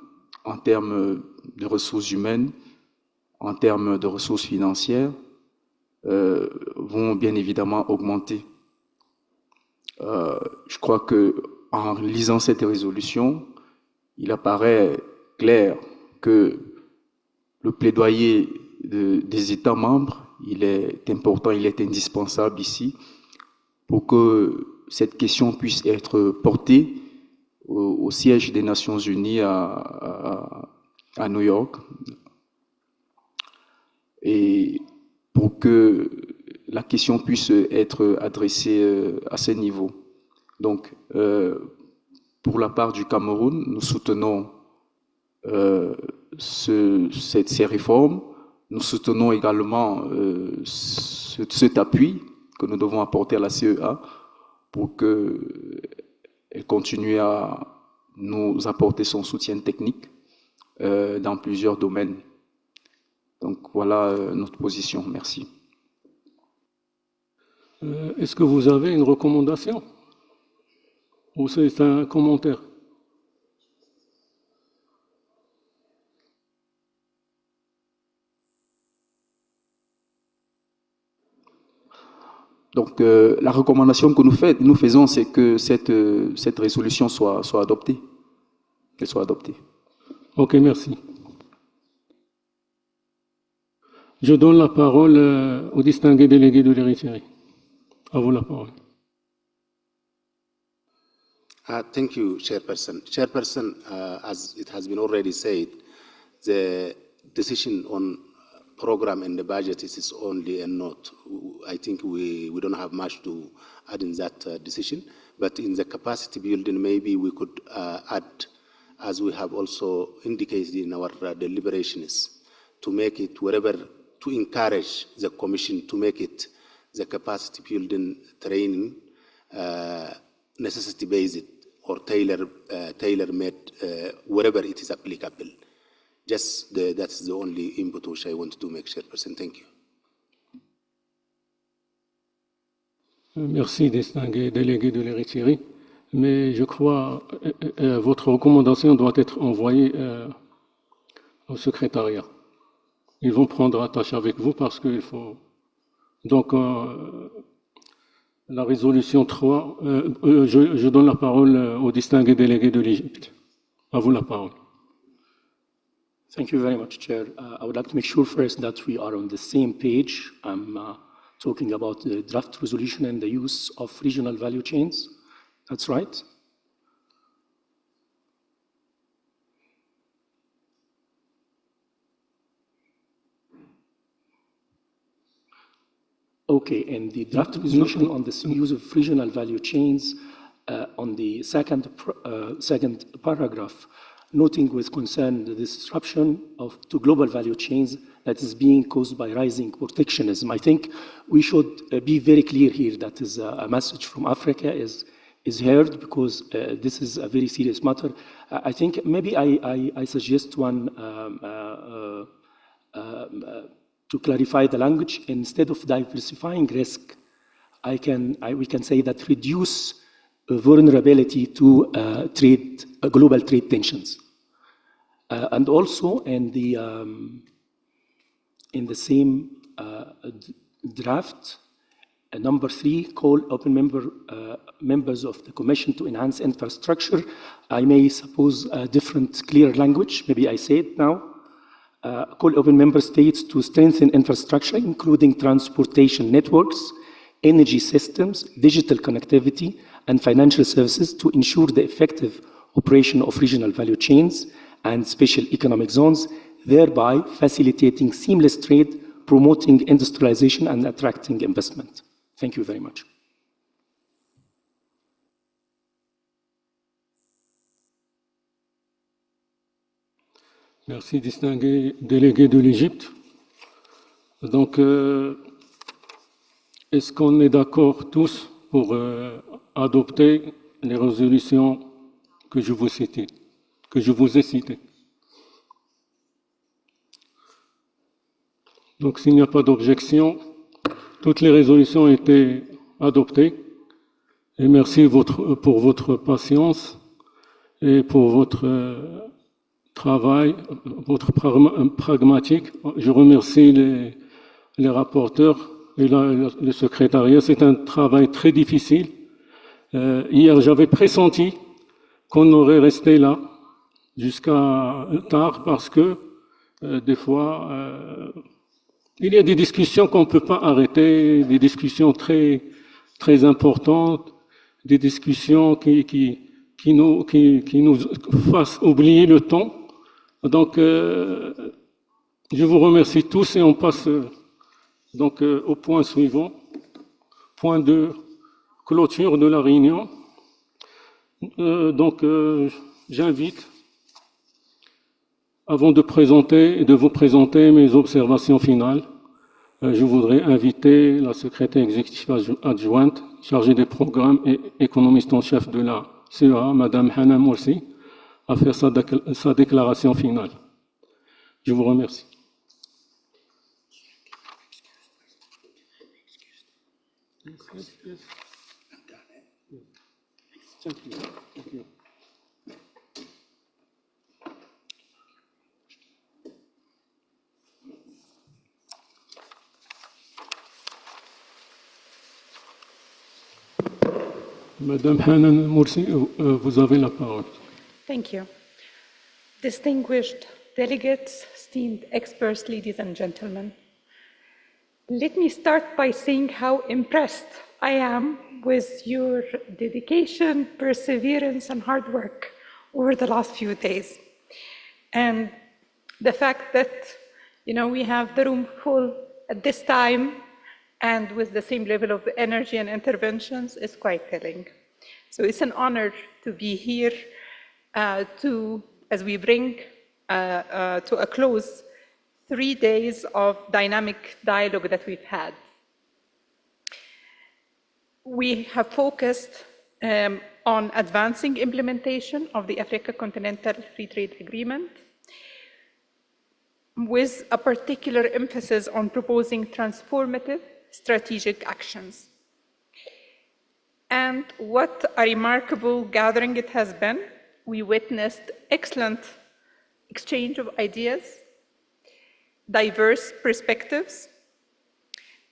en termes de ressources humaines, en termes de ressources financières, vont bien évidemment augmenter. Je crois que en lisant cette résolution, il apparaît clair que le plaidoyer des États membres, il est important, il est indispensable ici pour que cette question puisse être portée au siège des Nations Unies à New York, et pour que la question puisse être adressée à ce niveau. Donc, pour la part du Cameroun, nous soutenons ces réformes. Nous soutenons également cet appui que nous devons apporter à la CEA pour qu'elle continue à nous apporter son soutien technique dans plusieurs domaines. Donc voilà notre position. Merci. Est-ce que vous avez une recommandation ou c'est un commentaire? Donc, la recommandation que nous faisons, c'est que cette résolution soit adoptée. Qu'elle soit adoptée. OK, merci. Je donne la parole au distingué délégué de l'Érythrée. À vous la parole. Thank you, Chairperson. Chairperson, as it has been already said, the decision on program and the budget is only a note. I think we don't have much to add in that decision, but in the capacity building, maybe we could add as we have also indicated in our deliberations, to make it wherever, to encourage the Commission to make it the capacity building training necessity-based or tailor-made wherever it is applicable. Just that's the only input which I want to make, Chairperson. Thank you. Merci, distingué délégué de les retirer. Mais je crois que votre recommandation doit être envoyée au secrétariat. Ils vont prendre attache avec vous parce qu'il faut... Donc, la résolution 3, je donne la parole au distingué délégué de l'Égypte. À vous la parole. Thank you very much, Chair. I would like to make sure first that we are on the same page. I'm talking about the draft resolution and the use of regional value chains. That's right. Okay, and the draft resolution on the use of regional value chains on the second paragraph, noting with concern the disruption to global value chains that is being caused by rising protectionism. I think we should be very clear here that is a message from Africa is heard because this is a very serious matter. I think maybe I suggest one to clarify the language. Instead of diversifying risk, we can say that reduce vulnerability to global trade tensions. And also in the same draft, number 3, call open members of the Commission to enhance infrastructure. I may suppose a different, clear language. Maybe I say it now. Call open member states to strengthen infrastructure, including transportation networks, energy systems, digital connectivity, and financial services to ensure the effective operation of regional value chains and special economic zones, thereby facilitating seamless trade, promoting industrialization, and attracting investment. Thank you very much. Merci, distingué délégué de l'Égypte. Donc, est-ce qu'on est d'accord tous pour adopter les résolutions que je vous ai citées? Donc, s'il n'y a pas d'objection, toutes les résolutions ont été adoptées. Et merci pour votre patience et pour votre travail, votre pragmatique. Je remercie les rapporteurs et le secrétariat. C'est un travail très difficile. Hier, j'avais pressenti qu'on aurait resté là jusqu'à tard parce que des fois, il y a des discussions qu'on ne peut pas arrêter, des discussions très, très importantes, des discussions qui nous fassent oublier le temps. Donc, je vous remercie tous et on passe donc au point suivant, point de clôture de la réunion. Donc, j'invite, avant de vous présenter mes observations finales, je voudrais inviter la secrétaire exécutive adjointe chargée des programmes et économiste en chef de la CEA, Madame Hana Moursi, à faire sa déclaration finale. Je vous remercie. Madame Hanan Moursi, vous avez la parole. Thank you. Distinguished delegates, esteemed experts, ladies and gentlemen, let me start by saying how impressed I am with your dedication, perseverance, and hard work over the last few days. And the fact that, we have the room full at this time and with the same level of energy and interventions is quite telling. So it's an honor to be here as we bring to a close 3 days of dynamic dialogue that we've had. We have focused on advancing implementation of the Africa Continental Free Trade Agreement, with a particular emphasis on proposing transformative strategic actions. And what a remarkable gathering it has been. We witnessed excellent exchange of ideas, diverse perspectives,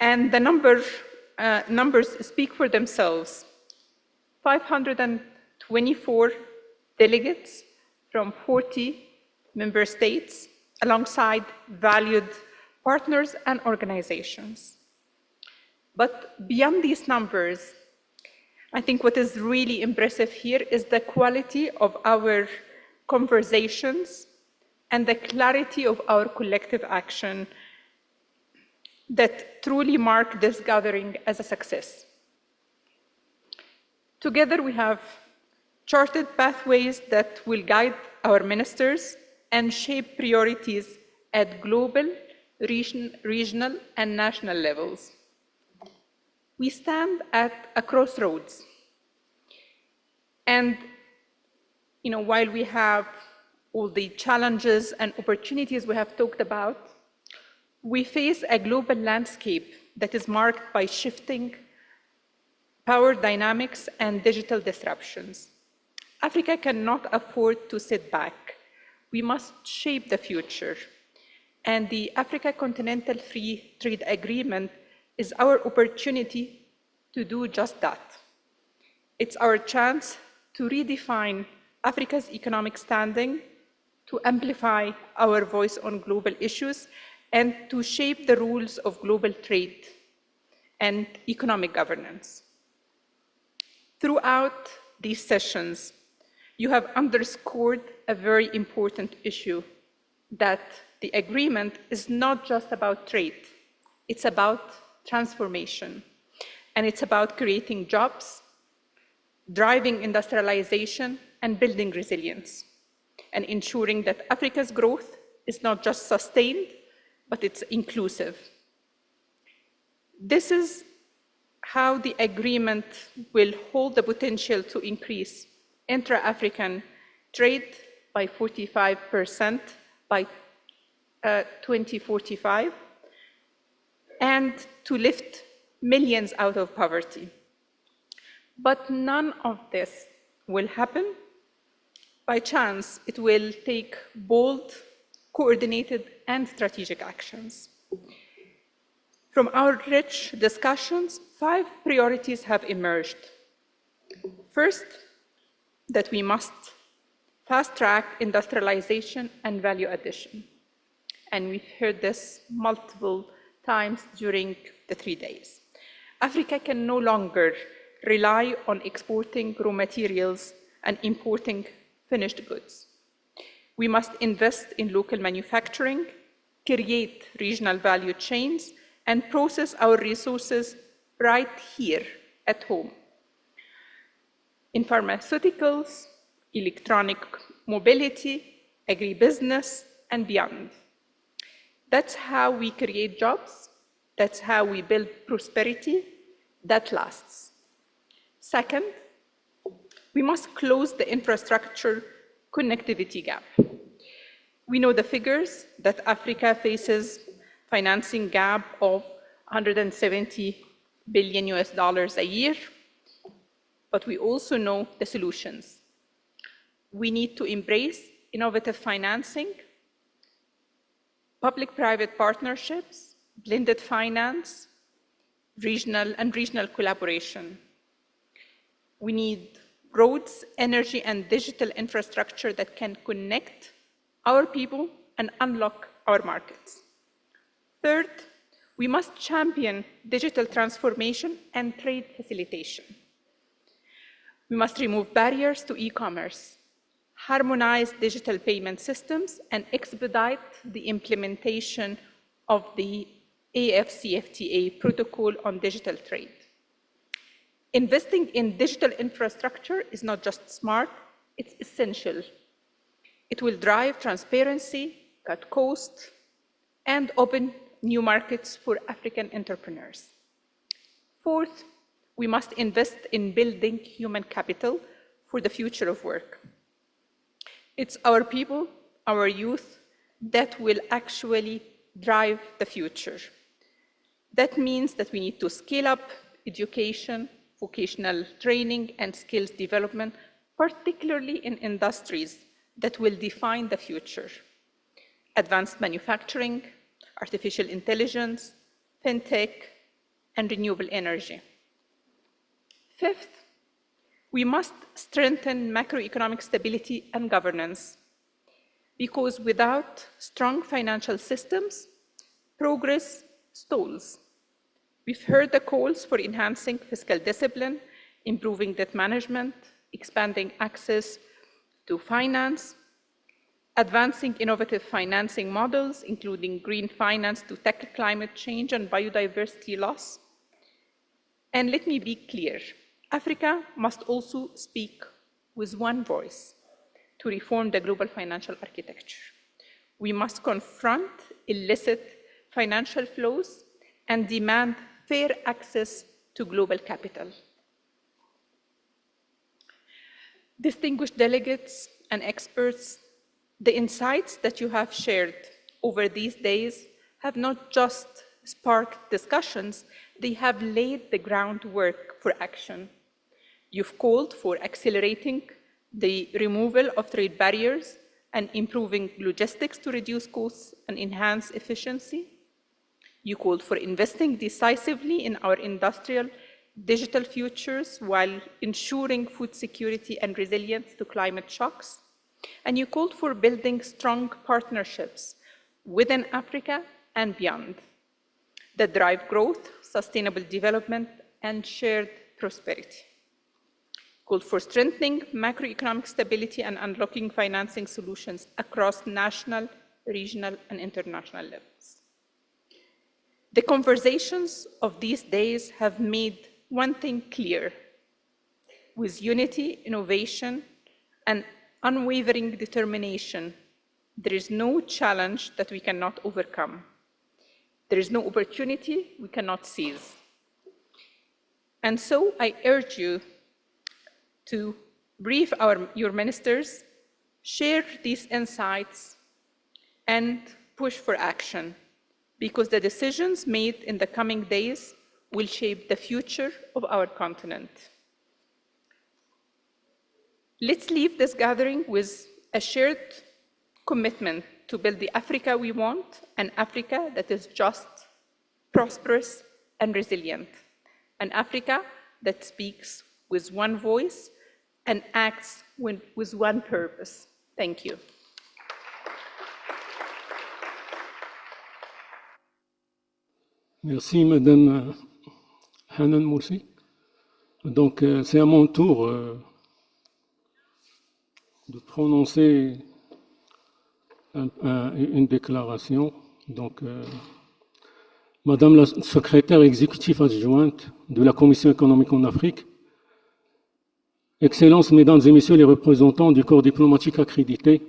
and the numbers speak for themselves. 524 delegates from 40 member states, alongside valued partners and organizations. But beyond these numbers, I think what is really impressive here is the quality of our conversations and the clarity of our collective action that truly mark this gathering as a success. Together, we have charted pathways that will guide our ministers and shape priorities at global, regional, and national levels. We stand at a crossroads. And while we have all the challenges and opportunities we have talked about, we face a global landscape that is marked by shifting power dynamics and digital disruptions. Africa cannot afford to sit back. We must shape the future. And the Africa Continental Free Trade Agreement is our opportunity to do just that. It's our chance to redefine Africa's economic standing, to amplify our voice on global issues, and to shape the rules of global trade and economic governance. Throughout these sessions, you have underscored a very important issue, that the agreement is not just about trade, it's about transformation, and it's about creating jobs, driving industrialization, and building resilience, and ensuring that Africa's growth is not just sustained, but it's inclusive. This is how the agreement will hold the potential to increase intra-African trade by 45% by 2045, and to lift millions out of poverty. But none of this will happen by chance. It will take bold, coordinated, and strategic actions. From our rich discussions, 5 priorities have emerged. First, that we must fast-track industrialization and value addition. And we've heard this multiple times during the 3 days. Africa can no longer rely on exporting raw materials and importing finished goods. We must invest in local manufacturing, create regional value chains, and process our resources right here at home. In pharmaceuticals, electronic mobility, agribusiness, and beyond. That's how we create jobs. That's how we build prosperity that lasts. Second, we must close the infrastructure connectivity gap. We know the figures that Africa faces financing gap of $170 billion a year, but we also know the solutions. We need to embrace innovative financing, public-private partnerships, blended finance, regional collaboration. We need roads, energy, and digital infrastructure that can connect our people and unlock our markets. Third, we must champion digital transformation and trade facilitation. We must remove barriers to e-commerce, harmonize digital payment systems, and expedite the implementation of the AFCFTA protocol on digital trade. Investing in digital infrastructure is not just smart, It's essential. It will drive transparency, cut costs, and open new markets for African entrepreneurs. Fourth, we must invest in building human capital for the future of work. It's our people, our youth, that will actually drive the future. That means that we need to scale up education, vocational training, and skills development, particularly in industries that will define the future. Advanced manufacturing, artificial intelligence, fintech, and renewable energy. Fifth, we must strengthen macroeconomic stability and governance, because without strong financial systems, progress stalls. We've heard the calls for enhancing fiscal discipline, improving debt management, expanding access to finance, advancing innovative financing models, including green finance to tackle climate change and biodiversity loss. And let me be clear, Africa must also speak with one voice to reform the global financial architecture. We must confront illicit financial flows and demand fair access to global capital. Distinguished delegates and experts, the insights that you have shared over these days have not just sparked discussions, they have laid the groundwork for action. You've called for accelerating the removal of trade barriers and improving logistics to reduce costs and enhance efficiency. You called for investing decisively in our industrial digital futures while ensuring food security and resilience to climate shocks. And you called for building strong partnerships within Africa and beyond that drive growth, sustainable development, and shared prosperity. Called for strengthening macroeconomic stability and unlocking financing solutions across national, regional, and international levels. The conversations of these days have made one thing clear. With unity, innovation, and unwavering determination, there is no challenge that we cannot overcome. There is no opportunity we cannot seize. And so I urge you to brief your ministers, share these insights, and push for action, because the decisions made in the coming days will shape the future of our continent. Let's leave this gathering with a shared commitment to build the Africa we want, an Africa that is just, prosperous, and resilient, an Africa that speaks with one voice and acts with one purpose. Thank you. Merci, Madame Hanan Moussi. Donc, c'est à mon tour de prononcer une déclaration. Donc, Madame la secrétaire exécutive adjointe de la Commission économique en Afrique, Excellences, Mesdames et Messieurs les représentants du corps diplomatique accrédité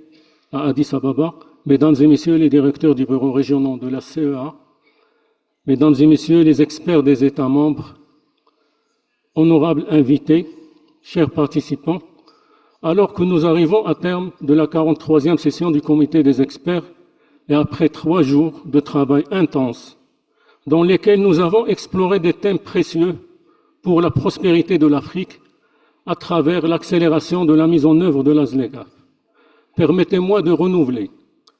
à Addis Ababa, Mesdames et Messieurs les directeurs du bureau régional de la CEA, Mesdames et Messieurs les experts des États membres, honorables invités, chers participants, alors que nous arrivons à terme de la 43e session du comité des experts et après 3 jours de travail intense, dans lesquels nous avons exploré des thèmes précieux pour la prospérité de l'Afrique à travers l'accélération de la mise en œuvre de la ZLECAf. Permettez-moi de renouveler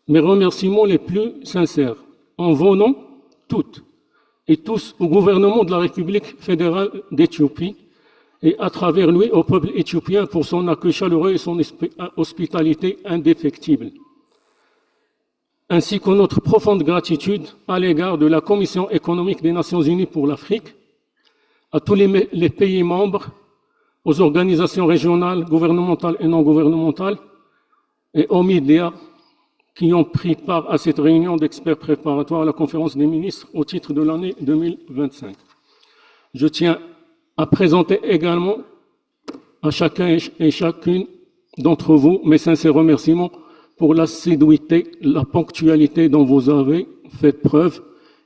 mes remerciements les plus sincères en vos noms, toutes et tous, au gouvernement de la République fédérale d'Éthiopie et à travers lui au peuple éthiopien pour son accueil chaleureux et son hospitalité indéfectible, ainsi que notre profonde gratitude à l'égard de la Commission économique des Nations Unies pour l'Afrique, à tous les pays membres, aux organisations régionales, gouvernementales et non gouvernementales, et aux médias qui ont pris part à cette réunion d'experts préparatoire à la conférence des ministres au titre de l'année 2025. Je tiens à présenter également à chacun et chacune d'entre vous mes sincères remerciements pour l'assiduité, la ponctualité dont vous avez fait preuve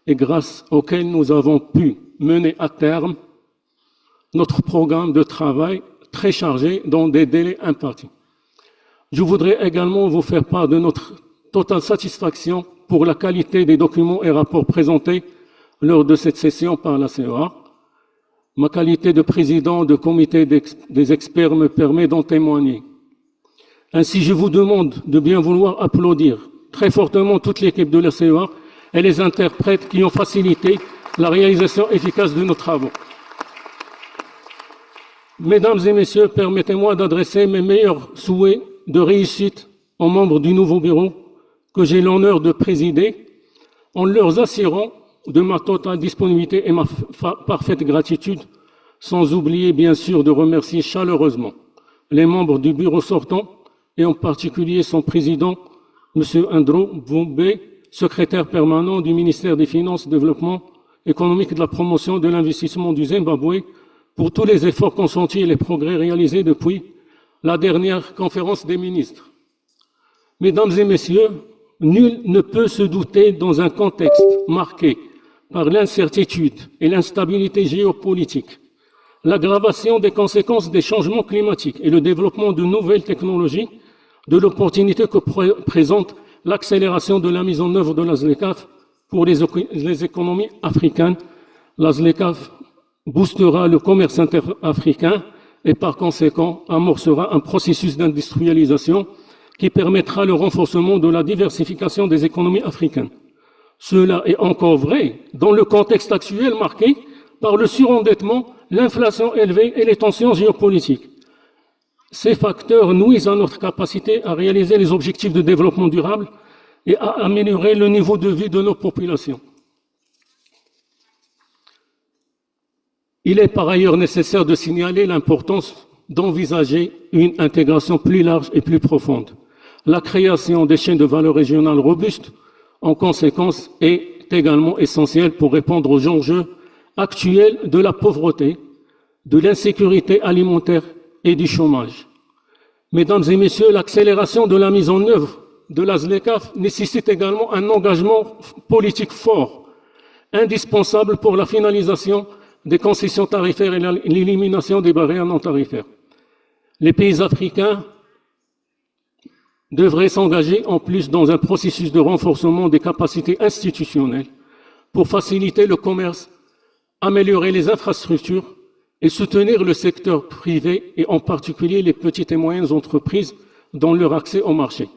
et grâce auquel nous avons pu mener à terme notre programme de travail très chargé dans des délais impartis. Je voudrais également vous faire part de notre totale satisfaction pour la qualité des documents et rapports présentés lors de cette session par la CEA. Ma qualité de président du comité des experts me permet d'en témoigner. Ainsi, je vous demande de bien vouloir applaudir très fortement toute l'équipe de la CEA et les interprètes qui ont facilité la réalisation efficace de nos travaux. Mesdames et messieurs, permettez-moi d'adresser mes meilleurs souhaits de réussite aux membres du nouveau bureau que j'ai l'honneur de présider, en leur assurant de ma totale disponibilité et ma parfaite gratitude, sans oublier bien sûr de remercier chaleureusement les membres du bureau sortant et en particulier son président, M. Andrew Vumbe, secrétaire permanent du ministère des Finances, du Développement économique et de la promotion de l'investissement du Zimbabwe, pour tous les efforts consentis et les progrès réalisés depuis la dernière conférence des ministres. Mesdames et messieurs, nul ne peut se douter dans un contexte marqué par l'incertitude et l'instabilité géopolitique, l'aggravation des conséquences des changements climatiques et le développement de nouvelles technologies, de l'opportunité que présente l'accélération de la mise en œuvre de la ZLECAf pour les économies africaines. La ZLECAf boostera le commerce interafricain et par conséquent amorcera un processus d'industrialisation qui permettra le renforcement de la diversification des économies africaines. Cela est encore vrai dans le contexte actuel marqué par le surendettement, l'inflation élevée et les tensions géopolitiques. Ces facteurs nuisent à notre capacité à réaliser les objectifs de développement durable et à améliorer le niveau de vie de nos populations. Il est par ailleurs nécessaire de signaler l'importance d'envisager une intégration plus large et plus profonde. La création des chaînes de valeur régionales robustes, en conséquence, est également essentielle pour répondre aux enjeux actuels de la pauvreté, de l'insécurité alimentaire et du chômage. Mesdames et messieurs, l'accélération de la mise en œuvre de la ZLECAf nécessite également un engagement politique fort, indispensable pour la finalisation des concessions tarifaires et l'élimination des barrières non tarifaires. Les pays africains devraient s'engager en plus dans un processus de renforcement des capacités institutionnelles pour faciliter le commerce, améliorer les infrastructures et soutenir le secteur privé et en particulier les petites et moyennes entreprises dans leur accès au marché.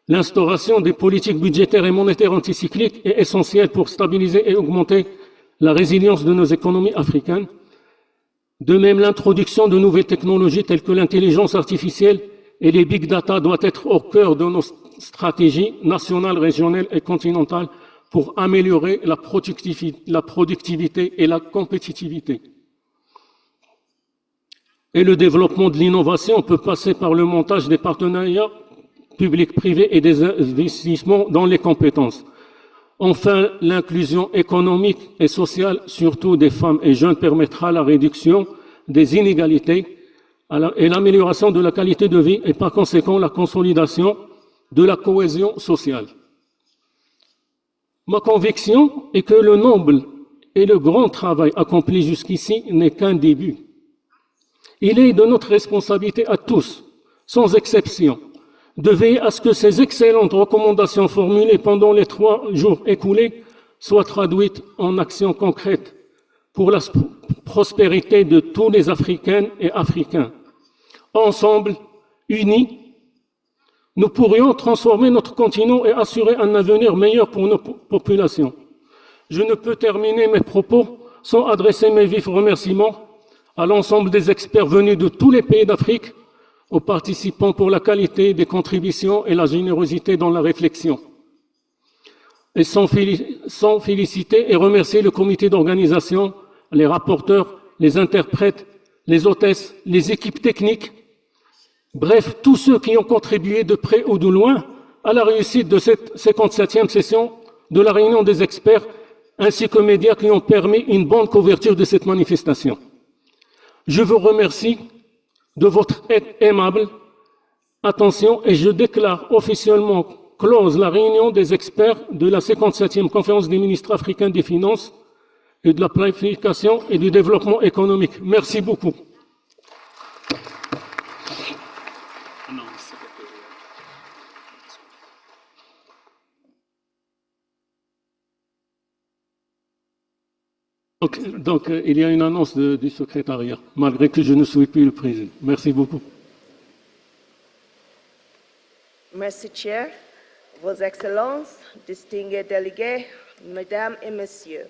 L'instauration des politiques budgétaires et monétaires anticycliques est essentielle pour stabiliser et augmenter la résilience de nos économies africaines. De même, l'introduction de nouvelles technologies telles que l'intelligence artificielle et les big data doit être au cœur de nos stratégies nationales, régionales et continentales pour améliorer la productivité et la compétitivité. Et le développement de l'innovation peut passer par le montage des partenariats publics-privés et des investissements dans les compétences. Enfin, l'inclusion économique et sociale, surtout des femmes et jeunes, permettra la réduction des inégalités et l'amélioration de la qualité de vie et par conséquent la consolidation de la cohésion sociale. Ma conviction est que le noble et le grand travail accompli jusqu'ici n'est qu'un début. Il est de notre responsabilité à tous, sans exception, de veiller à ce que ces excellentes recommandations formulées pendant les 3 jours écoulés soient traduites en actions concrètes pour la prospérité de tous les Africaines et Africains. Ensemble, unis, nous pourrions transformer notre continent et assurer un avenir meilleur pour nos populations. Je ne peux terminer mes propos sans adresser mes vifs remerciements à l'ensemble des experts venus de tous les pays d'Afrique, aux participants pour la qualité des contributions et la générosité dans la réflexion. Et sans féliciter et remercier le comité d'organisation, les rapporteurs, les interprètes, les hôtesses, les équipes techniques, bref, tous ceux qui ont contribué de près ou de loin à la réussite de cette 57e session de la réunion des experts, ainsi qu'aux médias qui ont permis une bonne couverture de cette manifestation. Je vous remercie de votre aide aimable Attention, et je déclare officiellement close la réunion des experts de la 57e conférence des ministres africains des finances et de la planification et du développement économique. Merci beaucoup. Donc, il y a une annonce du secrétariat, malgré que je ne suis plus le président. Merci beaucoup. Merci, Chair. Vos Excellences, distingués délégués, Mesdames et Messieurs,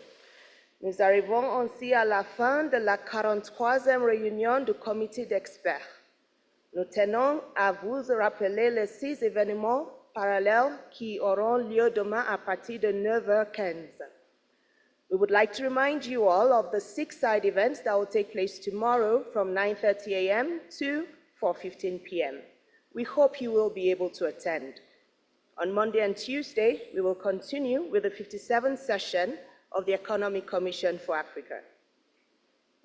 nous arrivons ainsi à la fin de la 43e réunion du comité d'experts. Nous tenons à vous rappeler les 6 événements parallèles qui auront lieu demain à partir de 9h15. We would like to remind you all of the 6 side events that will take place tomorrow from 9:30 a.m. to 4:15 p.m. We hope you will be able to attend. On Monday and Tuesday, we will continue with the 57th session of the Economic Commission for Africa.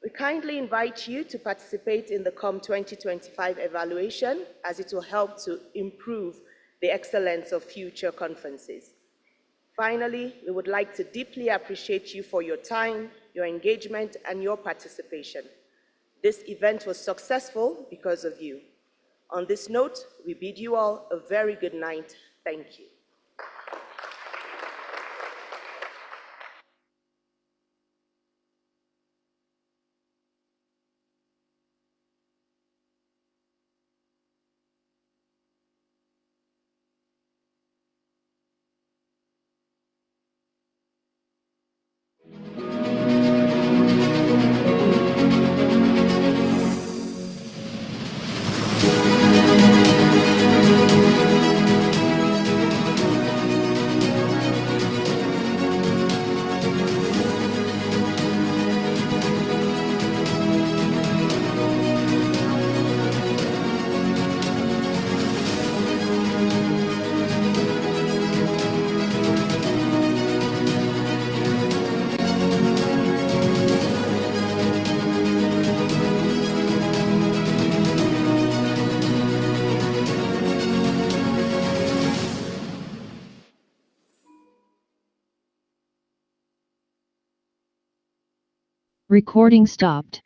We kindly invite you to participate in the COM 2025 evaluation, as it will help to improve the excellence of future conferences. Finally, we would like to deeply appreciate you for your time, your engagement, and your participation. This event was successful because of you. On this note, we bid you all a very good night. Thank you. Recording stopped.